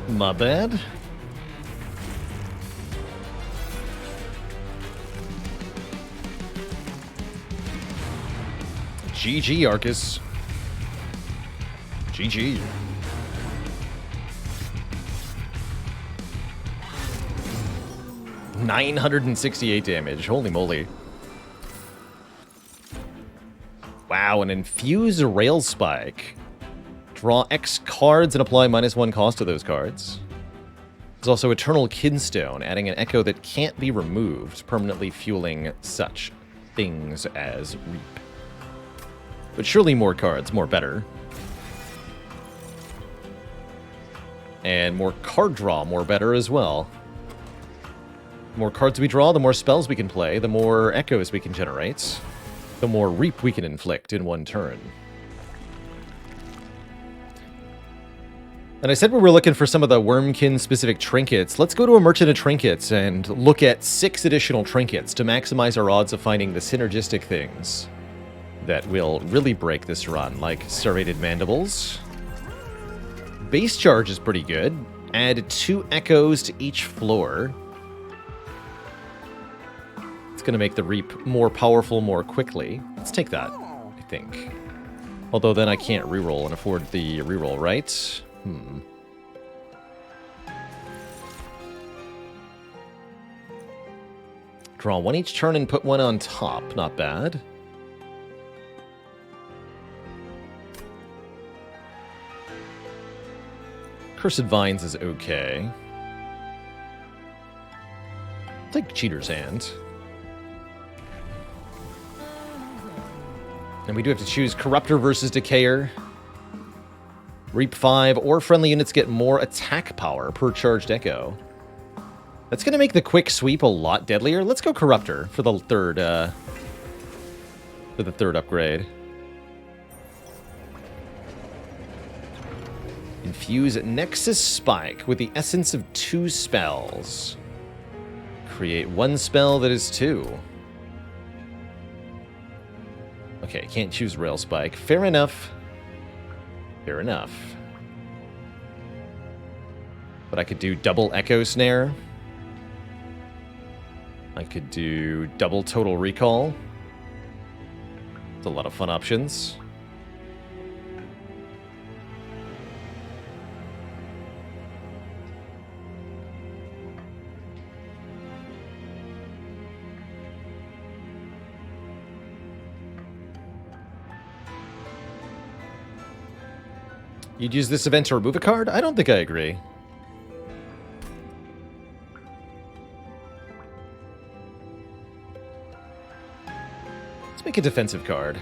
My bad. GG, Arcus. GG. $968 damage. Holy moly. Wow, an Infuse Rail Spike. Draw X cards and apply -1 cost to those cards. There's also Eternal Kinstone, adding an echo that can't be removed, permanently fueling such things as Reap. But surely more cards, more better. And more card draw, more better as well. The more cards we draw, the more spells we can play, the more echoes we can generate, the more Reap we can inflict in one turn. And I said we were looking for some of the Wormkin-specific trinkets. Let's go to a Merchant of Trinkets and look at 6 additional trinkets to maximize our odds of finding the synergistic things that will really break this run, like Serrated Mandibles. Base Charge is pretty good. Add 2 echoes to each floor. It's going to make the Reap more powerful more quickly. Let's take that, I think. Although then I can't reroll and afford the reroll, right? Draw one each turn and put one on top. Not bad. Cursed Vines is okay. I'll take Cheater's Hand. And we do have to choose Corruptor versus Decayer. Reap 5, or friendly units get more attack power per charged echo. That's going to make the quick sweep a lot deadlier. Let's go Corruptor for the third upgrade. Infuse Nexus Spike with the essence of 2 spells. Create 1 spell that is 2. Okay, can't choose Rail Spike. Fair enough. Fair enough. But I could do double Echo Snare. I could do double Total Recall. It's a lot of fun options. You'd use this event to remove a card? I don't think I agree. Let's make a defensive card.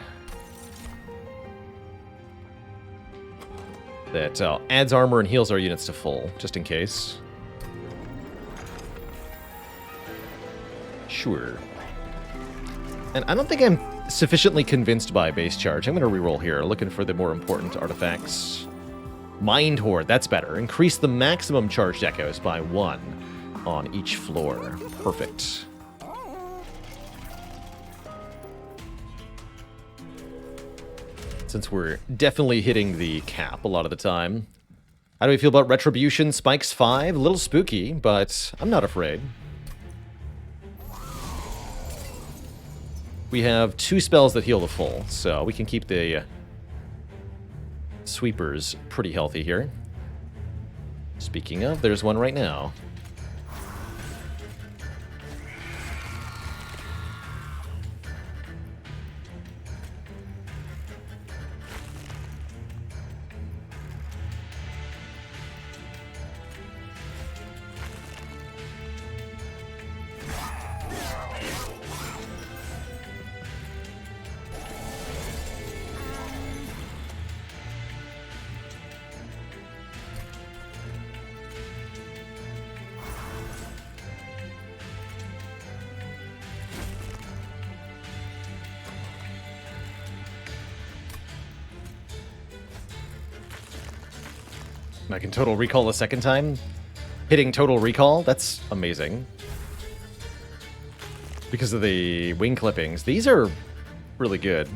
That adds armor and heals our units to full, just in case. Sure. And I don't think I'm sufficiently convinced by base charge. I'm going to reroll here, looking for the more important artifacts. Mind Horde, that's better. Increase the maximum charged echoes by 1 on each floor. Perfect. Since we're definitely hitting the cap a lot of the time. How do we feel about Retribution? Spikes 5, a little spooky, but I'm not afraid. We have 2 spells that heal the full, so we can keep the sweepers pretty healthy here. Speaking of, there's one right now. I can Total Recall a second time. Hitting Total Recall, that's amazing. Because of the wing clippings. These are really good.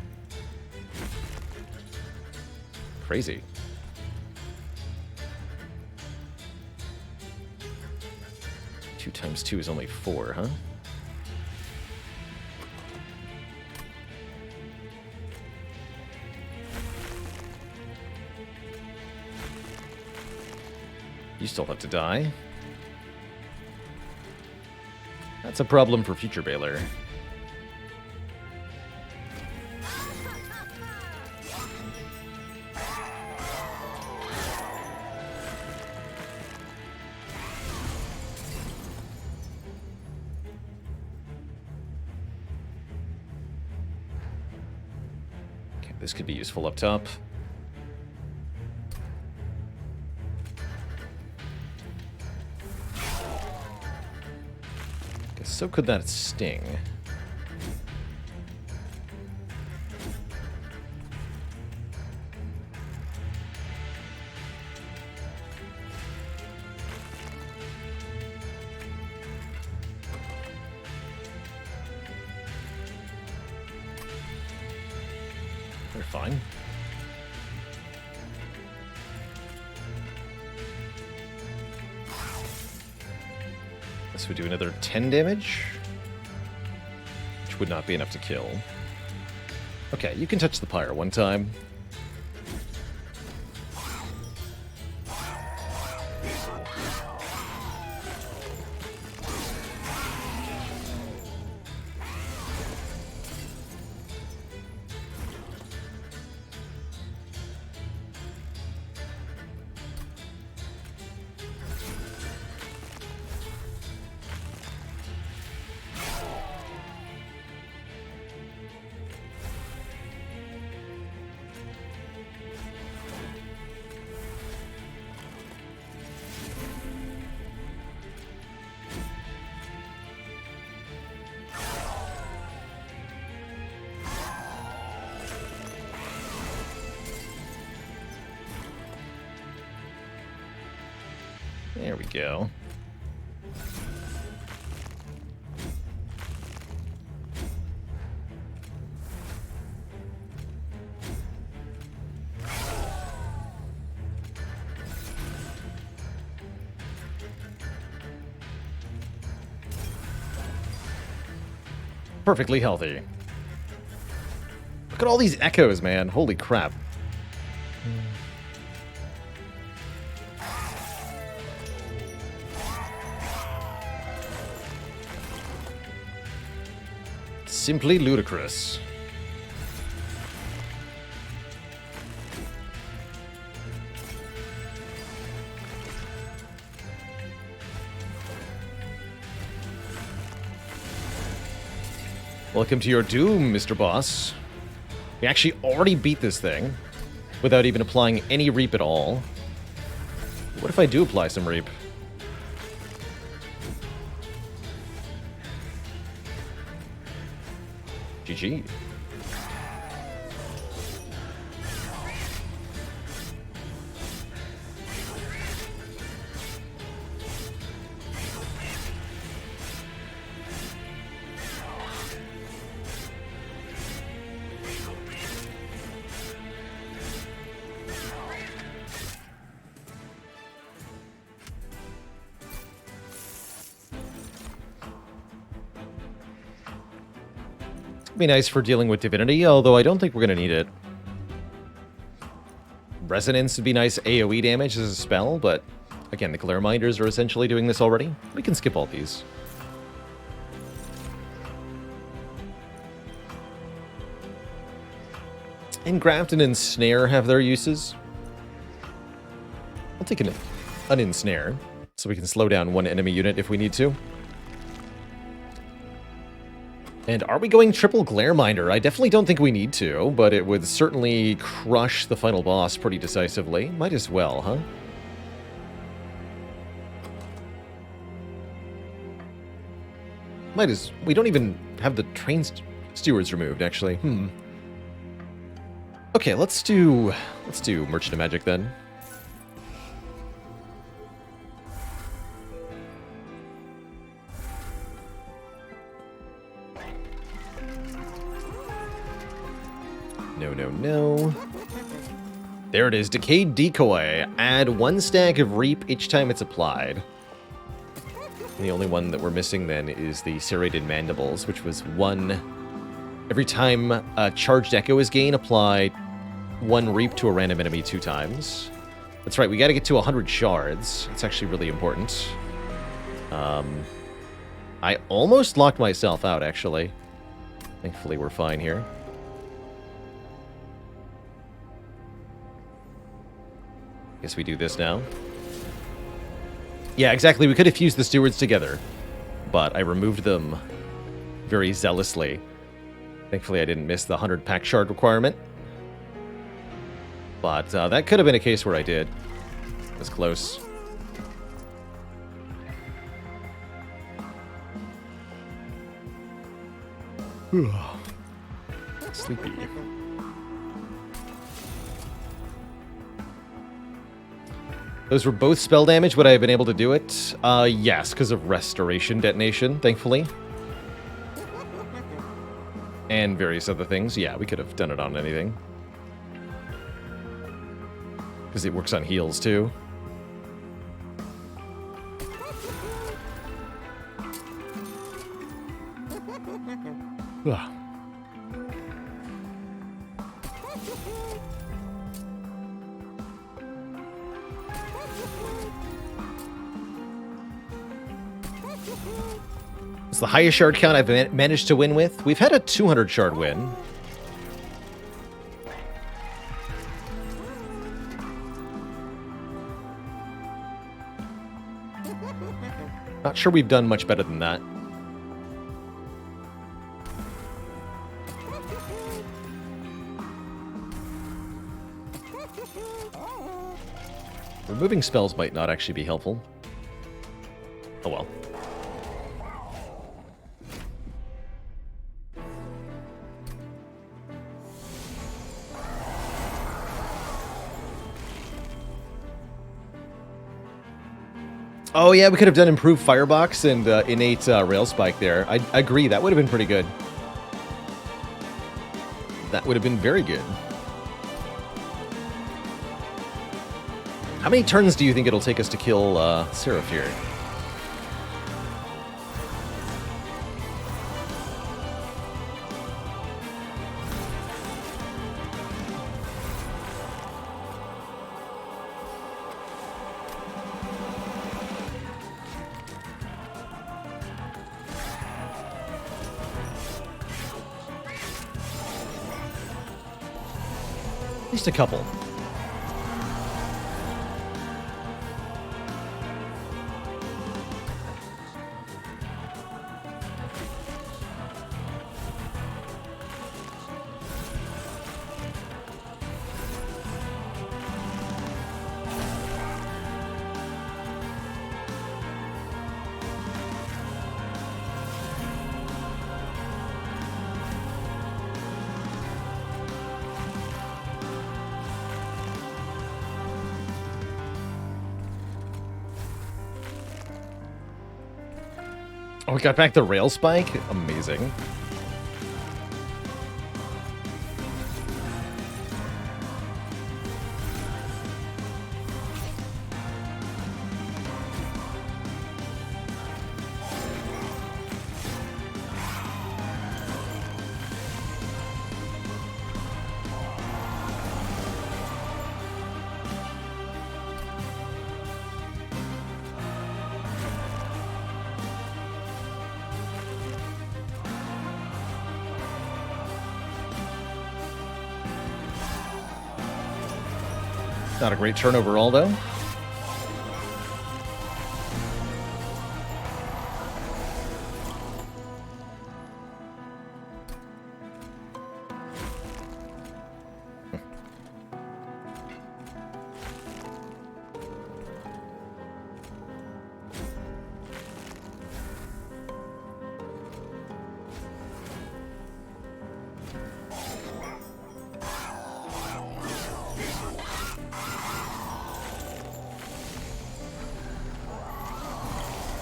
Crazy. Two times 2 is only 4, huh? You still have to die. That's a problem for future Baylor. Okay, this could be useful up top. So could that sting. They're fine. This would do another 10 damage, which would not be enough to kill. Okay, you can touch the pyre one time. There we go. Perfectly healthy. Look at all these echoes, man. Holy crap. Simply ludicrous. Welcome to your doom, Mr. Boss. We actually already beat this thing without even applying any reap at all. What if I do apply some reap? GG. Be nice for dealing with Divinity, although I don't think we're going to need it. Resonance would be nice AoE damage as a spell, but again, the Glare Minders are essentially doing this already. We can skip all these. Engraft and Ensnare have their uses. I'll take an Ensnare, so we can slow down one enemy unit if we need to. And are we going triple Glare Minder? I definitely don't think we need to, but it would certainly crush the final boss pretty decisively. Might as well, huh? Might as... We don't even have the train stewards removed, actually. Okay, let's do Merchant of Magic then. No. There it is, Decayed Decoy. Add 1 stack of Reap each time it's applied. And the only one that we're missing then is the Serrated Mandibles, which was 1... Every time a Charged Echo is gained, apply 1 Reap to a random enemy 2 times. That's right, we gotta get to 100 shards. It's actually really important. I almost locked myself out, actually. Thankfully, we're fine here. Guess we do this now. Yeah, exactly. We could have fused the stewards together, but I removed them very zealously. Thankfully, I didn't miss the 100-pack shard requirement. But that could have been a case where I did. It was close. Sleepy. Those were both spell damage. Would I have been able to do it? Yes, because of Restoration Detonation, thankfully. And various other things. Yeah, we could have done it on anything. Because it works on heals, too. Ugh. It's the highest shard count I've managed to win with. We've had a 200 shard win. Not sure we've done much better than that. Removing spells might not actually be helpful. Oh well. Oh yeah, we could have done improved Firebox and innate Rail Spike there. I agree, that would have been pretty good. That would have been very good. How many turns do you think it'll take us to kill Seraph here? At least a couple. Oh, we got back the Rail Spike? Amazing. Not a great turn overall, though.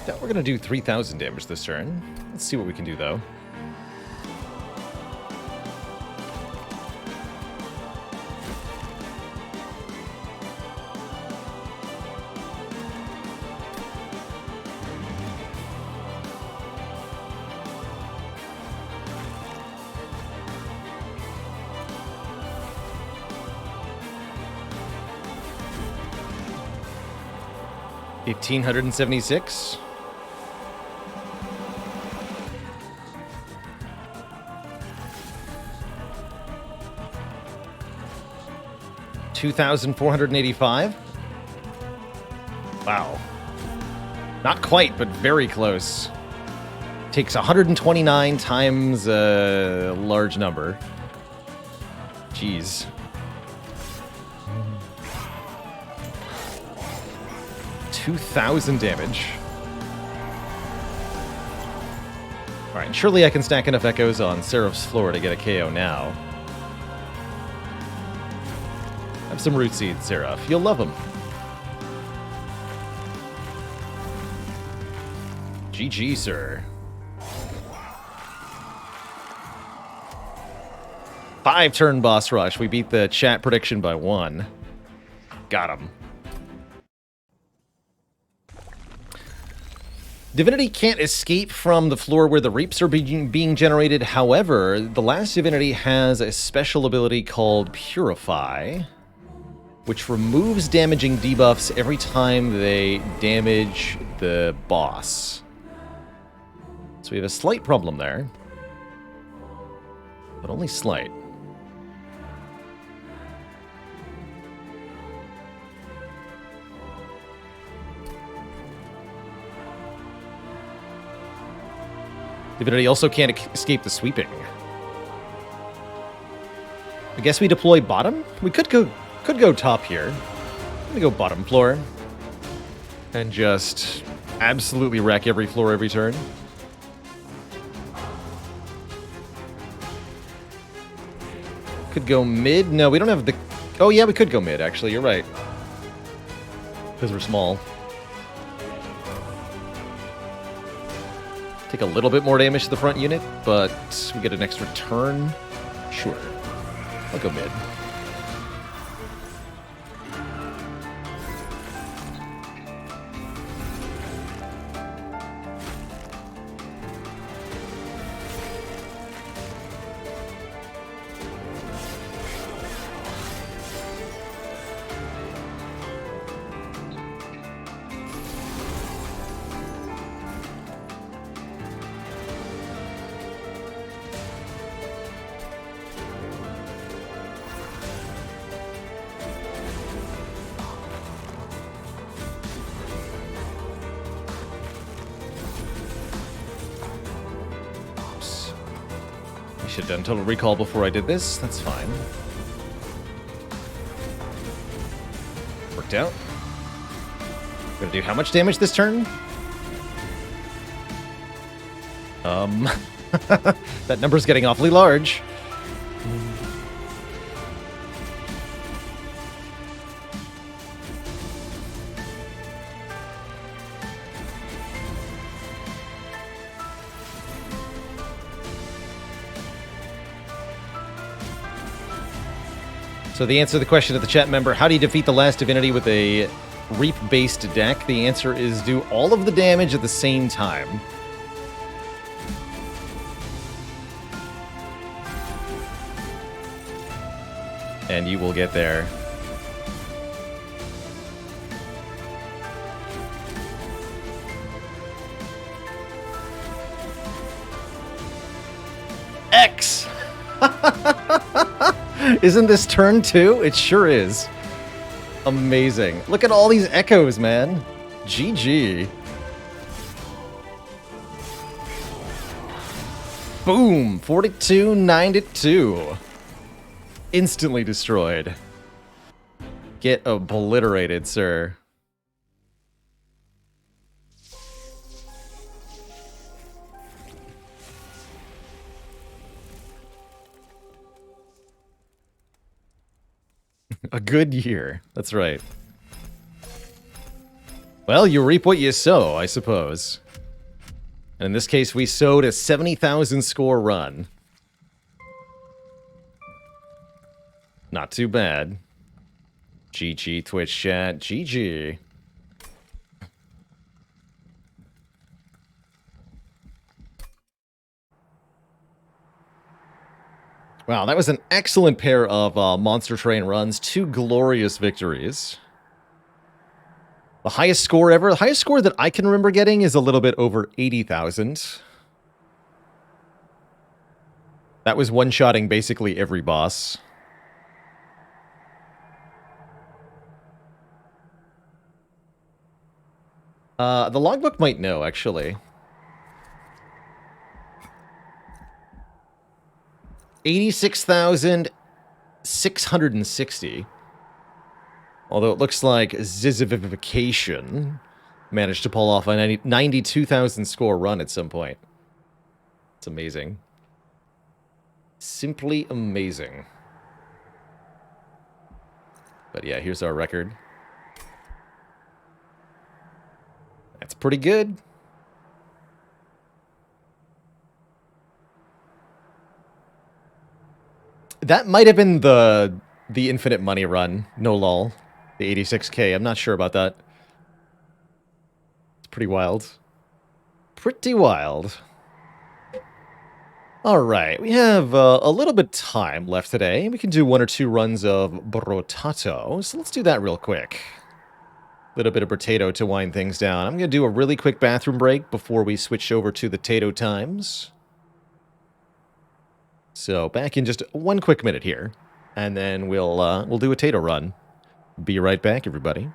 Yeah, we're gonna do 3,000 damage this turn. Let's see what we can do, though. $1,876. $2,485. Wow. Not quite, but very close. Takes 129 times a large number. Jeez. 2,000 damage. Alright, surely I can stack enough echoes on Seraph's floor to get a KO now. Have some root seeds, Seraph. You'll love them. GG, sir. 5-turn boss rush. We beat the chat prediction by 1. Got him. Divinity can't escape from the floor where the reaps are being generated. However, the last Divinity has a special ability called Purify, which removes damaging debuffs every time they damage the boss. So we have a slight problem there, but only slight. Divinity also can't escape the sweeping. I guess we deploy bottom? We could go top here. Let me go bottom floor. And just absolutely wreck every floor every turn. Could go mid. No, we don't have the... Oh yeah, we could go mid, actually. You're right. Because we're small. Take a little bit more damage to the front unit, but we get an extra turn. Sure. I'll go mid. Should have done Total Recall before I did this. That's fine. Worked out. Gonna do how much damage this turn? That number's getting awfully large. So the answer to the question of the chat member, how do you defeat the last divinity with a Reap-based deck? The answer is do all of the damage at the same time. And you will get there. X! Isn't this turn 2? It sure is. Amazing. Look at all these echoes, man. GG. Boom! 42-92. Instantly destroyed. Get obliterated, sir. A good year. That's right. Well, you reap what you sow, I suppose. And in this case, we sowed a 70,000 score run. Not too bad. GG, Twitch chat. GG. Wow, that was an excellent pair of Monster Train runs. 2 glorious victories. The highest score ever. The highest score that I can remember getting is a little bit over 80,000. That was one-shotting basically every boss. The logbook might know, actually. 86,660. Although it looks like Zizivification managed to pull off a 92,000 score run at some point. It's amazing. Simply amazing. But yeah, here's our record. That's pretty good. That might have been the infinite money run, no lol. The 86k, I'm not sure about that. It's pretty wild. Pretty wild. Alright, we have a little bit of time left today. We can do 1 or 2 runs of Brotato, so let's do that real quick. A little bit of Brotato to wind things down. I'm going to do a really quick bathroom break before we switch over to the Tato times. So back in just 1 quick minute here, and then we'll do a Tato run. Be right back, everybody.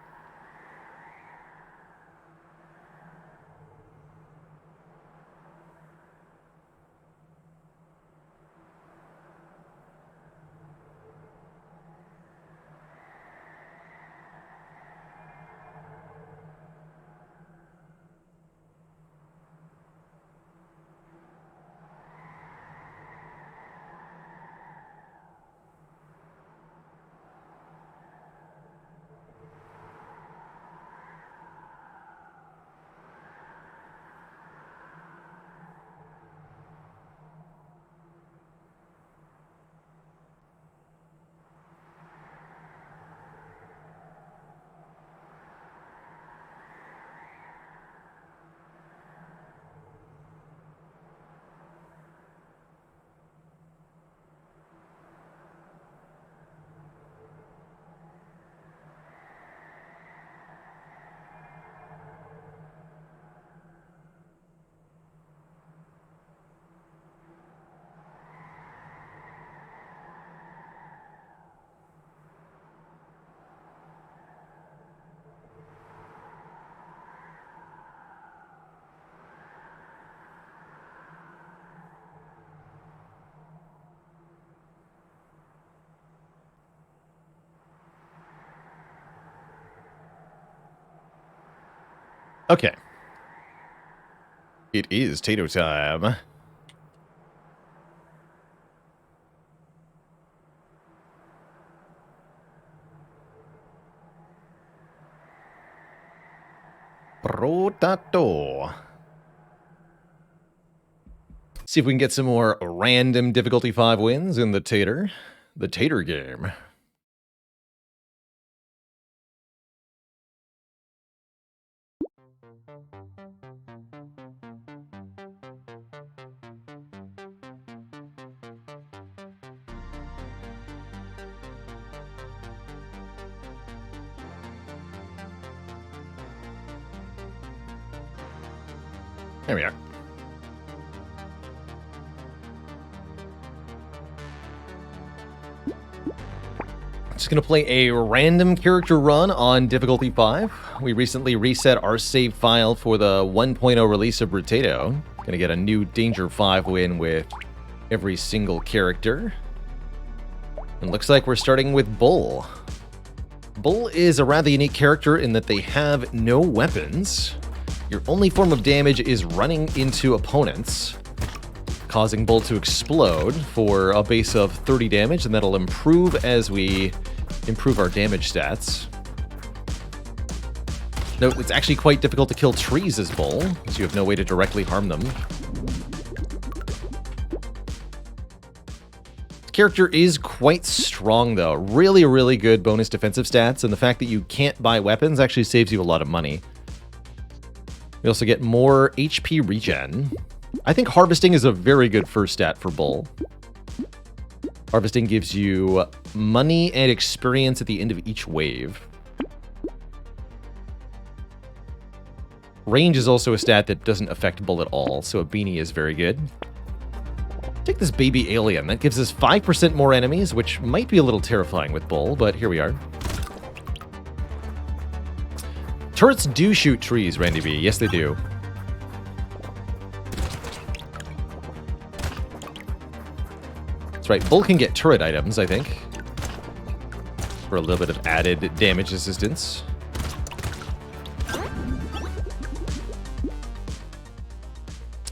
Okay. It is Tato time. Brotato. See if we can get some more random difficulty 5 wins in the Tater game. There we are. Just going to play a random character run on difficulty 5. We recently reset our save file for the 1.0 release of Brotato. Going to get a new Danger 5 win with every single character. And looks like we're starting with Bull. Bull is a rather unique character in that they have no weapons. Your only form of damage is running into opponents, causing Bull to explode for a base of 30 damage, and that'll improve as we improve our damage stats. Note, it's actually quite difficult to kill trees as Bull, as you have no way to directly harm them. This character is quite strong, though. Really, really good bonus defensive stats, and the fact that you can't buy weapons actually saves you a lot of money. We also get more HP regen. I think Harvesting is a very good first stat for Bull. Harvesting gives you money and experience at the end of each wave. Range is also a stat that doesn't affect Bull at all, so a beanie is very good. Take this baby alien. That gives us 5% more enemies, which might be a little terrifying with Bull, but here we are. Turrets do shoot trees, Randy B. Yes, they do. That's right. Bull can get turret items, I think, for a little bit of added damage assistance.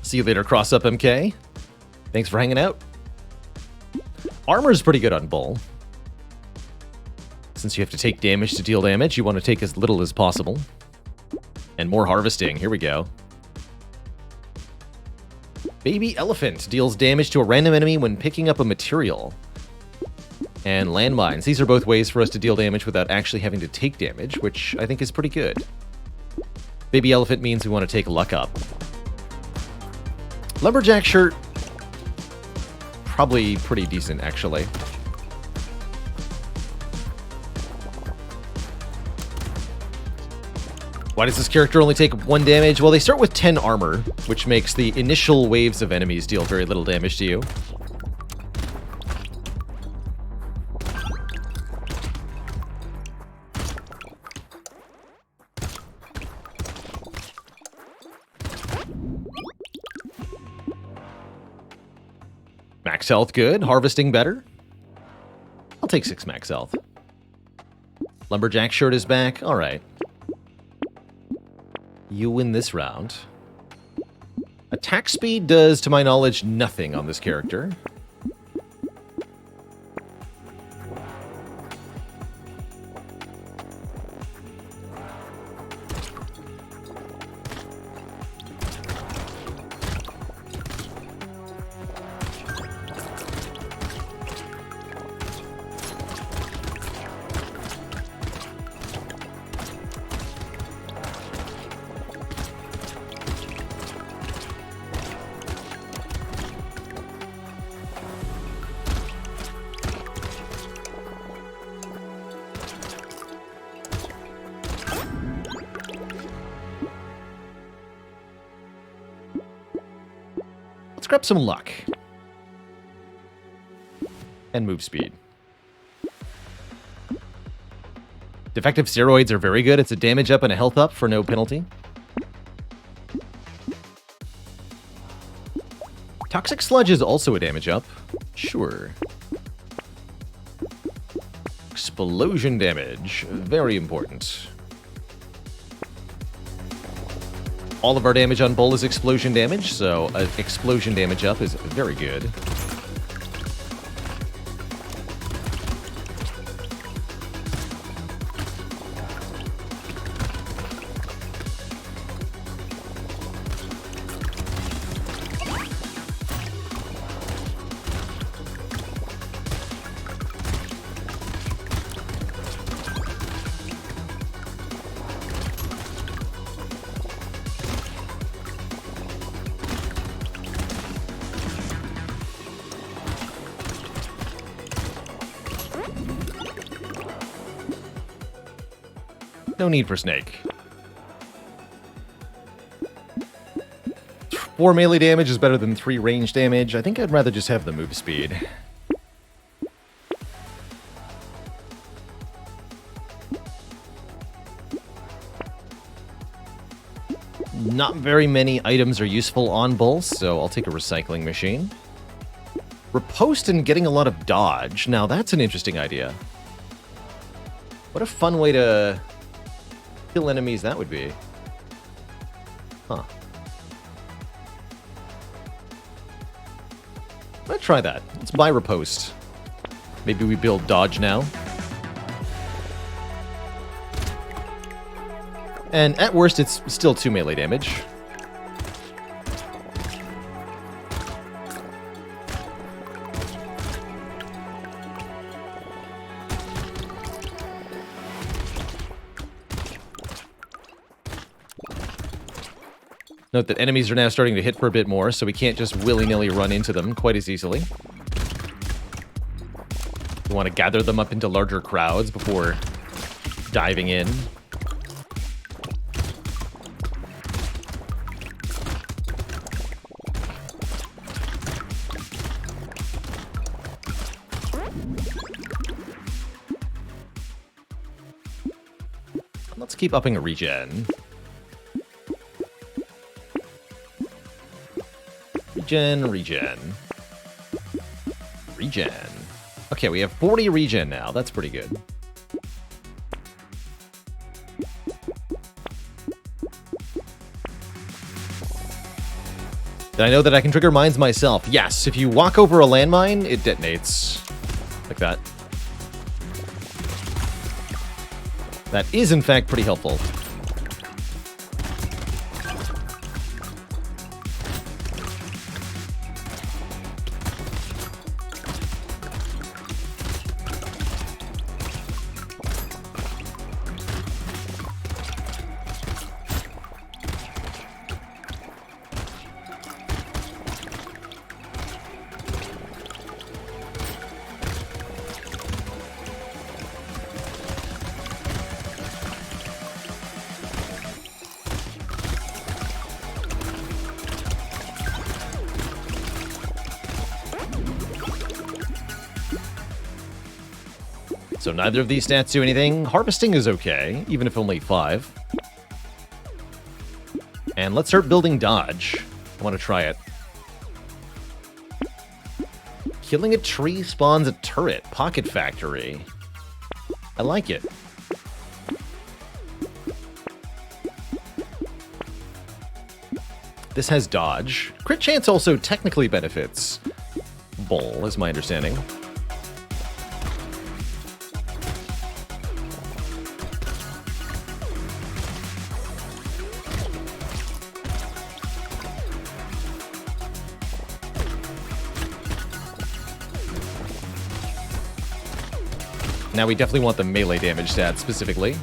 See you later, Cross Up MK. Thanks for hanging out. Armor's pretty good on Bull. Since you have to take damage to deal damage, you want to take as little as possible. And more Harvesting. Here we go. Baby Elephant deals damage to a random enemy when picking up a material. And Landmines. These are both ways for us to deal damage without actually having to take damage, which I think is pretty good. Baby Elephant means we want to take luck up. Lumberjack shirt. Probably pretty decent, actually. Why does this character only take 1 damage? Well, they start with 10 armor, which makes the initial waves of enemies deal very little damage to you. Max health good. Harvesting better. I'll take 6 max health. Lumberjack shirt is back. All right. You win this round. Attack speed does, to my knowledge, nothing on this character. Let's grab some luck. And move speed. Defective steroids are very good. It's a damage up and a health up for no penalty. Toxic sludge is also a damage up. Sure. Explosion damage. Very important. All of our damage on Bull is explosion damage, so explosion damage up is very good. No need for Snake. 4 melee damage is better than 3 range damage. I think I'd rather just have the move speed. Not very many items are useful on Bull, so I'll take a recycling machine. Riposte and getting a lot of dodge. Now that's an interesting idea. What a fun way to kill enemies that would be. Huh. Let's try that. Let's buy Riposte. Maybe we build dodge now. And at worst, it's still 2 melee damage. Note that enemies are now starting to hit for a bit more, so we can't just willy-nilly run into them quite as easily. We want to gather them up into larger crowds before diving in. Let's keep upping a regen. Regen. Okay, we have 40 regen now. That's pretty good. Did I know that I can trigger mines myself? Yes, if you walk over a landmine, it detonates. Like that. That is, in fact, pretty helpful. So neither of these stats do anything. Harvesting is okay, even if only 5. And let's start building dodge. I want to try it. Killing a tree spawns a turret. Pocket Factory. I like it. This has dodge. Crit chance also technically benefits Bull, is my understanding. Now we definitely want the melee damage stat specifically.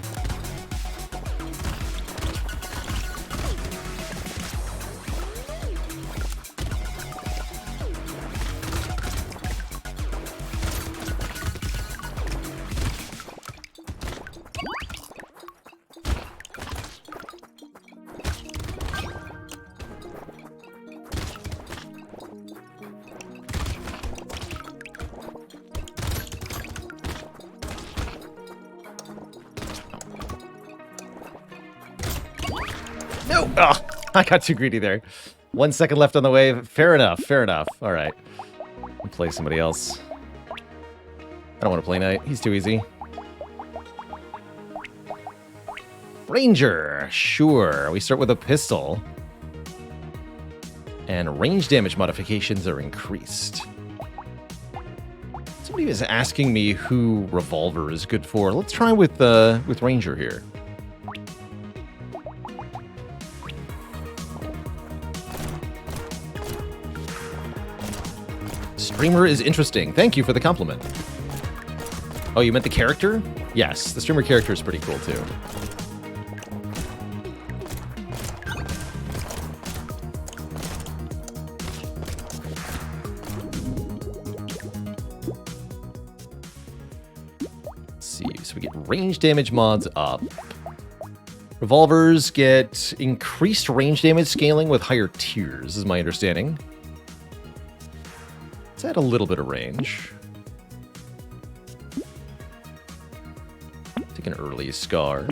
No! Oh, I got too greedy there. 1 second left on the wave. Fair enough, fair enough. All right. I'll play somebody else. I don't want to play Knight. He's too easy. Ranger. Sure. We start with a pistol. And range damage modifications are increased. Somebody was asking me who revolver is good for. Let's try with Ranger here. Streamer is interesting. Thank you for the compliment. Oh, you meant the character? Yes, the streamer character is pretty cool too. Let's see, so we get range damage mods up. Revolvers get increased range damage scaling with higher tiers, is my understanding. Let's add a little bit of range. Take an early scar.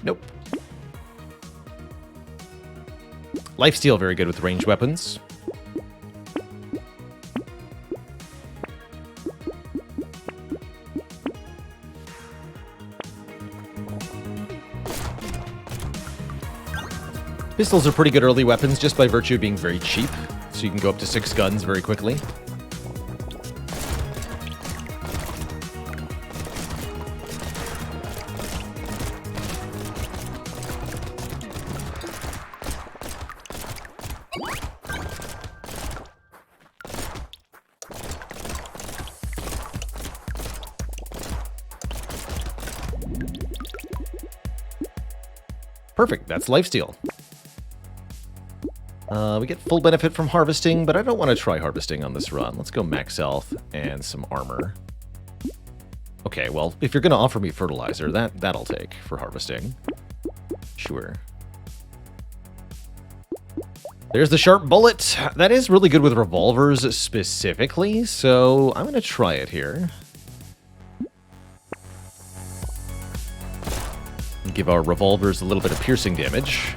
Nope. Lifesteal, very good with ranged weapons. Pistols are pretty good early weapons just by virtue of being very cheap, so you can go up to 6 guns very quickly. Perfect, that's lifesteal. We get full benefit from harvesting, but I don't want to try harvesting on this run. Let's go max health and some armor. Okay, well, if you're going to offer me fertilizer, that'll take for harvesting. Sure. There's the sharp bullet. That is really good with revolvers specifically, so I'm going to try it here. Give our revolvers a little bit of piercing damage.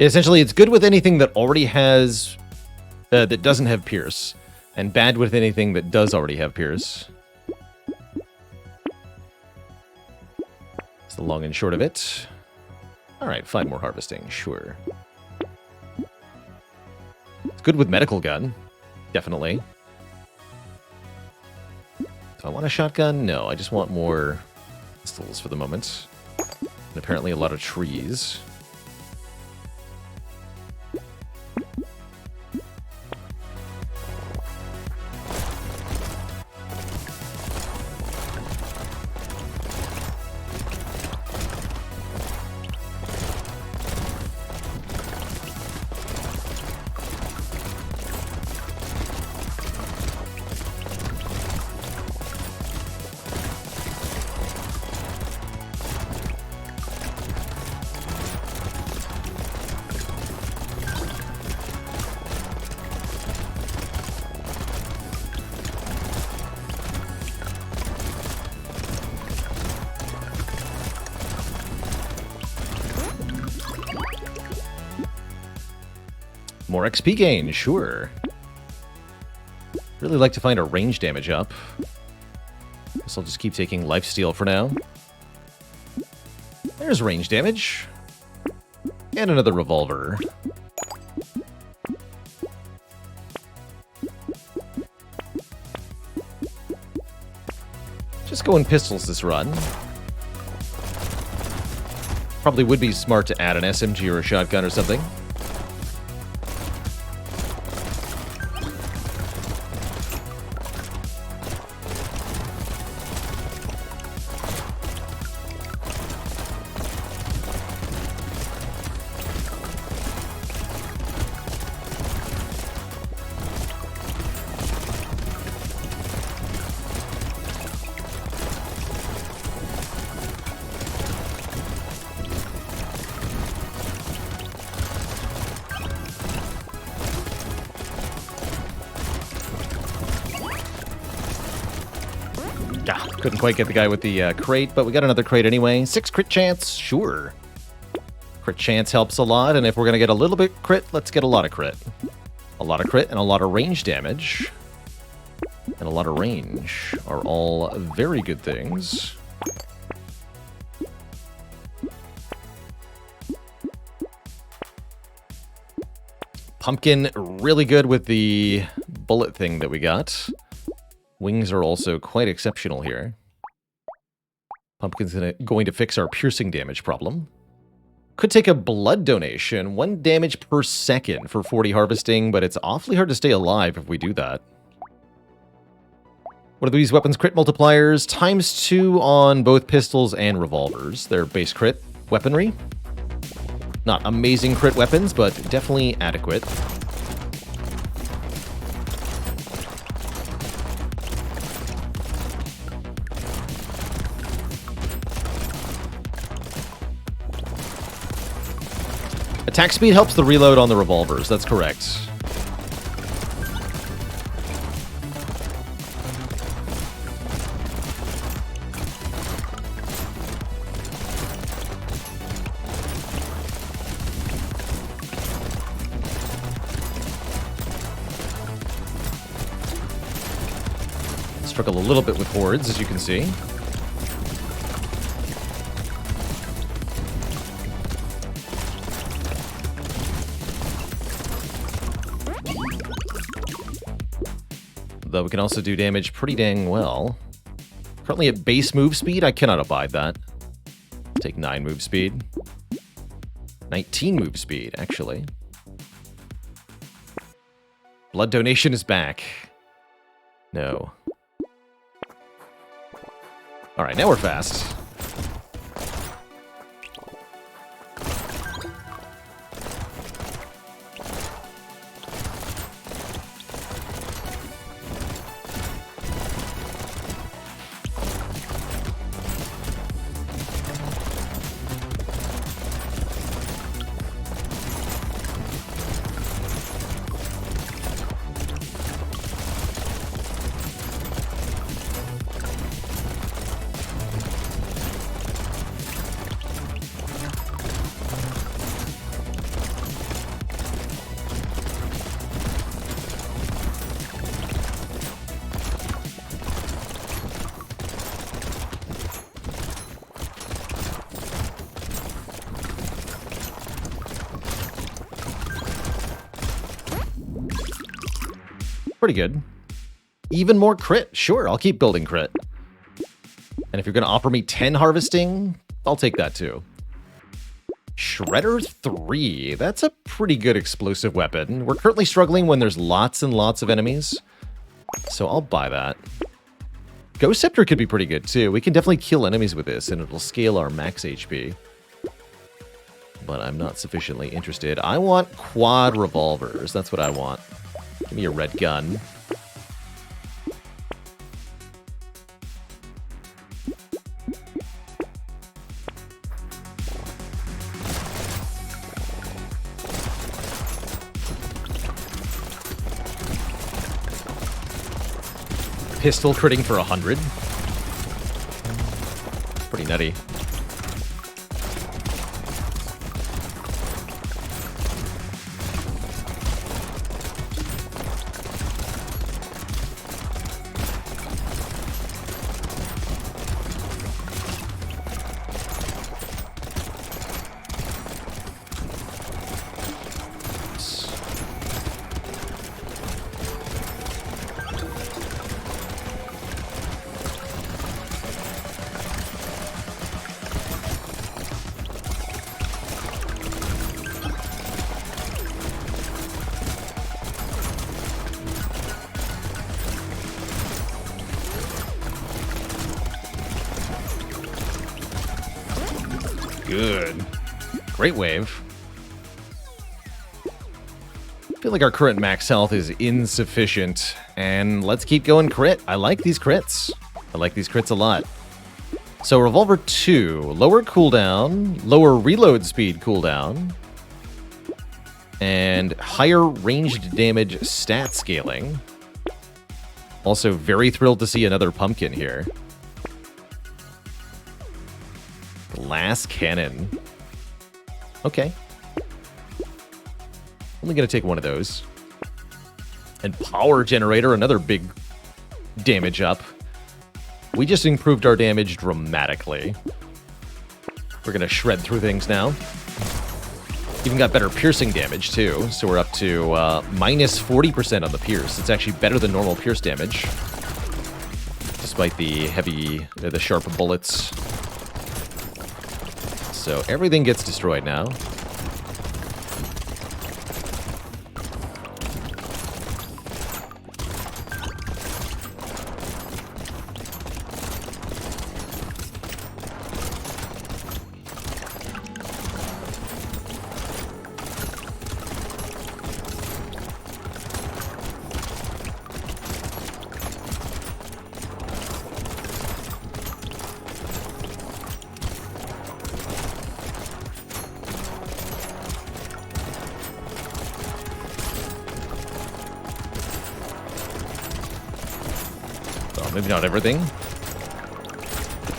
Essentially, it's good with anything that already has, that doesn't have pierce, and bad with anything that does already have pierce. That's the long and short of it. All right, 5 more harvesting, sure. It's good with medical gun, definitely. Do I want a shotgun? No, I just want more pistols for the moment. And apparently a lot of trees. More XP gain, sure. Really like to find our range damage up. Guess I'll just keep taking lifesteal for now. There's range damage. And another revolver. Just going pistols this run. Probably would be smart to add an SMG or a shotgun or something. Couldn't quite get the guy with the crate, but we got another crate anyway. 6 crit chance, sure. Crit chance helps a lot, and if we're going to get a little bit crit, let's get a lot of crit. A lot of crit and a lot of range damage. And a lot of range are all very good things. Pumpkin, really good with the bullet thing that we got. Wings are also quite exceptional here. Pumpkin's going to fix our piercing damage problem. Could take a blood donation. 1 damage per second for 40 harvesting, but it's awfully hard to stay alive if we do that. What are these weapons crit multipliers? ×2 on both pistols and revolvers. They're base crit weaponry. Not amazing crit weapons, but definitely adequate. Attack speed helps the reload on the revolvers, that's correct. Struggle a little bit with hordes, as you can see. Though we can also do damage pretty dang well. Currently at base move speed, I cannot abide that. Take 9 move speed. 19 move speed, actually. Blood donation is back. No. Alright, now we're fast. Pretty good. Even more crit. Sure, I'll keep building crit. And if you're going to offer me 10 harvesting, I'll take that too. Shredder 3. That's a pretty good explosive weapon. We're currently struggling when there's lots and lots of enemies. So I'll buy that. Ghost Scepter could be pretty good too. We can definitely kill enemies with this and it'll scale our max HP. But I'm not sufficiently interested. I want quad revolvers. That's what I want. Give me a red gun. Pistol critting for 100. Pretty nutty. Good. Great wave. I feel like our current max health is insufficient, and let's keep going crit. I like these crits. I like these crits a lot. So Revolver 2, lower cooldown, lower reload speed cooldown, and higher ranged damage stat scaling. Also very thrilled to see another pumpkin here. Glass cannon. Okay. Only gonna take one of those. And power generator, another big damage up. We just improved our damage dramatically. We're gonna shred through things now. Even got better piercing damage too, so we're up to minus 40% on the pierce. It's actually better than normal pierce damage, despite the the sharp bullets. So everything gets destroyed now. Maybe not everything.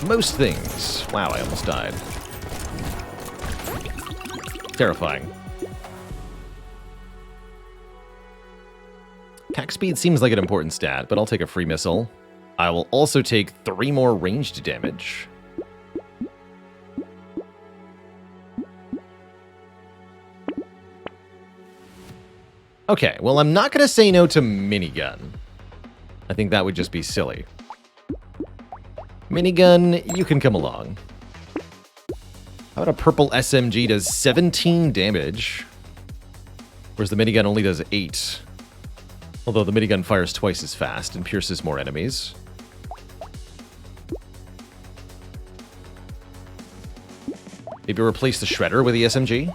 Most things. Wow, I almost died. Terrifying. Attack speed seems like an important stat, but I'll take a free missile. I will also take 3 more ranged damage. Okay, well, I'm not going to say no to minigun. I think that would just be silly. Minigun, you can come along. How about a purple SMG does 17 damage, whereas the minigun only does 8. Although the minigun fires twice as fast and pierces more enemies. Maybe replace the shredder with the SMG?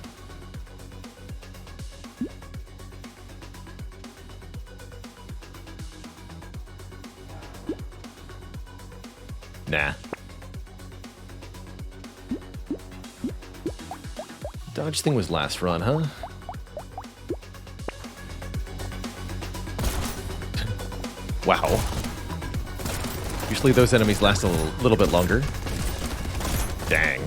Nah. Dodge thing was last run, huh? Wow. Usually those enemies last a little bit longer. Dang.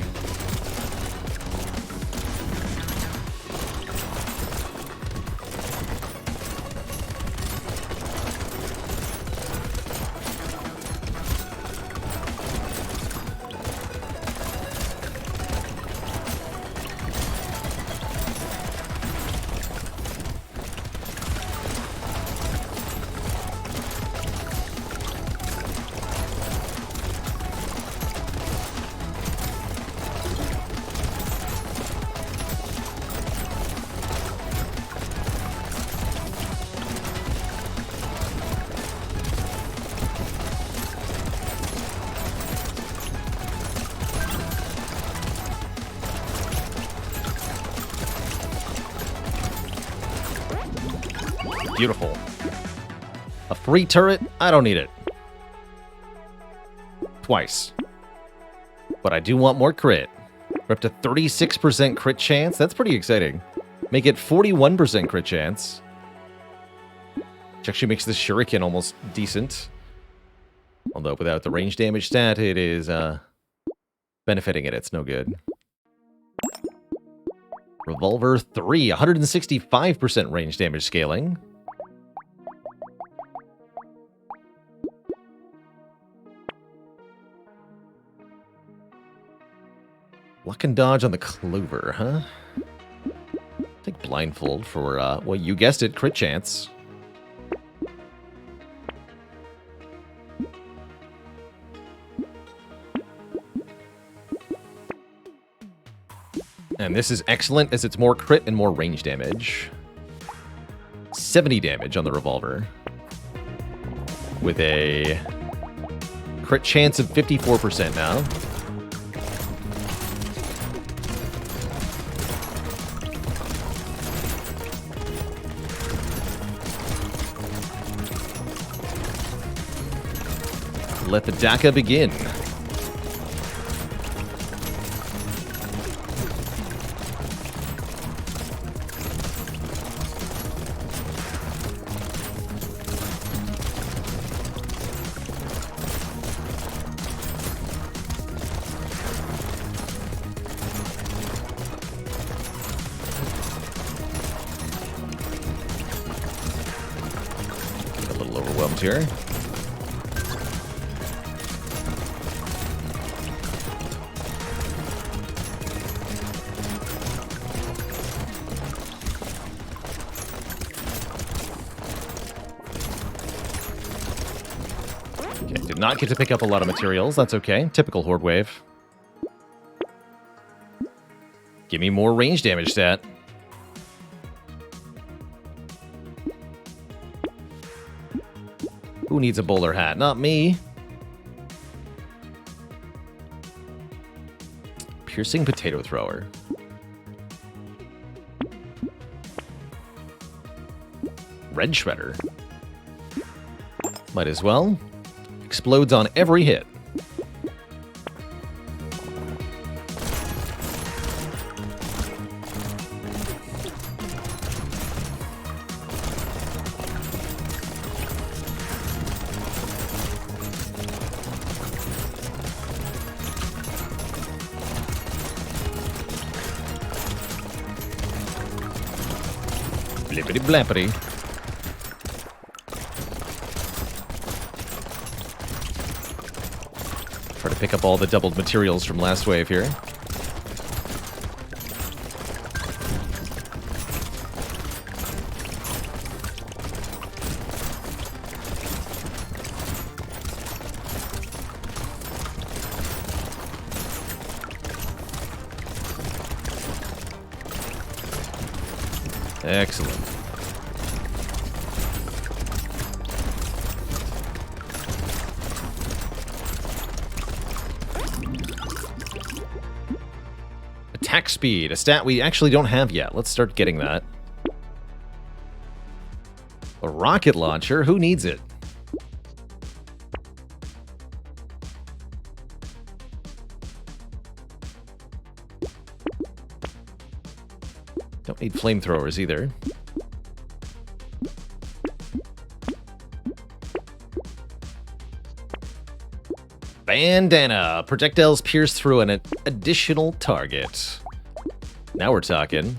Beautiful. A free turret? I don't need it. Twice. But I do want more crit. We're up to 36% crit chance. That's pretty exciting. Make it 41% crit chance. Which actually makes this shuriken almost decent. Although without the range damage stat, it is benefiting it. It's no good. Revolver 3, 165% range damage scaling. Luck and dodge on the clover, huh? Take blindfold for, well, you guessed it, crit chance. And this is excellent as it's more crit and more range damage. 70 damage on the revolver. With a crit chance of 54% now. Let the DACA begin. A little overwhelmed here. Did not get to pick up a lot of materials. That's okay. Typical Horde wave. Give me more range damage stat. Who needs a bowler hat? Not me. Piercing potato thrower. Red shredder. Might as well. Explodes on every hit. Blippity blappity. Try to pick up all the doubled materials from last wave here. Excellent. Attack speed, a stat we actually don't have yet. Let's start getting that. A rocket launcher, who needs it? Don't need flamethrowers either. Bandana. Projectiles pierce through an additional target. Now we're talking.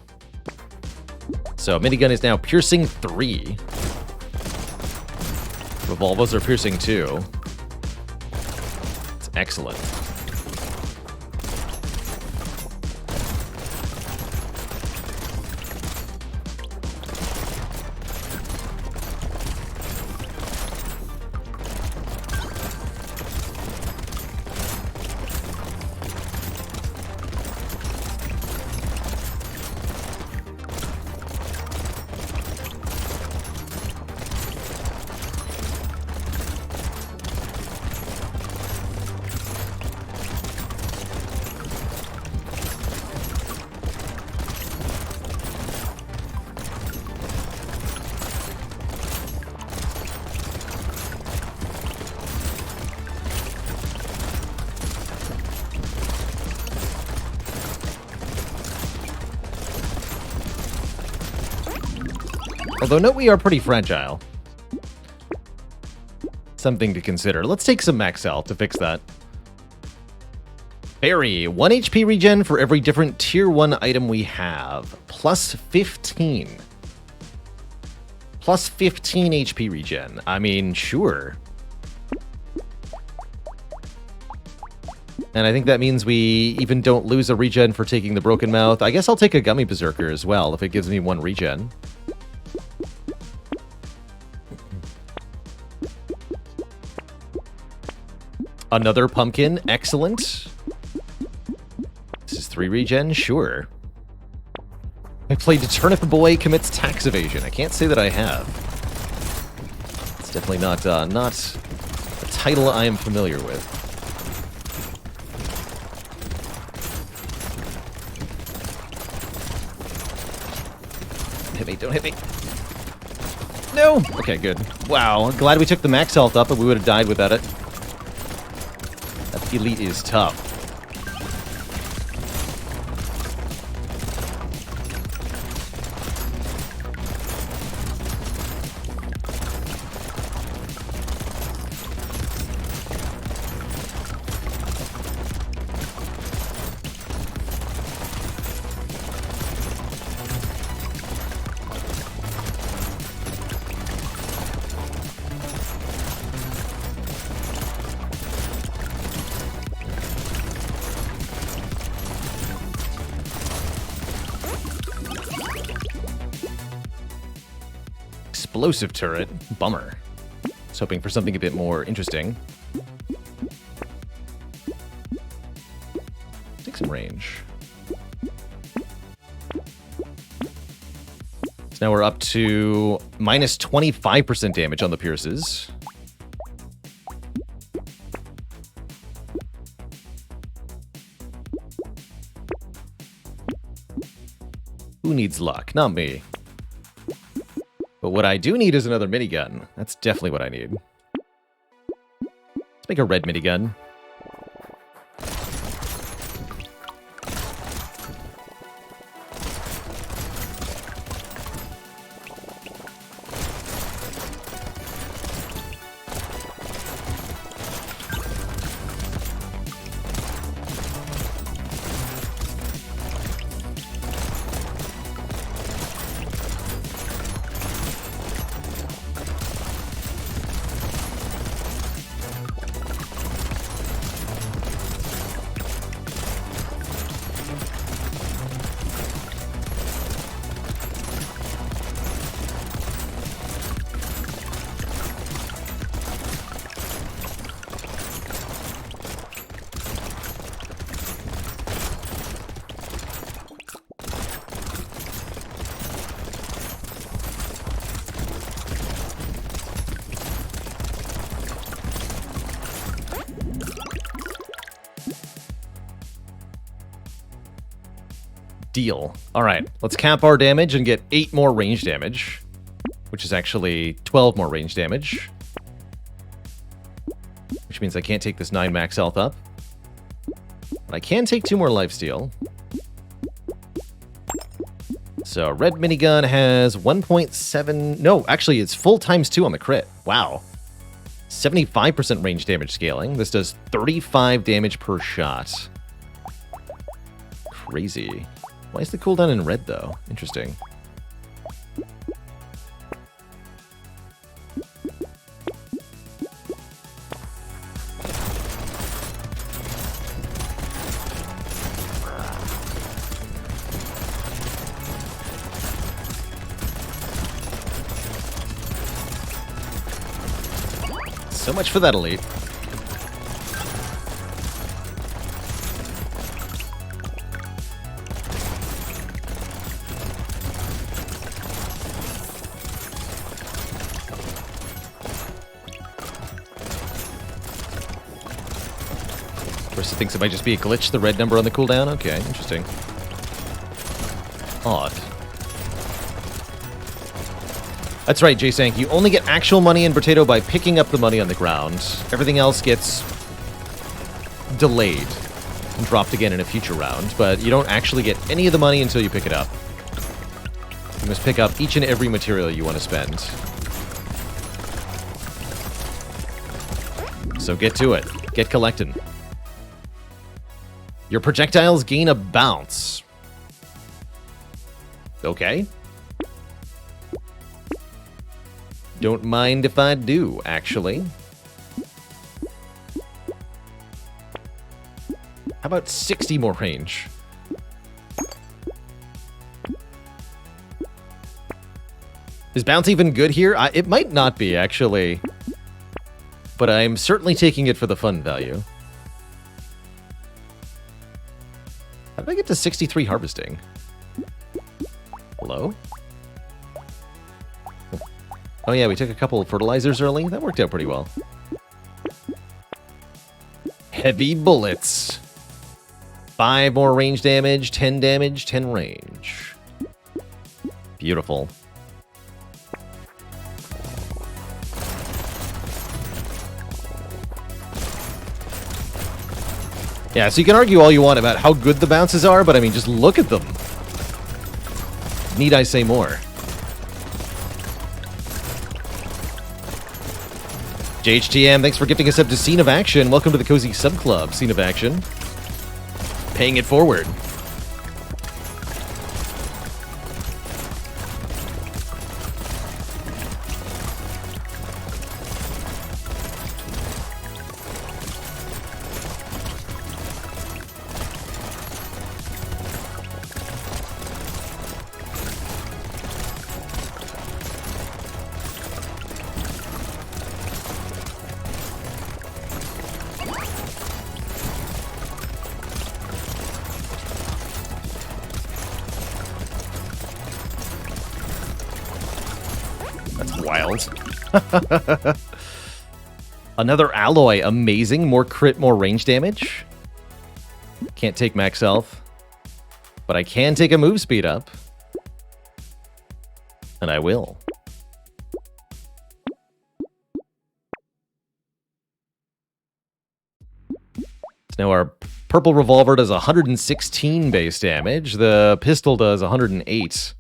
So minigun is now piercing 3. Revolvers are piercing 2. It's excellent. Although, note we are pretty fragile. Something to consider. Let's take some max health to fix that. Berry, 1 HP regen for every different tier 1 item we have. Plus 15. Plus 15 HP regen. I mean, sure. And I think that means we even don't lose a regen for taking the Broken Mouth. I guess I'll take a Gummy Berserker as well if it gives me 1 regen. Another pumpkin, excellent. This is 3 regen, sure. I played Turnip Boy Commits Tax Evasion. I can't say that I have. It's definitely not a title I am familiar with. Hit me, don't hit me. No! Okay, good. Wow, glad we took the max health up, but we would have died without it. Elite is tough. Explosive turret. Bummer. I was hoping for something a bit more interesting. Take some range. So now we're up to minus 25% damage on the Pierces. Who needs luck? Not me. But what I do need is another minigun. That's definitely what I need. Let's make a red minigun. Deal. All right, let's cap our damage and get 8 more range damage, which is actually 12 more range damage, which means I can't take this 9 max health up. But I can take 2 more lifesteal. So red minigun has 1.7... No, actually, it's full times 2 on the crit. Wow. 75% range damage scaling. This does 35 damage per shot. Crazy. Why is the cooldown in red, though? Interesting. So much for that elite. First, it thinks it might just be a glitch, the red number on the cooldown. Okay, interesting. Odd. That's right, J-Sank. You only get actual money in Brotato by picking up the money on the ground. Everything else gets delayed and dropped again in a future round, but you don't actually get any of the money until you pick it up. You must pick up each and every material you want to spend. So get to it. Get collecting. Your projectiles gain a bounce. Okay. Don't mind if I do, actually. How about 60 more range? Is bounce even good here? It might not be, actually. But I'm certainly taking it for the fun value. How did I get to 63 harvesting? Hello? Oh yeah, we took a couple of fertilizers early. That worked out pretty well. Heavy bullets. 5 more range damage, 10 damage, 10 range. Beautiful. Yeah, so you can argue all you want about how good the bounces are, but I mean, just look at them. Need I say more? JHTM, thanks for gifting us up to Scene of Action. Welcome to the Cozy Sub Club, Scene of Action. Paying it forward. Wild. Another alloy. Amazing. More crit, more range damage. Can't take max health. But I can take a move speed up. And I will. So now our purple revolver does 116 base damage. The pistol does 108.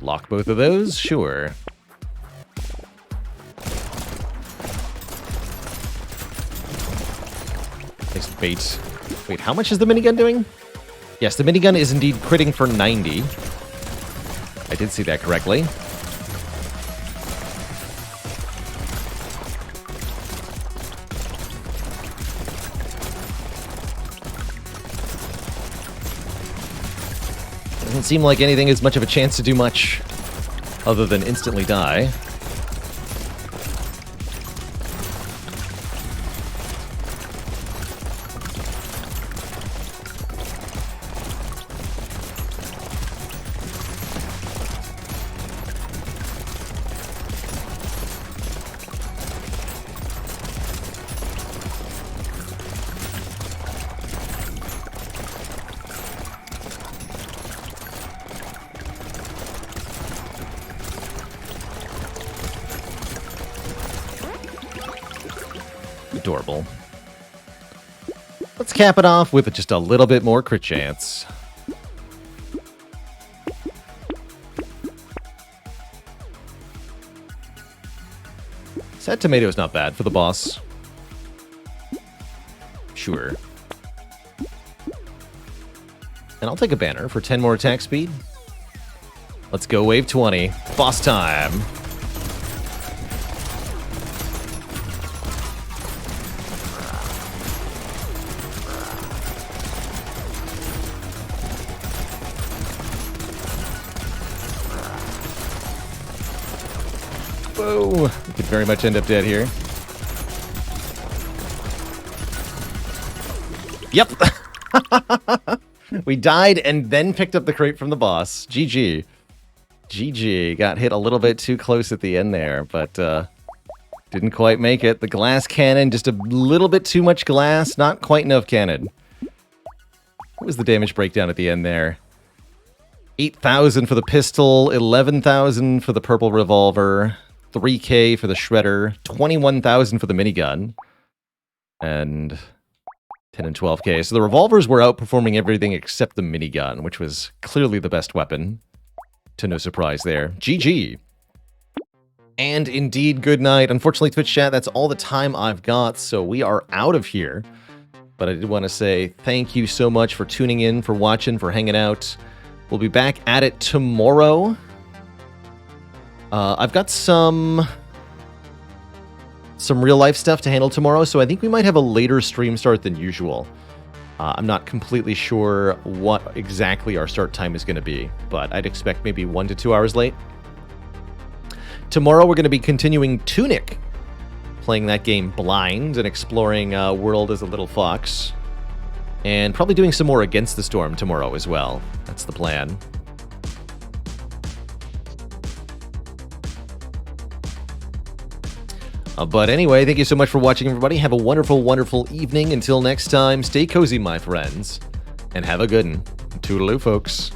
Lock both of those? Sure. Nice bait. Wait, how much is the minigun doing? Yes, the minigun is indeed critting for 90. I did see that correctly. Doesn't seem like anything has much of a chance to do much other than instantly die. Adorable. Let's cap it off with just a little bit more crit chance. That tomato's not bad for the boss. Sure. And I'll take a banner for 10 more attack speed. Let's go wave 20. Boss time. Whoa, we could very much end up dead here. Yep. We died and then picked up the crate from the boss. GG. GG. Got hit a little bit too close at the end there, but didn't quite make it. The glass cannon, just a little bit too much glass, not quite enough cannon. What was the damage breakdown at the end there? 8,000 for the pistol, 11,000 for the purple revolver, 3K for the shredder, 21,000 for the minigun, and 10 and 12K. So the revolvers were outperforming everything except the minigun, which was clearly the best weapon. To no surprise there. GG. And indeed, good night. Unfortunately, Twitch chat, that's all the time I've got, so we are out of here. But I did want to say thank you so much for tuning in, for watching, for hanging out. We'll be back at it tomorrow. I've got some real-life stuff to handle tomorrow, so I think we might have a later stream start than usual. I'm not completely sure what exactly our start time is going to be, but I'd expect maybe 1 to 2 hours late. Tomorrow we're going to be continuing Tunic, playing that game blind and exploring World as a Little Fox. And probably doing some more Against the Storm tomorrow as well. That's the plan. But anyway, thank you so much for watching, everybody. Have a wonderful, wonderful evening. Until next time, stay cozy, my friends. And have a good one. Toodaloo, folks.